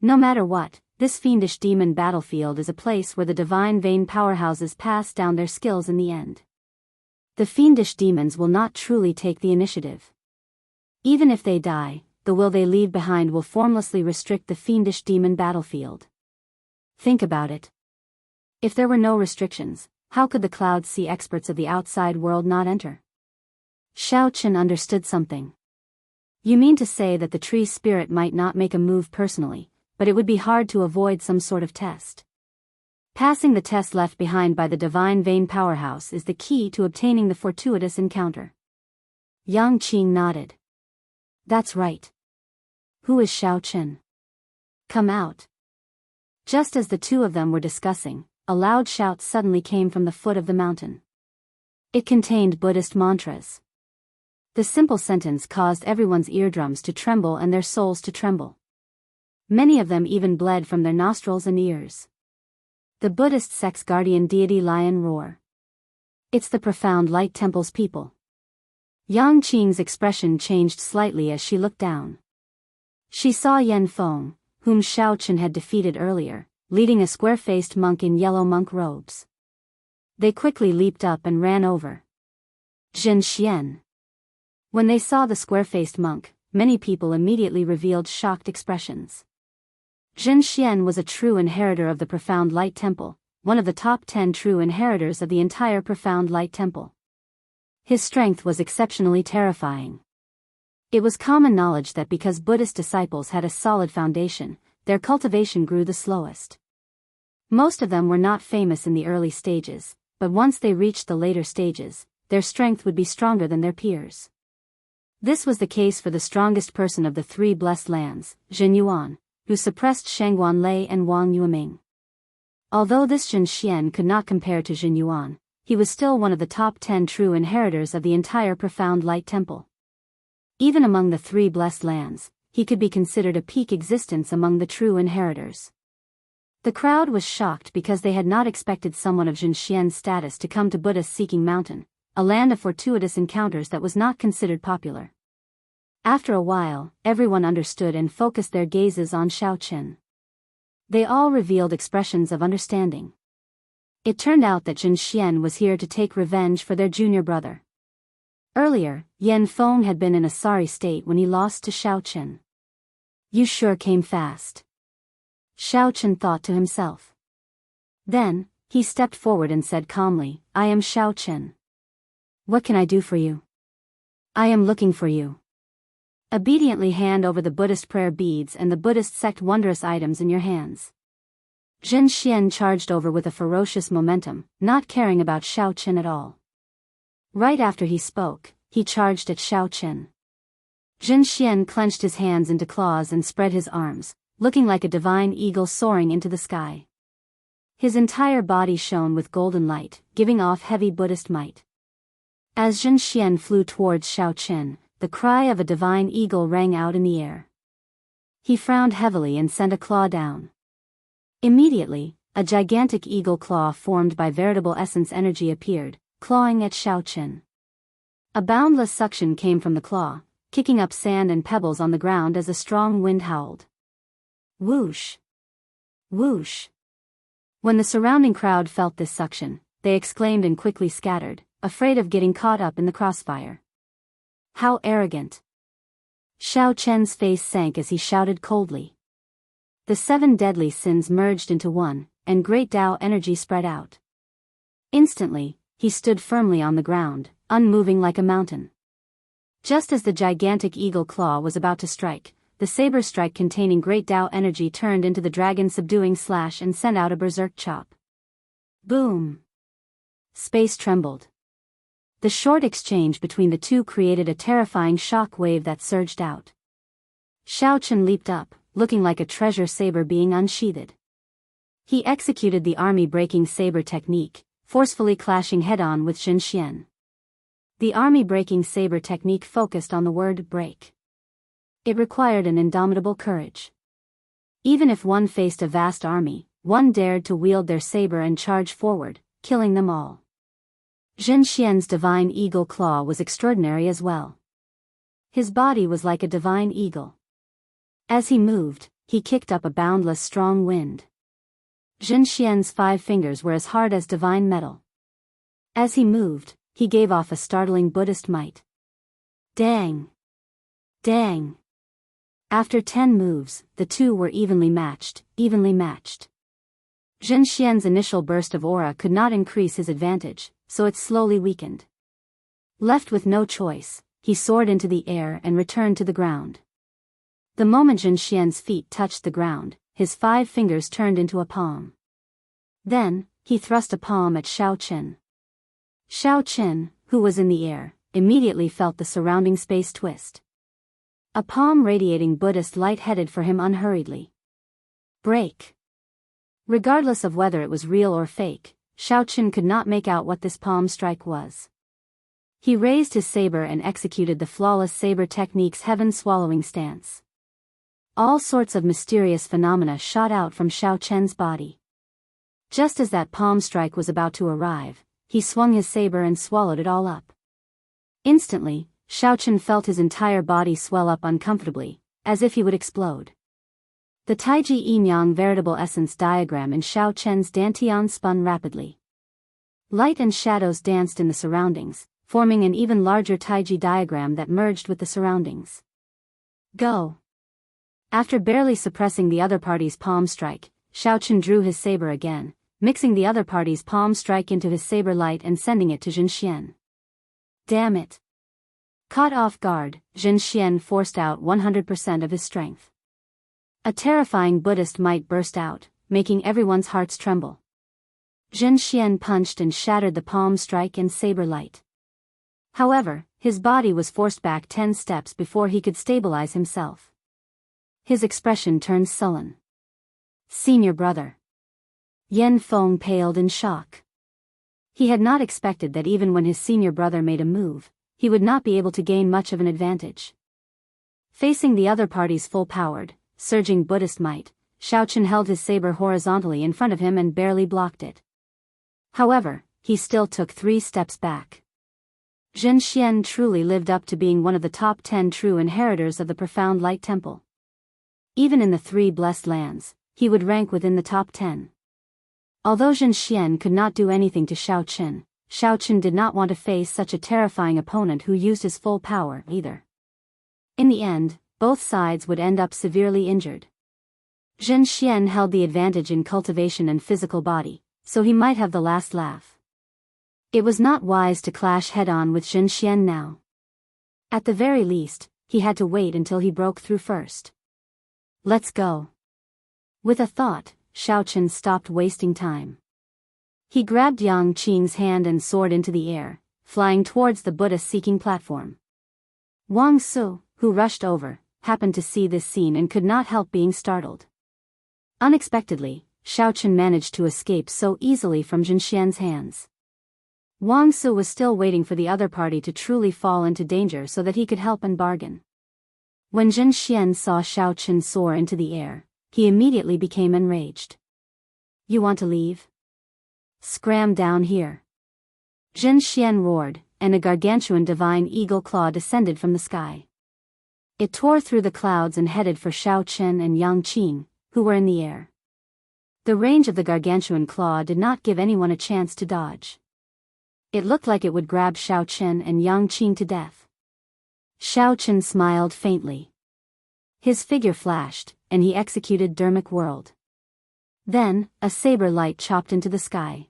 No matter what, this fiendish demon battlefield is a place where the divine vein powerhouses pass down their skills in the end. The fiendish demons will not truly take the initiative. Even if they die, the will they leave behind will formlessly restrict the fiendish demon battlefield. Think about it. If there were no restrictions, how could the cloud sea experts of the outside world not enter?" Xiao Chen understood something. "You mean to say that the tree spirit might not make a move personally, but it would be hard to avoid some sort of test. Passing the test left behind by the divine vein powerhouse is the key to obtaining the fortuitous encounter." Yang Qing nodded. "That's right. Who is Xiao Chen? Come out." Just as the two of them were discussing, a loud shout suddenly came from the foot of the mountain. It contained Buddhist mantras. The simple sentence caused everyone's eardrums to tremble and their souls to tremble. Many of them even bled from their nostrils and ears. The Buddhist sect's guardian deity Lion Roar. It's the profound Light Temple's people. Yang Qing's expression changed slightly as she looked down. She saw Yan Feng, whom Xiao Chen had defeated earlier, leading a square-faced monk in yellow monk robes. They quickly leaped up and ran over. "Zhenxian! When they saw the square-faced monk, many people immediately revealed shocked expressions. Jin Xian was a true inheritor of the Profound Light Temple, one of the top 10 true inheritors of the entire Profound Light Temple. His strength was exceptionally terrifying. It was common knowledge that because Buddhist disciples had a solid foundation, their cultivation grew the slowest. Most of them were not famous in the early stages, but once they reached the later stages, their strength would be stronger than their peers. This was the case for the strongest person of the three blessed lands, Jin Yuan, who suppressed Shangguan Lei and Wang Yueming. Although this Jin Xian could not compare to Jin Yuan, he was still one of the top 10 true inheritors of the entire Profound Light Temple. Even among the three blessed lands, he could be considered a peak existence among the true inheritors. The crowd was shocked because they had not expected someone of Jin Xian's status to come to Buddha's Seeking Mountain, a land of fortuitous encounters that was not considered popular. After a while, everyone understood and focused their gazes on Xiaoqin. They all revealed expressions of understanding. It turned out that Jin Xian was here to take revenge for their junior brother. Earlier, Yan Feng had been in a sorry state when he lost to Xiaoqin. You sure came fast. Xiaoqin thought to himself. Then, he stepped forward and said calmly, I am Xiaoqin. What can I do for you? I am looking for you. Obediently hand over the Buddhist prayer beads and the Buddhist sect wondrous items in your hands. Jin Xian charged over with a ferocious momentum, not caring about Xiaoqin at all. Right after he spoke, he charged at Xiaoqin. Jin Xian clenched his hands into claws and spread his arms, looking like a divine eagle soaring into the sky. His entire body shone with golden light, giving off heavy Buddhist might. As Jin Xian flew towards Xiaoqin, the cry of a divine eagle rang out in the air. He frowned heavily and sent a claw down. Immediately, a gigantic eagle claw formed by veritable essence energy appeared, clawing at Xiaoqin. A boundless suction came from the claw, kicking up sand and pebbles on the ground as a strong wind howled. Whoosh! Whoosh! When the surrounding crowd felt this suction, they exclaimed and quickly scattered, afraid of getting caught up in the crossfire. How arrogant! Xiaoqian's face sank as he shouted coldly. The 7 deadly sins merged into one, and great Tao energy spread out. Instantly, he stood firmly on the ground, unmoving like a mountain. Just as the gigantic eagle claw was about to strike, the saber strike containing great Tao energy turned into the dragon subduing slash and sent out a berserk chop. Boom! Space trembled. The short exchange between the two created a terrifying shock wave that surged out. Xiaoqin leaped up, looking like a treasure saber being unsheathed. He executed the army-breaking saber technique, forcefully clashing head-on with Jin Xian. The army-breaking saber technique focused on the word break. It required an indomitable courage. Even if one faced a vast army, one dared to wield their saber and charge forward, killing them all. Jin Xian's divine eagle claw was extraordinary as well. His body was like a divine eagle. As he moved, he kicked up a boundless strong wind. Jin Xian's 5 fingers were as hard as divine metal. As he moved, he gave off a startling Buddhist might. Dang! Dang! After 10 moves, the two were evenly matched. Jin Xian's initial burst of aura could not increase his advantage, so it slowly weakened. Left with no choice, he soared into the air and returned to the ground. The moment Jin Xian's feet touched the ground, his 5 fingers turned into a palm. Then, he thrust a palm at Xiaoqin. Xiaoqin, who was in the air, immediately felt the surrounding space twist. A palm radiating Buddhist light headed for him unhurriedly. Break! Regardless of whether it was real or fake, Xiaoqin could not make out what this palm strike was. He raised his saber and executed the flawless saber technique's heaven-swallowing stance. All sorts of mysterious phenomena shot out from Xiaoqian's body. Just as that palm strike was about to arrive, he swung his saber and swallowed it all up. Instantly, Xiaoqin felt his entire body swell up uncomfortably, as if he would explode. The Taiji Yin-Yang veritable essence diagram in Xiaoqian's dantian spun rapidly. Light and shadows danced in the surroundings, forming an even larger taiji diagram that merged with the surroundings. Go! After barely suppressing the other party's palm strike, Xiaoqun drew his saber again, mixing the other party's palm strike into his saber light and sending it to Zhenxian. Damn it! Caught off guard, Zhenxian forced out 100% of his strength. A terrifying Buddhist might burst out, making everyone's hearts tremble. Zhenxian punched and shattered the palm strike and saber light. However, his body was forced back 10 steps before he could stabilize himself. His expression turned sullen. Senior brother. Yan Feng paled in shock. He had not expected that even when his senior brother made a move, he would not be able to gain much of an advantage. Facing the other party's full-powered, surging Buddhist might, Xiaoqun held his saber horizontally in front of him and barely blocked it. However, he still took 3 steps back. Zhenxian truly lived up to being one of the top 10 true inheritors of the profound light temple. Even in the 3 blessed lands, he would rank within the top 10. Although Zhenxian could not do anything to Xiaoqun, Xiaoqun did not want to face such a terrifying opponent who used his full power either. In the end, both sides would end up severely injured. Zhenxian held the advantage in cultivation and physical body, so he might have the last laugh. It was not wise to clash head-on with Zhenxian now. At the very least, he had to wait until he broke through first. Let's go. With a thought, Xiaoqun stopped wasting time. He grabbed Yang Qing's hand and soared into the air, flying towards the Buddha-seeking platform. Wang Su, who rushed over, happened to see this scene and could not help being startled. Unexpectedly, Xiaoqun managed to escape so easily from Zhenxian's hands. Wang Su was still waiting for the other party to truly fall into danger so that he could help and bargain. When Zhenxian saw Xiaoqun soar into the air, he immediately became enraged. You want to leave? Scram down here. Zhenxian roared, and a gargantuan divine eagle claw descended from the sky. It tore through the clouds and headed for Xiaoqun and Yang Qing, who were in the air. The range of the gargantuan claw did not give anyone a chance to dodge. It looked like it would grab Xiaoqun and Yang Qing to death. Xiaoqun smiled faintly. His figure flashed, and he executed Dermic Whirled. Then, a saber light chopped into the sky.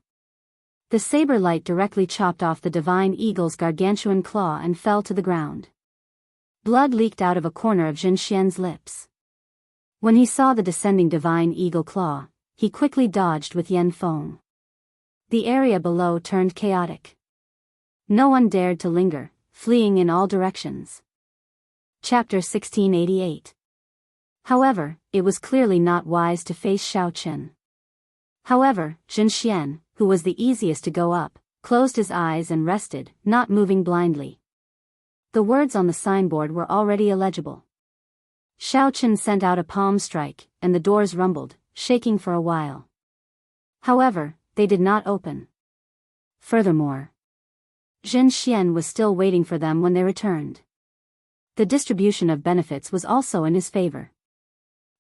The saber light directly chopped off the divine eagle's gargantuan claw and fell to the ground. Blood leaked out of a corner of Zhenxian's lips. When he saw the descending divine eagle claw, he quickly dodged with Yan Feng. The area below turned chaotic. No one dared to linger, fleeing in all directions. Chapter 1688. However, it was clearly not wise to face Xiaoqun. However, Zhenxian, who was the easiest to go up, closed his eyes and rested, not moving blindly. The words on the signboard were already illegible. Xiaoqun sent out a palm strike, and the doors rumbled, shaking for a while. However, they did not open. Furthermore, Zhenxian was still waiting for them when they returned. The distribution of benefits was also in his favor.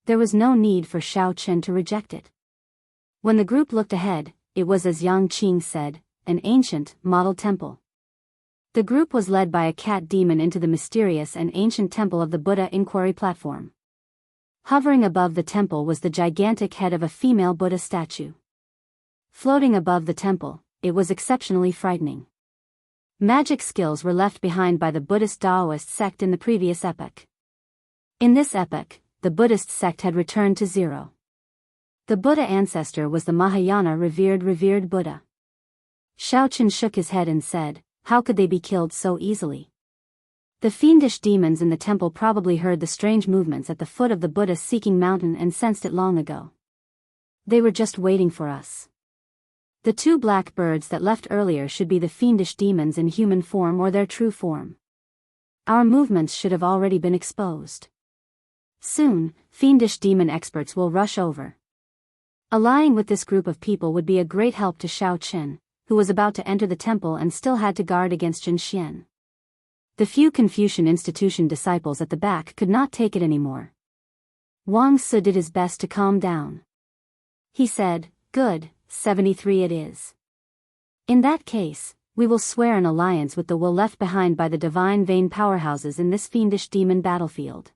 There was no need for Xiaoqun to reject it. When the group looked ahead, it was as Yang Qing said, an ancient, model temple. The group was led by a cat demon into the mysterious and ancient temple of the Buddha Inquiry Platform. Hovering above the temple was the gigantic head of a female Buddha statue. Floating above the temple, it was exceptionally frightening. Magic skills were left behind by the Buddhist Daoist sect in the previous epoch. In this epoch, the Buddhist sect had returned to zero. The Buddha ancestor was the Mahayana revered Buddha. Xiaoqun shook his head and said, how could they be killed so easily? The fiendish demons in the temple probably heard the strange movements at the foot of the Buddha-seeking mountain and sensed it long ago. They were just waiting for us. The 2 black birds that left earlier should be the fiendish demons in human form or their true form. Our movements should have already been exposed. Soon, fiendish demon experts will rush over. Allying with this group of people would be a great help to Xiaoqun, who was about to enter the temple and still had to guard against Zhenxian. The few Confucian institution disciples at the back could not take it anymore. Wang Su did his best to calm down. He said, good, 73 it is. In that case, We will swear an alliance with the will left behind by the divine vein powerhouses in this fiendish demon battlefield.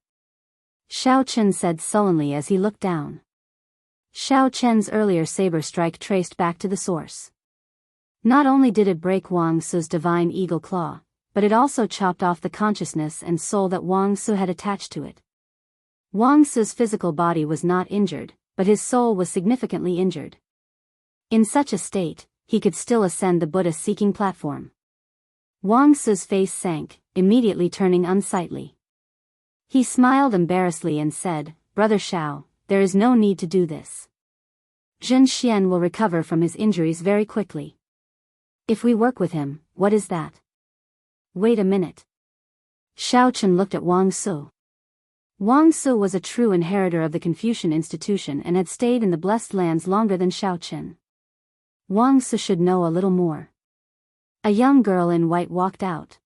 Xiao Chen said sullenly as he looked down. Xiao Chen's earlier saber strike traced back to the source. Not only did it break Wang Su's divine eagle claw, but it also chopped off the consciousness and soul that Wang Su had attached to it. Wang Su's physical body was not injured, but his soul was significantly injured. In such a state, he could still ascend the Buddha-seeking platform. Wang Su's face sank, immediately turning unsightly. He smiled embarrassedly and said, "Brother Xiao, there is no need to do this. Zhen Xian will recover from his injuries very quickly. If we work with him, what is that?" "Wait a minute." Xiao Chen looked at Wang Su. Wang Su was a true inheritor of the Confucian institution and had stayed in the Blessed Lands longer than Xiao Chen. Wang Su should know a little more. A young girl in white walked out.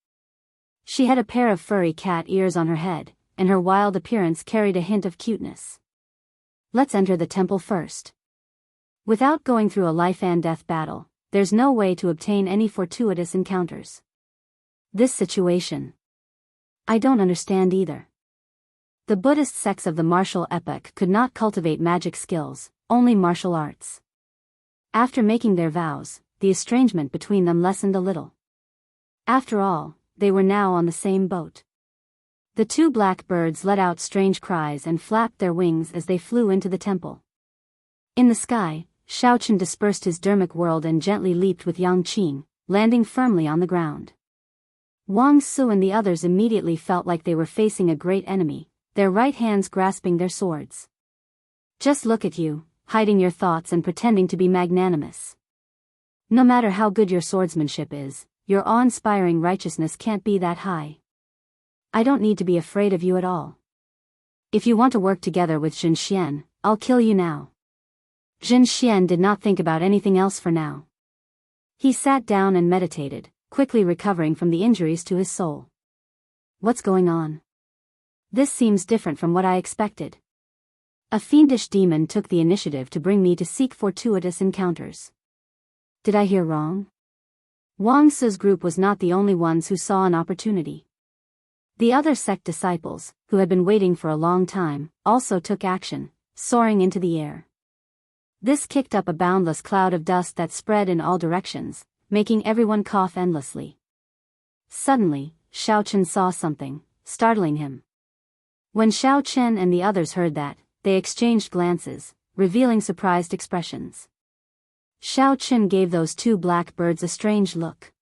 She had a pair of furry cat ears on her head, and her wild appearance carried a hint of cuteness. "Let's enter the temple first. Without going through a life and death battle, there's no way to obtain any fortuitous encounters. This situation, I don't understand either." The Buddhist sects of the martial epoch could not cultivate magic skills, only martial arts. After making their vows, the estrangement between them lessened a little. After all, they were now on the same boat. The two black birds let out strange cries and flapped their wings as they flew into the temple. In the sky, Xiao Chen dispersed his dermic world and gently leaped with Yang Qing, landing firmly on the ground. Wang Su and the others immediately felt like they were facing a great enemy, their right hands grasping their swords. "Just look at you, hiding your thoughts and pretending to be magnanimous. No matter how good your swordsmanship is, your awe-inspiring righteousness can't be that high. I don't need to be afraid of you at all. If you want to work together with Zhen Xian, I'll kill you now." Zhen Xian did not think about anything else for now. He sat down and meditated, quickly recovering from the injuries to his soul. "What's going on? This seems different from what I expected. A fiendish demon took the initiative to bring me to seek fortuitous encounters. Did I hear wrong?" Wang Su's group was not the only ones who saw an opportunity. The other sect disciples, who had been waiting for a long time, also took action, soaring into the air. This kicked up a boundless cloud of dust that spread in all directions, making everyone cough endlessly. Suddenly, Xiao Chen saw something, startling him. When Xiao Chen and the others heard that, they exchanged glances, revealing surprised expressions. Xiao Chen gave those two black birds a strange look.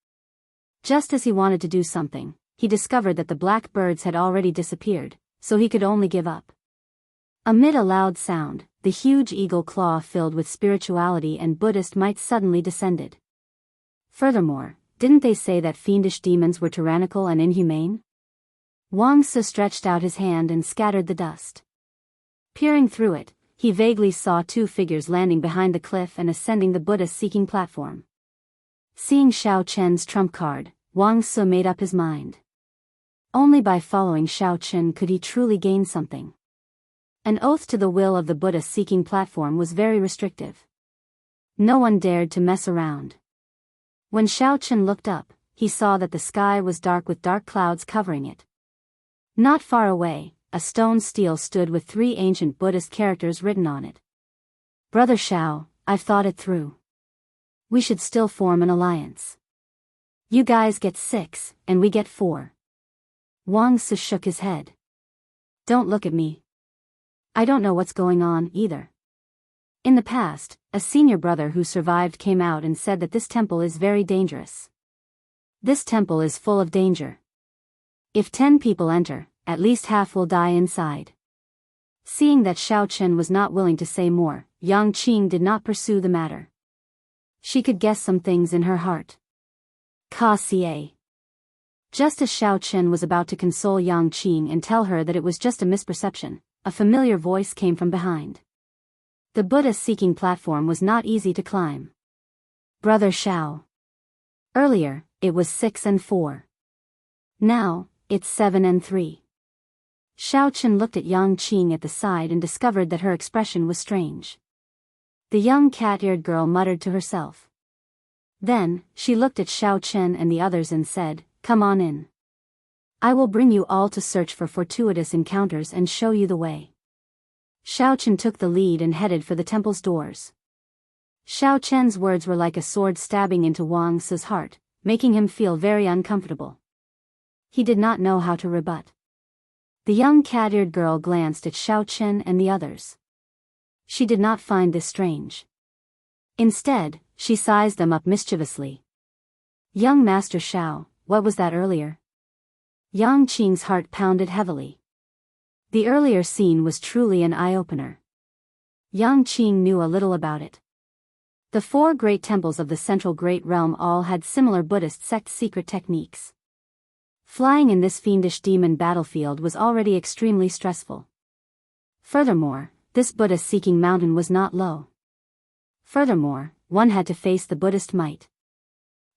Just as he wanted to do something, he discovered that the black birds had already disappeared, so he could only give up. Amid a loud sound, the huge eagle claw filled with spirituality and Buddhist might suddenly descended. Furthermore, didn't they say that fiendish demons were tyrannical and inhumane? Wang Su stretched out his hand and scattered the dust. Peering through it, he vaguely saw two figures landing behind the cliff and ascending the Buddha-seeking platform. Seeing Xiao Chen's trump card, Wang Su made up his mind. Only by following Xiao Chen could he truly gain something. An oath to the will of the Buddha-seeking platform was very restrictive. No one dared to mess around. When Xiao Chen looked up, he saw that the sky was dark with dark clouds covering it. Not far away, a stone stele stood with 3 ancient Buddhist characters written on it. "Brother Xiao, I've thought it through. We should still form an alliance. You guys get 6, and we get 4. Wang Su shook his head. "Don't look at me. I don't know what's going on, either." In the past, a senior brother who survived came out and said that this temple is very dangerous. This temple is full of danger. If 10 people enter, at least half will die inside. Seeing that Xiao Chen was not willing to say more, Yang Qing did not pursue the matter. She could guess some things in her heart. Ka-ca. Just as Xiao Chen was about to console Yang Qing and tell her that it was just a misperception, a familiar voice came from behind. The Buddha-seeking platform was not easy to climb. "Brother Xiao. Earlier, it was 6 and 4. Now, it's 7 and 3. Xiao Chen looked at Yang Qing at the side and discovered that her expression was strange. The young cat-eared girl muttered to herself. Then, she looked at Xiao Chen and the others and said, "Come on in. I will bring you all to search for fortuitous encounters and show you the way." Xiao Chen took the lead and headed for the temple's doors. Xiao Chen's words were like a sword stabbing into Wang Su's heart, making him feel very uncomfortable. He did not know how to rebut. The young cat-eared girl glanced at Xiao Chen and the others. She did not find this strange. Instead, she sized them up mischievously. "Young Master Xiao, what was that earlier?" Yang Qing's heart pounded heavily. The earlier scene was truly an eye-opener. Yang Qing knew a little about it. The 4 great temples of the Central Great Realm all had similar Buddhist sect secret techniques. Flying in this fiendish demon battlefield was already extremely stressful. Furthermore, this Buddha-seeking mountain was not low. Furthermore, one had to face the Buddhist might.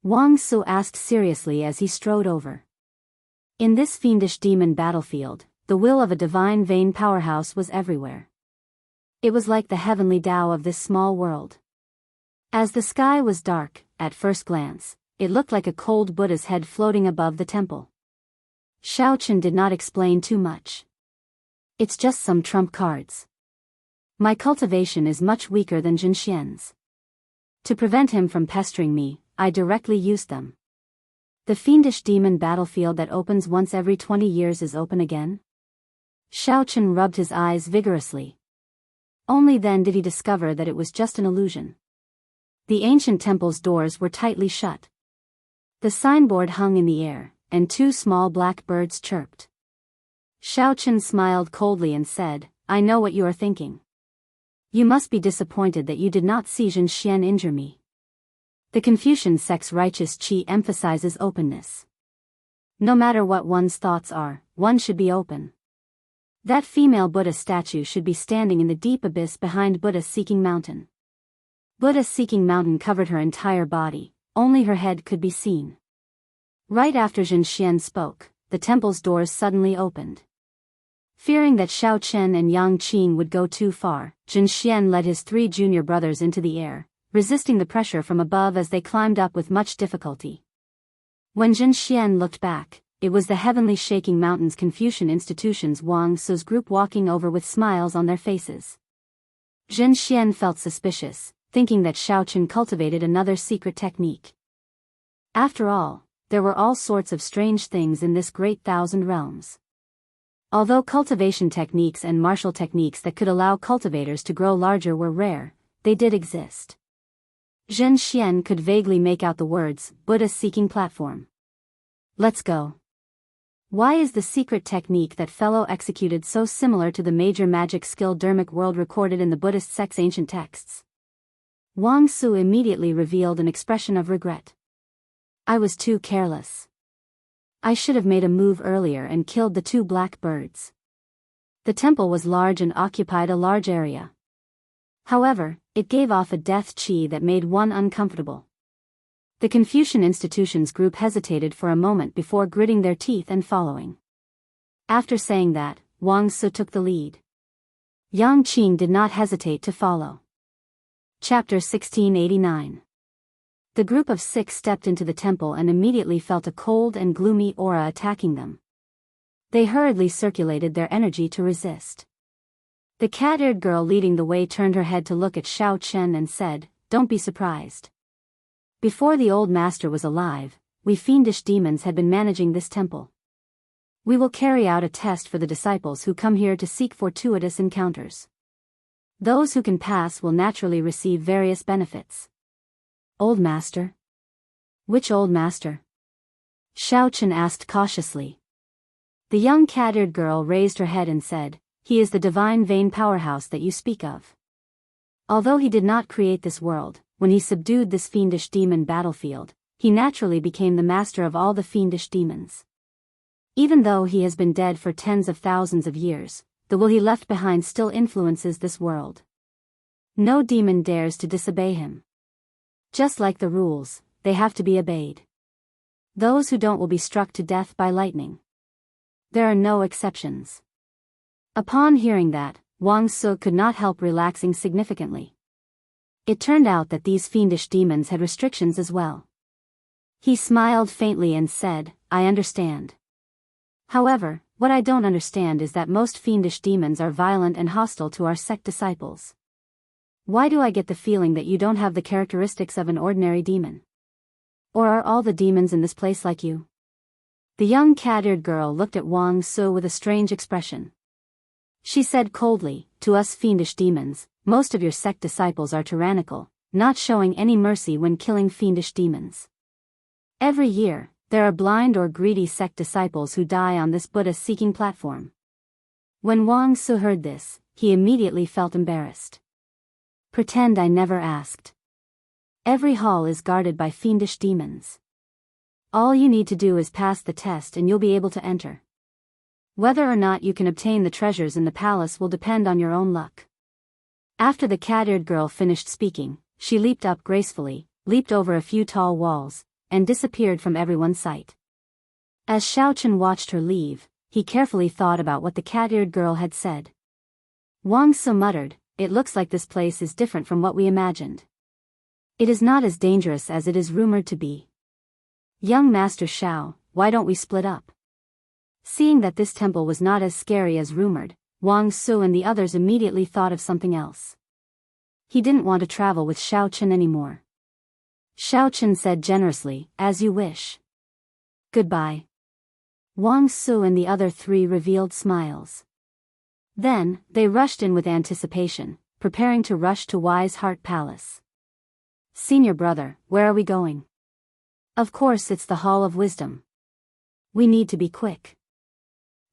Wang Su asked seriously as he strode over. In this fiendish demon battlefield, the will of a divine vein powerhouse was everywhere. It was like the heavenly Tao of this small world. As the sky was dark, at first glance, it looked like a cold Buddha's head floating above the temple. Xiao Chen did not explain too much. "It's just some trump cards. My cultivation is much weaker than Jinxian's. To prevent him from pestering me, I directly used them." "The fiendish demon battlefield that opens once every 20 years is open again?" Xiao Chen rubbed his eyes vigorously. Only then did he discover that it was just an illusion. The ancient temple's doors were tightly shut. The signboard hung in the air, and 2 small black birds chirped. Xiao Chen smiled coldly and said, "I know what you are thinking. You must be disappointed that you did not see Jinxian injure me." The Confucian sect's righteous qi emphasizes openness. No matter what one's thoughts are, one should be open. That female Buddha statue should be standing in the deep abyss behind Buddha-seeking mountain. Buddha-seeking mountain covered her entire body, only her head could be seen. Right after Jinxian spoke, the temple's doors suddenly opened. Fearing that Xiao Chen and Yang Qing would go too far, Jinxian led his 3 junior brothers into the air, resisting the pressure from above as they climbed up with much difficulty. When Jinxian looked back, it was the heavenly shaking mountain's Confucian institution's Wang Su's group walking over with smiles on their faces. Jinxian felt suspicious, thinking that Xiao Chen cultivated another secret technique. After all, there were all sorts of strange things in this great 1,000 realms. Although cultivation techniques and martial techniques that could allow cultivators to grow larger were rare, they did exist. Jinxian could vaguely make out the words, "Buddha-seeking platform." "Let's go." Why is the secret technique that fellow executed so similar to the major magic skill Dermic world recorded in the Buddhist sect's ancient texts? Wang Su immediately revealed an expression of regret. "I was too careless. I should have made a move earlier and killed the 2 black birds." The temple was large and occupied a large area. However, it gave off a death qi that made one uncomfortable. The Confucian institution's group hesitated for a moment before gritting their teeth and following. After saying that, Wang Su took the lead. Yang Qing did not hesitate to follow. Chapter 1689. The group of 6 stepped into the temple and immediately felt a cold and gloomy aura attacking them. They hurriedly circulated their energy to resist. The cat-eared girl leading the way turned her head to look at Xiao Chen and said, "Don't be surprised. Before the old master was alive, we fiendish demons had been managing this temple. We will carry out a test for the disciples who come here to seek fortuitous encounters. Those who can pass will naturally receive various benefits." "Old master? Which old master?" Xiao Chen asked cautiously. The young cat-eared girl raised her head and said, "He is the divine vein powerhouse that you speak of. Although he did not create this world, when he subdued this fiendish demon battlefield, he naturally became the master of all the fiendish demons. Even though he has been dead for tens of thousands of years, the will he left behind still influences this world. No demon dares to disobey him. Just like the rules, they have to be obeyed. Those who don't will be struck to death by lightning. There are no exceptions." Upon hearing that, Wang Su could not help relaxing significantly. It turned out that these fiendish demons had restrictions as well. He smiled faintly and said, I understand. However, what I don't understand is that most fiendish demons are violent and hostile to our sect disciples. Why do I get the feeling that you don't have the characteristics of an ordinary demon? Or are all the demons in this place like you? The young cat-eared girl looked at Wang Su with a strange expression. She said coldly, to us fiendish demons, most of your sect disciples are tyrannical, not showing any mercy when killing fiendish demons. Every year, there are blind or greedy sect disciples who die on this Buddha-seeking platform. When Wang Su heard this, he immediately felt embarrassed. Pretend I never asked. Every hall is guarded by fiendish demons. All you need to do is pass the test and you'll be able to enter. Whether or not you can obtain the treasures in the palace will depend on your own luck. After the cat-eared girl finished speaking, she leaped up gracefully, leaped over a few tall walls, and disappeared from everyone's sight. As Xiaochen watched her leave, he carefully thought about what the cat-eared girl had said. Wang Su muttered, it looks like this place is different from what we imagined. It is not as dangerous as it is rumored to be. Young Master Xiao, why don't we split up? Seeing that this temple was not as scary as rumored, Wang Su and the others immediately thought of something else. He didn't want to travel with Xiaochen anymore. Xiaochen said generously, as you wish. Goodbye. Wang Su and the other three revealed smiles. Then, they rushed in with anticipation, preparing to rush to Wise Heart Palace. Senior brother, where are we going? Of course it's the Hall of Wisdom. We need to be quick.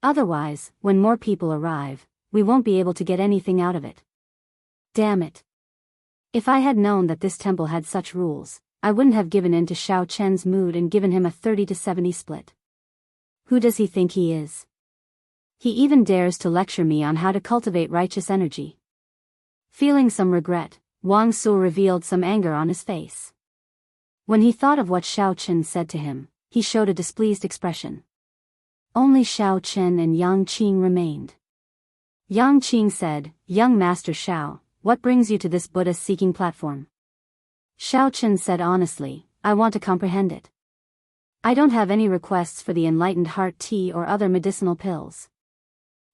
Otherwise, when more people arrive, we won't be able to get anything out of it. Damn it. If I had known that this temple had such rules, I wouldn't have given in to Xiao Chen's mood and given him a 30-70 split. Who does he think he is? He even dares to lecture me on how to cultivate righteous energy. Feeling some regret, Wang Su revealed some anger on his face. When he thought of what Xiao Chen said to him, he showed a displeased expression. Only Xiao Chen and Yang Qing remained. Yang Qing said, Young Master Xiao, what brings you to this Buddha-seeking platform? Xiao Chen said honestly, I want to comprehend it. I don't have any requests for the enlightened heart tea or other medicinal pills.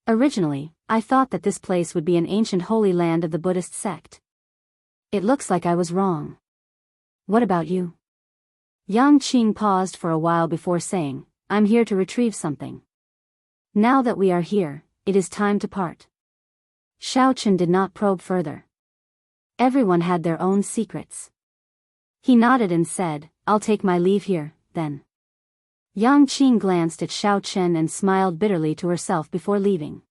Originally, I thought that this place would be an ancient holy land of the Buddhist sect. It looks like I was wrong. What about you? Yang Qing paused for a while before saying, I'm here to retrieve something. Now that we are here, it is time to part. Xiao Chen did not probe further. Everyone had their own secrets. He nodded and said, I'll take my leave here, then. Yang Qing glanced at Xiao Chen and smiled bitterly to herself before leaving.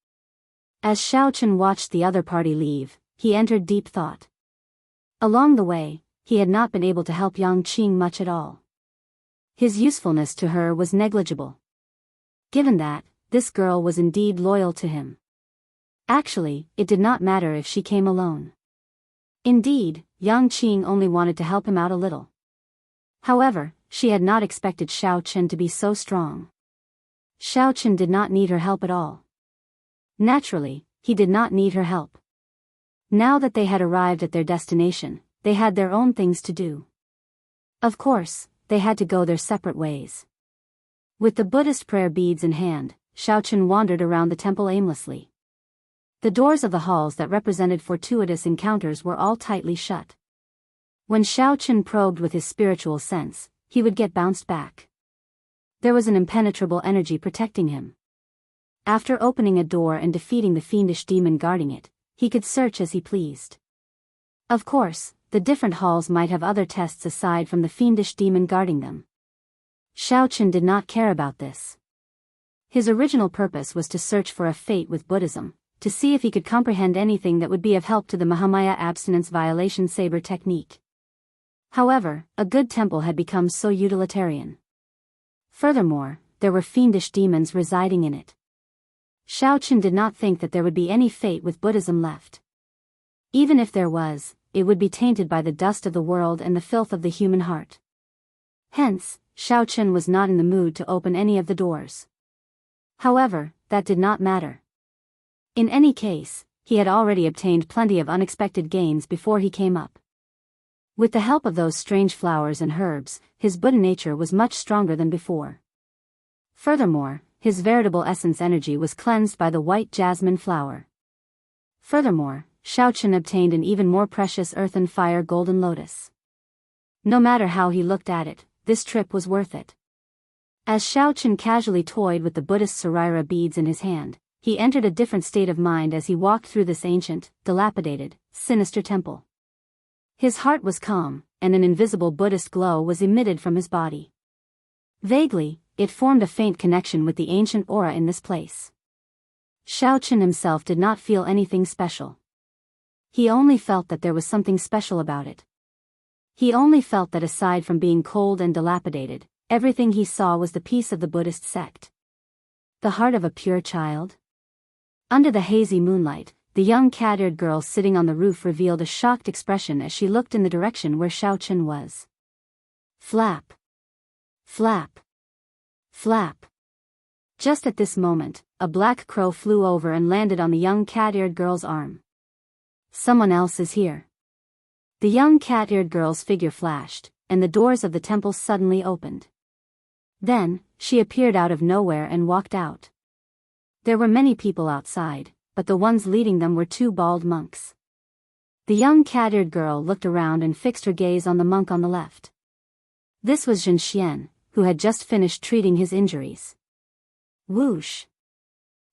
As Xiao Chen watched the other party leave, he entered deep thought. Along the way, he had not been able to help Yang Qing much at all. His usefulness to her was negligible. Given that, this girl was indeed loyal to him. Actually, it did not matter if she came alone. Indeed, Yang Qing only wanted to help him out a little. However, she had not expected Xiao Chen to be so strong. Xiao Chen did not need her help at all. Naturally, he did not need her help. Now that they had arrived at their destination, they had their own things to do. Of course, they had to go their separate ways. With the Buddhist prayer beads in hand, Xiao Chen wandered around the temple aimlessly. The doors of the halls that represented fortuitous encounters were all tightly shut. When Xiao Chen probed with his spiritual sense, he would get bounced back. There was an impenetrable energy protecting him. After opening a door and defeating the fiendish demon guarding it, he could search as he pleased. Of course, the different halls might have other tests aside from the fiendish demon guarding them. Xiao Chen did not care about this. His original purpose was to search for a fate with Buddhism, to see if he could comprehend anything that would be of help to the Mahamaya abstinence violation saber technique. However, a good temple had become so utilitarian. Furthermore, there were fiendish demons residing in it. Xiao Chen did not think that there would be any fate with Buddhism left. Even if there was, it would be tainted by the dust of the world and the filth of the human heart. Hence, Xiao Chen was not in the mood to open any of the doors. However, that did not matter. In any case, he had already obtained plenty of unexpected gains before he came up. With the help of those strange flowers and herbs, his Buddha nature was much stronger than before. Furthermore, his veritable essence energy was cleansed by the white jasmine flower. Furthermore, Xiaochen obtained an even more precious earth and fire golden lotus. No matter how he looked at it, this trip was worth it. As Xiaochen casually toyed with the Buddhist Saraira beads in his hand, he entered a different state of mind as he walked through this ancient, dilapidated, sinister temple. His heart was calm, and an invisible Buddhist glow was emitted from his body. Vaguely, it formed a faint connection with the ancient aura in this place. Xiaochen himself did not feel anything special. He only felt that there was something special about it. He only felt that aside from being cold and dilapidated, everything he saw was the peace of the Buddhist sect. The heart of a pure child? Under the hazy moonlight, the young cat-eared girl sitting on the roof revealed a shocked expression as she looked in the direction where Xiaochen was. Flap. Flap. Flap. Just at this moment, a black crow flew over and landed on the young cat-eared girl's arm. Someone else is here. The young cat-eared girl's figure flashed, and the doors of the temple suddenly opened. Then, she appeared out of nowhere and walked out. There were many people outside, but the ones leading them were two bald monks. The young cat-eared girl looked around and fixed her gaze on the monk on the left. This was Zhenxian, who had just finished treating his injuries. Whoosh!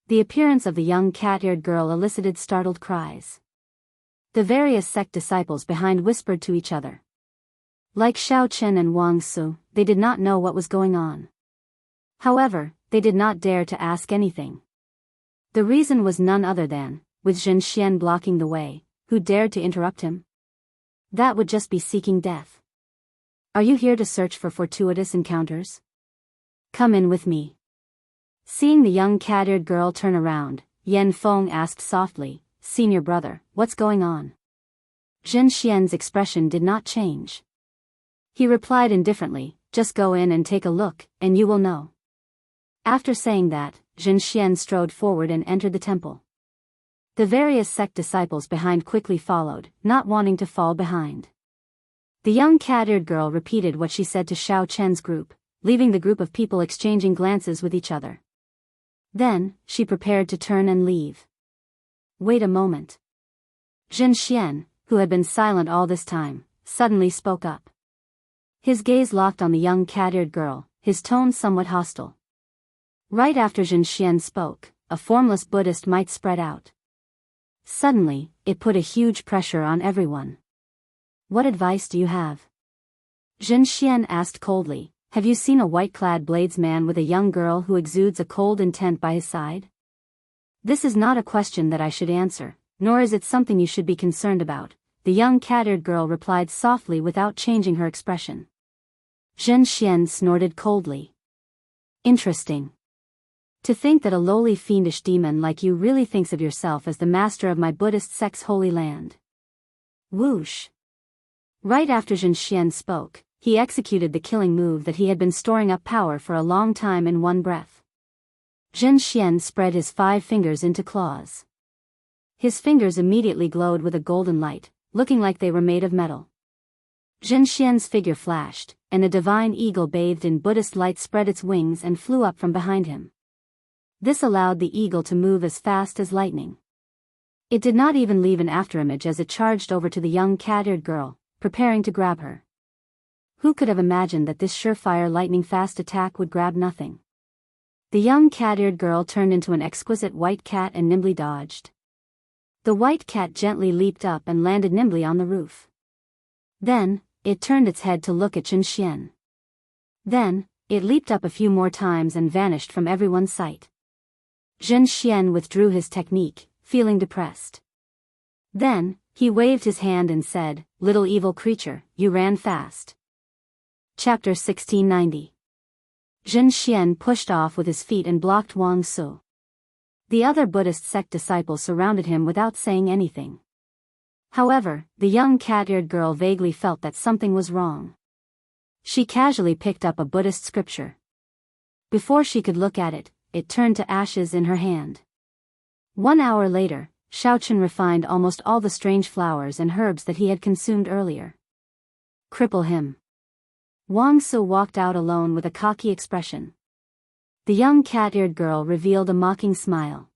The appearance of the young cat-eared girl elicited startled cries. The various sect disciples behind whispered to each other. Like Xiaochen and Wang Su, they did not know what was going on. However, they did not dare to ask anything. The reason was none other than, with Zhenxian blocking the way, who dared to interrupt him? That would just be seeking death. Are you here to search for fortuitous encounters? Come in with me. Seeing the young cat-eared girl turn around, Yan Feng asked softly, Senior brother, what's going on? Zhenxian's expression did not change. He replied indifferently, just go in and take a look, and you will know. After saying that, Zhenxian strode forward and entered the temple. The various sect disciples behind quickly followed, not wanting to fall behind. The young cat-eared girl repeated what she said to Xiao Chen's group, leaving the group of people exchanging glances with each other. Then, she prepared to turn and leave. Wait a moment. Zhenxian, who had been silent all this time, suddenly spoke up. His gaze locked on the young cat-eared girl, his tone somewhat hostile. Right after Zhenxian spoke, a formless Buddhist might spread out. Suddenly, it put a huge pressure on everyone. What advice do you have? Zhenxian asked coldly, have you seen a white-clad bladesman with a young girl who exudes a cold intent by his side? This is not a question that I should answer, nor is it something you should be concerned about, the young cat-eared girl replied softly without changing her expression. Zhenxian snorted coldly. Interesting. To think that a lowly fiendish demon like you really thinks of yourself as the master of my Buddhist sect's holy land. Whoosh. Right after Zhenxian spoke, he executed the killing move that he had been storing up power for a long time in one breath. Zhenxian spread his 5 fingers into claws. His fingers immediately glowed with a golden light, looking like they were made of metal. Zhenxian's figure flashed, and a divine eagle bathed in Buddhist light spread its wings and flew up from behind him. This allowed the eagle to move as fast as lightning. It did not even leave an afterimage as it charged over to the young cat-eared girl, preparing to grab her. Who could have imagined that this surefire lightning-fast attack would grab nothing? The young cat-eared girl turned into an exquisite white cat and nimbly dodged. The white cat gently leaped up and landed nimbly on the roof. Then, it turned its head to look at Zhenxian. Then, it leaped up a few more times and vanished from everyone's sight. Zhenxian withdrew his technique, feeling depressed. Then, he waved his hand and said, little evil creature, you ran fast. Chapter 1690. Zhenxian pushed off with his feet and blocked Wang Su. The other Buddhist sect disciples surrounded him without saying anything. However, the young cat-eared girl vaguely felt that something was wrong. She casually picked up a Buddhist scripture. Before she could look at it, it turned to ashes in her hand. 1 hour later, Xiaochen refined almost all the strange flowers and herbs that he had consumed earlier. Cripple him. Wang Su walked out alone with a cocky expression. The young cat-eared girl revealed a mocking smile.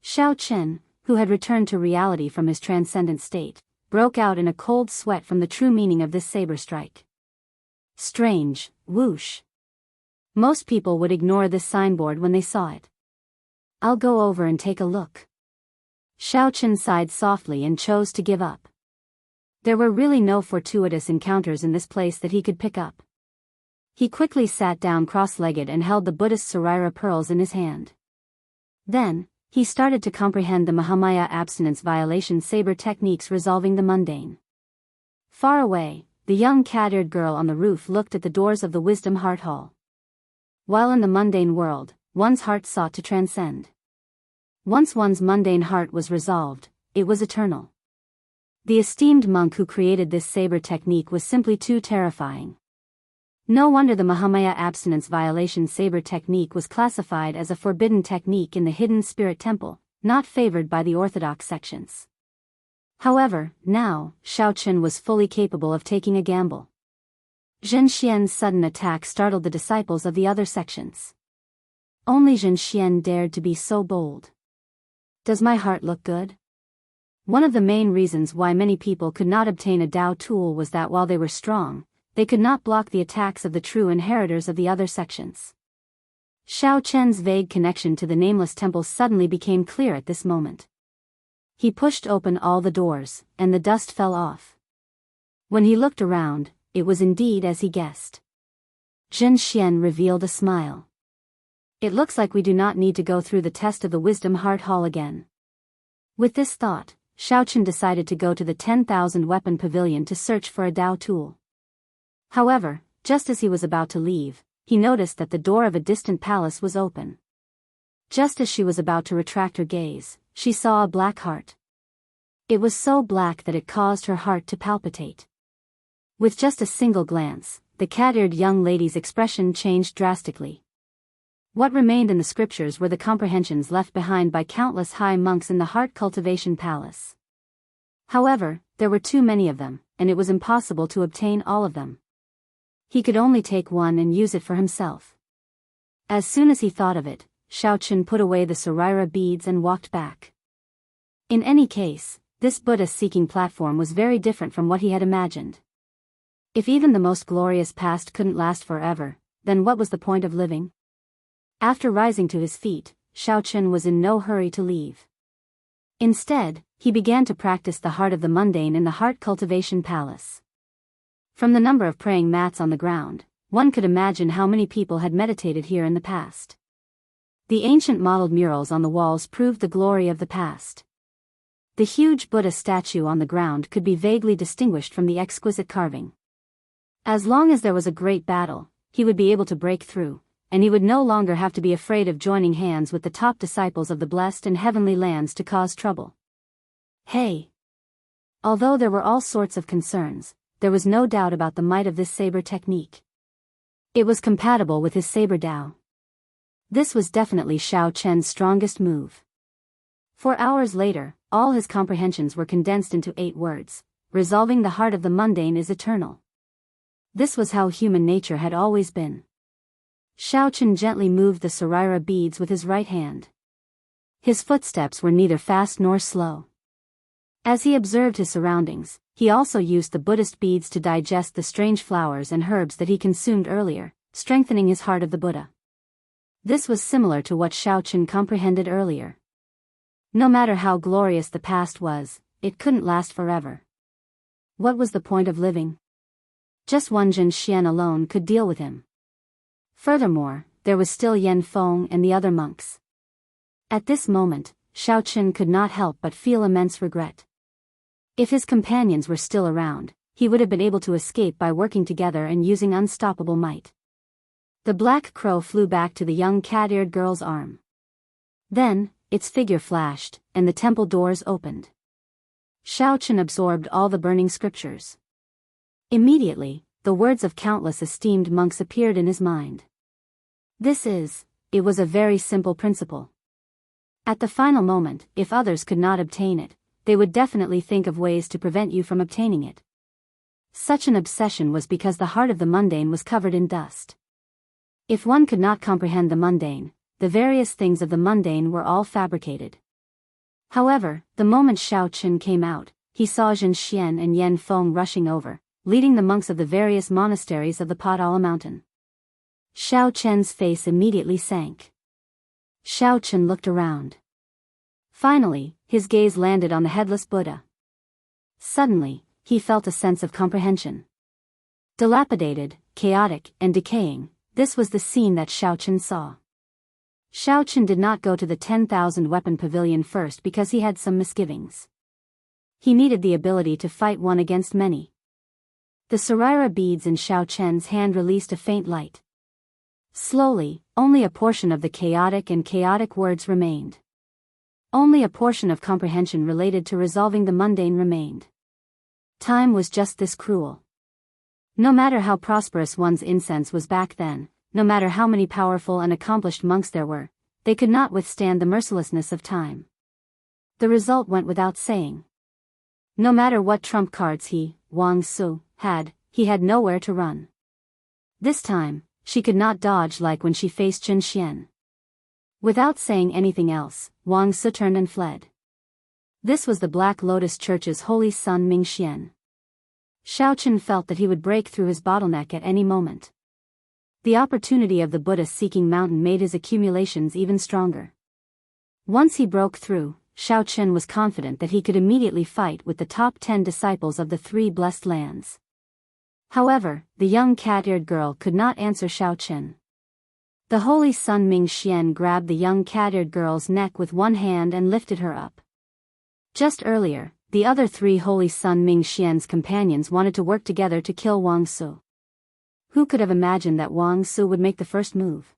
Xiao Chen, who had returned to reality from his transcendent state, broke out in a cold sweat from the true meaning of this saber strike. Strange, whoosh. Most people would ignore this signboard when they saw it. I'll go over and take a look. Xiao Chen sighed softly and chose to give up. There were really no fortuitous encounters in this place that he could pick up. He quickly sat down cross-legged and held the Buddhist Sarira pearls in his hand. Then, he started to comprehend the Mahamaya abstinence violation saber techniques resolving the mundane. Far away, the young cat-eared girl on the roof looked at the doors of the Wisdom Heart Hall. While in the mundane world, one's heart sought to transcend. Once one's mundane heart was resolved, it was eternal. The esteemed monk who created this saber technique was simply too terrifying. No wonder the Mahamaya abstinence violation saber technique was classified as a forbidden technique in the hidden spirit temple, not favored by the orthodox sections. However, now, Xiao Chen was fully capable of taking a gamble. Zhen Xian's sudden attack startled the disciples of the other sections. Only Zhen Xian dared to be so bold. Does my heart look good? One of the main reasons why many people could not obtain a Dao tool was that while they were strong, they could not block the attacks of the true inheritors of the other sections. Xiao Chen's vague connection to the nameless temple suddenly became clear at this moment. He pushed open all the doors, and the dust fell off. When he looked around, it was indeed as he guessed. Zhen Xian revealed a smile. It looks like we do not need to go through the test of the Wisdom Heart Hall again. With this thought, Xiao Chen decided to go to the 10,000 weapon pavilion to search for a Dao tool. However, just as he was about to leave, he noticed that the door of a distant palace was open. Just as she was about to retract her gaze, she saw a black heart. It was so black that it caused her heart to palpitate. With just a single glance, the cat-eared young lady's expression changed drastically. What remained in the scriptures were the comprehensions left behind by countless high monks in the Heart Cultivation Palace. However, there were too many of them, and it was impossible to obtain all of them. He could only take one and use it for himself. As soon as he thought of it, Xiao Chen put away the Sarira beads and walked back. In any case, this Buddha-seeking platform was very different from what he had imagined. If even the most glorious past couldn't last forever, then what was the point of living? After rising to his feet, Xiao Chen was in no hurry to leave. Instead, he began to practice the heart of the mundane in the Heart Cultivation Palace. From the number of praying mats on the ground, one could imagine how many people had meditated here in the past. The ancient modeled murals on the walls proved the glory of the past. The huge Buddha statue on the ground could be vaguely distinguished from the exquisite carving. As long as there was a great battle, he would be able to break through, and he would no longer have to be afraid of joining hands with the top disciples of the blessed and heavenly lands to cause trouble. Hey! Although there were all sorts of concerns, there was no doubt about the might of this saber technique. It was compatible with his saber Dao. This was definitely Xiao Chen's strongest move. 4 hours later, all his comprehensions were condensed into 8 words: resolving the heart of the mundane is eternal. This was how human nature had always been. Xiao Chen gently moved the Sarira beads with his right hand. His footsteps were neither fast nor slow. As he observed his surroundings, he also used the Buddhist beads to digest the strange flowers and herbs that he consumed earlier, strengthening his heart of the Buddha. This was similar to what Xiao Chen comprehended earlier. No matter how glorious the past was, it couldn't last forever. What was the point of living? Just one Zhen Xian alone could deal with him. Furthermore, there was still Yan Feng and the other monks. At this moment, Xiao Chen could not help but feel immense regret. If his companions were still around, he would have been able to escape by working together and using unstoppable might. The black crow flew back to the young cat-eared girl's arm. Then, its figure flashed, and the temple doors opened. Xiao Chen absorbed all the burning scriptures. Immediately, the words of countless esteemed monks appeared in his mind. It was a very simple principle. At the final moment, if others could not obtain it, they would definitely think of ways to prevent you from obtaining it. Such an obsession was because the heart of the mundane was covered in dust. If one could not comprehend the mundane, the various things of the mundane were all fabricated. However, the moment Xiao Chen came out, he saw Zhen Xian and Yan Feng rushing over, leading the monks of the various monasteries of the Padala mountain. Xiao Chen's face immediately sank. Xiao Chen looked around. Finally, his gaze landed on the headless Buddha. Suddenly, he felt a sense of comprehension. Dilapidated, chaotic, and decaying, this was the scene that Xiao Chen saw. Xiao Chen did not go to the 10,000 weapon pavilion first because he had some misgivings. He needed the ability to fight one against many. The Sarira beads in Xiao Chen's hand released a faint light. Slowly, only a portion of the chaotic words remained. Only a portion of comprehension related to resolving the mundane remained. Time was just this cruel. No matter how prosperous one's incense was back then, no matter how many powerful and accomplished monks there were, they could not withstand the mercilessness of time. The result went without saying. No matter what trump cards he, Wang Su, he had nowhere to run. This time, she could not dodge like when she faced Zhen Xian. Without saying anything else, Wang Su turned and fled. This was the Black Lotus Church's holy son Mingxian. Xiao Chen felt that he would break through his bottleneck at any moment. The opportunity of the Buddha-seeking mountain made his accumulations even stronger. Once he broke through, Xiao Chen was confident that he could immediately fight with the top 10 disciples of the three blessed lands. However, the young cat-eared girl could not answer Xiao Chen. The holy son Mingxian grabbed the young cat-eared girl's neck with one hand and lifted her up. Just earlier, the other three holy son Mingxian's companions wanted to work together to kill Wang Su. Who could have imagined that Wang Su would make the first move?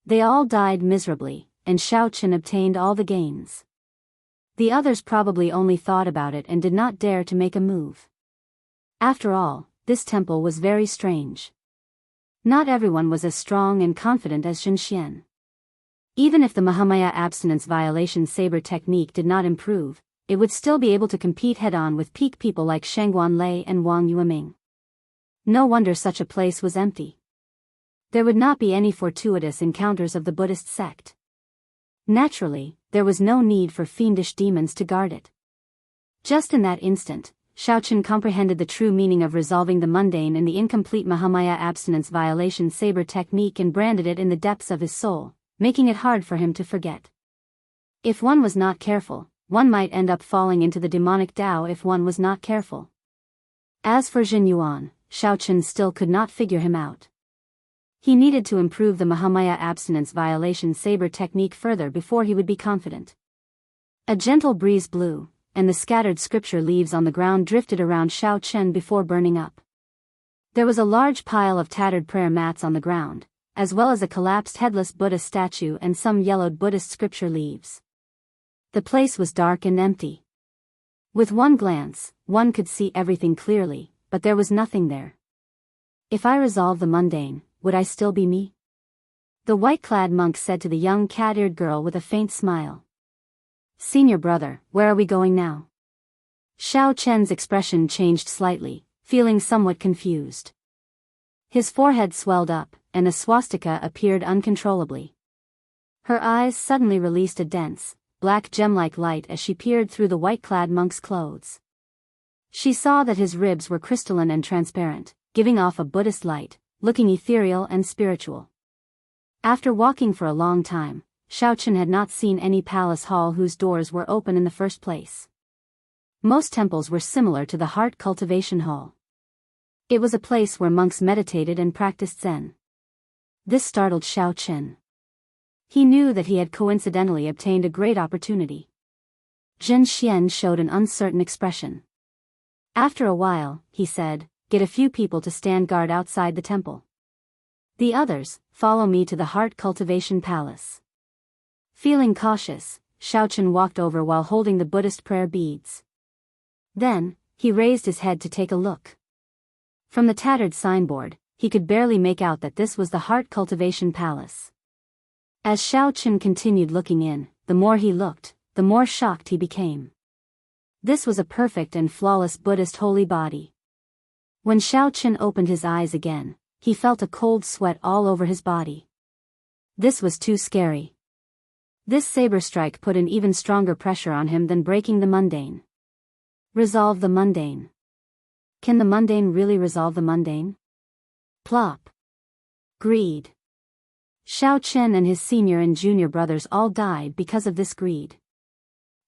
They all died miserably, and Xiao Chen obtained all the gains. The others probably only thought about it and did not dare to make a move. After all, this temple was very strange. Not everyone was as strong and confident as Zhen Xian. Even if the Mahamaya abstinence violation saber technique did not improve, it would still be able to compete head-on with peak people like Shengguan Lei and Wang Yueming. No wonder such a place was empty. There would not be any fortuitous encounters of the Buddhist sect. Naturally, there was no need for fiendish demons to guard it. Just in that instant, Xiao Chen comprehended the true meaning of resolving the mundane in the incomplete Mahamaya abstinence violation saber technique and branded it in the depths of his soul, making it hard for him to forget. If one was not careful, one might end up falling into the demonic Tao if one was not careful. As for Jin Yuan, Xiao Chen still could not figure him out. He needed to improve the Mahamaya abstinence violation saber technique further before he would be confident. A gentle breeze blew, and the scattered scripture leaves on the ground drifted around Xiao Chen before burning up. There was a large pile of tattered prayer mats on the ground, as well as a collapsed headless Buddha statue and some yellowed Buddhist scripture leaves. The place was dark and empty. With one glance, one could see everything clearly, but there was nothing there. If I resolve the mundane, would I still be me? The white-clad monk said to the young cat-eared girl with a faint smile. Senior brother, where are we going now? Xiao Chen's expression changed slightly, feeling somewhat confused. His forehead swelled up, and a swastika appeared uncontrollably. Her eyes suddenly released a dense, black gem-like light as she peered through the white-clad monk's clothes. She saw that his ribs were crystalline and transparent, giving off a Buddhist light, looking ethereal and spiritual. After walking for a long time, Xiao Chen had not seen any palace hall whose doors were open in the first place. Most temples were similar to the Heart Cultivation Hall. It was a place where monks meditated and practiced Zen. This startled Xiao Chen. He knew that he had coincidentally obtained a great opportunity. Zhen Xian showed an uncertain expression. After a while, he said, get a few people to stand guard outside the temple. The others, follow me to the Heart Cultivation Palace. Feeling cautious, Xiao Chen walked over while holding the Buddhist prayer beads. Then, he raised his head to take a look. From the tattered signboard, he could barely make out that this was the Heart Cultivation Palace. As Xiao Chen continued looking in, the more he looked, the more shocked he became. This was a perfect and flawless Buddhist holy body. When Xiaoqin opened his eyes again, he felt a cold sweat all over his body. This was too scary. This saber strike put an even stronger pressure on him than breaking the mundane. Resolve the mundane. Can the mundane really resolve the mundane? Plop. Greed. Xiaoqin and his senior and junior brothers all died because of this greed.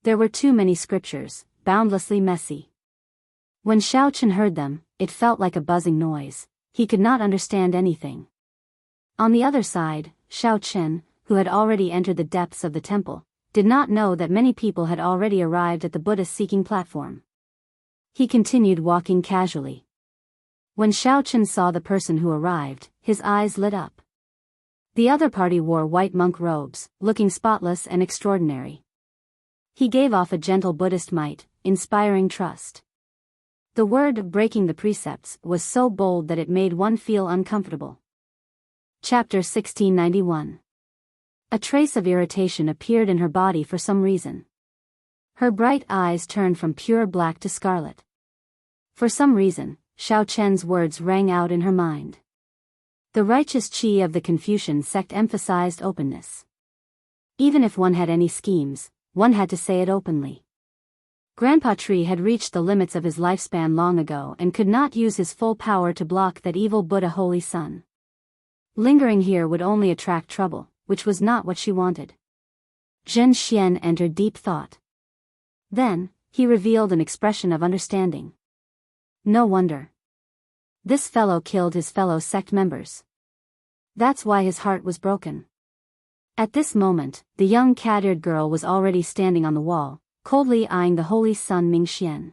There were too many scriptures, boundlessly messy. When Xiaoqin heard them, it felt like a buzzing noise. He could not understand anything. On the other side, Xiaoqin, who had already entered the depths of the temple, did not know that many people had already arrived at the Buddhist-seeking platform. He continued walking casually. When Xiaoqin saw the person who arrived, his eyes lit up. The other party wore white monk robes, looking spotless and extraordinary. He gave off a gentle Buddhist might, inspiring trust. The word breaking the precepts was so bold that it made one feel uncomfortable. Chapter 1691. A trace of irritation appeared in her body for some reason. Her bright eyes turned from pure black to scarlet. For some reason, Xiaoqian's words rang out in her mind. The righteous qi of the Confucian sect emphasized openness. Even if one had any schemes, one had to say it openly. Grandpa Tree had reached the limits of his lifespan long ago and could not use his full power to block that evil Buddha holy son. Lingering here would only attract trouble, which was not what she wanted. Zhen Xian entered deep thought. Then, he revealed an expression of understanding. No wonder. This fellow killed his fellow sect members. That's why his heart was broken. At this moment, the young cat-eared girl was already standing on the wall, coldly eyeing the holy son Mingxian.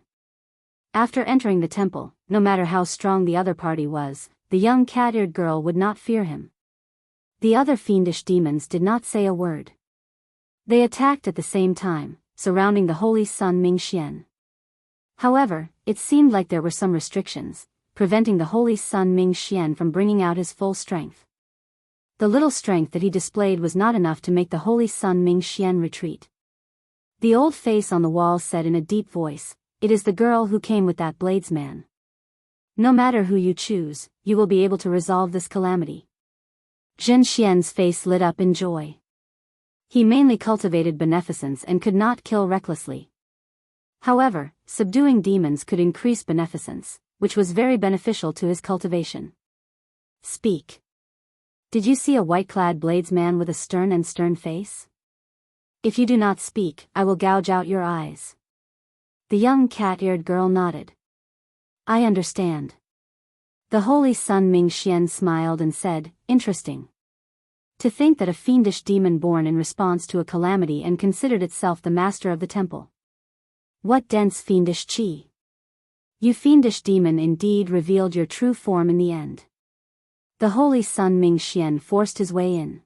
After entering the temple, no matter how strong the other party was, the young cat-eared girl would not fear him. The other fiendish demons did not say a word. They attacked at the same time, surrounding the holy son Mingxian. However, it seemed like there were some restrictions, preventing the holy son Mingxian from bringing out his full strength. The little strength that he displayed was not enough to make the holy son Mingxian retreat. The old face on the wall said in a deep voice, "It is the girl who came with that bladesman. No matter who you choose, you will be able to resolve this calamity." Zhen Xian's face lit up in joy. He mainly cultivated beneficence and could not kill recklessly. However, subduing demons could increase beneficence, which was very beneficial to his cultivation. Speak. Did you see a white-clad bladesman with a stern face? If you do not speak, I will gouge out your eyes. The young cat-eared girl nodded. I understand. The holy son Mingxian smiled and said, interesting. To think that a fiendish demon born in response to a calamity and considered itself the master of the temple. What dense fiendish qi! You fiendish demon indeed revealed your true form in the end. The holy son Mingxian forced his way in.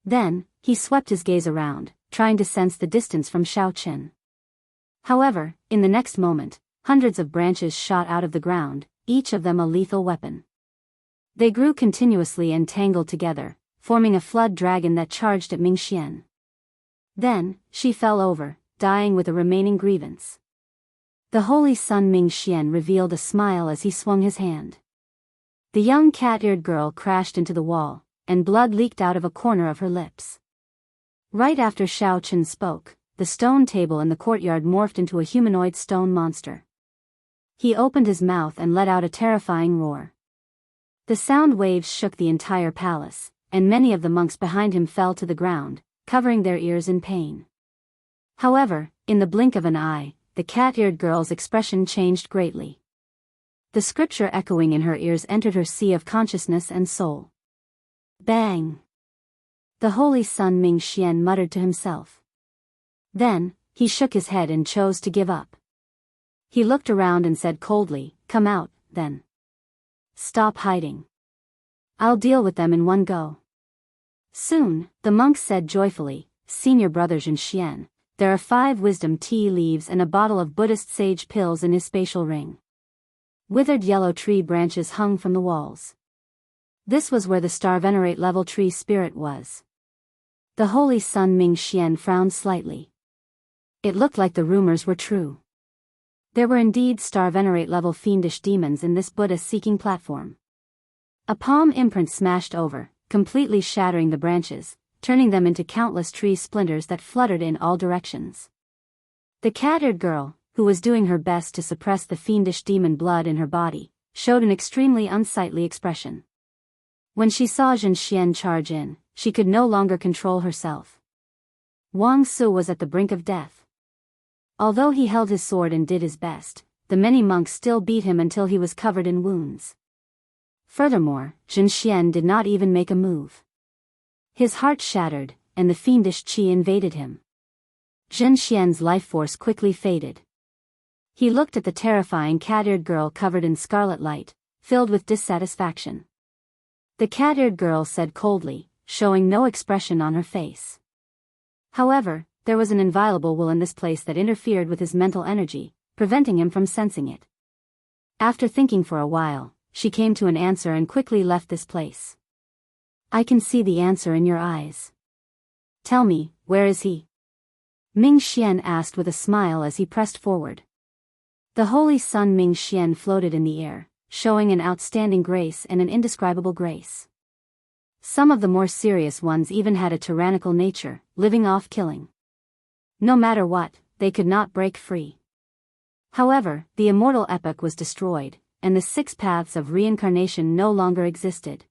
Then, he swept his gaze around, trying to sense the distance from Xiaoqin. However, in the next moment, hundreds of branches shot out of the ground, each of them a lethal weapon. They grew continuously and tangled together, forming a flood dragon that charged at Mingxian. Then, she fell over, dying with a remaining grievance. The holy son Mingxian revealed a smile as he swung his hand. The young cat-eared girl crashed into the wall, and blood leaked out of a corner of her lips. Right after Xiaoqin spoke, the stone table in the courtyard morphed into a humanoid stone monster. He opened his mouth and let out a terrifying roar. The sound waves shook the entire palace, and many of the monks behind him fell to the ground, covering their ears in pain. However, in the blink of an eye, the cat-eared girl's expression changed greatly. The scripture echoing in her ears entered her sea of consciousness and soul. Bang! The holy son Mingxian muttered to himself. Then, he shook his head and chose to give up. He looked around and said coldly, "Come out, then. Stop hiding. I'll deal with them in one go." Soon, the monks said joyfully, "Senior brother Zhen Xian, there are 5 wisdom tea leaves and a bottle of Buddhist sage pills in his spatial ring." Withered yellow tree branches hung from the walls. This was where the star venerate level tree spirit was. The holy son Mingxian frowned slightly. It looked like the rumors were true. There were indeed star-venerate-level fiendish demons in this Buddha-seeking platform. A palm imprint smashed over, completely shattering the branches, turning them into countless tree splinters that fluttered in all directions. The cat-eared girl, who was doing her best to suppress the fiendish demon blood in her body, showed an extremely unsightly expression. When she saw Xianxia charge in, she could no longer control herself. Wang Su was at the brink of death. Although he held his sword and did his best, the many monks still beat him until he was covered in wounds. Furthermore, Xianxia did not even make a move. His heart shattered, and the fiendish qi invaded him. Xianxia's life force quickly faded. He looked at the terrifying cat-eared girl covered in scarlet light, filled with dissatisfaction. The cat-eared girl said coldly, showing no expression on her face. However, there was an inviolable will in this place that interfered with his mental energy, preventing him from sensing it. After thinking for a while, she came to an answer and quickly left this place. I can see the answer in your eyes. Tell me, where is he? Ming Xian asked with a smile as he pressed forward. The holy sun Ming Xian floated in the air, showing an outstanding grace and an indescribable grace. Some of the more serious ones even had a tyrannical nature, living off killing. No matter what, they could not break free. However, the immortal epoch was destroyed, and the 6 paths of reincarnation no longer existed.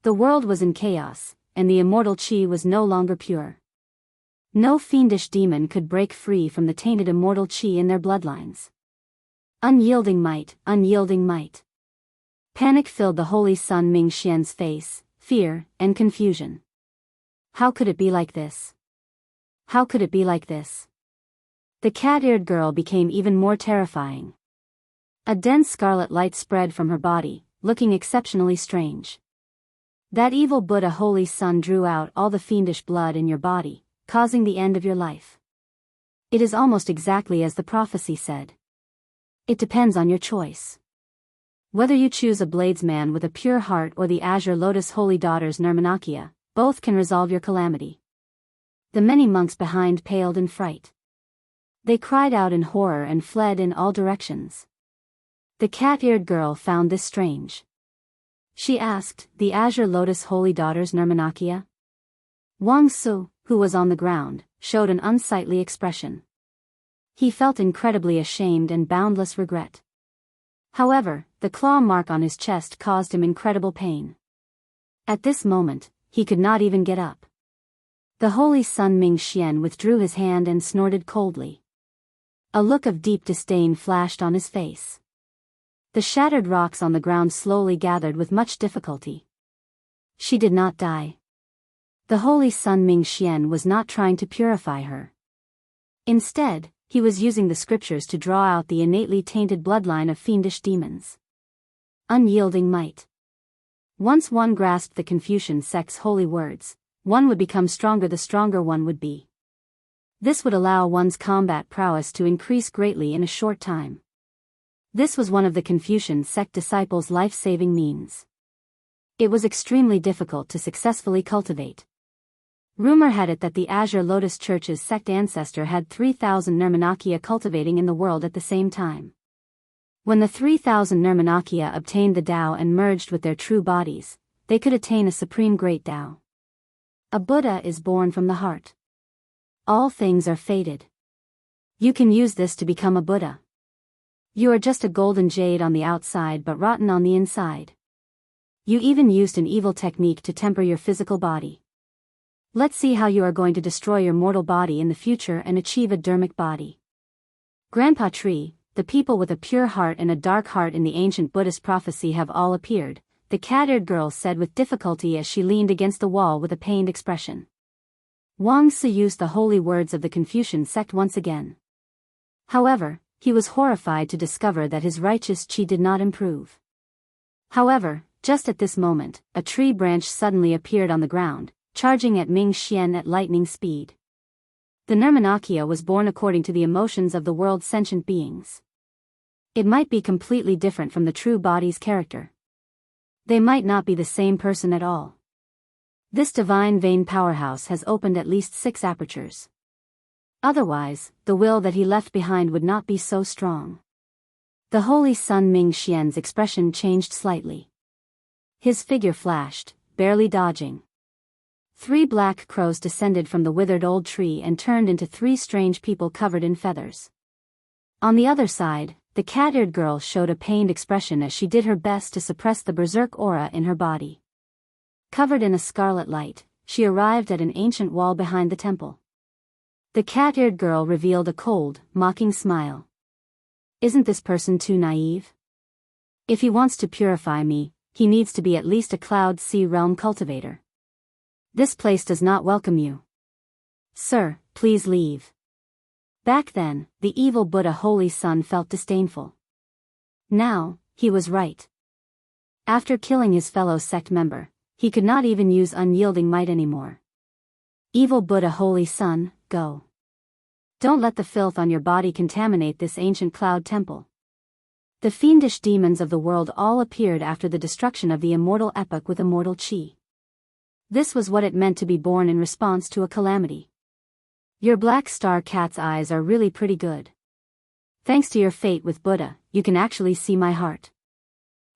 The world was in chaos, and the immortal qi was no longer pure. No fiendish demon could break free from the tainted immortal qi in their bloodlines. Unyielding might, unyielding might. Panic filled the holy sun Ming Xian's face, fear, and confusion. How could it be like this? How could it be like this? The cat-eared girl became even more terrifying. A dense scarlet light spread from her body, looking exceptionally strange. That evil Buddha holy sun drew out all the fiendish blood in your body, causing the end of your life. It is almost exactly as the prophecy said. It depends on your choice. Whether you choose a bladesman with a pure heart or the azure lotus holy daughters Nirmanakya, both can resolve your calamity. The many monks behind paled in fright. They cried out in horror and fled in all directions. The cat-eared girl found this strange. She asked, the azure lotus holy daughters Nirmanakya? Wang Su, who was on the ground, showed an unsightly expression. He felt incredibly ashamed and boundless regret. However, the claw mark on his chest caused him incredible pain. At this moment, he could not even get up. The holy sun Ming Xian withdrew his hand and snorted coldly. A look of deep disdain flashed on his face. The shattered rocks on the ground slowly gathered with much difficulty. She did not die. The holy sun Ming Xian was not trying to purify her. Instead, he was using the scriptures to draw out the innately tainted bloodline of fiendish demons. Unyielding might. Once one grasped the Confucian sect's holy words, one would become stronger, the stronger one would be. This would allow one's combat prowess to increase greatly in a short time. This was one of the Confucian sect disciples' life-saving means. It was extremely difficult to successfully cultivate. Rumor had it that the Azure Lotus Church's sect ancestor had 3,000 Nirmanakya cultivating in the world at the same time. When the 3,000 Nirmanakya obtained the Tao and merged with their true bodies, they could attain a supreme great Tao. A Buddha is born from the heart. All things are fated. You can use this to become a Buddha. You are just a golden jade on the outside but rotten on the inside. You even used an evil technique to temper your physical body. Let's see how you are going to destroy your mortal body in the future and achieve a dharmic body. Grandpa Tree, the people with a pure heart and a dark heart in the ancient Buddhist prophecy have all appeared, the cat-eared girl said with difficulty as she leaned against the wall with a pained expression. Wang Su used the holy words of the Confucian sect once again. However, he was horrified to discover that his righteous qi did not improve. However, just at this moment, a tree branch suddenly appeared on the ground, charging at Ming Xian at lightning speed. The Nirmanakya was born according to the emotions of the world's sentient beings. It might be completely different from the true body's character. They might not be the same person at all. This divine vein powerhouse has opened at least 6 apertures. Otherwise, the will that he left behind would not be so strong. The Holy Sun Ming Xian's expression changed slightly. His figure flashed, barely dodging. 3 black crows descended from the withered old tree and turned into 3 strange people covered in feathers. On the other side, the cat-eared girl showed a pained expression as she did her best to suppress the berserk aura in her body. Covered in a scarlet light, she arrived at an ancient wall behind the temple. The cat-eared girl revealed a cold, mocking smile. Isn't this person too naive? If he wants to purify me, he needs to be at least a Cloud Sea Realm cultivator. This place does not welcome you. Sir, please leave. Back then, the evil Buddha Holy Sun felt disdainful. Now, he was right. After killing his fellow sect member, he could not even use unyielding might anymore. Evil Buddha Holy Sun, go. Don't let the filth on your body contaminate this ancient cloud temple. The fiendish demons of the world all appeared after the destruction of the immortal epoch with immortal chi. This was what it meant to be born in response to a calamity. Your black star cat's eyes are really pretty good. Thanks to your fate with Buddha, you can actually see my heart.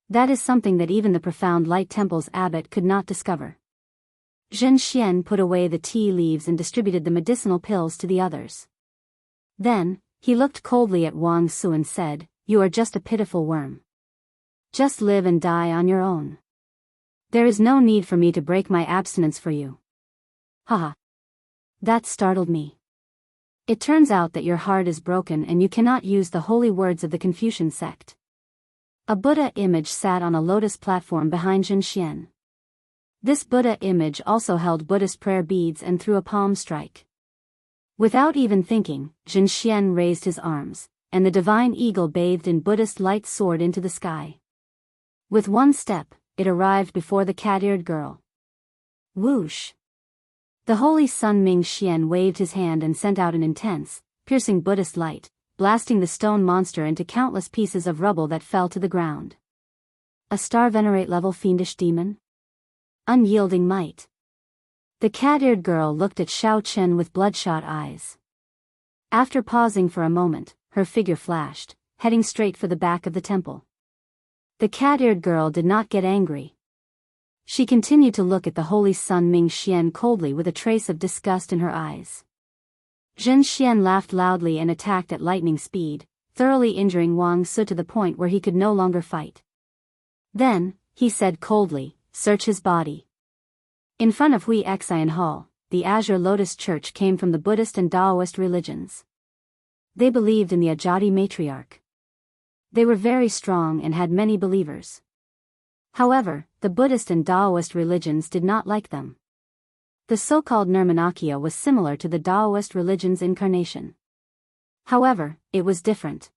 That is something that even the profound light temple's abbot could not discover. Zhen Xian put away the tea leaves and distributed the medicinal pills to the others. Then, he looked coldly at Wang Su and said, "You are just a pitiful worm. Just live and die on your own. There is no need for me to break my abstinence for you." Haha. That startled me. It turns out that your heart is broken and you cannot use the holy words of the Confucian sect. A Buddha image sat on a lotus platform behind Zhen Xian. This Buddha image also held Buddhist prayer beads and threw a palm strike. Without even thinking, Zhen Xian raised his arms, and the divine eagle bathed in Buddhist light soared into the sky. With one step, it arrived before the cat-eared girl. Whoosh! The Holy Sun Ming Xian waved his hand and sent out an intense, piercing Buddhist light, blasting the stone monster into countless pieces of rubble that fell to the ground. A star venerate level fiendish demon? Unyielding might. The cat-eared girl looked at Xiao Chen with bloodshot eyes. After pausing for a moment, her figure flashed, heading straight for the back of the temple. The cat-eared girl did not get angry. She continued to look at the Holy Sun Ming Xian coldly with a trace of disgust in her eyes. Zhen Xian laughed loudly and attacked at lightning speed, thoroughly injuring Wang Su to the point where he could no longer fight. Then, he said coldly, "Search his body." In front of Hui Xian Hall, the Azure Lotus Church came from the Buddhist and Daoist religions. They believed in the Ajati matriarch. They were very strong and had many believers. However, the Buddhist and Daoist religions did not like them. The so-called Nirmanakya was similar to the Daoist religion's incarnation. However, it was different.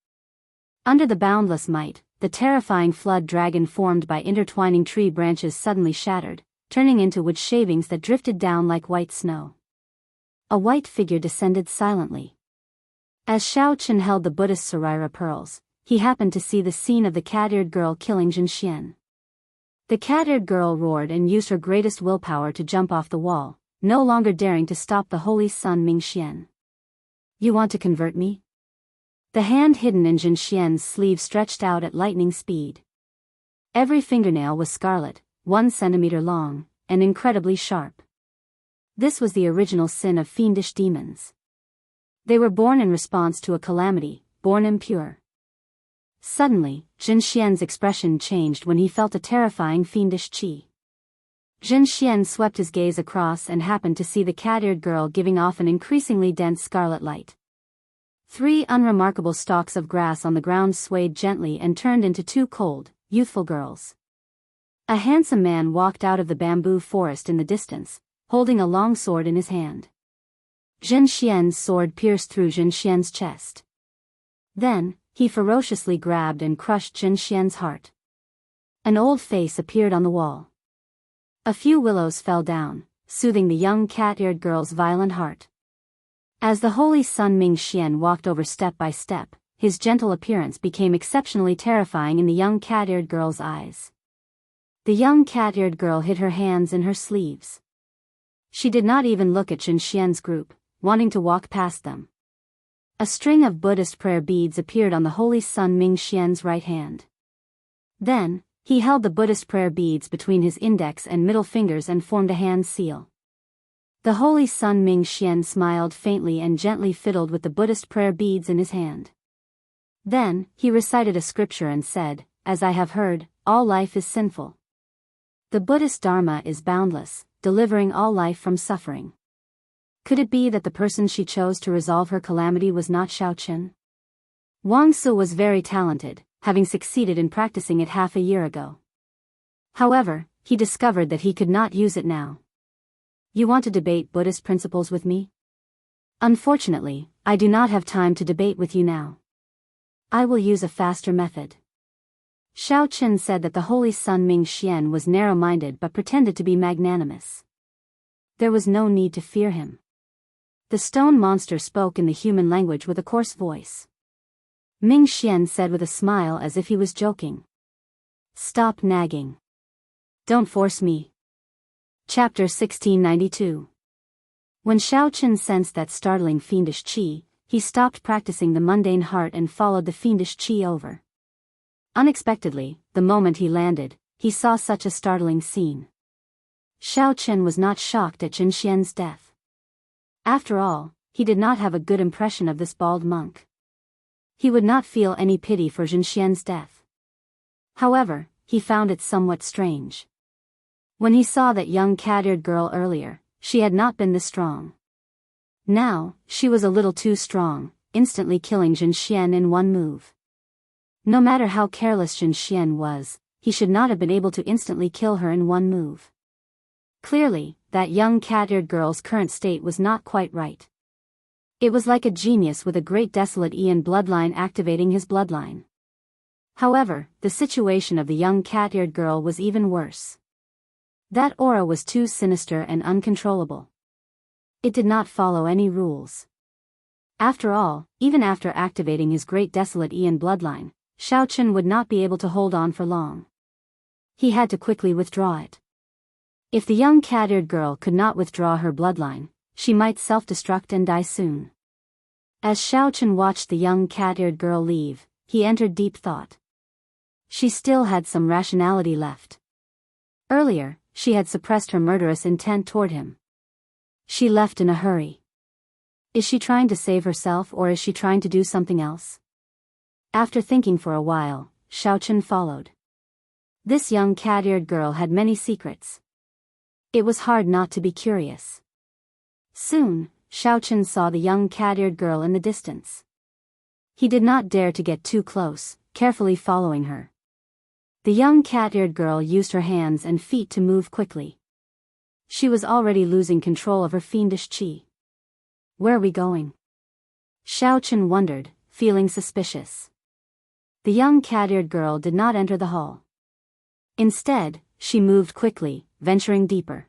Under the boundless might, the terrifying flood dragon formed by intertwining tree branches suddenly shattered, turning into wood shavings that drifted down like white snow. A white figure descended silently. As Xiao Chen held the Buddhist Sarira pearls, he happened to see the scene of the cat-eared girl killing Zhen Xian. The cat-eared girl roared and used her greatest willpower to jump off the wall, no longer daring to stop the Holy Sun Ming Xian. "You want to convert me?" The hand hidden in Zhen Xian's sleeve stretched out at lightning speed. Every fingernail was scarlet, 1 centimeter long, and incredibly sharp. This was the original sin of fiendish demons. They were born in response to a calamity, born impure. Suddenly, Zhen Xian's expression changed when he felt a terrifying fiendish qi. Zhen Xian swept his gaze across and happened to see the cat-eared girl giving off an increasingly dense scarlet light. 3 unremarkable stalks of grass on the ground swayed gently and turned into 2 cold, youthful girls. A handsome man walked out of the bamboo forest in the distance, holding a long sword in his hand. Zhen Xian's sword pierced through Zhen Xian's chest. Then, he ferociously grabbed and crushed Zhen Xian's heart. An old face appeared on the wall. A few willows fell down, soothing the young cat-eared girl's violent heart. As the Holy Sun Ming Xian walked over step by step, his gentle appearance became exceptionally terrifying in the young cat-eared girl's eyes. The young cat-eared girl hid her hands in her sleeves. She did not even look at Zhen Xian's group, wanting to walk past them. A string of Buddhist prayer beads appeared on the Holy Sun Ming Xian's right hand. Then, he held the Buddhist prayer beads between his index and middle fingers and formed a hand seal. The Holy Sun Ming Xian smiled faintly and gently fiddled with the Buddhist prayer beads in his hand. Then, he recited a scripture and said, "As I have heard, all life is sinful. The Buddhist Dharma is boundless, delivering all life from suffering." Could it be that the person she chose to resolve her calamity was not Xiaochen? Wang Su was very talented, having succeeded in practicing it half a year ago. However, he discovered that he could not use it now. "You want to debate Buddhist principles with me?" "Unfortunately, I do not have time to debate with you now. I will use a faster method." Xiao Qin said that the Holy Sun Ming Xian was narrow-minded but pretended to be magnanimous. There was no need to fear him. The stone monster spoke in the human language with a coarse voice. Ming Xian said with a smile as if he was joking, "Stop nagging. Don't force me." Chapter 1692. When Xiao Qin sensed that startling fiendish qi, he stopped practicing the mundane heart and followed the fiendish qi over. Unexpectedly, the moment he landed, he saw such a startling scene. Xiao Qin was not shocked at Jin Xian's death. After all, he did not have a good impression of this bald monk. He would not feel any pity for Jin Xian's death. However, he found it somewhat strange. When he saw that young cat-eared girl earlier, she had not been this strong. Now, she was a little too strong, instantly killing Jin Xian in one move. No matter how careless Jin Xian was, he should not have been able to instantly kill her in one move. Clearly, that young cat-eared girl's current state was not quite right. It was like a genius with a great desolate Ian bloodline activating his bloodline. However, the situation of the young cat-eared girl was even worse. That aura was too sinister and uncontrollable. It did not follow any rules. After all, even after activating his great desolate Ian bloodline, Xiao Qin would not be able to hold on for long. He had to quickly withdraw it. If the young cat-eared girl could not withdraw her bloodline, she might self-destruct and die soon. As Xiao Qin watched the young cat-eared girl leave, he entered deep thought. She still had some rationality left. Earlier, she had suppressed her murderous intent toward him. She left in a hurry. Is she trying to save herself or is she trying to do something else? After thinking for a while, Xiao Qin followed. This young cat-eared girl had many secrets. It was hard not to be curious. Soon, Xiao Qin saw the young cat-eared girl in the distance. He did not dare to get too close, carefully following her. The young cat-eared girl used her hands and feet to move quickly. She was already losing control of her fiendish qi. Where are we going? Xiao Qin wondered, feeling suspicious. The young cat-eared girl did not enter the hall. Instead, she moved quickly, venturing deeper.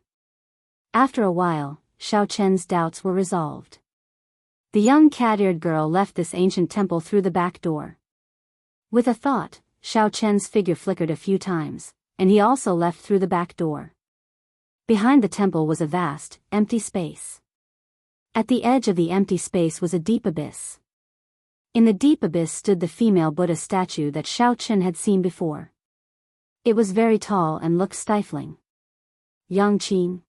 After a while, Xiao Qin's doubts were resolved. The young cat-eared girl left this ancient temple through the back door. With a thought, Xiao Qin's figure flickered a few times, and he also left through the back door. Behind the temple was a vast, empty space. At the edge of the empty space was a deep abyss. In the deep abyss stood the female Buddha statue that Xiao Qin had seen before. It was very tall and looked stifling. "Yang Qing?"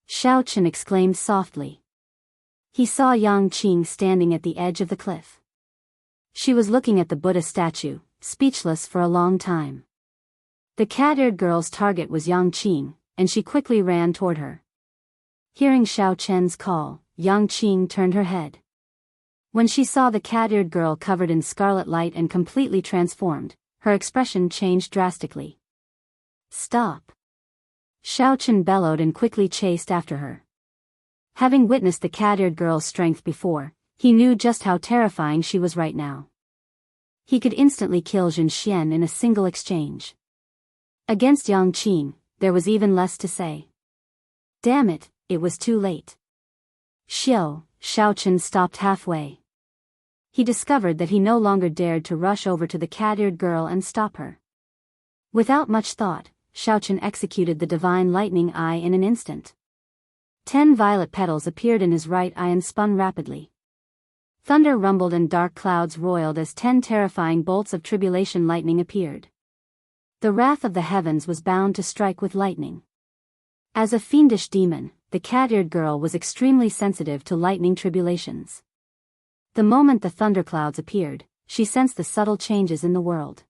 Xiao Qin exclaimed softly. He saw Yang Qing standing at the edge of the cliff. She was looking at the Buddha statue, speechless for a long time. The cat-eared girl's target was Yang Qing, and she quickly ran toward her. Hearing Xiao Qin's call, Yang Qing turned her head. When she saw the cat-eared girl covered in scarlet light and completely transformed, her expression changed drastically. "Stop!" Xiao Qin bellowed and quickly chased after her. Having witnessed the cat-eared girl's strength before, he knew just how terrifying she was right now. He could instantly kill Jin Xian in a single exchange. Against Yang Qing, there was even less to say. Damn it, it was too late. Xiao Qin stopped halfway. He discovered that he no longer dared to rush over to the cat-eared girl and stop her. Without much thought, Xiao Qin executed the divine lightning eye in an instant. 10 violet petals appeared in his right eye and spun rapidly. Thunder rumbled and dark clouds roiled as 10 terrifying bolts of tribulation lightning appeared. The wrath of the heavens was bound to strike with lightning. As a fiendish demon, the cat-eared girl was extremely sensitive to lightning tribulations. The moment the thunderclouds appeared, she sensed the subtle changes in the world.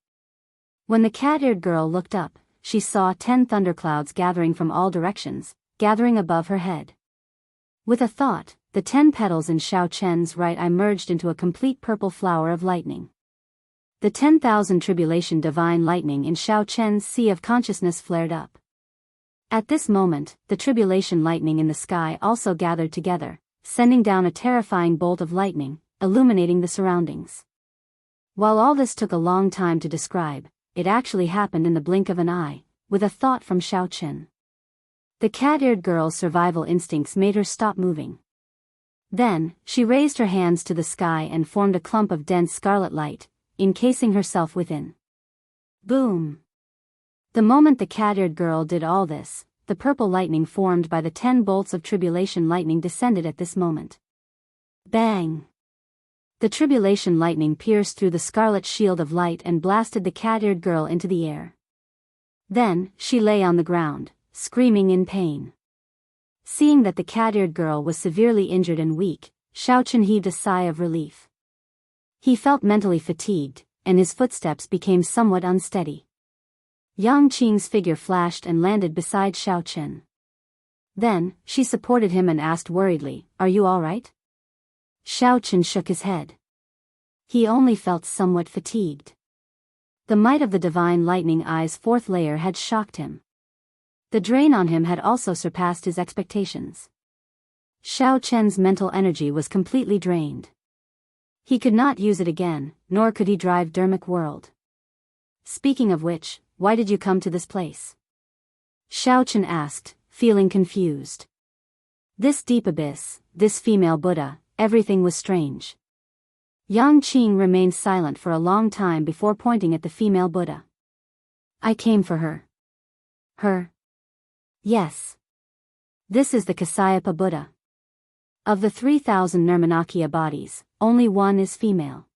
When the cat-eared girl looked up, she saw 10 thunderclouds gathering from all directions, gathering above her head. With a thought, the 10 petals in Xiao Chen's right eye merged into a complete purple flower of lightning. The 10,000 tribulation divine lightning in Xiao Chen's sea of consciousness flared up. At this moment, the tribulation lightning in the sky also gathered together, sending down a terrifying bolt of lightning, illuminating the surroundings. While all this took a long time to describe, it actually happened in the blink of an eye, with a thought from Xiao Chen. The cat-eared girl's survival instincts made her stop moving. Then, she raised her hands to the sky and formed a clump of dense scarlet light, encasing herself within. Boom! The moment the cat-eared girl did all this, the purple lightning formed by the 10 bolts of tribulation lightning descended at this moment. Bang! The tribulation lightning pierced through the scarlet shield of light and blasted the cat-eared girl into the air. Then, she lay on the ground, screaming in pain. Seeing that the cat-eared girl was severely injured and weak, Xiao Chen heaved a sigh of relief. He felt mentally fatigued, and his footsteps became somewhat unsteady. Yang Qing's figure flashed and landed beside Xiao Chen. Then, she supported him and asked worriedly, "Are you all right?" Xiao Chen shook his head. He only felt somewhat fatigued. The might of the divine lightning eye's fourth layer had shocked him. The drain on him had also surpassed his expectations. Xiao Chen's mental energy was completely drained. He could not use it again, nor could he drive Dermic World. Speaking of which, why did you come to this place? Xiao Chen asked, feeling confused. This deep abyss, this female Buddha, everything was strange. Yang Qing remained silent for a long time before pointing at the female Buddha. I came for her. Her? Yes. This is the Kasyapa Buddha. Of the 3,000 Nirmanakya bodies, only one is female.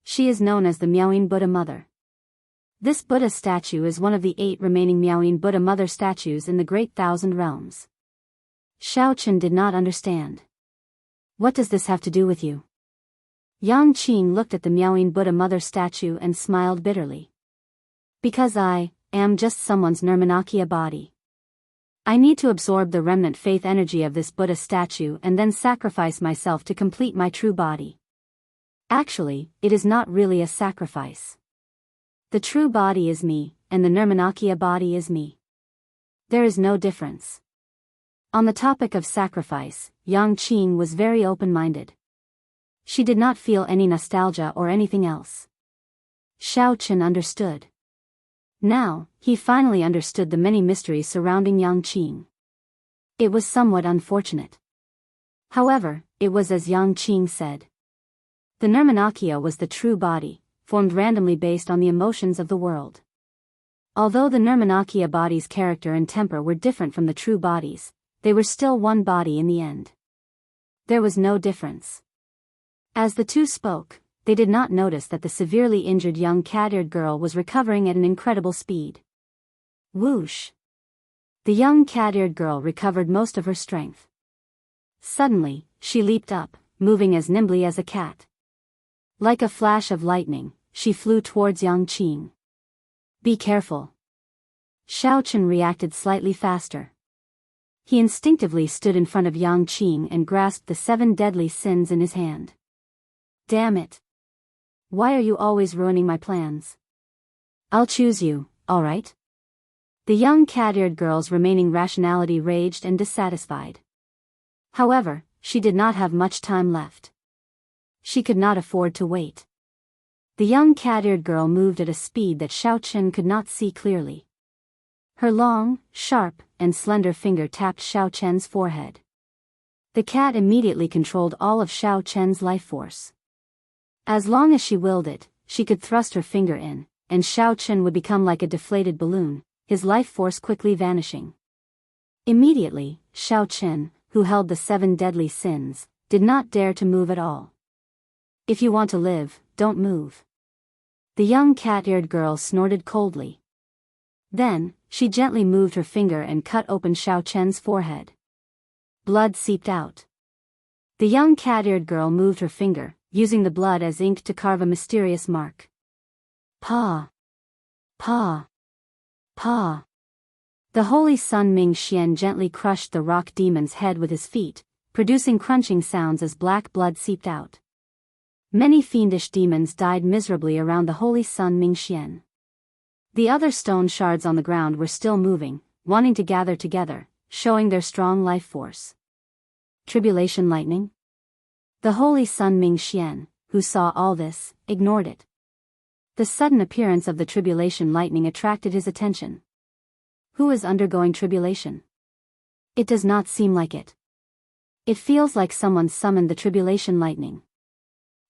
She is known as the Miaoyin Buddha Mother. This Buddha statue is one of the 8 remaining Miaoyin Buddha Mother statues in the Great Thousand Realms. Xiao Chen did not understand. What does this have to do with you? Yang Qing looked at the Miaoyin Buddha Mother statue and smiled bitterly. Because I am just someone's Nirmanakya body. I need to absorb the remnant faith energy of this Buddha statue and then sacrifice myself to complete my true body. Actually, it is not really a sacrifice. The true body is me, and the Nirmanakya body is me. There is no difference. On the topic of sacrifice, Yang Qing was very open-minded. She did not feel any nostalgia or anything else. Xiao Chen understood. Now, he finally understood the many mysteries surrounding Yang Qing. It was somewhat unfortunate. However, it was as Yang Qing said. The Nirmanakya was the true body, formed randomly based on the emotions of the world. Although the Nirmanakya body's character and temper were different from the true bodies, they were still one body in the end. There was no difference. As the two spoke, they did not notice that the severely injured young cat-eared girl was recovering at an incredible speed. Whoosh! The young cat-eared girl recovered most of her strength. Suddenly, she leaped up, moving as nimbly as a cat. Like a flash of lightning, she flew towards Yang Qing. Be careful. Xiao Chen reacted slightly faster. He instinctively stood in front of Yang Qing and grasped the 7 deadly sins in his hand. Damn it! Why are you always ruining my plans? I'll choose you, alright? The young cat-eared girl's remaining rationality raged and dissatisfied. However, she did not have much time left. She could not afford to wait. The young cat-eared girl moved at a speed that Xiao Chen could not see clearly. Her long, sharp, and slender finger tapped Xiao Chen's forehead. The cat immediately controlled all of Xiao Chen's life force. As long as she willed it, she could thrust her finger in, and Xiao Chen would become like a deflated balloon, his life force quickly vanishing. Immediately, Xiao Chen, who held the 7 deadly sins, did not dare to move at all. If you want to live, don't move. The young cat-eared girl snorted coldly. Then, she gently moved her finger and cut open Xiao Chen's forehead. Blood seeped out. The young cat-eared girl moved her finger, using the blood as ink to carve a mysterious mark. Pa! Pa! Pa! The holy sun Ming Xian gently crushed the rock demon's head with his feet, producing crunching sounds as black blood seeped out. Many fiendish demons died miserably around the holy sun Ming Xian. The other stone shards on the ground were still moving, wanting to gather together, showing their strong life force. Tribulation lightning? The holy sun Ming Xian, who saw all this, ignored it. The sudden appearance of the tribulation lightning attracted his attention. Who is undergoing tribulation? It does not seem like it. It feels like someone summoned the tribulation lightning.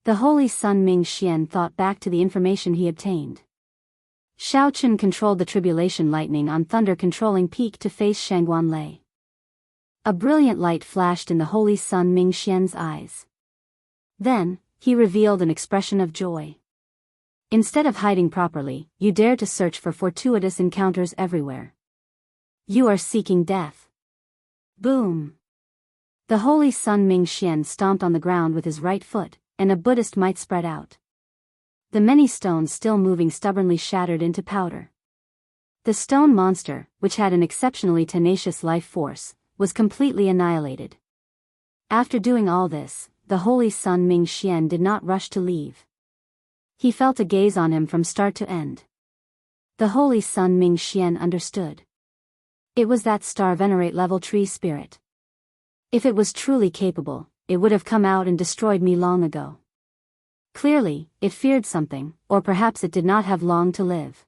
The holy sun Ming Xian thought back to the information he obtained. Xiao Chen controlled the tribulation lightning on thunder controlling peak to face Shangguan Lei. A brilliant light flashed in the holy sun Ming Xian's eyes. Then, he revealed an expression of joy. Instead of hiding properly, you dare to search for fortuitous encounters everywhere. You are seeking death. Boom! The holy sun Ming Xian stomped on the ground with his right foot, and a Buddhist might spread out. The many stones still moving stubbornly shattered into powder. The stone monster, which had an exceptionally tenacious life force, was completely annihilated. After doing all this, the holy sun Ming Xian did not rush to leave. He felt a gaze on him from start to end. The holy sun Ming Xian understood. It was that star venerate level tree spirit. If it was truly capable, it would have come out and destroyed me long ago. Clearly, it feared something, or perhaps it did not have long to live.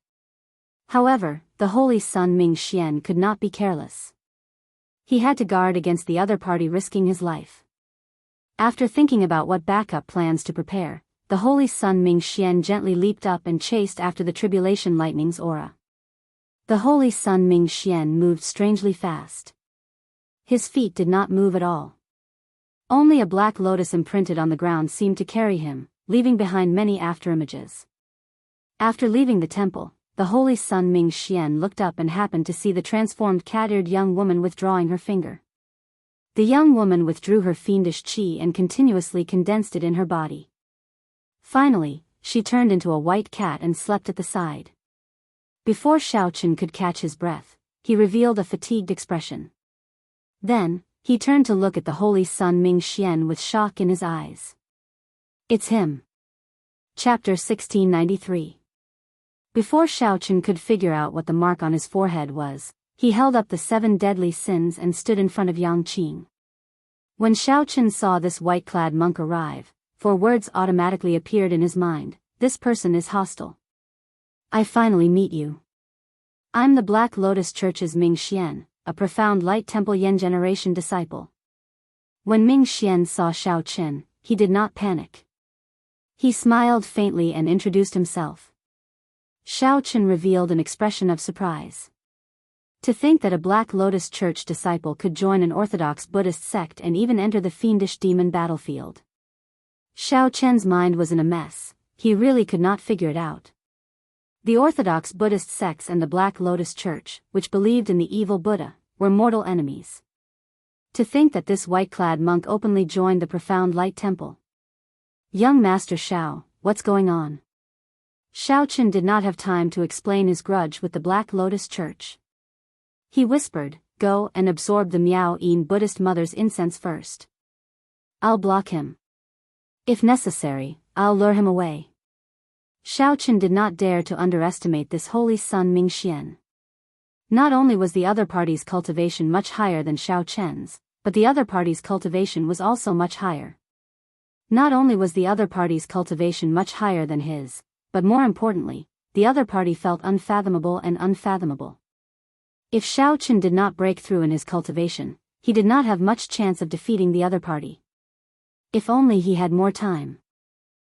However, the holy sun Ming Xian could not be careless. He had to guard against the other party risking his life. After thinking about what backup plans to prepare, the holy sun Ming Xian gently leaped up and chased after the tribulation lightning's aura. The holy sun Ming Xian moved strangely fast. His feet did not move at all. Only a black lotus imprinted on the ground seemed to carry him, leaving behind many afterimages. After leaving the temple, the holy sun Ming Xian looked up and happened to see the transformed cat-eared young woman withdrawing her finger. The young woman withdrew her fiendish qi and continuously condensed it in her body. Finally, she turned into a white cat and slept at the side. Before Xiao Chen could catch his breath, he revealed a fatigued expression. Then, he turned to look at the holy sun Ming Xian with shock in his eyes. It's him. Chapter 1693. Before Xiao Chen could figure out what the mark on his forehead was, he held up the 7 deadly sins and stood in front of Yang Qing. When Xiao Chen saw this white-clad monk arrive, 4 words automatically appeared in his mind: this person is hostile. I finally meet you. I'm the Black Lotus Church's Ming Xian, a profound Light Temple Yen generation disciple. When Ming Xian saw Xiao Chen, he did not panic. He smiled faintly and introduced himself. Xiao Chen revealed an expression of surprise. To think that a Black Lotus Church disciple could join an Orthodox Buddhist sect and even enter the fiendish demon battlefield. Xiao Chen's mind was in a mess. He really could not figure it out. The Orthodox Buddhist sects and the Black Lotus Church, which believed in the evil Buddha, were mortal enemies. To think that this white-clad monk openly joined the profound Light Temple. Young Master Xiao, what's going on? Xiao Chen did not have time to explain his grudge with the Black Lotus Church. He whispered, go and absorb the Miao Yin Buddhist mother's incense first. I'll block him. If necessary, I'll lure him away. Xiao Chen did not dare to underestimate this holy sun Ming Xian. Not only was the other party's cultivation much higher than Xiao Chen's, but the other party's cultivation was also much higher. Not only was the other party's cultivation much higher than his, but more importantly, the other party felt unfathomable and unfathomable. If Xiao Chen did not break through in his cultivation, he did not have much chance of defeating the other party. If only he had more time.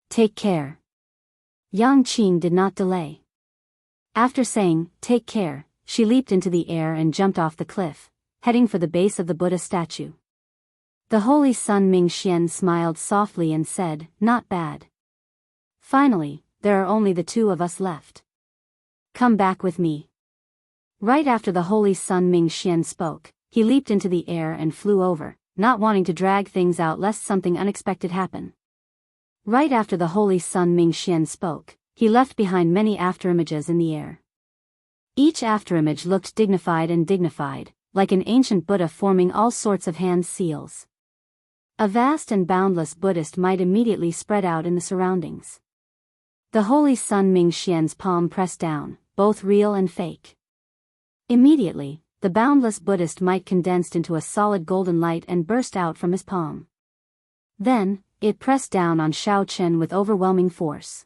Take care. Yang Qing did not delay. After saying, take care, she leaped into the air and jumped off the cliff, heading for the base of the Buddha statue. The Holy Sun Mingxian smiled softly and said, "Not bad. Finally, there are only the two of us left. Come back with me." Right after the Holy Sun Mingxian spoke, he leaped into the air and flew over, not wanting to drag things out lest something unexpected happen. Right after the Holy Sun Mingxian spoke, he left behind many afterimages in the air. Each afterimage looked dignified, like an ancient Buddha forming all sorts of hand seals. A vast and boundless Buddhist might immediately spread out in the surroundings. The Holy Sun Mingxian's palm pressed down, both real and fake. Immediately, the boundless Buddhist might condensed into a solid golden light and burst out from his palm. Then, it pressed down on Xiao Chen with overwhelming force.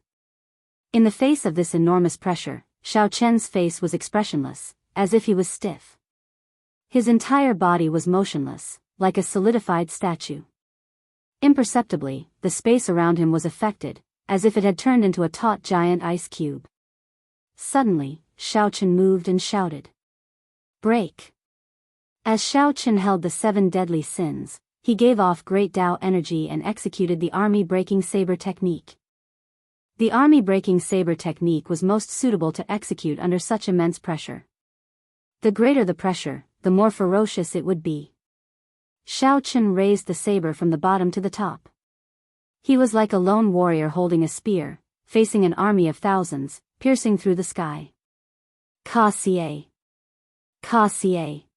In the face of this enormous pressure, Xiao Chen's face was expressionless, as if he was stiff. His entire body was motionless, like a solidified statue. Imperceptibly, the space around him was affected, as if it had turned into a taut giant ice cube. Suddenly, Xiao Chen moved and shouted, "Break!" As Xiao Chen held the 7 deadly sins, he gave off great Tao energy and executed the army breaking saber technique. The army breaking saber technique was most suitable to execute under such immense pressure. The greater the pressure, the more ferocious it would be. Xiao Chen raised the saber from the bottom to the top. He was like a lone warrior holding a spear, facing an army of thousands, piercing through the sky. Ka-xie! Ka-xie!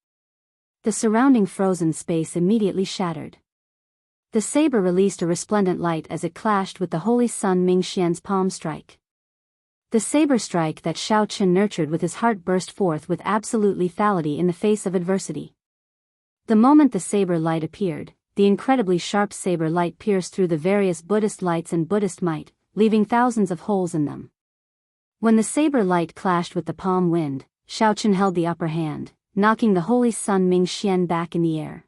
The surrounding frozen space immediately shattered. The saber released a resplendent light as it clashed with the Holy Sun Mingxian's palm strike. The saber strike that Xiao Chen nurtured with his heart burst forth with absolute lethality in the face of adversity. The moment the saber light appeared, the incredibly sharp saber light pierced through the various Buddhist lights and Buddhist might, leaving thousands of holes in them. When the saber light clashed with the palm wind, Xiao Chen held the upper hand, knocking the Holy Sun Mingxian back in the air.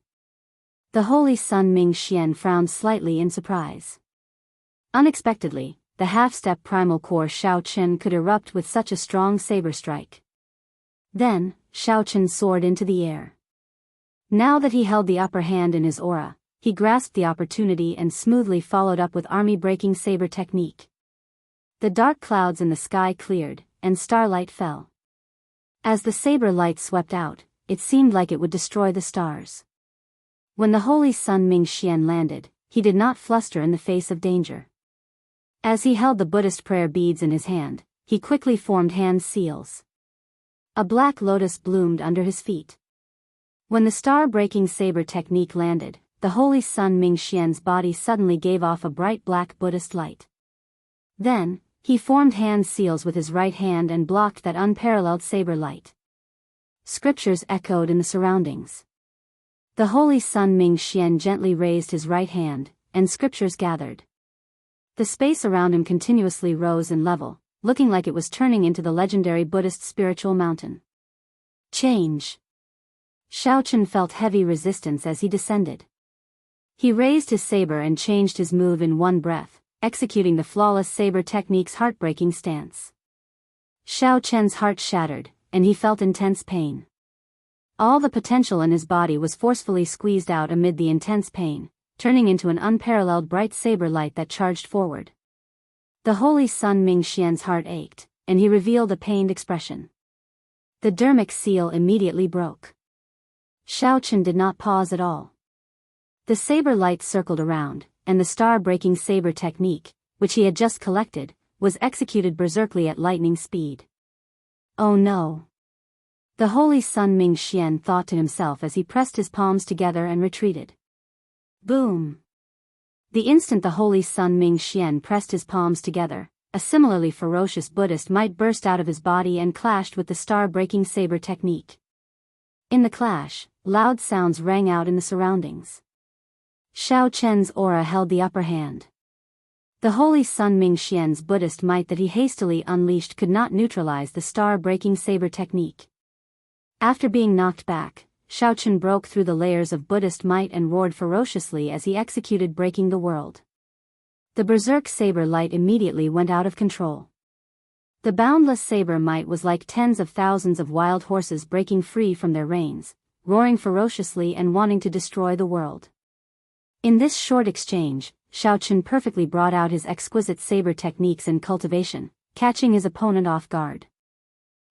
The Holy Sun Mingxian frowned slightly in surprise. Unexpectedly, the half-step primal core Xiao Chen could erupt with such a strong saber strike. Then, Xiao Chen soared into the air. Now that he held the upper hand in his aura, he grasped the opportunity and smoothly followed up with army-breaking saber technique. The dark clouds in the sky cleared, and starlight fell. As the saber light swept out, it seemed like it would destroy the stars. When the Holy Sun Mingxian landed, he did not fluster in the face of danger. As he held the Buddhist prayer beads in his hand, he quickly formed hand seals. A black lotus bloomed under his feet. When the star-breaking saber technique landed, the Holy Sun Mingxian's body suddenly gave off a bright black Buddhist light. Then, he formed hand seals with his right hand and blocked that unparalleled saber light. Scriptures echoed in the surroundings. The Holy Sun Mingxian gently raised his right hand, and scriptures gathered. The space around him continuously rose in level, looking like it was turning into the legendary Buddhist spiritual mountain. Change! Xiao Chen felt heavy resistance as he descended. He raised his saber and changed his move in one breath, executing the flawless saber technique's heartbreaking stance. Xiao Chen's heart shattered, and he felt intense pain. All the potential in his body was forcefully squeezed out amid the intense pain, turning into an unparalleled bright saber light that charged forward. The Holy Sun Mingxian's heart ached, and he revealed a pained expression. The dermic seal immediately broke. Xiao Chen did not pause at all. The saber light circled around, and the star-breaking saber technique, which he had just collected, was executed berserkly at lightning speed. Oh no! The Holy Sun Mingxian thought to himself as he pressed his palms together and retreated. Boom! The instant the Holy Sun Mingxian pressed his palms together, a similarly ferocious Buddhist might burst out of his body and clashed with the star-breaking saber technique. In the clash, loud sounds rang out in the surroundings. Xiao Chen's aura held the upper hand. The Holy Sun Mingxian's Buddhist might that he hastily unleashed could not neutralize the star-breaking saber technique. After being knocked back, Xiao Chen broke through the layers of Buddhist might and roared ferociously as he executed breaking the world. The berserk saber light immediately went out of control. The boundless saber might was like tens of thousands of wild horses breaking free from their reins, roaring ferociously and wanting to destroy the world. In this short exchange, Xiaoqun perfectly brought out his exquisite saber techniques in cultivation, catching his opponent off guard.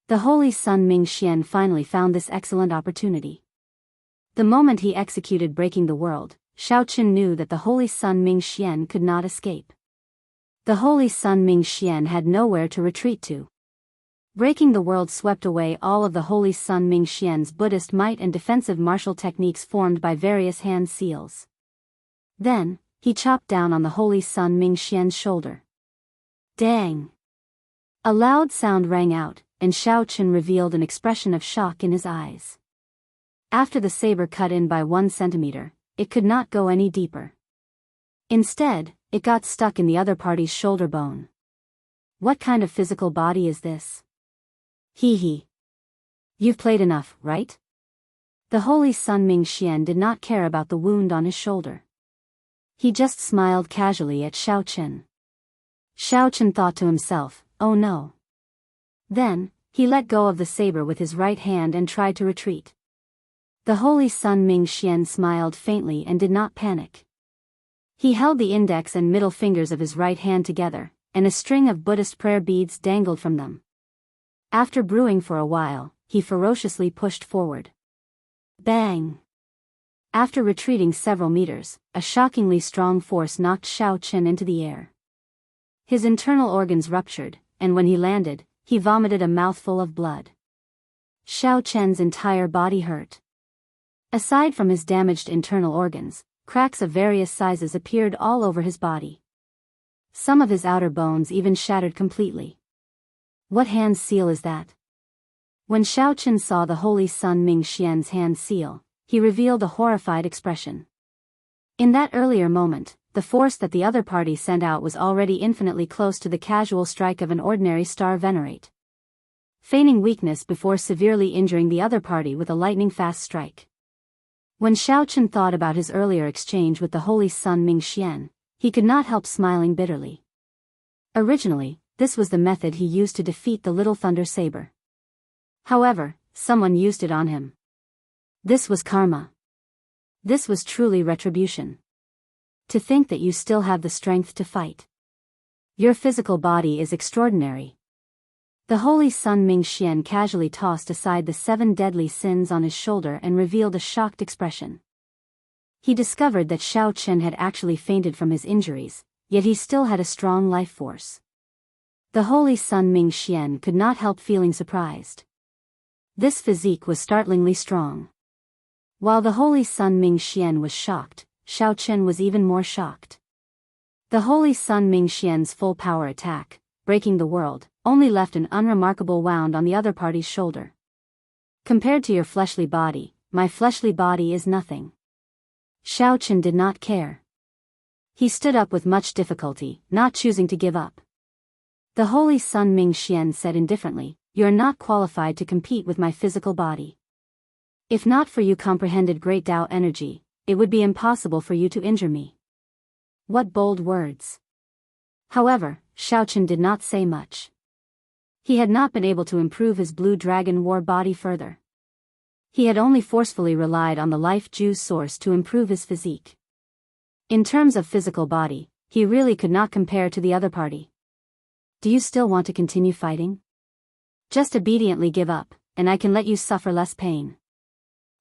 The holy son Ming Xian finally found this excellent opportunity. The moment he executed breaking the world, Xiaoqun knew that the holy son Ming Xian could not escape. The holy son Ming Xian had nowhere to retreat to. Breaking the world swept away all of the holy son Ming Xian's Buddhist might and defensive martial techniques formed by various hand seals. Then, he chopped down on the holy son Ming Xian's shoulder. Dang! A loud sound rang out, and Xiaoqun revealed an expression of shock in his eyes. After the saber cut in by 1 centimeter, it could not go any deeper. Instead, it got stuck in the other party's shoulder bone. What kind of physical body is this? Hee. You've played enough, right? The holy son Ming Xian did not care about the wound on his shoulder. He just smiled casually at Xiaoqun. Xiaoqun thought to himself, oh no. Then, he let go of the saber with his right hand and tried to retreat. The holy son Ming Xian smiled faintly and did not panic. He held the index and middle fingers of his right hand together, and a string of Buddhist prayer beads dangled from them. After brewing for a while, he ferociously pushed forward. Bang! After retreating several meters, a shockingly strong force knocked Xiaoqun into the air. His internal organs ruptured, and when he landed, he vomited a mouthful of blood. Xiaoqun's entire body hurt. Aside from his damaged internal organs, cracks of various sizes appeared all over his body. Some of his outer bones even shattered completely. What hand seal is that? When Xiaoqun saw the holy son Ming Xian's hand seal, he revealed a horrified expression. In that earlier moment, the force that the other party sent out was already infinitely close to the casual strike of an ordinary star venerate. Feigning weakness before severely injuring the other party with a lightning-fast strike. When Xiaoqun thought about his earlier exchange with the holy son Ming Xian, he could not help smiling bitterly. Originally, this was the method he used to defeat the Little Thunder Saber. However, someone used it on him. This was karma. This was truly retribution. To think that you still have the strength to fight. Your physical body is extraordinary. The holy son Ming Xian casually tossed aside the 7 deadly sins on his shoulder and revealed a shocked expression. He discovered that Xiaoqun had actually fainted from his injuries, yet he still had a strong life force. The holy son Ming Xian could not help feeling surprised. This physique was startlingly strong. While the holy son Ming Xian was shocked, Xiaoqun was even more shocked. The holy son Ming Xian's full power attack, breaking the world, only left an unremarkable wound on the other party's shoulder. Compared to your fleshly body, my fleshly body is nothing. Xiaoqun did not care. He stood up with much difficulty, not choosing to give up. The holy son Ming Xian said indifferently, "You are not qualified to compete with my physical body. If not for you comprehended great Tao energy, it would be impossible for you to injure me." What bold words! However, Xiaoqun did not say much. He had not been able to improve his blue dragon war body further. He had only forcefully relied on the life juice source to improve his physique. In terms of physical body, he really could not compare to the other party. Do you still want to continue fighting? Just obediently give up, and I can let you suffer less pain.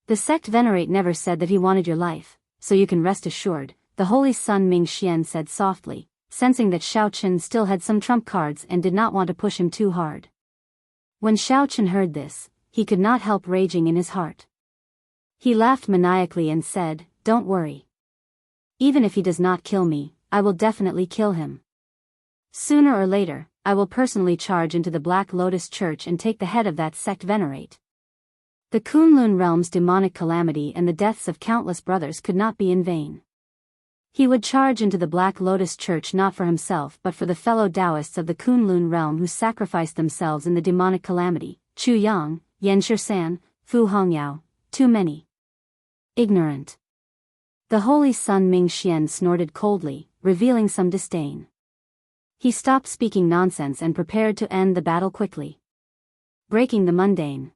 The sect venerate never said that he wanted your life, so you can rest assured, the holy son Ming Xian said softly, sensing that Xiaoqun still had some trump cards and did not want to push him too hard. When Xiaoqun heard this, he could not help raging in his heart. He laughed maniacally and said, "Don't worry. Even if he does not kill me, I will definitely kill him. Sooner or later, I will personally charge into the Black Lotus Church and take the head of that sect venerate." The Kunlun realm's demonic calamity and the deaths of countless brothers could not be in vain. He would charge into the Black Lotus Church not for himself but for the fellow Daoists of the Kunlun realm who sacrificed themselves in the demonic calamity, Chu Yang, Yan Shisan, Fu Hongyao, too many. Ignorant. The holy son Ming Xian snorted coldly, revealing some disdain. He stopped speaking nonsense and prepared to end the battle quickly. Breaking the mundane.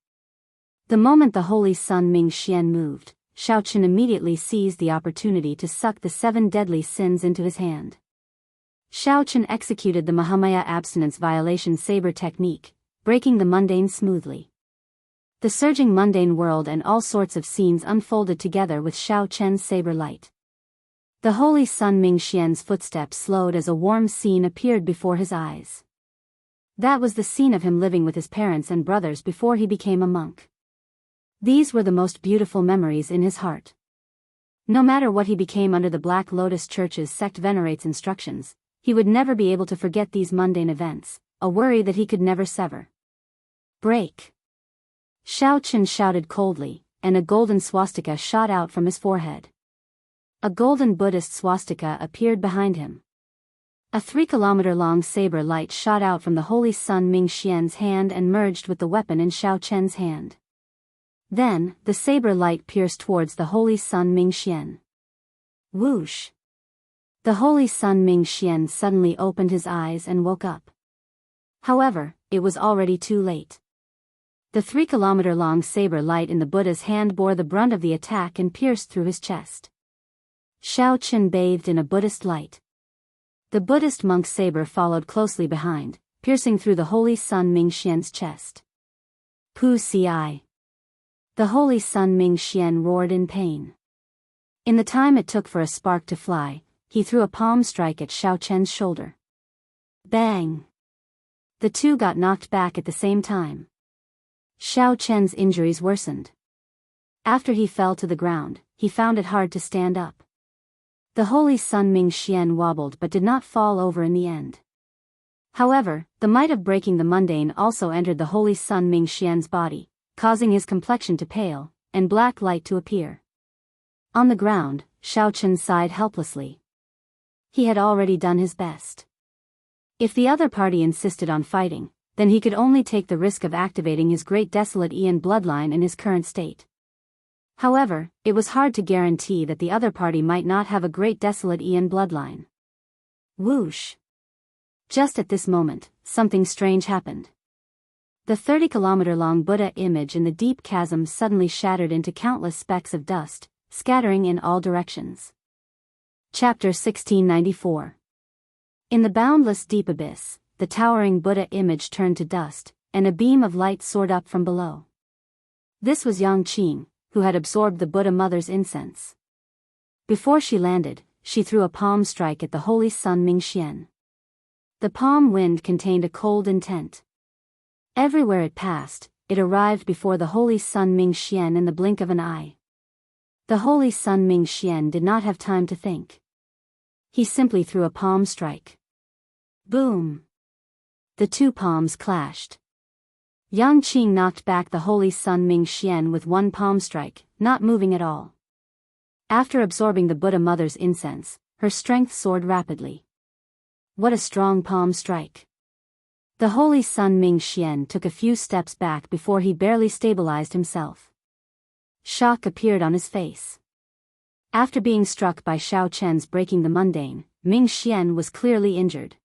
The moment the holy son Ming Xian moved, Xiaochen immediately seized the opportunity to suck the 7 deadly sins into his hand. Xiaochen executed the Mahamaya abstinence violation saber technique, breaking the mundane smoothly. The surging mundane world and all sorts of scenes unfolded together with Xiaochen's saber light. The holy sun Mingxian's footsteps slowed as a warm scene appeared before his eyes. That was the scene of him living with his parents and brothers before he became a monk. These were the most beautiful memories in his heart. No matter what he became under the Black Lotus Church's sect venerates instructions, he would never be able to forget these mundane events, a worry that he could never sever. Break! Xiaochen shouted coldly, and a golden swastika shot out from his forehead. A golden Buddhist swastika appeared behind him. A 3-kilometer-long saber light shot out from the holy sun Mingxian's hand and merged with the weapon in Xiaochen's hand. Then, the saber light pierced towards the holy sun Mingxian. Whoosh! The holy sun Mingxian suddenly opened his eyes and woke up. However, it was already too late. The 3-kilometer-long saber light in the Buddha's hand bore the brunt of the attack and pierced through his chest. Xiaochen bathed in a Buddhist light. The Buddhist monk's saber followed closely behind, piercing through the holy sun Mingxian's chest. Pu Ci. The holy sun Mingxian roared in pain. In the time it took for a spark to fly, he threw a palm strike at Xiaochen's shoulder. Bang! The two got knocked back at the same time. Xiaochen's injuries worsened. After he fell to the ground, he found it hard to stand up. The holy sun Mingxian wobbled but did not fall over in the end. However, the might of breaking the mundane also entered the holy sun Mingxian's body, causing his complexion to pale, and black light to appear. On the ground, Xiaochen sighed helplessly. He had already done his best. If the other party insisted on fighting, then he could only take the risk of activating his great desolate Ian bloodline in his current state. However, it was hard to guarantee that the other party might not have a great desolate Ian bloodline. Whoosh! Just at this moment, something strange happened. The 30-kilometer-long Buddha image in the deep chasm suddenly shattered into countless specks of dust, scattering in all directions. Chapter 1694. In the boundless deep abyss, the towering Buddha image turned to dust, and a beam of light soared up from below. This was Yang Qing, who had absorbed the Buddha mother's incense. Before she landed, she threw a palm strike at the holy sun Mingxian. The palm wind contained a cold intent. Everywhere it passed, it arrived before the holy sun Mingxian in the blink of an eye. The holy sun Mingxian did not have time to think. He simply threw a palm strike. Boom! The two palms clashed. Yang Qing knocked back the holy sun Mingxian with one palm strike, not moving at all. After absorbing the Buddha mother's incense, her strength soared rapidly. What a strong palm strike! The holy sun Mingxian took a few steps back before he barely stabilized himself. Shock appeared on his face. After being struck by Xiaochen's breaking the mundane, Mingxian was clearly injured.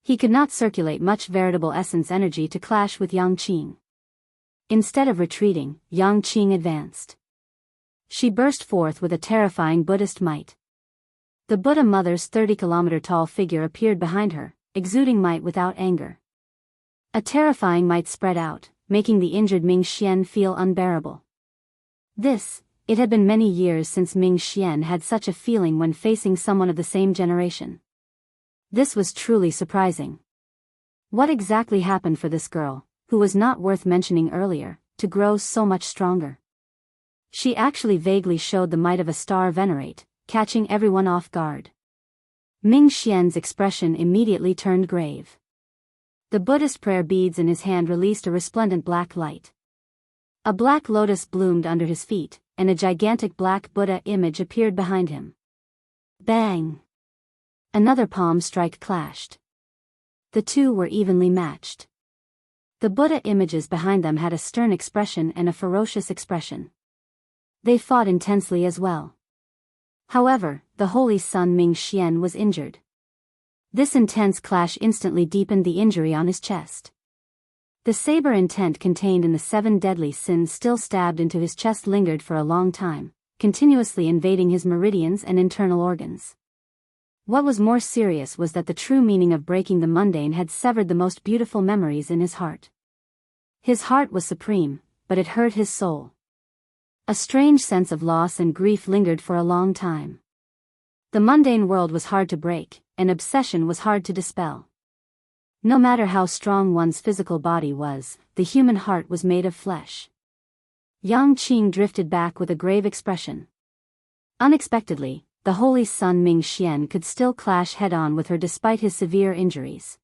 He could not circulate much veritable essence energy to clash with Yang Qing. Instead of retreating, Yang Qing advanced. She burst forth with a terrifying Buddhist might. The Buddha mother's 30-kilometer-tall figure appeared behind her, exuding might without anger. A terrifying might spread out, making the injured Mingxian feel unbearable. It had been many years since Mingxian had such a feeling when facing someone of the same generation. This was truly surprising. What exactly happened for this girl, who was not worth mentioning earlier, to grow so much stronger? She actually vaguely showed the might of a star venerate, catching everyone off guard. Mingxian's expression immediately turned grave. The Buddhist prayer beads in his hand released a resplendent black light. A black lotus bloomed under his feet, and a gigantic black Buddha image appeared behind him. Bang! Another palm strike clashed. The two were evenly matched. The Buddha images behind them had a stern expression and a ferocious expression. They fought intensely as well. However, the holy sun Mingxian was injured. This intense clash instantly deepened the injury on his chest. The saber intent contained in the 7 deadly sins still stabbed into his chest lingered for a long time, continuously invading his meridians and internal organs. What was more serious was that the true meaning of breaking the mundane had severed the most beautiful memories in his heart. His heart was supreme, but it hurt his soul. A strange sense of loss and grief lingered for a long time. The mundane world was hard to break, and obsession was hard to dispel. No matter how strong one's physical body was, the human heart was made of flesh. Yang Qing drifted back with a grave expression. Unexpectedly, the holy son Ming Xian could still clash head-on with her despite his severe injuries.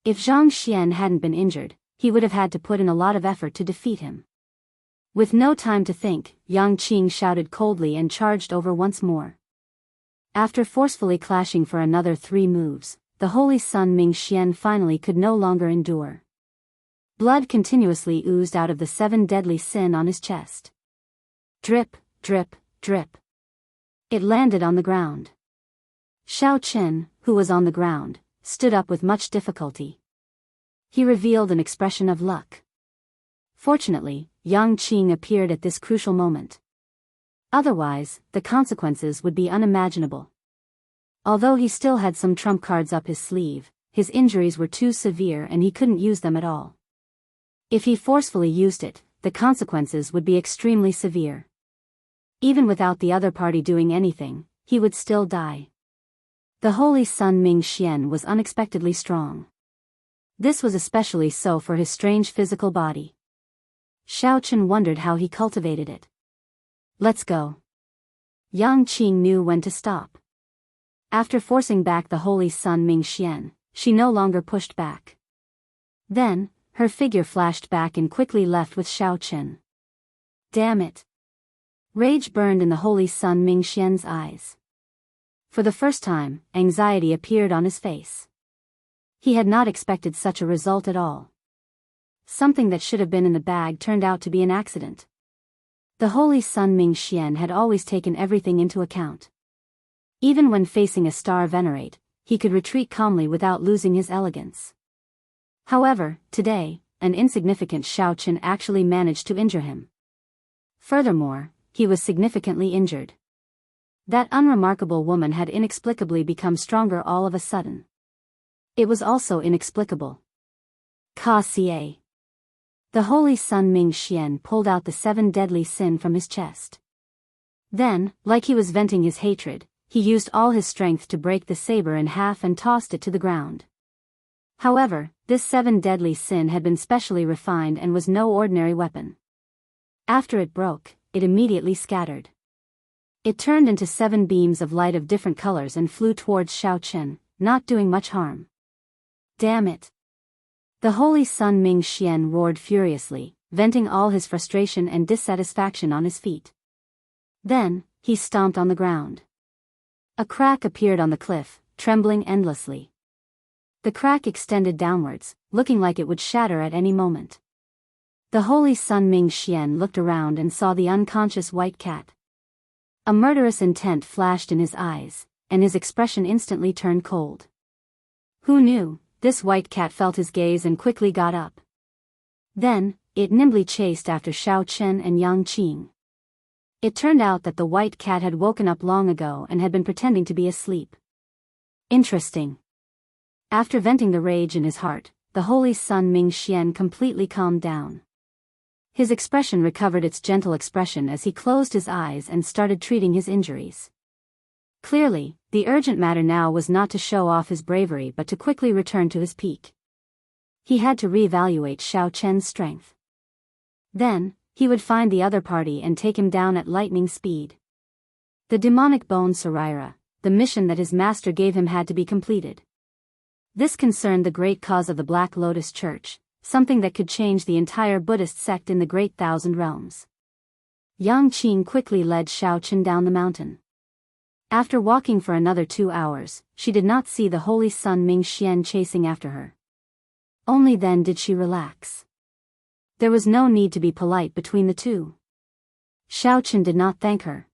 If Zhang Xian hadn't been injured, he would have had to put in a lot of effort to defeat him. With no time to think, Yang Qing shouted coldly and charged over once more. After forcefully clashing for another 3 moves, the holy son Ming Xian finally could no longer endure. Blood continuously oozed out of the 7 deadly sin on his chest. Drip, drip, drip. It landed on the ground. Xiao Chen, who was on the ground, stood up with much difficulty. He revealed an expression of luck. Fortunately, Yang Qing appeared at this crucial moment. Otherwise, the consequences would be unimaginable. Although he still had some trump cards up his sleeve, his injuries were too severe and he couldn't use them at all. If he forcefully used it, the consequences would be extremely severe. Even without the other party doing anything, he would still die. The holy son Ming Xian was unexpectedly strong. This was especially so for his strange physical body. Xiao Chen wondered how he cultivated it. Let's go. Yang Qing knew when to stop. After forcing back the holy son Ming Xian, she no longer pushed back. Then, her figure flashed back and quickly left with Xiao Chen. Damn it! Rage burned in the holy son Ming Xian's eyes. For the first time, anxiety appeared on his face. He had not expected such a result at all. Something that should have been in the bag turned out to be an accident. The holy son Ming Xian had always taken everything into account. Even when facing a star venerate, he could retreat calmly without losing his elegance. However, today, an insignificant Xiao Chen actually managed to injure him. Furthermore, he was significantly injured. That unremarkable woman had inexplicably become stronger all of a sudden. It was also inexplicable. Ka Xie. The holy son Ming Xian pulled out the 7 deadly sin from his chest. Then, like he was venting his hatred, he used all his strength to break the saber in half and tossed it to the ground. However, this 7 deadly sin had been specially refined and was no ordinary weapon. After it broke, it immediately scattered. It turned into 7 beams of light of different colors and flew towards Xiao Chen, not doing much harm. Damn it! The holy son Ming Xian roared furiously, venting all his frustration and dissatisfaction on his feet. Then, he stomped on the ground. A crack appeared on the cliff, trembling endlessly. The crack extended downwards, looking like it would shatter at any moment. The holy son Ming Xian looked around and saw the unconscious white cat. A murderous intent flashed in his eyes, and his expression instantly turned cold. Who knew? This white cat felt his gaze and quickly got up. Then, it nimbly chased after Xiao Chen and Yang Qing. It turned out that the white cat had woken up long ago and had been pretending to be asleep. Interesting. After venting the rage in his heart, the holy son Ming Xian completely calmed down. His expression recovered its gentle expression as he closed his eyes and started treating his injuries. Clearly, the urgent matter now was not to show off his bravery but to quickly return to his peak. He had to reevaluate Xiao Chen's strength. Then, he would find the other party and take him down at lightning speed. The demonic bone Saraira, the mission that his master gave him had to be completed. This concerned the great cause of the Black Lotus Church, something that could change the entire Buddhist sect in the Great Thousand Realms. Yang Qing quickly led Xiao Chen down the mountain. After walking for another 2 hours, she did not see the holy son Ming Xian chasing after her. Only then did she relax. There was no need to be polite between the two. Xiao Chen did not thank her.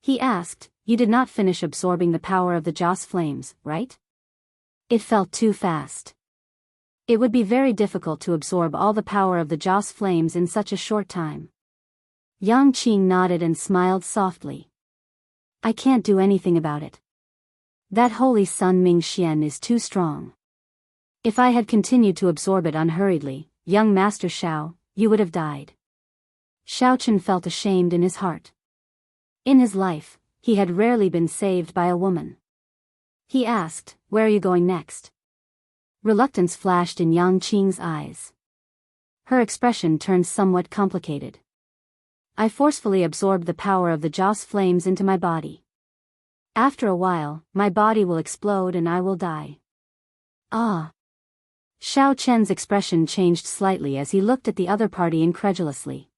He asked, "You did not finish absorbing the power of the Joss flames, right?" It felt too fast. It would be very difficult to absorb all the power of the Joss flames in such a short time. Yang Qing nodded and smiled softly. I can't do anything about it. That holy sun Ming Xian is too strong. If I had continued to absorb it unhurriedly, young Master Shao, you would have died. Xiaochen felt ashamed in his heart. In his life, he had rarely been saved by a woman. He asked, where are you going next? Reluctance flashed in Yang Qing's eyes. Her expression turned somewhat complicated. I forcefully absorbed the power of the Joss flames into my body. After a while, my body will explode and I will die. Ah. Xiao Chen's expression changed slightly as he looked at the other party incredulously.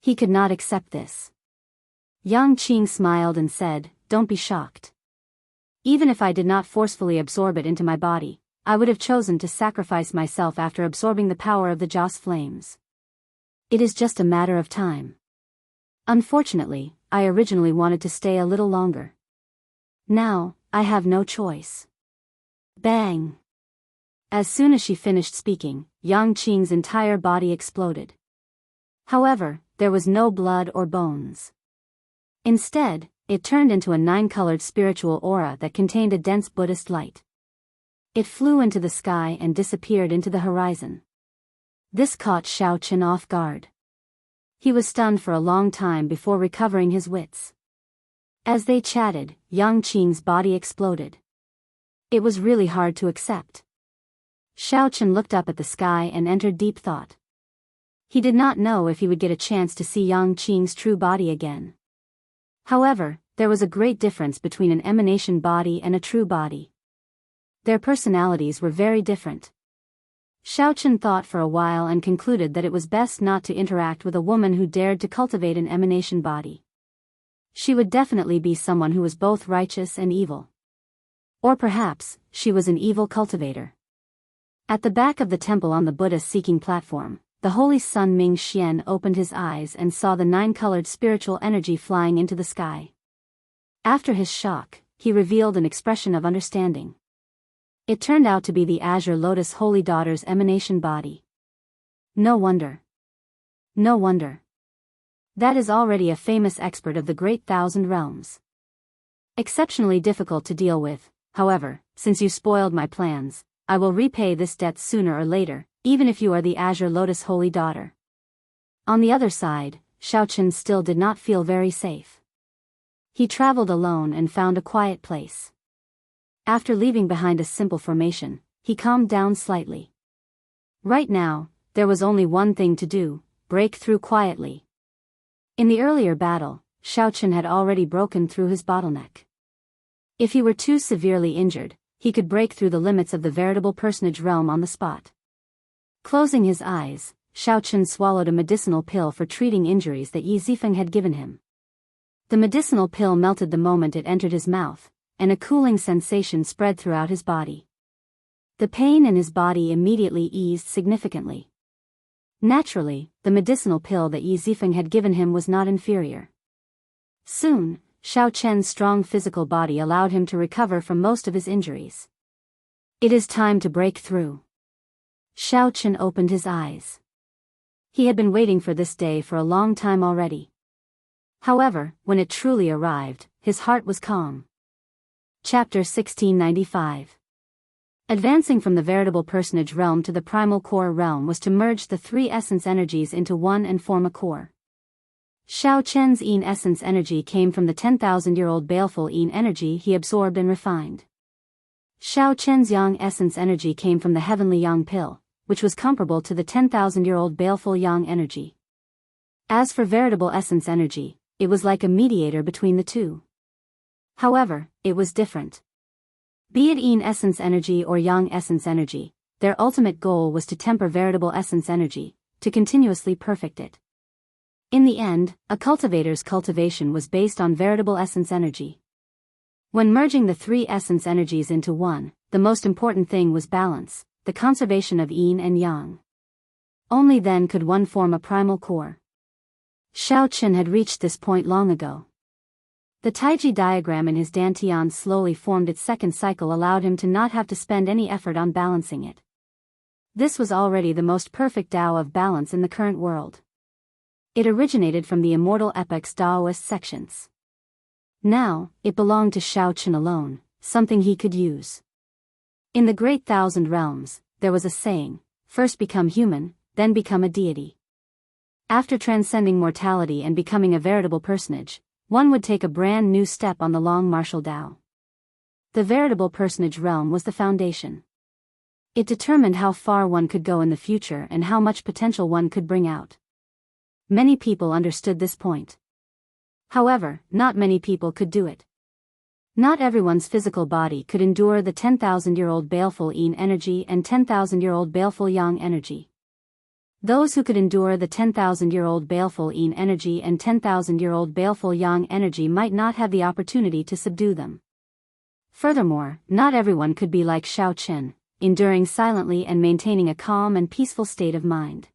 He could not accept this. Yang Qing smiled and said, don't be shocked. Even if I did not forcefully absorb it into my body, I would have chosen to sacrifice myself after absorbing the power of the Joss flames. It is just a matter of time. Unfortunately, I originally wanted to stay a little longer. Now, I have no choice. Bang! As soon as she finished speaking, Yang Qing's entire body exploded. However, there was no blood or bones. Instead, it turned into a 9-colored spiritual aura that contained a dense Buddhist light. It flew into the sky and disappeared into the horizon. This caught Xiaochen off guard. He was stunned for a long time before recovering his wits. As they chatted, Yang Qing's body exploded. It was really hard to accept. Xiaochen looked up at the sky and entered deep thought. He did not know if he would get a chance to see Yang Qing's true body again. However, there was a great difference between an emanation body and a true body. Their personalities were very different. Xiaochen thought for a while and concluded that it was best not to interact with a woman who dared to cultivate an emanation body. She would definitely be someone who was both righteous and evil. Or perhaps, she was an evil cultivator. At the back of the temple on the Buddha-seeking platform, the holy sun Ming Xian opened his eyes and saw the 9-colored spiritual energy flying into the sky. After his shock, he revealed an expression of understanding. It turned out to be the Azure Lotus Holy Daughter's emanation body. No wonder. No wonder. That is already a famous expert of the Great Thousand Realms. Exceptionally difficult to deal with, however, since you spoiled my plans, I will repay this debt sooner or later, even if you are the Azure Lotus Holy Daughter. On the other side, Xiaochen still did not feel very safe. He traveled alone and found a quiet place. After leaving behind a simple formation, he calmed down slightly. Right now, there was only one thing to do: break through quietly. In the earlier battle, Xiaochen had already broken through his bottleneck. If he were too severely injured, he could break through the limits of the veritable personage realm on the spot. Closing his eyes, Xiaochen swallowed a medicinal pill for treating injuries that Yi Zifeng had given him. The medicinal pill melted the moment it entered his mouth, and a cooling sensation spread throughout his body. The pain in his body immediately eased significantly. Naturally, the medicinal pill that Yi Zifeng had given him was not inferior. Soon, Xiaochen's strong physical body allowed him to recover from most of his injuries. It is time to break through. Xiaochen opened his eyes. He had been waiting for this day for a long time already. However, when it truly arrived, his heart was calm. Chapter 1695. Advancing from the veritable personage realm to the primal core realm was to merge the 3 essence energies into one and form a core. Xiaochen's Yin essence energy came from the 10,000-year-old baleful Yin energy he absorbed and refined. Xiaochen's Yang essence energy came from the heavenly Yang pill, which was comparable to the 10,000-year-old baleful Yang energy. As for veritable essence energy, it was like a mediator between the two. However, it was different. Be it Yin essence energy or Yang essence energy, their ultimate goal was to temper veritable essence energy, to continuously perfect it. In the end, a cultivator's cultivation was based on veritable essence energy. When merging the 3 essence energies into one, the most important thing was balance, the conservation of Yin and Yang. Only then could one form a primal core. Xiaochen had reached this point long ago. The Taiji diagram in his dantian slowly formed its second cycle allowed him to not have to spend any effort on balancing it. This was already the most perfect Tao of balance in the current world. It originated from the immortal epic's Daoist sections. Now, it belonged to Xiao Chen alone, something he could use. In the Great Thousand Realms, there was a saying, first become human, then become a deity. After transcending mortality and becoming a veritable personage, one would take a brand new step on the long martial Tao. The veritable personage realm was the foundation. It determined how far one could go in the future and how much potential one could bring out. Many people understood this point. However, not many people could do it. Not everyone's physical body could endure the 10,000-year-old baleful yin energy and 10,000-year-old baleful yang energy. Those who could endure the 10,000-year-old baleful yin energy and 10,000-year-old baleful yang energy might not have the opportunity to subdue them. Furthermore, not everyone could be like Xiao Chen, enduring silently and maintaining a calm and peaceful state of mind.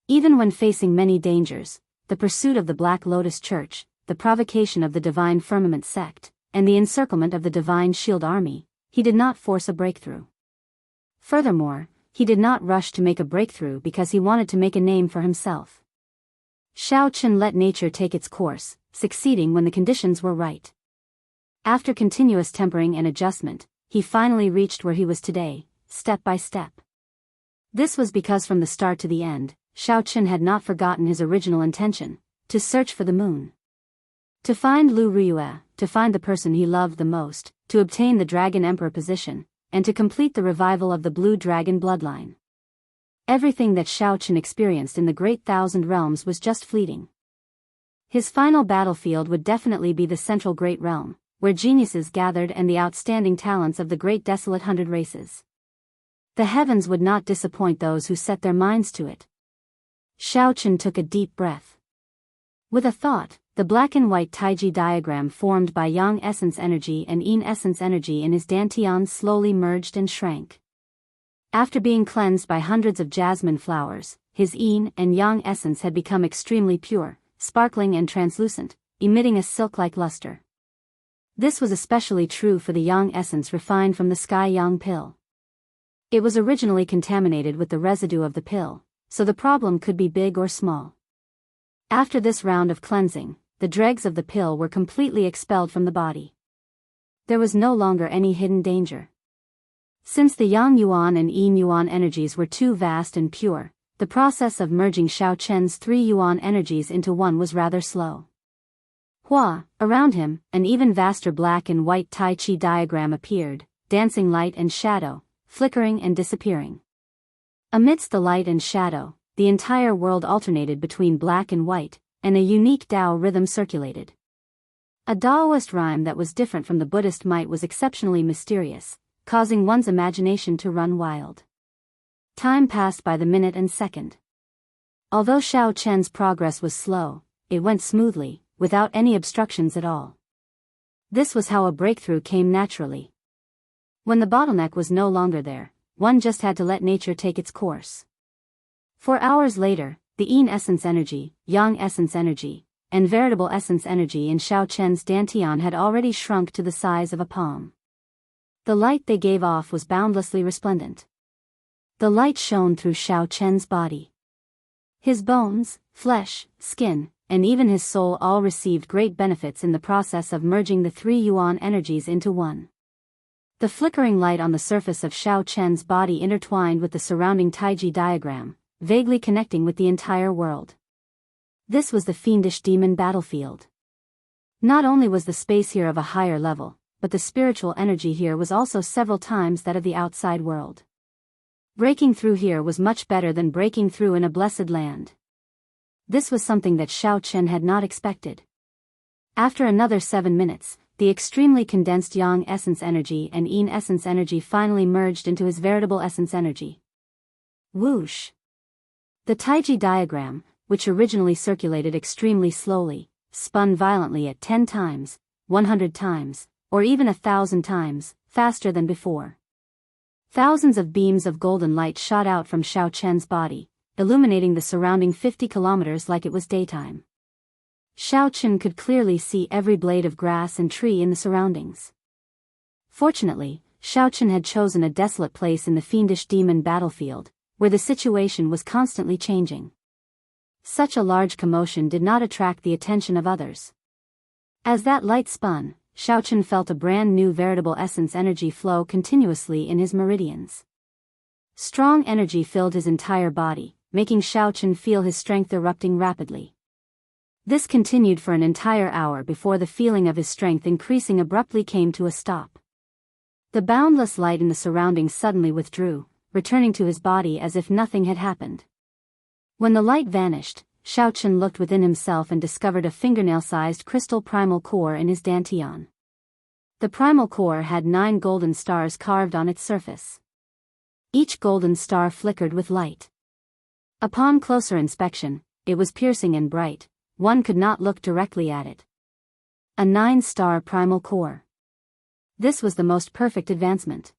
Even when facing many dangers, the pursuit of the Black Lotus Church, the provocation of the Divine Firmament sect, and the encirclement of the Divine Shield Army, he did not force a breakthrough. Furthermore, he did not rush to make a breakthrough because he wanted to make a name for himself. Xiao Chen let nature take its course, succeeding when the conditions were right. After continuous tempering and adjustment, he finally reached where he was today, step by step. This was because from the start to the end, Xiao Chen had not forgotten his original intention, to search for the moon. To find Lu Riyue, to find the person he loved the most, to obtain the Dragon Emperor position, and to complete the revival of the Blue Dragon bloodline. Everything that Xiao Chen experienced in the Great Thousand Realms was just fleeting. His final battlefield would definitely be the Central Great Realm, where geniuses gathered and the outstanding talents of the Great Desolate Hundred Races. The heavens would not disappoint those who set their minds to it. Xiao Chen took a deep breath. With a thought, the black and white Taiji diagram formed by Yang essence energy and Yin essence energy in his dantian slowly merged and shrank. After being cleansed by hundreds of jasmine flowers, his Yin and Yang essence had become extremely pure, sparkling and translucent, emitting a silk-like luster. This was especially true for the Yang essence refined from the Sky Yang pill. It was originally contaminated with the residue of the pill, so the problem could be big or small. After this round of cleansing, the dregs of the pill were completely expelled from the body. There was no longer any hidden danger. Since the Yang Yuan and Yin Yuan energies were too vast and pure, the process of merging Xiao Chen's 3 Yuan energies into one was rather slow. Around him, an even vaster black and white Tai Chi diagram appeared, dancing light and shadow, flickering and disappearing. Amidst the light and shadow, the entire world alternated between black and white, and a unique Dao rhythm circulated. A Daoist rhyme that was different from the Buddhist might was exceptionally mysterious, causing one's imagination to run wild. Time passed by the minute and second. Although Xiao Chen's progress was slow, it went smoothly, without any obstructions at all. This was how a breakthrough came naturally. When the bottleneck was no longer there, one just had to let nature take its course. 4 hours later, the Yin essence energy, Yang essence energy, and veritable essence energy in Xiao Chen's dantian had already shrunk to the size of a palm. The light they gave off was boundlessly resplendent. The light shone through Xiao Chen's body. His bones, flesh, skin, and even his soul all received great benefits in the process of merging the 3 Yuan energies into one. The flickering light on the surface of Xiao Chen's body intertwined with the surrounding Taiji diagram, vaguely connecting with the entire world. This was the fiendish demon battlefield. Not only was the space here of a higher level, but the spiritual energy here was also several times that of the outside world. Breaking through here was much better than breaking through in a blessed land. This was something that Xiao Chen had not expected. After another 7 minutes, the extremely condensed Yang essence energy and Yin essence energy finally merged into his veritable essence energy. Whoosh! The Taiji diagram, which originally circulated extremely slowly, spun violently at 10 times, 100 times, or even 1,000 times, faster than before. Thousands of beams of golden light shot out from Xiao Chen's body, illuminating the surrounding 50 kilometers like it was daytime. Xiao Chen could clearly see every blade of grass and tree in the surroundings. Fortunately, Xiao Chen had chosen a desolate place in the fiendish demon battlefield, where the situation was constantly changing. Such a large commotion did not attract the attention of others. As that light spun, Xiaochen felt a brand new veritable essence energy flow continuously in his meridians. Strong energy filled his entire body, making Xiaochen feel his strength erupting rapidly. This continued for an entire hour before the feeling of his strength increasing abruptly came to a stop. The boundless light in the surroundings suddenly withdrew, returning to his body as if nothing had happened. When the light vanished, Xiaochen looked within himself and discovered a fingernail-sized crystal primal core in his dantian. The primal core had 9 golden stars carved on its surface. Each golden star flickered with light. Upon closer inspection, it was piercing and bright. One could not look directly at it. A 9-star primal core. This was the most perfect advancement.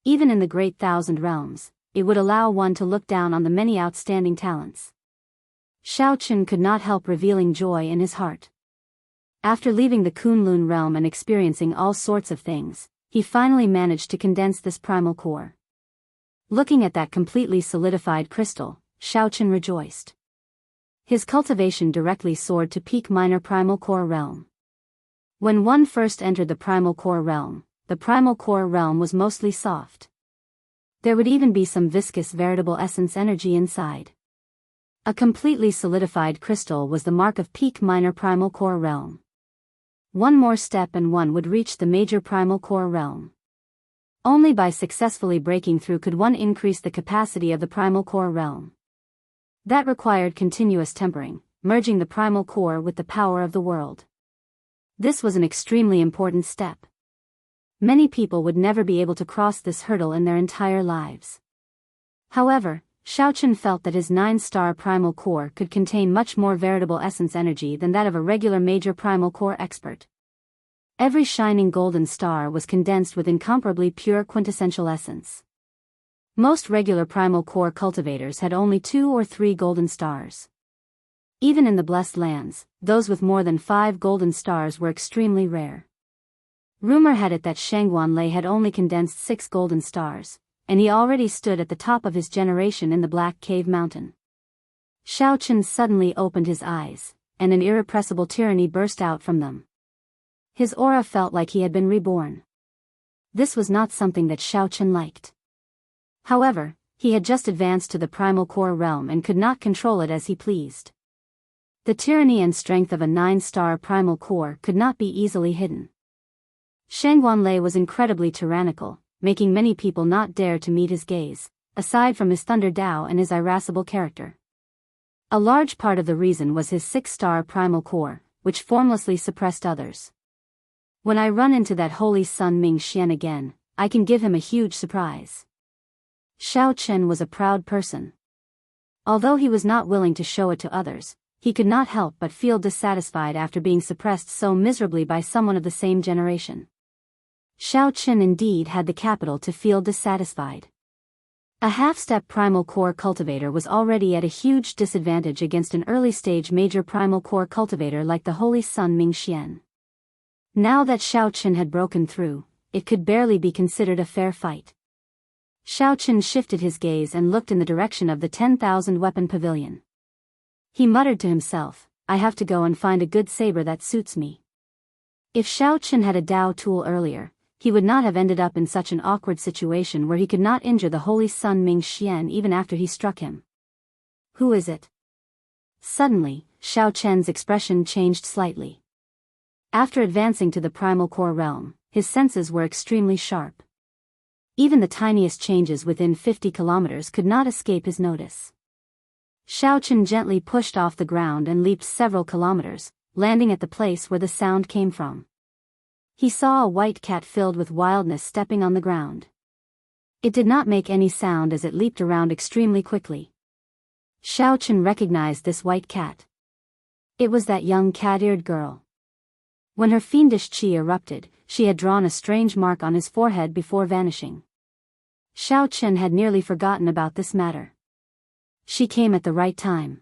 Even in the Great Thousand Realms, it would allow one to look down on the many outstanding talents. Xiaochen could not help revealing joy in his heart. After leaving the Kunlun realm and experiencing all sorts of things, he finally managed to condense this primal core. Looking at that completely solidified crystal, Xiaochen rejoiced. His cultivation directly soared to peak minor primal core realm. When one first entered the primal core realm was mostly soft. There would even be some viscous veritable essence energy inside. A completely solidified crystal was the mark of peak minor primal core realm. One more step and one would reach the major primal core realm. Only by successfully breaking through could one increase the capacity of the primal core realm. That required continuous tempering, merging the primal core with the power of the world. This was an extremely important step. Many people would never be able to cross this hurdle in their entire lives. However, Xiaochen felt that his 9-star primal core could contain much more veritable essence energy than that of a regular major primal core expert. Every shining golden star was condensed with incomparably pure quintessential essence. Most regular primal core cultivators had only 2 or 3 golden stars. Even in the blessed lands, those with more than 5 golden stars were extremely rare. Rumor had it that Shangguanlei had only condensed 6 golden stars, and he already stood at the top of his generation in the Black Cave Mountain. Xiaochen suddenly opened his eyes, and an irrepressible tyranny burst out from them. His aura felt like he had been reborn. This was not something that Xiaochen liked. However, he had just advanced to the primal core realm and could not control it as he pleased. The tyranny and strength of a 9-star primal core could not be easily hidden. Shangguanlei was incredibly tyrannical, making many people not dare to meet his gaze, aside from his thunder Dao and his irascible character. A large part of the reason was his 6-star primal core, which formlessly suppressed others. When I run into that holy son Ming Xian again, I can give him a huge surprise. Xiaochen was a proud person. Although he was not willing to show it to others, he could not help but feel dissatisfied after being suppressed so miserably by someone of the same generation. Xiaochen indeed had the capital to feel dissatisfied. A half-step primal core cultivator was already at a huge disadvantage against an early-stage major primal core cultivator like the holy son Ming Xian. Now that Xiaochen had broken through, it could barely be considered a fair fight. Xiaochen shifted his gaze and looked in the direction of the 10,000 weapon pavilion. He muttered to himself, I have to go and find a good saber that suits me. If Xiaochen had a Dao tool earlier, he would not have ended up in such an awkward situation where he could not injure the holy son Ming Xian even after he struck him. Who is it? Suddenly, Xiaochen's expression changed slightly. After advancing to the primal core realm, his senses were extremely sharp. Even the tiniest changes within 50 kilometers could not escape his notice. Xiaochen gently pushed off the ground and leaped several kilometers, landing at the place where the sound came from. He saw a white cat filled with wildness stepping on the ground. It did not make any sound as it leaped around extremely quickly. Xiaochen recognized this white cat. It was that young cat-eared girl. When her fiendish qi erupted, she had drawn a strange mark on his forehead before vanishing. Xiaochen had nearly forgotten about this matter. She came at the right time.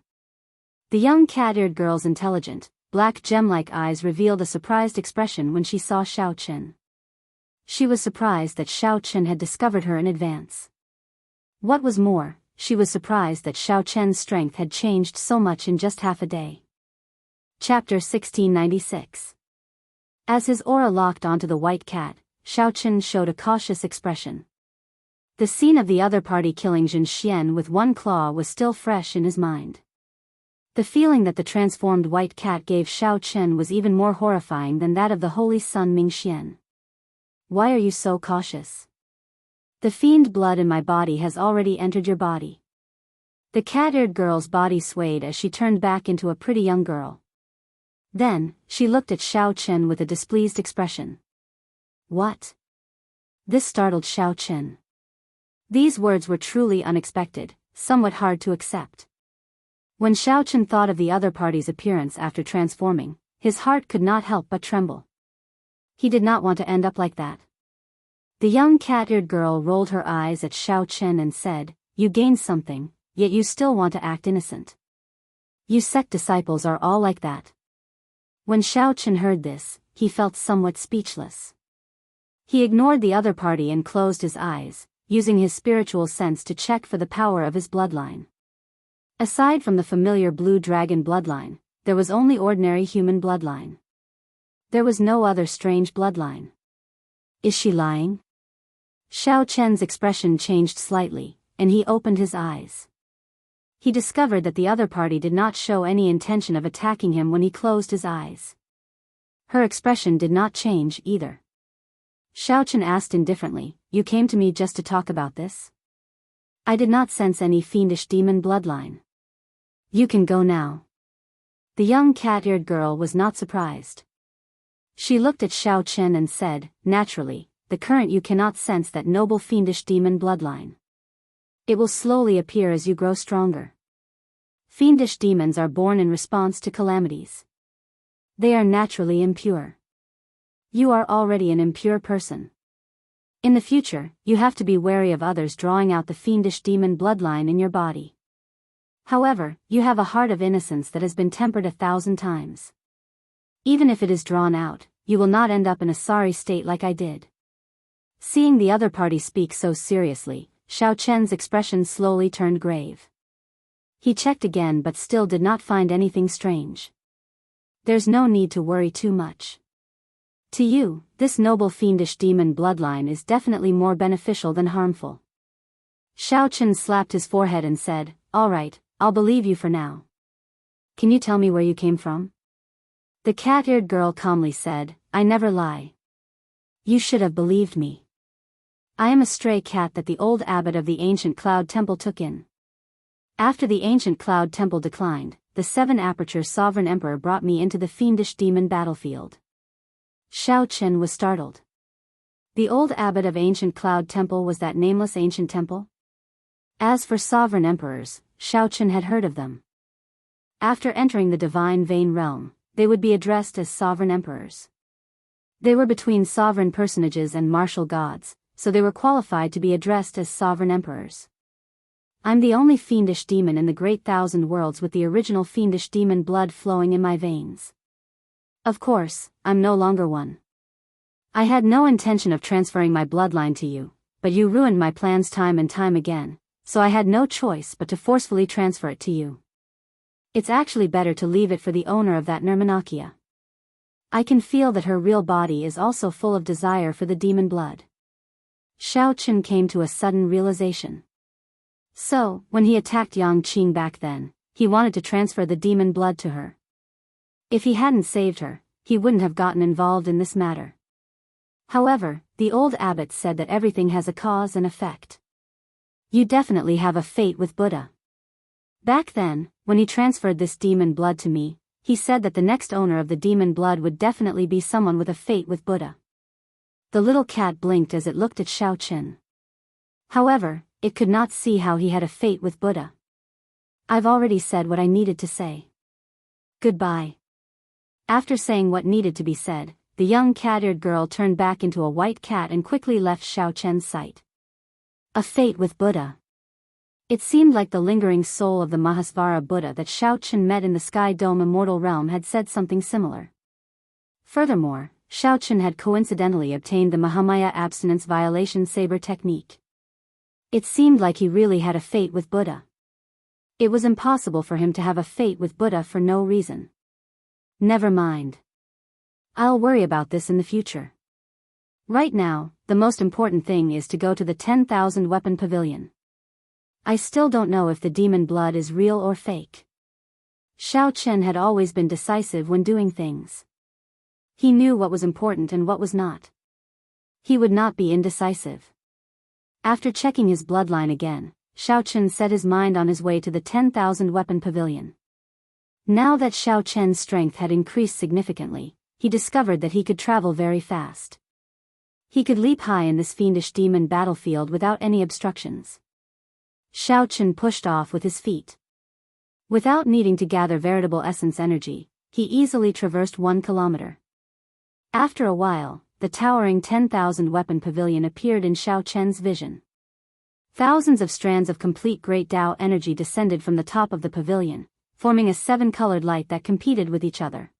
The young cat-eared girl's intelligent, black gem-like eyes revealed a surprised expression when she saw Xiaochen. She was surprised that Xiaochen had discovered her in advance. What was more, she was surprised that Xiao Chen's strength had changed so much in just half a day. Chapter 1696. As his aura locked onto the white cat, Xiao Chen showed a cautious expression. The scene of the other party killing Jin Xian with one claw was still fresh in his mind. The feeling that the transformed white cat gave Xiao Chen was even more horrifying than that of the holy sun Ming Xian. Why are you so cautious? The fiend blood in my body has already entered your body. The cat-eared girl's body swayed as she turned back into a pretty young girl. Then, she looked at Xiao Chen with a displeased expression. What? This startled Xiao Chen. These words were truly unexpected, somewhat hard to accept. When Xiao Chen thought of the other party's appearance after transforming, his heart could not help but tremble. He did not want to end up like that. The young cat-eared girl rolled her eyes at Xiao Chen and said, "You gained something, yet you still want to act innocent. You sect disciples are all like that." When Xiao Chen heard this, he felt somewhat speechless. He ignored the other party and closed his eyes, using his spiritual sense to check for the power of his bloodline. Aside from the familiar blue dragon bloodline, there was only ordinary human bloodline. There was no other strange bloodline. Is she lying? Xiao Chen's expression changed slightly, and he opened his eyes. He discovered that the other party did not show any intention of attacking him when he closed his eyes. Her expression did not change either. Xiao Chen asked indifferently, "You came to me just to talk about this?" "I did not sense any fiendish demon bloodline." "You can go now." The young cat-eared girl was not surprised. She looked at Xiao Chen and said, "Naturally, the current you cannot sense that noble fiendish demon bloodline. It will slowly appear as you grow stronger. Fiendish demons are born in response to calamities. They are naturally impure. You are already an impure person. In the future, you have to be wary of others drawing out the fiendish demon bloodline in your body. However, you have a heart of innocence that has been tempered 1,000 times. Even if it is drawn out, you will not end up in a sorry state like I did." Seeing the other party speak so seriously, Xiao Chen's expression slowly turned grave. He checked again but still did not find anything strange. "There's no need to worry too much. To you, this noble fiendish demon bloodline is definitely more beneficial than harmful." Xiao Chen slapped his forehead and said, "All right, I'll believe you for now. Can you tell me where you came from?" The cat-eared girl calmly said, "I never lie. You should have believed me. I am a stray cat that the old abbot of the ancient Cloud Temple took in. After the ancient Cloud Temple declined, the Seven Aperture Sovereign Emperor brought me into the fiendish demon battlefield." Xiao Chen was startled. The old abbot of ancient Cloud Temple was that nameless ancient temple? As for sovereign emperors, Xiao Chen had heard of them. After entering the divine vein realm, they would be addressed as sovereign emperors. They were between sovereign personages and martial gods, so they were qualified to be addressed as sovereign emperors. I'm the only fiendish demon in the great thousand worlds with the original fiendish demon blood flowing in my veins. Of course, I'm no longer one. I had no intention of transferring my bloodline to you, but you ruined my plans time and time again, so I had no choice but to forcefully transfer it to you. It's actually better to leave it for the owner of that Nirmanakia. I can feel that her real body is also full of desire for the demon blood." Xiao Chen came to a sudden realization. So, when he attacked Yang Qing back then, he wanted to transfer the demon blood to her. If he hadn't saved her, he wouldn't have gotten involved in this matter. However, the old abbot said that everything has a cause and effect. You definitely have a fate with Buddha. Back then, when he transferred this demon blood to me, he said that the next owner of the demon blood would definitely be someone with a fate with Buddha. The little cat blinked as it looked at Xiao Chen. However, it could not see how he had a fate with Buddha. I've already said what I needed to say. Goodbye. After saying what needed to be said, the young cat-eared girl turned back into a white cat and quickly left Xiao Chen's sight. A fate with Buddha. It seemed like the lingering soul of the Mahasvara Buddha that Xiao Chen met in the Sky Dome immortal realm had said something similar. Furthermore, Xiao Chen had coincidentally obtained the Mahamaya abstinence violation saber technique. It seemed like he really had a fate with Buddha. It was impossible for him to have a fate with Buddha for no reason. Never mind. I'll worry about this in the future. Right now, the most important thing is to go to the 10,000 weapon pavilion. I still don't know if the demon blood is real or fake. Xiao Chen had always been decisive when doing things. He knew what was important and what was not. He would not be indecisive. After checking his bloodline again, Xiao Chen set his mind on his way to the 10,000 weapon pavilion. Now that Xiao Chen's strength had increased significantly, he discovered that he could travel very fast. He could leap high in this fiendish demon battlefield without any obstructions. Xiao Chen pushed off with his feet. Without needing to gather veritable essence energy, he easily traversed 1 kilometer. After a while, the towering 10,000 weapon pavilion appeared in Xiao Chen's vision. Thousands of strands of complete great Tao energy descended from the top of the pavilion, forming a 7-colored light that competed with each other.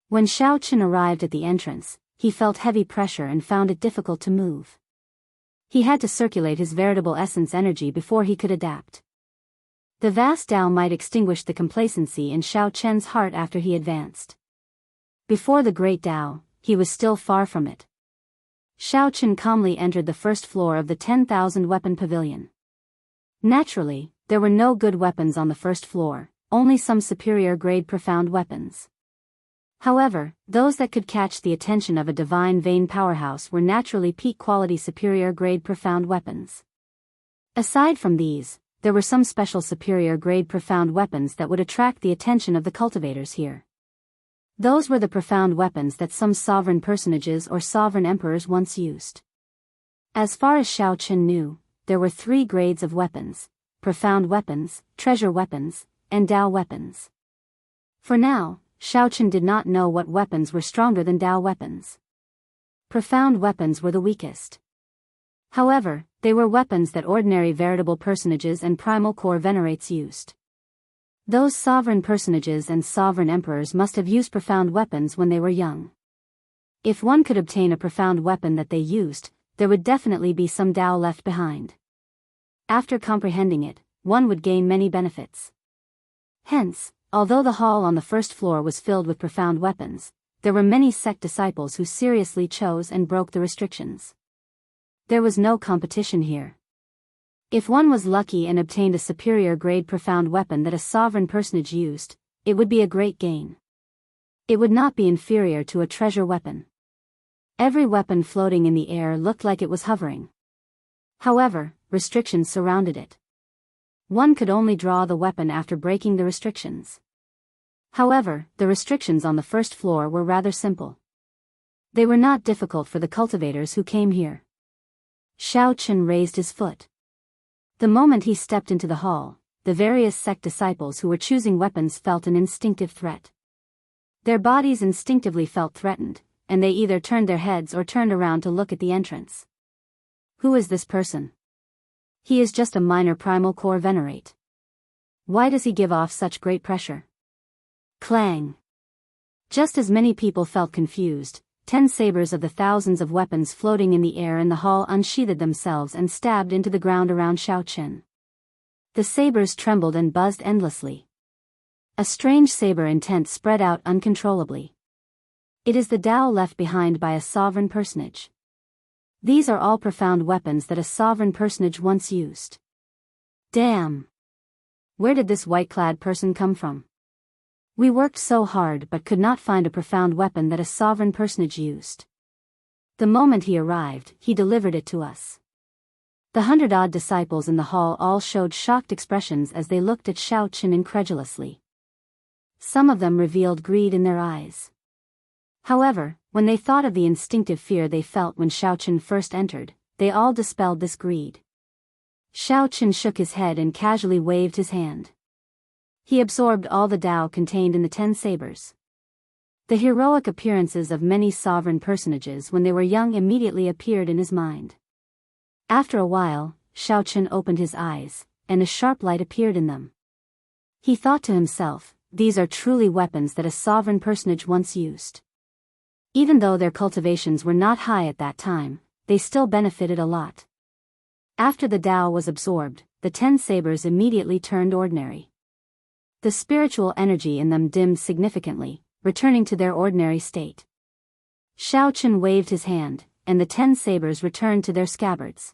When Xiao Chen arrived at the entrance, he felt heavy pressure and found it difficult to move. He had to circulate his veritable essence energy before he could adapt. The vast Tao might extinguish the complacency in Xiao Chen's heart after he advanced. Before the great Tao, he was still far from it. Xiao Chen calmly entered the first floor of the 10,000 weapon pavilion. Naturally, there were no good weapons on the first floor, only some superior grade profound weapons. However, those that could catch the attention of a divine vein powerhouse were naturally peak quality superior grade profound weapons. Aside from these, there were some special superior grade profound weapons that would attract the attention of the cultivators here. Those were the profound weapons that some sovereign personages or sovereign emperors once used. As far as Xiao Chen knew, there were 3 grades of weapons: profound weapons, treasure weapons, and Tao weapons. For now, Xiao Chen did not know what weapons were stronger than Tao weapons. Profound weapons were the weakest. However, they were weapons that ordinary veritable personages and primal core venerates used. Those sovereign personages and sovereign emperors must have used profound weapons when they were young. If one could obtain a profound weapon that they used, there would definitely be some Tao left behind. After comprehending it, one would gain many benefits. Hence, although the hall on the first floor was filled with profound weapons, there were many sect disciples who seriously chose and broke the restrictions. There was no competition here. If one was lucky and obtained a superior grade profound weapon that a sovereign personage used, it would be a great gain. It would not be inferior to a treasure weapon. Every weapon floating in the air looked like it was hovering. However, restrictions surrounded it. One could only draw the weapon after breaking the restrictions. However, the restrictions on the first floor were rather simple. They were not difficult for the cultivators who came here. Xiao Chen raised his foot. The moment he stepped into the hall, the various sect disciples who were choosing weapons felt an instinctive threat. Their bodies instinctively felt threatened, and they either turned their heads or turned around to look at the entrance. Who is this person? He is just a minor primal core venerate. Why does he give off such great pressure? Clang! Just as many people felt confused, 10 sabers of the thousands of weapons floating in the air in the hall unsheathed themselves and stabbed into the ground around Xiao Chen. The sabers trembled and buzzed endlessly. A strange saber intent spread out uncontrollably. It is the Tao left behind by a sovereign personage. These are all profound weapons that a sovereign personage once used. Damn! Where did this white-clad person come from? We worked so hard but could not find a profound weapon that a sovereign personage used. The moment he arrived, he delivered it to us. The 100-odd disciples in the hall all showed shocked expressions as they looked at Xiao Chen incredulously. Some of them revealed greed in their eyes. However, when they thought of the instinctive fear they felt when Xiao Chen first entered, they all dispelled this greed. Xiao Chen shook his head and casually waved his hand. He absorbed all the Tao contained in the 10 sabers. The heroic appearances of many sovereign personages when they were young immediately appeared in his mind. After a while, Xiao Chen opened his eyes, and a sharp light appeared in them. He thought to himself, these are truly weapons that a sovereign personage once used. Even though their cultivations were not high at that time, they still benefited a lot. After the Tao was absorbed, the 10 sabers immediately turned ordinary. The spiritual energy in them dimmed significantly, returning to their ordinary state. Xiaochen waved his hand, and the 10 sabers returned to their scabbards.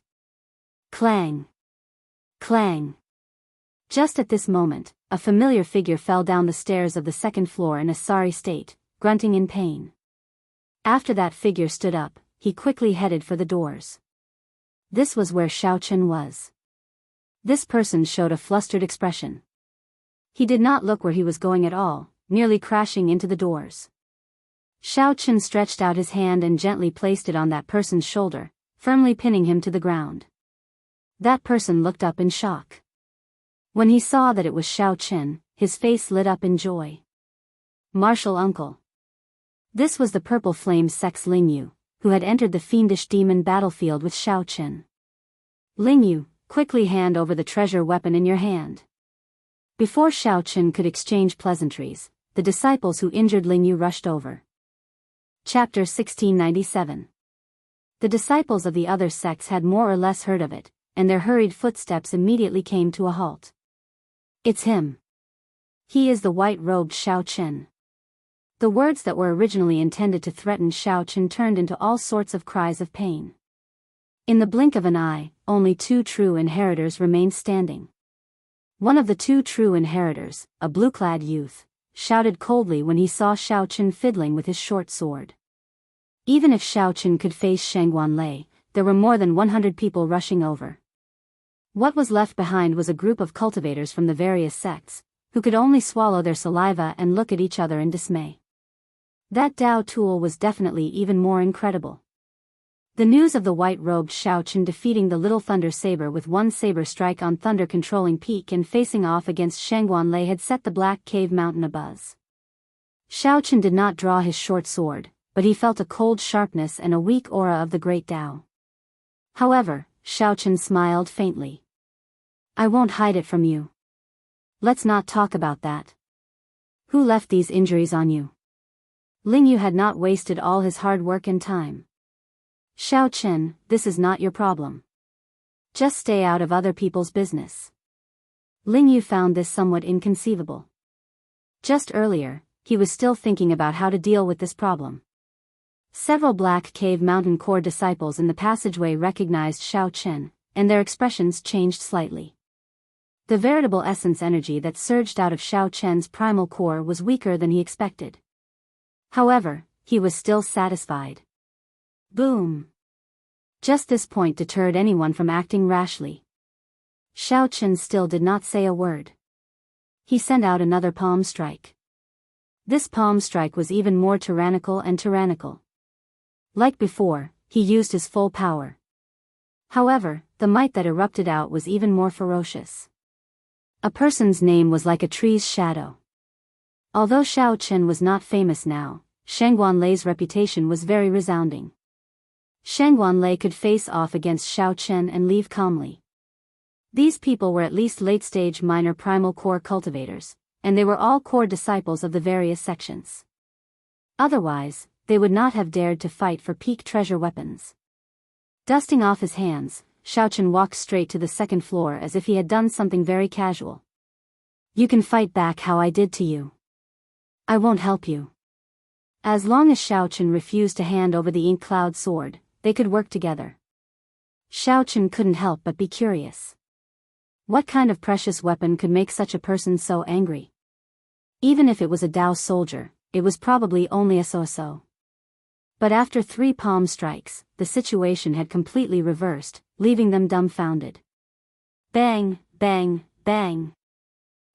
Clang! Clang! Just at this moment, a familiar figure fell down the stairs of the second floor in a sorry state, grunting in pain. After that figure stood up, he quickly headed for the doors. This was where Xiaochen was. This person showed a flustered expression. He did not look where he was going at all, nearly crashing into the doors. Xiaochen stretched out his hand and gently placed it on that person's shoulder, firmly pinning him to the ground. That person looked up in shock. When he saw that it was Xiaochen, his face lit up in joy. Martial uncle. This was the purple flame sex Lingyu, who had entered the fiendish demon battlefield with Xiaochen. Lingyu, quickly hand over the treasure weapon in your hand. Before Xiaochen could exchange pleasantries, the disciples who injured Lingyu rushed over. Chapter 1697. The disciples of the other sects had more or less heard of it, and their hurried footsteps immediately came to a halt. It's him. He is the white-robed Xiaochen. The words that were originally intended to threaten Xiaochen turned into all sorts of cries of pain. In the blink of an eye, only 2 true inheritors remained standing. One of the 2 true inheritors, a blue-clad youth, shouted coldly when he saw Xiaochen fiddling with his short sword. Even if Xiaochen could face Shangguanlei, there were more than 100 people rushing over. What was left behind was a group of cultivators from the various sects, who could only swallow their saliva and look at each other in dismay. That Dao tool was definitely even more incredible. The news of the white-robed Xiaochen defeating the Little Thunder Saber with 1 saber strike on thunder-controlling peak and facing off against Shangguanlei had set the Black Cave Mountain abuzz. Xiaochen did not draw his short sword, but he felt a cold sharpness and a weak aura of the great Dao. However, Xiaochen smiled faintly. I won't hide it from you. Let's not talk about that. Who left these injuries on you? Lingyu had not wasted all his hard work and time. Xiaochen, this is not your problem. Just stay out of other people's business. Lingyu found this somewhat inconceivable. Just earlier, he was still thinking about how to deal with this problem. Several Black Cave Mountain core disciples in the passageway recognized Xiaochen, and their expressions changed slightly. The veritable essence energy that surged out of Xiaochen's primal core was weaker than he expected. However, he was still satisfied. Boom! Just this point deterred anyone from acting rashly. Xiaochen still did not say a word. He sent out another palm strike. This palm strike was even more tyrannical and tyrannical. Like before, he used his full power. However, the might that erupted out was even more ferocious. A person's name was like a tree's shadow. Although Xiaochen was not famous now, Shangguanlei's reputation was very resounding. Shangguanlei could face off against Xiaochen and leave calmly. These people were at least late-stage minor primal core cultivators, and they were all core disciples of the various sections. Otherwise, they would not have dared to fight for peak treasure weapons. Dusting off his hands, Xiaochen walked straight to the second floor as if he had done something very casual. You can fight back how I did to you. I won't help you. As long as Xiaochen refused to hand over the ink cloud sword, they could work together. Xiaochen couldn't help but be curious. What kind of precious weapon could make such a person so angry? Even if it was a Dao soldier, it was probably only a so-so. But after 3 palm strikes, the situation had completely reversed, leaving them dumbfounded. Bang, bang, bang.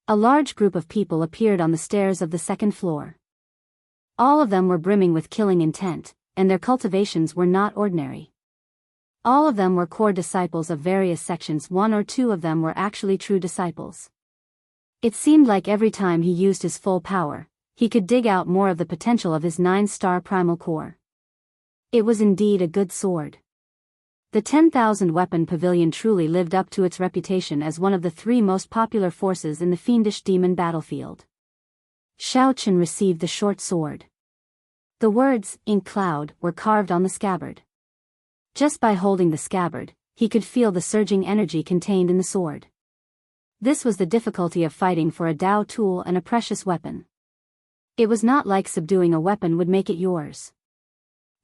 A large group of people appeared on the stairs of the second floor. All of them were brimming with killing intent, and their cultivations were not ordinary. All of them were core disciples of various sections. 1 or 2 of them were actually true disciples. It seemed like every time he used his full power, he could dig out more of the potential of his 9-star primal core. It was indeed a good sword. The 10,000 weapon pavilion truly lived up to its reputation as one of the 3 most popular forces in the fiendish demon battlefield. Xiaochen received the short sword. The words, "Ink Cloud," were carved on the scabbard. Just by holding the scabbard, he could feel the surging energy contained in the sword. This was the difficulty of fighting for a Dao tool and a precious weapon. It was not like subduing a weapon would make it yours.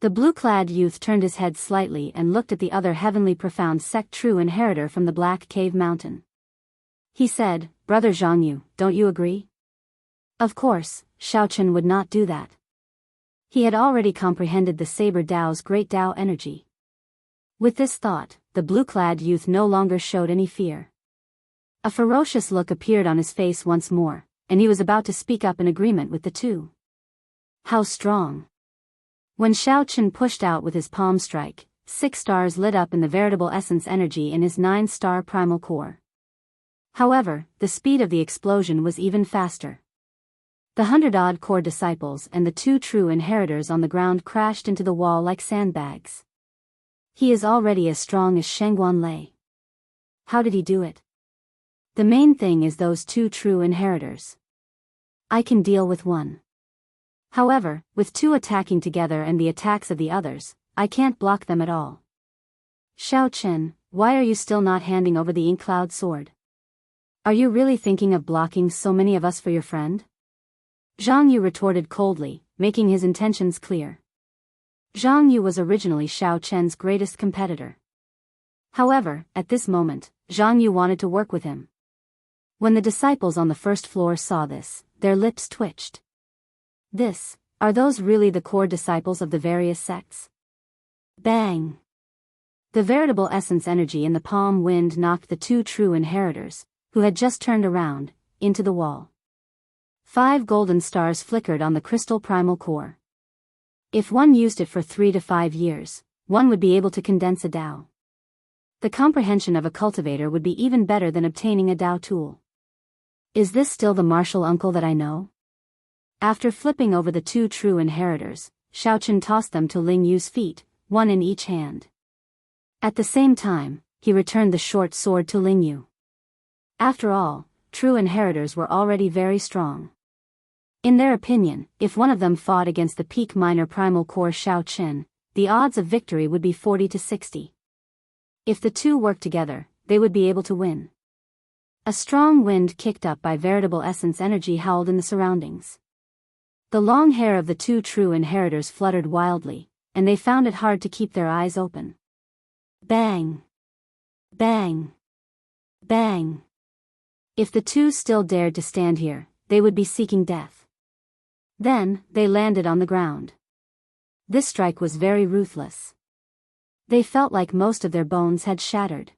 The blue-clad youth turned his head slightly and looked at the other heavenly profound sect true inheritor from the Black Cave Mountain. He said, "Brother Jianghu, don't you agree?" Of course, Xiaochen would not do that. He had already comprehended the Saber Dao's great Dao energy. With this thought, the blue-clad youth no longer showed any fear. A ferocious look appeared on his face once more, and he was about to speak up in agreement with the two. How strong! When Xiaochen pushed out with his palm strike, 6 stars lit up in the veritable essence energy in his 9-star primal core. However, the speed of the explosion was even faster. The 100-odd core disciples and the 2 true inheritors on the ground crashed into the wall like sandbags. He is already as strong as Shangguan Lei. How did he do it? The main thing is those 2 true inheritors. I can deal with one. However, with 2 attacking together and the attacks of the others, I can't block them at all. Xiaochen, why are you still not handing over the ink cloud sword? Are you really thinking of blocking so many of us for your friend? Zhang Yu retorted coldly, making his intentions clear. Zhang Yu was originally Xiaochen's greatest competitor. However, at this moment, Zhang Yu wanted to work with him. When the disciples on the first floor saw this, their lips twitched. Are those really the core disciples of the various sects? Bang! The veritable essence energy in the palm wind knocked the 2 true inheritors, who had just turned around, into the wall. 5 golden stars flickered on the crystal primal core. If one used it for 3 to 5 years, one would be able to condense a Dao. The comprehension of a cultivator would be even better than obtaining a Dao tool. Is this still the martial uncle that I know? After flipping over the 2 true inheritors, Xiaochen tossed them to Ling Yu's feet, one in each hand. At the same time, he returned the short sword to Ling Yu. After all, true inheritors were already very strong. In their opinion, if one of them fought against the peak minor primal core Xiaochen, the odds of victory would be 40 to 60. If the 2 worked together, they would be able to win. A strong wind kicked up by veritable essence energy howled in the surroundings. The long hair of the 2 true inheritors fluttered wildly, and they found it hard to keep their eyes open. Bang! Bang! Bang! If the 2 still dared to stand here, they would be seeking death. Then, they landed on the ground. This strike was very ruthless. They felt like most of their bones had shattered.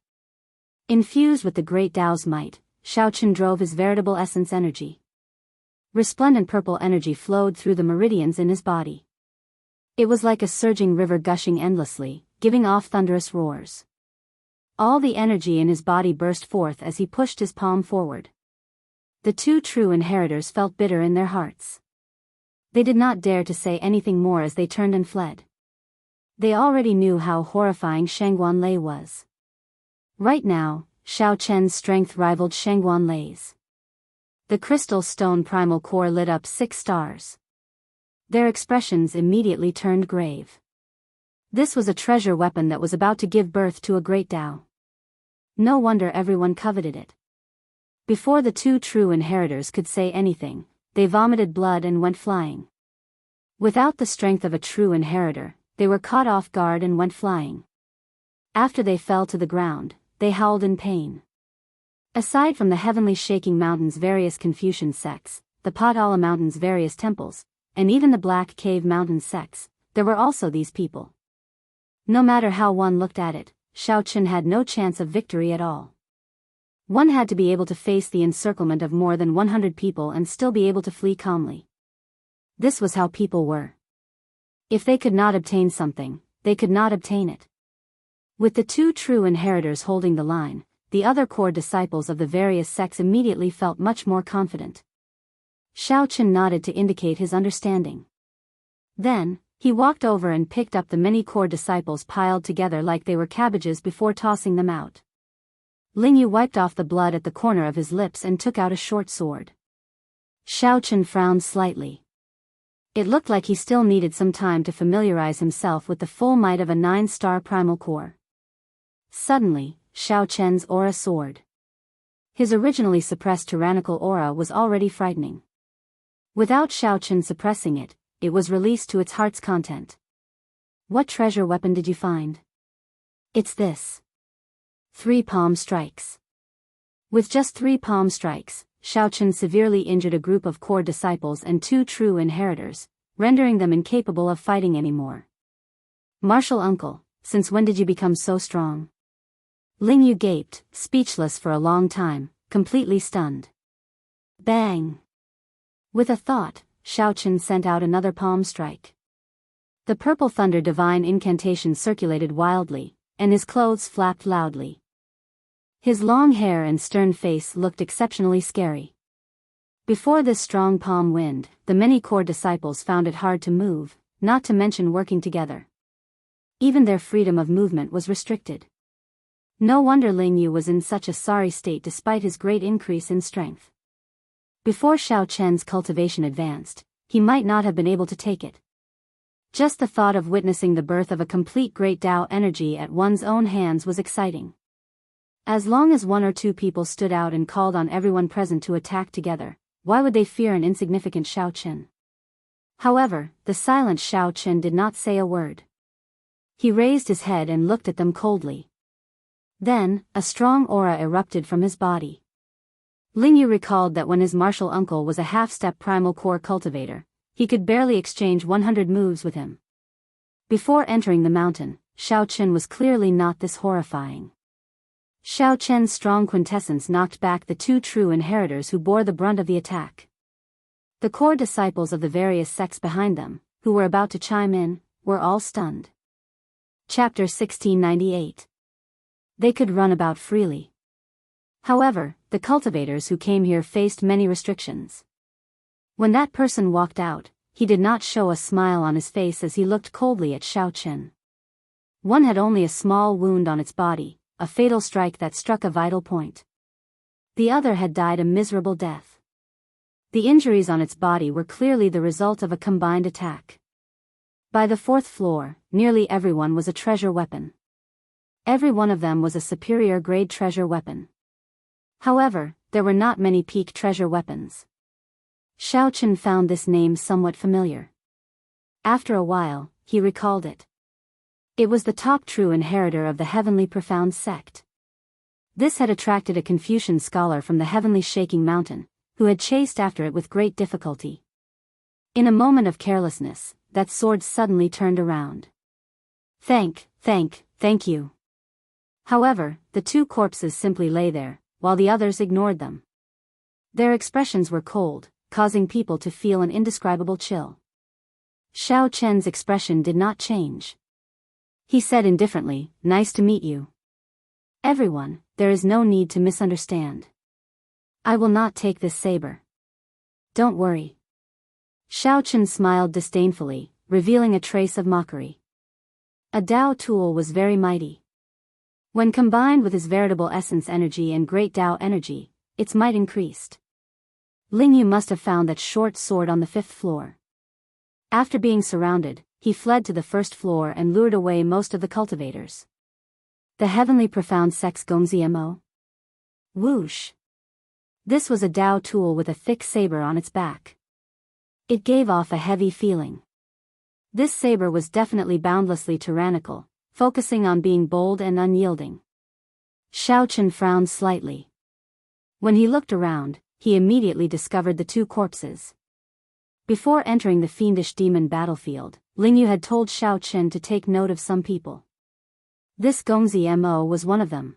Infused with the great Dao's might, Xiaochen drove his veritable essence energy. Resplendent purple energy flowed through the meridians in his body. It was like a surging river gushing endlessly, giving off thunderous roars. All the energy in his body burst forth as he pushed his palm forward. The 2 true inheritors felt bitter in their hearts. They did not dare to say anything more as they turned and fled. They already knew how horrifying Shangguan Lei was. Right now, Xiaochen's strength rivaled Shangguan Lei's. The crystal stone primal core lit up 6 stars. Their expressions immediately turned grave. This was a treasure weapon that was about to give birth to a great Dao. No wonder everyone coveted it. Before the 2 true inheritors could say anything, they vomited blood and went flying. Without the strength of a true inheritor, they were caught off guard and went flying. After they fell to the ground, they howled in pain. Aside from the heavenly shaking mountain's various Confucian sects, the Potala mountain's various temples, and even the Black Cave Mountain sects, there were also these people. No matter how one looked at it, Xiaochen had no chance of victory at all. One had to be able to face the encirclement of more than 100 people and still be able to flee calmly. This was how people were. If they could not obtain something, they could not obtain it. With the 2 true inheritors holding the line, the other core disciples of the various sects immediately felt much more confident. Xiaochen nodded to indicate his understanding. Then, he walked over and picked up the many core disciples piled together like they were cabbages before tossing them out. Ling Yu wiped off the blood at the corner of his lips and took out a short sword. Xiaochen frowned slightly. It looked like he still needed some time to familiarize himself with the full might of a 9-star primal core. Suddenly, Xiao Chen's aura soared. His originally suppressed tyrannical aura was already frightening. Without Xiao Chen suppressing it, it was released to its heart's content. What treasure weapon did you find? It's this. 3 palm strikes. With just 3 palm strikes, Xiao Chen severely injured a group of core disciples and 2 true inheritors, rendering them incapable of fighting anymore. Martial uncle, since when did you become so strong? Ling Yu gaped, speechless for a long time, completely stunned. Bang! With a thought, Xiao Chen sent out another palm strike. The purple thunder divine incantation circulated wildly, and his clothes flapped loudly. His long hair and stern face looked exceptionally scary. Before this strong palm wind, the many core disciples found it hard to move, not to mention working together. Even their freedom of movement was restricted. No wonder Ling Yu was in such a sorry state despite his great increase in strength. Before Xiao Chen's cultivation advanced, he might not have been able to take it. Just the thought of witnessing the birth of a complete great Tao energy at one's own hands was exciting. As long as 1 or 2 people stood out and called on everyone present to attack together, why would they fear an insignificant Xiao Chen? However, the silent Xiao Chen did not say a word. He raised his head and looked at them coldly. Then, a strong aura erupted from his body. Ling Yu recalled that when his martial uncle was a half-step primal core cultivator, he could barely exchange 100 moves with him. Before entering the mountain, Xiao Chen was clearly not this horrifying. Xiao Chen's strong quintessence knocked back the 2 true inheritors who bore the brunt of the attack. The core disciples of the various sects behind them, who were about to chime in, were all stunned. Chapter 1698. They could run about freely. However, the cultivators who came here faced many restrictions. When that person walked out, he did not show a smile on his face as he looked coldly at Xiao Chen. One had only a small wound on its body, a fatal strike that struck a vital point. The other had died a miserable death. The injuries on its body were clearly the result of a combined attack. By the 4th floor, nearly everyone was a treasure weapon. Every one of them was a superior grade treasure weapon. However, there were not many peak treasure weapons. Xiao Chen found this name somewhat familiar. After a while, he recalled it. It was the top true inheritor of the Heavenly Profound sect. This had attracted a Confucian scholar from the Heavenly Shaking Mountain, who had chased after it with great difficulty. In a moment of carelessness, that sword suddenly turned around. Thank you. However, the 2 corpses simply lay there, while the others ignored them. Their expressions were cold, causing people to feel an indescribable chill. Xiao Chen's expression did not change. He said indifferently, "Nice to meet you. Everyone, there is no need to misunderstand. I will not take this saber. Don't worry." Xiao Chen smiled disdainfully, revealing a trace of mockery. A Dao tool was very mighty. When combined with his veritable essence energy and great Dao energy, its might increased. Ling Yu must have found that short sword on the 5th floor. After being surrounded, he fled to the 1st floor and lured away most of the cultivators. The Heavenly Profound Sect's Gongzi Mo? Whoosh! This was a Dao tool with a thick saber on its back. It gave off a heavy feeling. This saber was definitely boundlessly tyrannical, focusing on being bold and unyielding. Xiao Chen frowned slightly. When he looked around, he immediately discovered the 2 corpses. Before entering the fiendish demon battlefield, Ling Yu had told Xiao Chen to take note of some people. This Gongzi Mo was one of them.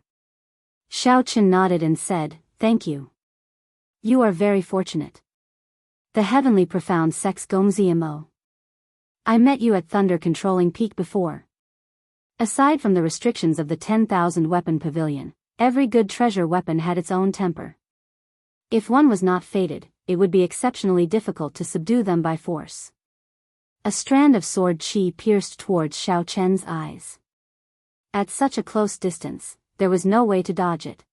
Xiao Chen nodded and said, "Thank you. You are very fortunate." The Heavenly Profound Sect's Gongzi Mo. I met you at Thunder Controlling Peak before. Aside from the restrictions of the 10,000 weapon pavilion, every good treasure weapon had its own temper. If one was not fated, it would be exceptionally difficult to subdue them by force. A strand of sword chi pierced towards Xiao Chen's eyes. At such a close distance, there was no way to dodge it.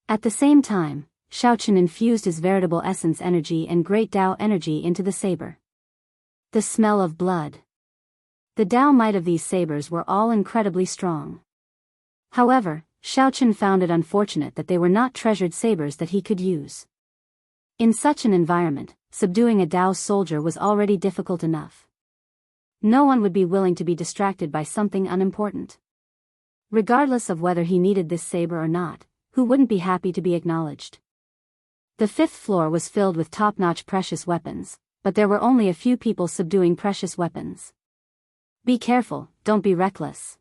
At the same time, Xiao Chen infused his veritable essence energy and great Dao energy into the saber. The smell of blood. The Dao might of these sabers were all incredibly strong. However, Xiaochen found it unfortunate that they were not treasured sabers that he could use. In such an environment, subduing a Dao soldier was already difficult enough. No one would be willing to be distracted by something unimportant. Regardless of whether he needed this saber or not, who wouldn't be happy to be acknowledged? The fifth floor was filled with top-notch precious weapons, but there were only a few people subduing precious weapons. Be careful, don't be reckless.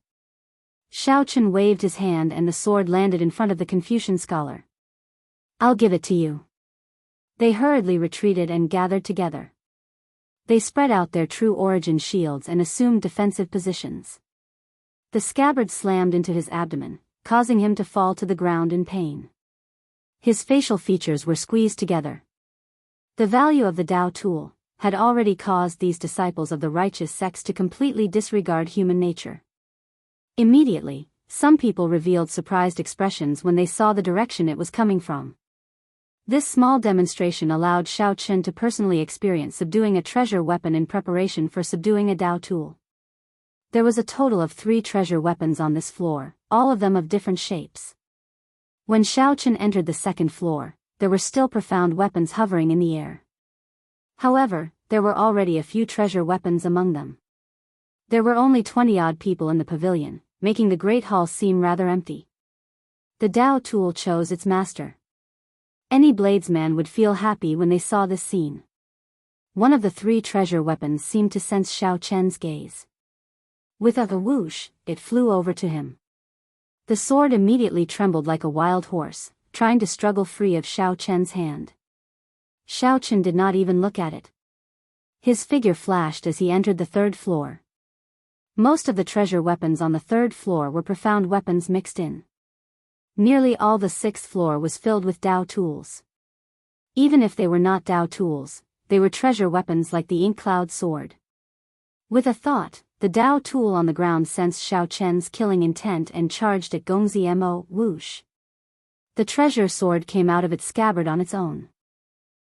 Xiaochen waved his hand and the sword landed in front of the Confucian scholar. I'll give it to you. They hurriedly retreated and gathered together. They spread out their true origin shields and assumed defensive positions. The scabbard slammed into his abdomen, causing him to fall to the ground in pain. His facial features were squeezed together. The value of the Dao tool had already caused these disciples of the righteous sects to completely disregard human nature. Immediately, some people revealed surprised expressions when they saw the direction it was coming from. This small demonstration allowed Xiaochen to personally experience subduing a treasure weapon in preparation for subduing a Dao tool. There was a total of 3 treasure weapons on this floor, all of them of different shapes. When Xiaochen entered the second floor, there were still profound weapons hovering in the air. However, there were already a few treasure weapons among them. There were only 20-odd people in the pavilion, making the great hall seem rather empty. The Dao tool chose its master. Any bladesman would feel happy when they saw this scene. One of the 3 treasure weapons seemed to sense Xiaochen's gaze. With a whoosh, it flew over to him. The sword immediately trembled like a wild horse, trying to struggle free of Xiaochen's hand. Xiaochen did not even look at it. His figure flashed as he entered the 3rd floor. Most of the treasure weapons on the 3rd floor were profound weapons mixed in. Nearly all the 6th floor was filled with Dao tools. Even if they were not Dao tools, they were treasure weapons like the ink cloud sword. With a thought, the Dao tool on the ground sensed Xiaochen's killing intent and charged at Gongzi Mo, whoosh. The treasure sword came out of its scabbard on its own.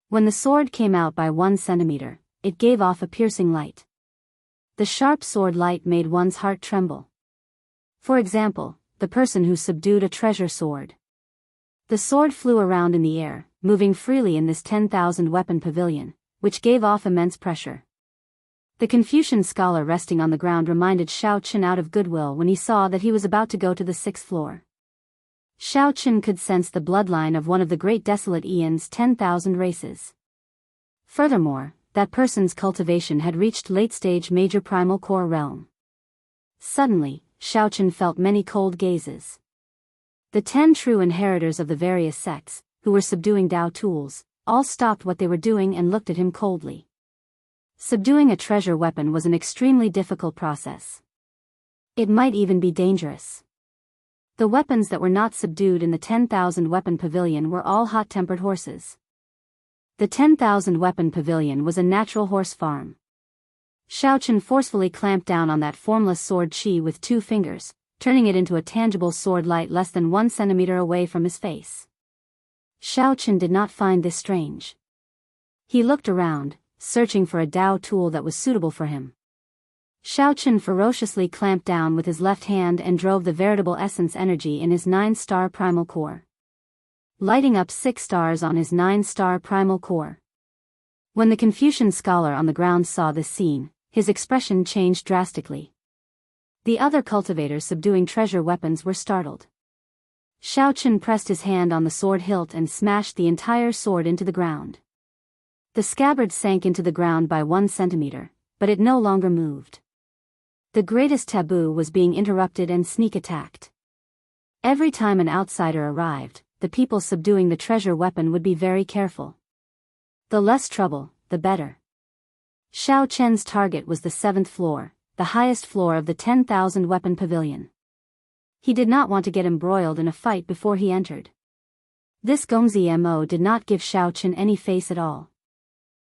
When the sword came out by 1 centimeter, it gave off a piercing light. The sharp sword light made one's heart tremble. For example, the person who subdued a treasure sword. The sword flew around in the air, moving freely in this 10,000 weapon pavilion, which gave off immense pressure. The Confucian scholar resting on the ground reminded Xiaochen out of goodwill when he saw that he was about to go to the 6th floor. Xiaochen could sense the bloodline of one of the great desolate Eon's 10,000 races. Furthermore, that person's cultivation had reached late-stage major primal core realm. Suddenly, Xiaochen felt many cold gazes. The 10 true inheritors of the various sects, who were subduing Dao tools, all stopped what they were doing and looked at him coldly. Subduing a treasure weapon was an extremely difficult process. It might even be dangerous. The weapons that were not subdued in the 10,000 weapon pavilion were all hot-tempered horses. The 10,000 weapon pavilion was a natural horse farm. Xiaochen forcefully clamped down on that formless sword qi with 2 fingers, turning it into a tangible sword light less than 1 centimeter away from his face. Xiaochen did not find this strange. He looked around, searching for a Dao tool that was suitable for him. Xiaochen ferociously clamped down with his left hand and drove the veritable essence energy in his 9-star primal core, lighting up 6 stars on his 9-star primal core. When the Confucian scholar on the ground saw this scene, his expression changed drastically. The other cultivators subduing treasure weapons were startled. Xiaochen pressed his hand on the sword hilt and smashed the entire sword into the ground. The scabbard sank into the ground by 1 centimeter, but it no longer moved. The greatest taboo was being interrupted and sneak attacked. Every time an outsider arrived, the people subduing the treasure weapon would be very careful. The less trouble, the better. Xiaochen's target was the 7th floor, the highest floor of the 10,000 weapon pavilion. He did not want to get embroiled in a fight before he entered. This Gongzi Mo did not give Xiaochen any face at all.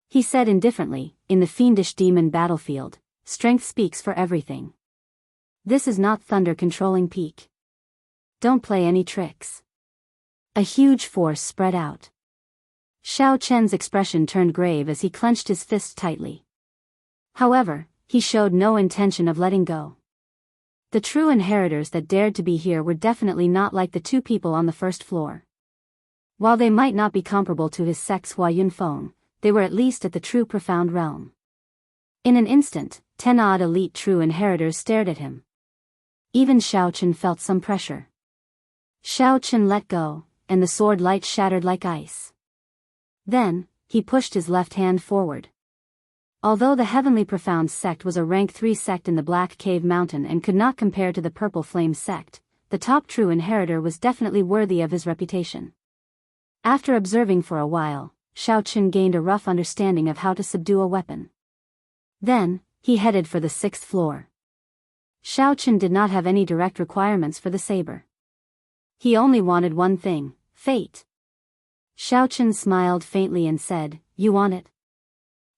He said indifferently, in the fiendish demon battlefield, strength speaks for everything. This is not thunder controlling peak. Don't play any tricks. A huge force spread out. Xiaochen's expression turned grave as he clenched his fists tightly. However, he showed no intention of letting go. The true inheritors that dared to be here were definitely not like the two people on the first floor. While they might not be comparable to his sect's Hua Yunfeng, they were at least at the true profound realm. In an instant, 10 odd elite true inheritors stared at him. Even Xiao Chen felt some pressure. Xiao Chen let go, and the sword light shattered like ice. Then, he pushed his left hand forward. Although the Heavenly Profound sect was a rank 3 sect in the Black Cave Mountain and could not compare to the Purple Flame sect, the top true inheritor was definitely worthy of his reputation. After observing for a while, Xiao Chen gained a rough understanding of how to subdue a weapon. Then, he headed for the 6th floor. Xiao Chen did not have any direct requirements for the saber. He only wanted one thing, fate. Xiao Chen smiled faintly and said, "You want it?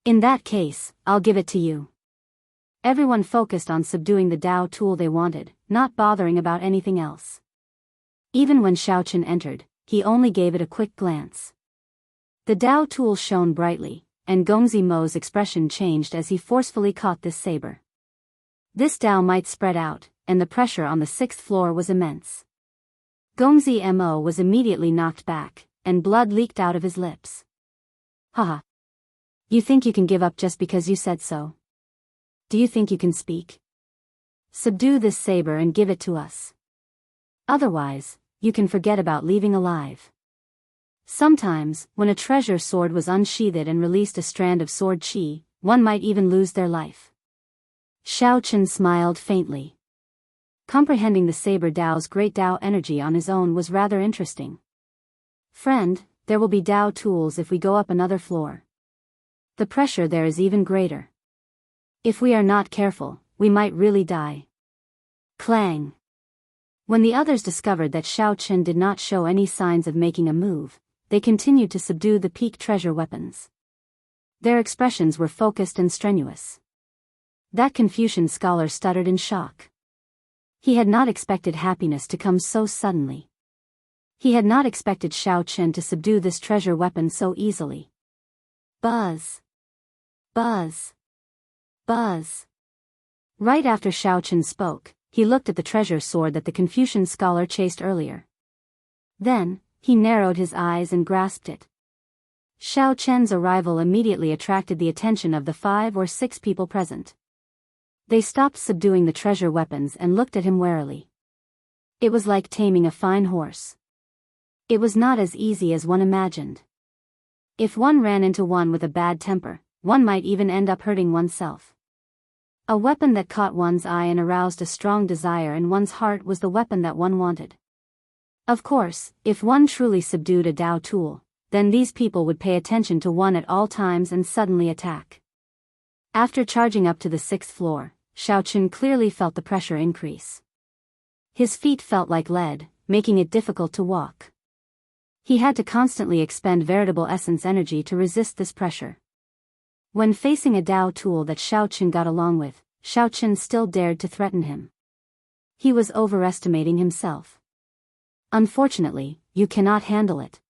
In that case, I'll give it to you." Everyone focused on subduing the Dao tool they wanted, not bothering about anything else. Even when Xiao Chen entered, he only gave it a quick glance. The Dao tool shone brightly, and Gongzi Mo's expression changed as he forcefully caught this saber. This Dao might spread out, and the pressure on the 6th floor was immense. Gongzi Mo was immediately knocked back, and blood leaked out of his lips. Haha. You think you can give up just because you said so? Do you think you can speak? Subdue this saber and give it to us. Otherwise, you can forget about leaving alive. Sometimes, when a treasure sword was unsheathed and released a strand of sword chi, one might even lose their life. Xiao Chen smiled faintly. Comprehending the saber Dao's great Dao energy on his own was rather interesting. Friend, there will be Dao tools if we go up another floor. The pressure there is even greater. If we are not careful, we might really die. Clang. When the others discovered that Xiao Chen did not show any signs of making a move, they continued to subdue the peak treasure weapons. Their expressions were focused and strenuous. That Confucian scholar stuttered in shock. He had not expected happiness to come so suddenly. He had not expected Xiao Chen to subdue this treasure weapon so easily. Buzz. Buzz. Buzz. Right after Xiao Chen spoke, he looked at the treasure sword that the Confucian scholar chased earlier. Then, he narrowed his eyes and grasped it. Xiao Chen's arrival immediately attracted the attention of the 5 or 6 people present. They stopped subduing the treasure weapons and looked at him warily. It was like taming a fine horse. It was not as easy as one imagined. If one ran into one with a bad temper, one might even end up hurting oneself. A weapon that caught one's eye and aroused a strong desire in one's heart was the weapon that one wanted. Of course, if one truly subdued a Dao tool, then these people would pay attention to one at all times and suddenly attack. After charging up to the 6th floor, Xiao Chen clearly felt the pressure increase. His feet felt like lead, making it difficult to walk. He had to constantly expend veritable essence energy to resist this pressure. When facing a Dao tool that Xiao Chen got along with, Xiao Chen still dared to threaten him. He was overestimating himself. Unfortunately, you cannot handle it.